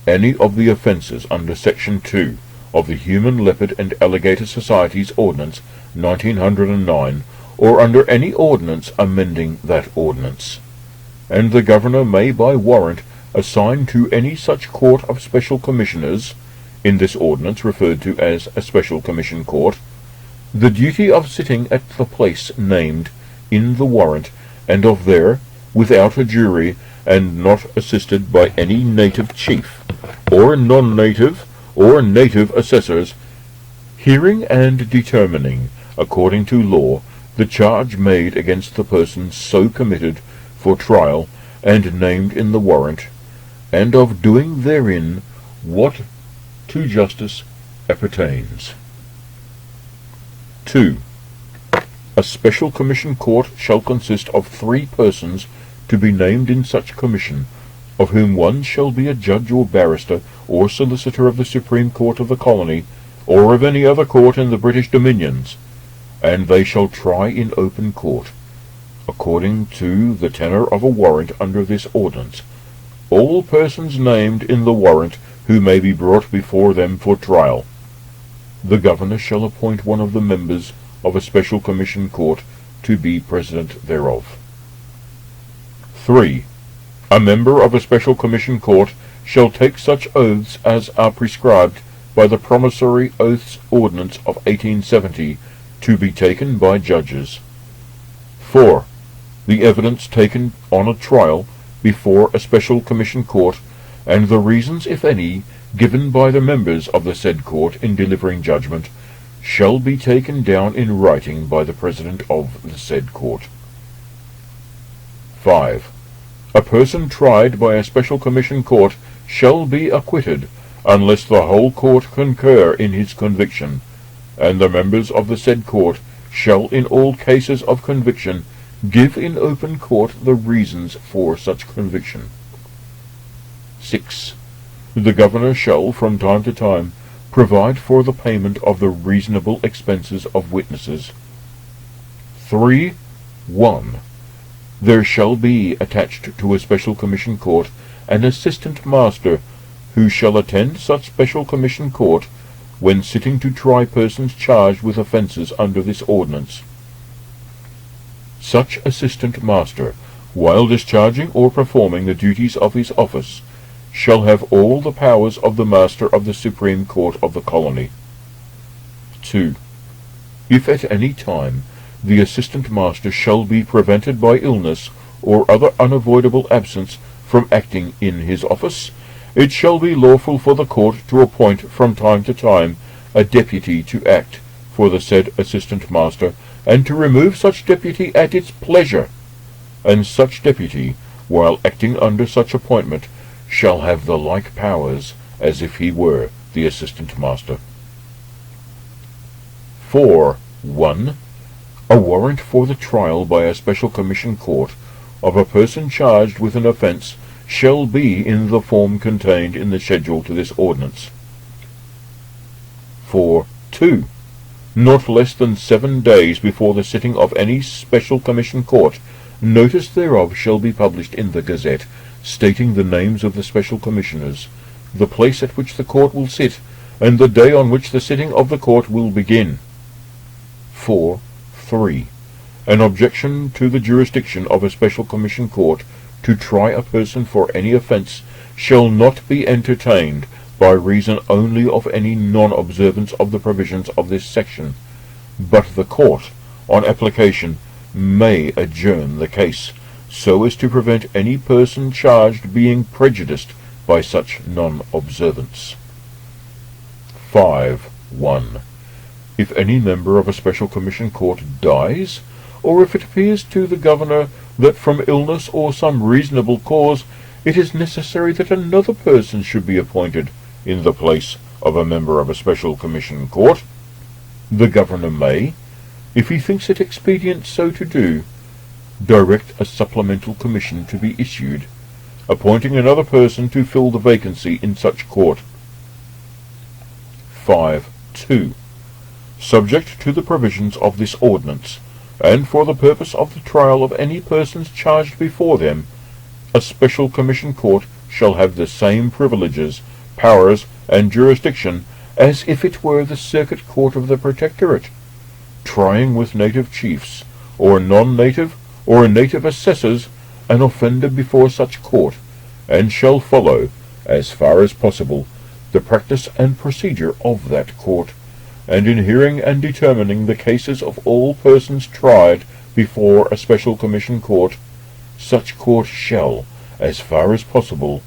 Any of the offences under Section 2 of the Human Leopard and Alligator Society's Ordinance 1909, or under any ordinance amending that ordinance. And the Governor may by warrant assign to any such court of special commissioners, in this ordinance referred to as a special commission court, the duty of sitting at the place named in the warrant, and of there, without a jury, and not assisted by any native chief, or non-native, or native assessors, hearing and determining, according to law, the charge made against the person so committed for trial and named in the warrant, and of doing therein what to justice appertains. 2. A special commission court shall consist of 3 persons to be named in such commission, of whom one shall be a judge or barrister or solicitor of the Supreme Court of the colony, or of any other court in the British dominions, and they shall try in open court, according to the tenor of a warrant under this ordinance, all persons named in the warrant who may be brought before them for trial. The governor shall appoint one of the members of a special commission court to be president thereof. 3. A member of a special commission court shall take such oaths as are prescribed by the Promissory Oaths Ordinance of 1870 to be taken by judges. 4. The evidence taken on a trial before a special commission court, and the reasons, if any, given by the members of the said court in delivering judgment, shall be taken down in writing by the president of the said court. 5. A person tried by a special commission court shall be acquitted, unless the whole court concur in his conviction, and the members of the said court shall in all cases of conviction give in open court the reasons for such conviction. 6. The governor shall from time to time provide for the payment of the reasonable expenses of witnesses. 3.1. There shall be attached to a special commission court an assistant master, who shall attend such special commission court when sitting to try persons charged with offences under this ordinance. Such assistant master, while discharging or performing the duties of his office, shall have all the powers of the master of the Supreme Court of the colony. 2. If at any time the assistant master shall be prevented by illness or other unavoidable absence from acting in his office, it shall be lawful for the court to appoint from time to time a deputy to act for the said assistant master, and to remove such deputy at its pleasure, and such deputy, while acting under such appointment, shall have the like powers as if he were the assistant master. 4.1. A warrant for the trial by a special commission court of a person charged with an offence shall be in the form contained in the schedule to this ordinance. 4.2. Not less than 7 days before the sitting of any special commission court, notice thereof shall be published in the Gazette, stating the names of the special commissioners, the place at which the court will sit, and the day on which the sitting of the court will begin. 4.3. An objection to the jurisdiction of a special commission court to try a person for any offence shall not be entertained by reason only of any non-observance of the provisions of this section, but the court, on application, may adjourn the case, so as to prevent any person charged being prejudiced by such non-observance. 5.1. If any member of a special commission court dies, or if it appears to the governor that from illness or some reasonable cause it is necessary that another person should be appointed in the place of a member of a special commission court, the governor may, if he thinks it expedient so to do, direct a supplemental commission to be issued, appointing another person to fill the vacancy in such court. 5.2. Subject to the provisions of this ordinance, and for the purpose of the trial of any persons charged before them, a special commission court shall have the same privileges, powers, and jurisdiction as if it were the circuit court of the Protectorate, trying with native chiefs, or non-native, or native assessors, an offender before such court, and shall follow, as far as possible, the practice and procedure of that court, and in hearing and determining the cases of all persons tried before a special commission court, such court shall, as far as possible,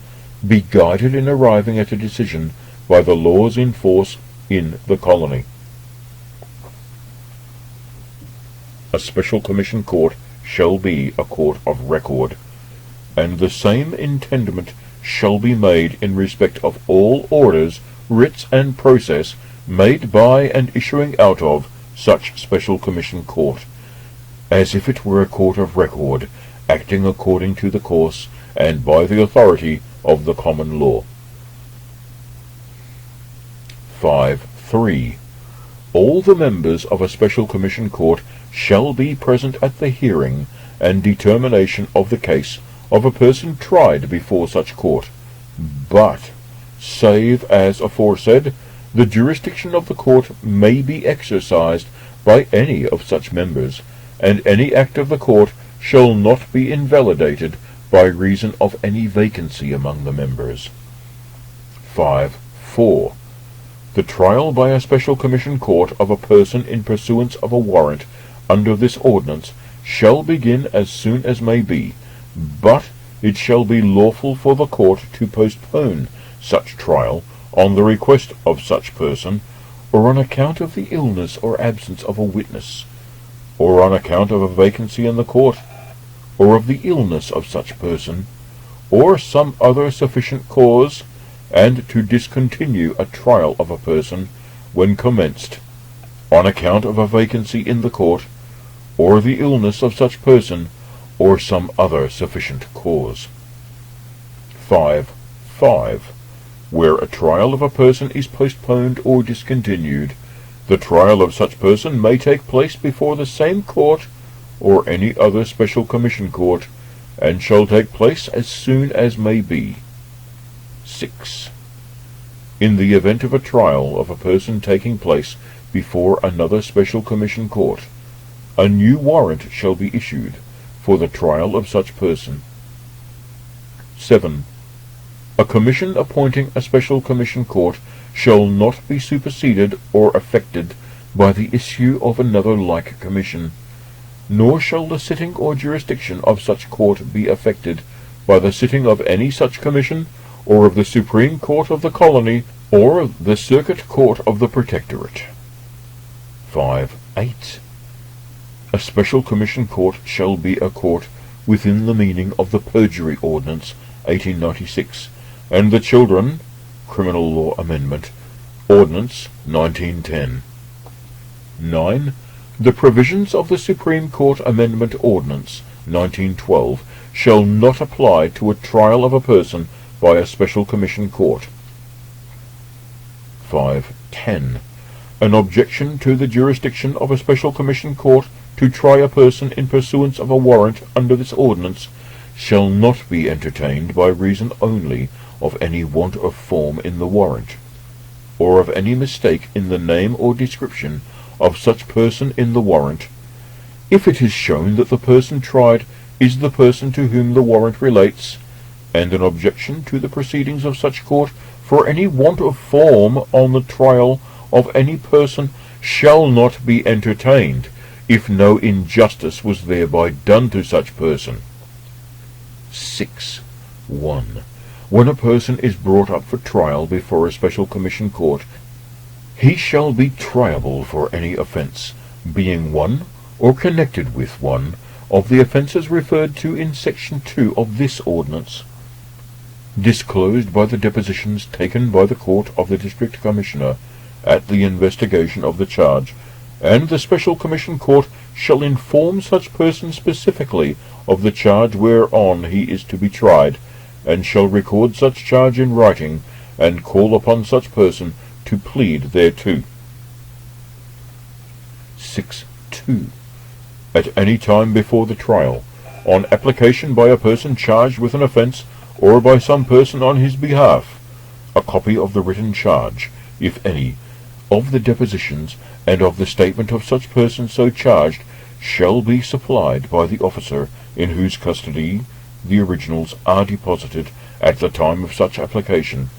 be guided in arriving at a decision by the laws in force in the colony. A special commission court shall be a court of record, and the same intendment shall be made in respect of all orders, writs, and process made by and issuing out of such special commission court, as if it were a court of record, acting according to the course and by the authority of the common law. 5.3. All the members of a special commission court shall be present at the hearing and determination of the case of a person tried before such court, but, save as aforesaid, the jurisdiction of the court may be exercised by any of such members, and any act of the court shall not be invalidated by reason of any vacancy among the members. 5.4. The trial by a special commission court of a person in pursuance of a warrant under this ordinance shall begin as soon as may be, but it shall be lawful for the court to postpone such trial on the request of such person, or on account of the illness or absence of a witness, or on account of a vacancy in the court, or of the illness of such person, or some other sufficient cause, and to discontinue a trial of a person when commenced, on account of a vacancy in the court, or the illness of such person, or some other sufficient cause. 5.5. Where a trial of a person is postponed or discontinued, the trial of such person may take place before the same court or any other special commission court, and shall take place as soon as may be. 6. In the event of a trial of a person taking place before another special commission court, a new warrant shall be issued for the trial of such person. 7. A commission appointing a special commission court shall not be superseded or affected by the issue of another like commission, nor shall the sitting or jurisdiction of such court be affected by the sitting of any such commission, or of the Supreme Court of the colony, or the Circuit Court of the Protectorate. 5.8. A special commission court shall be a court within the meaning of the Perjury Ordinance 1896, and the Children Criminal Law Amendment Ordinance 1910. 9. The provisions of the Supreme Court Amendment Ordinance 1912 shall not apply to a trial of a person by a special commission court. 5.10. An objection to the jurisdiction of a special commission court to try a person in pursuance of a warrant under this ordinance shall not be entertained by reason only of any want of form in the warrant, or of any mistake in the name or description of such person in the warrant, if it is shown that the person tried is the person to whom the warrant relates, and an objection to the proceedings of such court for any want of form on the trial of any person shall not be entertained, if no injustice was thereby done to such person. 6.1. When a person is brought up for trial before a special commission court, he shall be triable for any offence, being one, or connected with one, of the offences referred to in Section 2 of this ordinance, disclosed by the depositions taken by the Court of the District Commissioner at the investigation of the charge, and the Special Commission Court shall inform such person specifically of the charge whereon he is to be tried, and shall record such charge in writing, and call upon such person to plead thereto. 6.2. At any time before the trial, on application by a person charged with an offence, or by some person on his behalf, a copy of the written charge, if any, of the depositions, and of the statement of such person so charged, shall be supplied by the officer in whose custody the originals are deposited at the time of such application,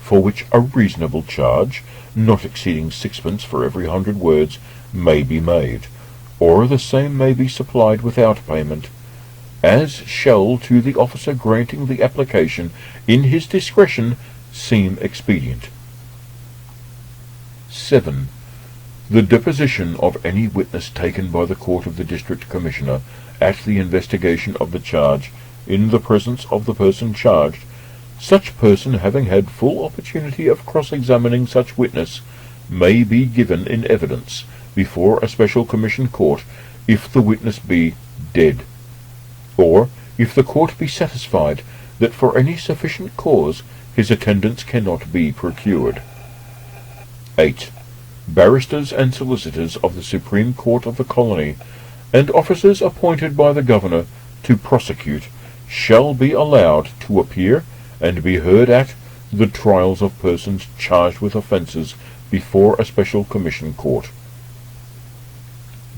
for which a reasonable charge, not exceeding 6d. for every 100 words, may be made, or the same may be supplied without payment, as shall to the officer granting the application in his discretion seem expedient. 7. The deposition of any witness taken by the Court of the District Commissioner at the investigation of the charge in the presence of the person charged, such person having had full opportunity of cross-examining such witness, may be given in evidence before a special commission court if the witness be dead, or if the court be satisfied that for any sufficient cause his attendance cannot be procured. 8. Barristers and solicitors of the Supreme Court of the colony, and officers appointed by the governor to prosecute, shall be allowed to appear and be heard at the trials of persons charged with offences before a special commission court.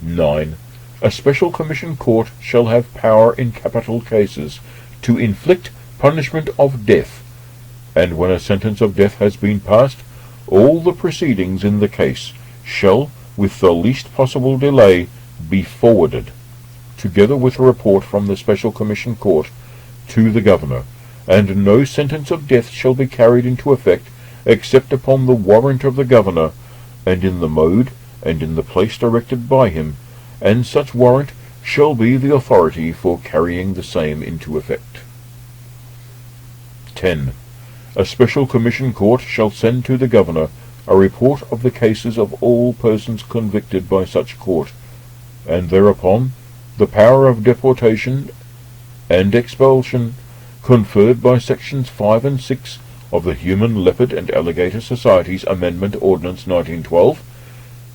9. A special commission court shall have power in capital cases to inflict punishment of death, and when a sentence of death has been passed, all the proceedings in the case shall, with the least possible delay, be forwarded, together with a report from the special commission court, to the governor, and no sentence of death shall be carried into effect except upon the warrant of the governor, and in the mode and in the place directed by him, and such warrant shall be the authority for carrying the same into effect. 10. A special commission court shall send to the governor a report of the cases of all persons convicted by such court, and thereupon the power of deportation and expulsion conferred by sections 5 and 6 of the Human Leopard and Alligator Society's Amendment Ordinance 1912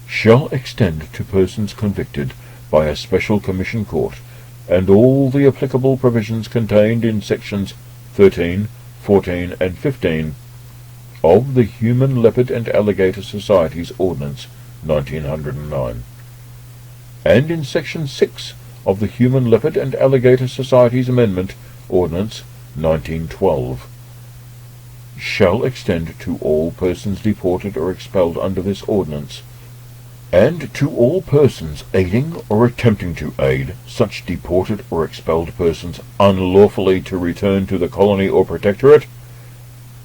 shall extend to persons convicted by a special commission court, and all the applicable provisions contained in sections 13, 14, and 15 of the Human Leopard and Alligator Society's Ordinance 1909, and in section 6 of the Human Leopard and Alligator Society's Amendment Ordinance 1912, shall extend to all persons deported or expelled under this ordinance, and to all persons aiding or attempting to aid such deported or expelled persons unlawfully to return to the colony or protectorate,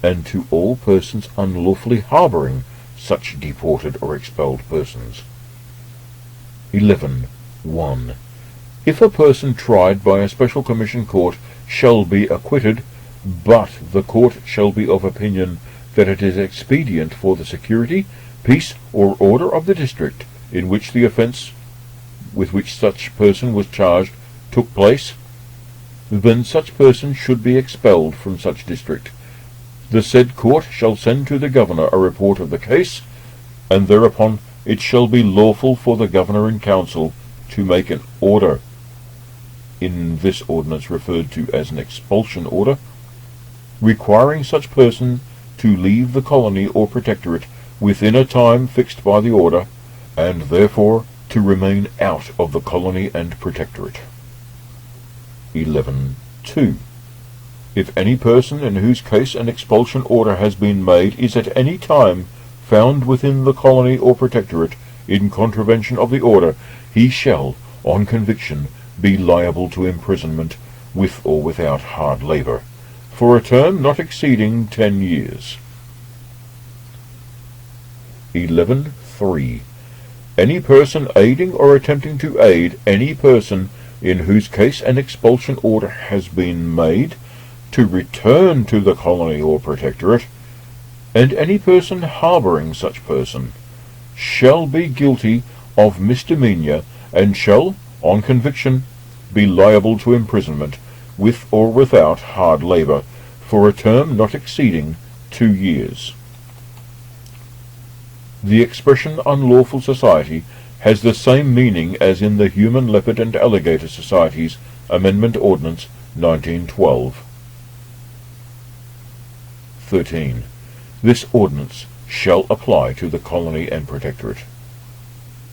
and to all persons unlawfully harbouring such deported or expelled persons. 11.1. If a person tried by a special commission court shall be acquitted, but the court shall be of opinion that it is expedient for the security, peace, or order of the district in which the offence with which such person was charged took place, then such person should be expelled from such district. The said court shall send to the governor a report of the case, and thereupon it shall be lawful for the governor and council to make an order, in this ordinance referred to as an expulsion order, requiring such person to leave the colony or protectorate within a time fixed by the order, and therefore to remain out of the colony and protectorate. 11.2. If any person in whose case an expulsion order has been made is at any time found within the colony or protectorate in contravention of the order, he shall, on conviction, be liable to imprisonment, with or without hard labour, for a term not exceeding 10 years. 11.3. Any person aiding or attempting to aid any person in whose case an expulsion order has been made to return to the colony or protectorate, and any person harbouring such person, shall be guilty of misdemeanour, and shall, on conviction, be liable to imprisonment, with or without hard labour, for a term not exceeding 2 years. The expression unlawful society has the same meaning as in the Human Leopard and Alligator Society's Amendment Ordinance 1912. 13. This ordinance shall apply to the colony and protectorate.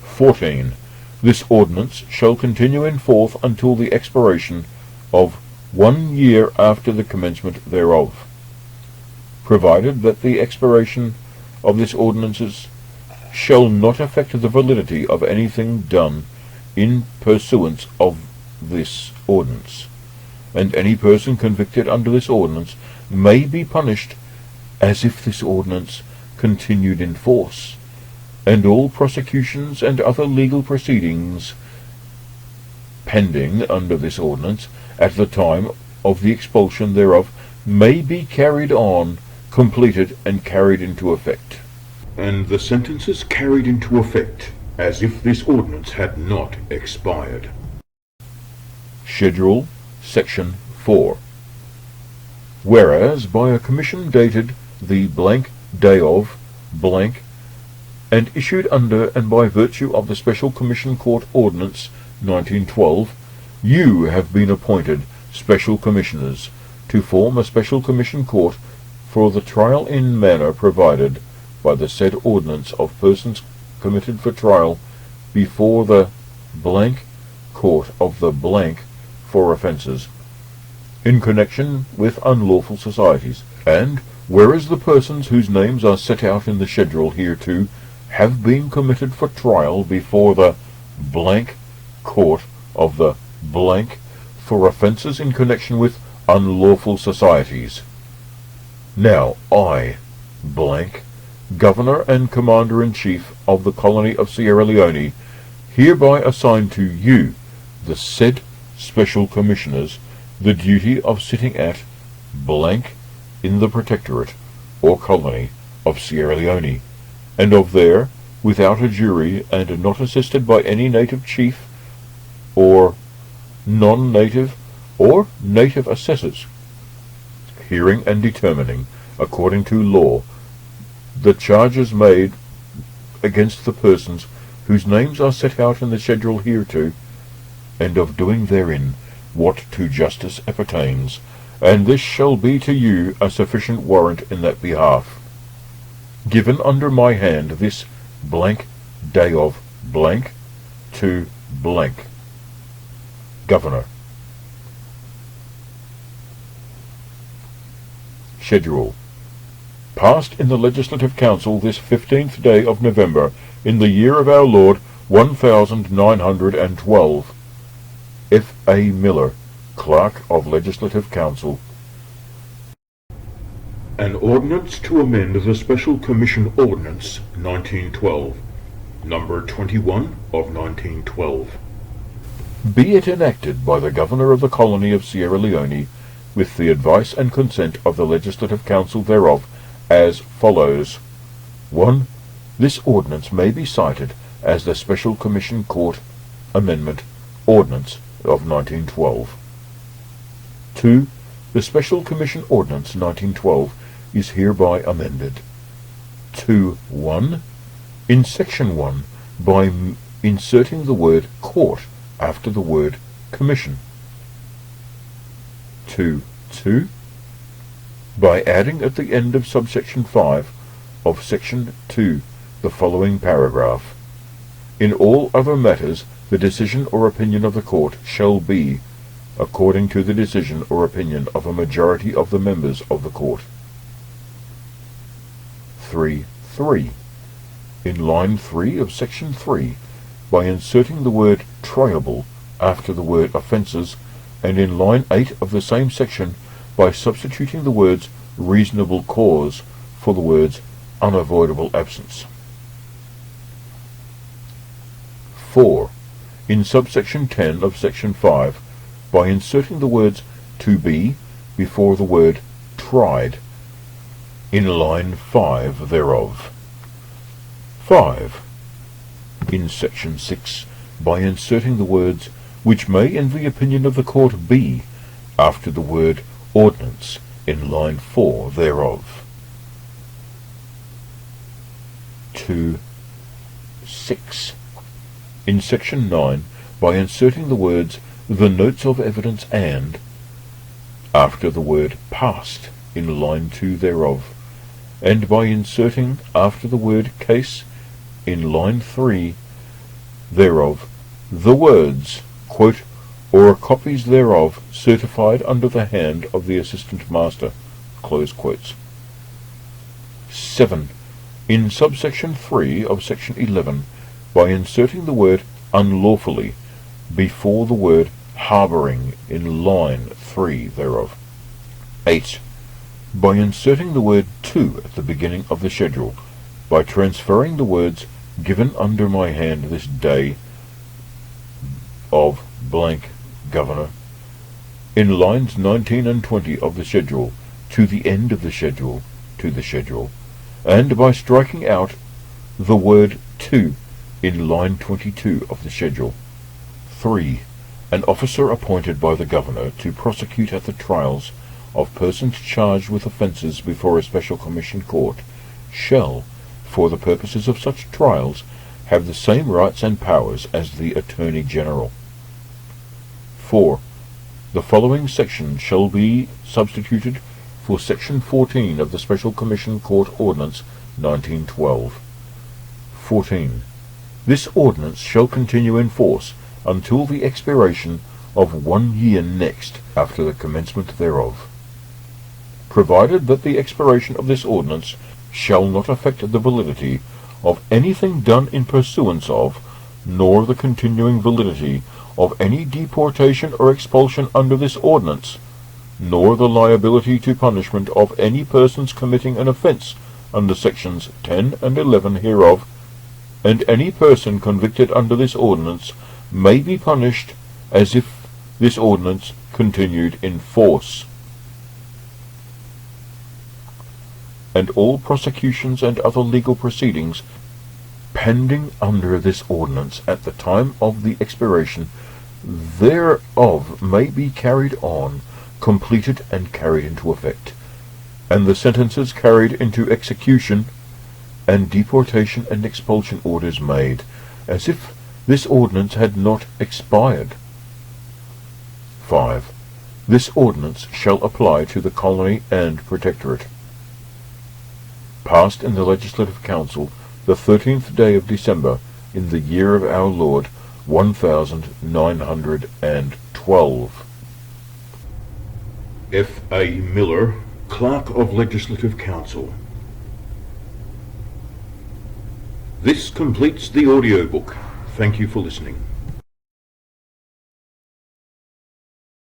14. This ordinance shall continue in force until the expiration of 1 year after the commencement thereof, provided that the expiration of this ordinance shall not affect the validity of anything done in pursuance of this ordinance, and any person convicted under this ordinance may be punished as if this ordinance continued in force, and all prosecutions and other legal proceedings pending under this ordinance at the time of the expulsion thereof may be carried on, completed, and carried into effect. And the sentences carried into effect as if this ordinance had not expired. Schedule, Section 4. Whereas, by a commission dated the blank day of blank, and issued under and by virtue of the Special Commission Court Ordinance 1912, you have been appointed Special Commissioners to form a Special Commission Court for the trial in manner provided by the said ordinance of persons committed for trial before the blank court of the blank for offences in connection with unlawful societies, and whereas the persons whose names are set out in the schedule hereto have been committed for trial before the blank court of the blank for offences in connection with unlawful societies. Now I, blank, Governor and Commander-in-Chief of the Colony of Sierra Leone, hereby assign to you, the said Special Commissioners, the duty of sitting at blank in the Protectorate or Colony of Sierra Leone, and of there, without a jury and not assisted by any native chief or non-native or native assessors, hearing and determining, according to law, the charges made against the persons whose names are set out in the schedule hereto, and of doing therein what to justice appertains, and this shall be to you a sufficient warrant in that behalf. Given under my hand this blank day of blank to blank. Governor. Schedule. Passed in the Legislative Council this 15th day of November, in the year of our Lord 1912. F. A. Miller, Clerk of Legislative Council. An ordinance to amend the Special Commission Ordinance 1912, number 21 of 1912. Be it enacted by the Governor of the Colony of Sierra Leone, with the advice and consent of the Legislative Council thereof, as follows. 1. This ordinance may be cited as the Special Commission Court Amendment Ordinance of 1912. 2. The Special Commission Ordinance 1912 is hereby amended. 2.1. In Section 1, by inserting the word court after the word commission. 2.2. By adding at the end of subsection 5 of Section 2 the following paragraph. In all other matters, the decision or opinion of the court shall be according to the decision or opinion of a majority of the members of the court. 3.3. In line 3 of Section 3, by inserting the word triable after the word offences, and in line 8 of the same section, by substituting the words reasonable cause for the words unavoidable absence. 4. In subsection 10 of Section 5, by inserting the words to be before the word tried, in line 5 thereof. 5. In Section 6, by inserting the words which may in the opinion of the court be after the word ordinance, in line 4 thereof. 2.6. In Section 9, by inserting the words the notes of evidence and after the word past, in line 2 thereof, and by inserting after the word case, in line 3 thereof, the words, quote, or copies thereof certified under the hand of the Assistant Master, close quotes. 7. In subsection 3 of Section 11, by inserting the word unlawfully before the word harbouring, in line 3 thereof. 8. By inserting the word to at the beginning of the schedule, by transferring the words given under my hand this day of blank Governor, in lines 19 and 20 of the schedule, to the end of the schedule, to the schedule, and by striking out the word to in line 22 of the schedule. 3. An officer appointed by the governor to prosecute at the trials of persons charged with offences before a special commission court shall, for the purposes of such trials, have the same rights and powers as the Attorney General. 4. The following section shall be substituted for Section 14 of the Special Commission Court Ordinance 1912. 14. This ordinance shall continue in force until the expiration of 1 year next after the commencement thereof, provided that the expiration of this ordinance shall not affect the validity of anything done in pursuance of, nor the continuing validity of any deportation or expulsion under this ordinance, nor the liability to punishment of any persons committing an offence under sections 10 and 11 hereof, and any person convicted under this ordinance may be punished as if this ordinance continued in force. And all prosecutions and other legal proceedings pending under this ordinance at the time of the expiration thereof may be carried on, completed, and carried into effect, and the sentences carried into execution, and deportation and expulsion orders made, as if this ordinance had not expired. 5. This ordinance shall apply to the colony and protectorate. Passed in the Legislative Council the 13th day of December, in the year of our Lord 1912. F. A. Miller, Clerk of Legislative Council. This completes the audiobook. Thank you for listening.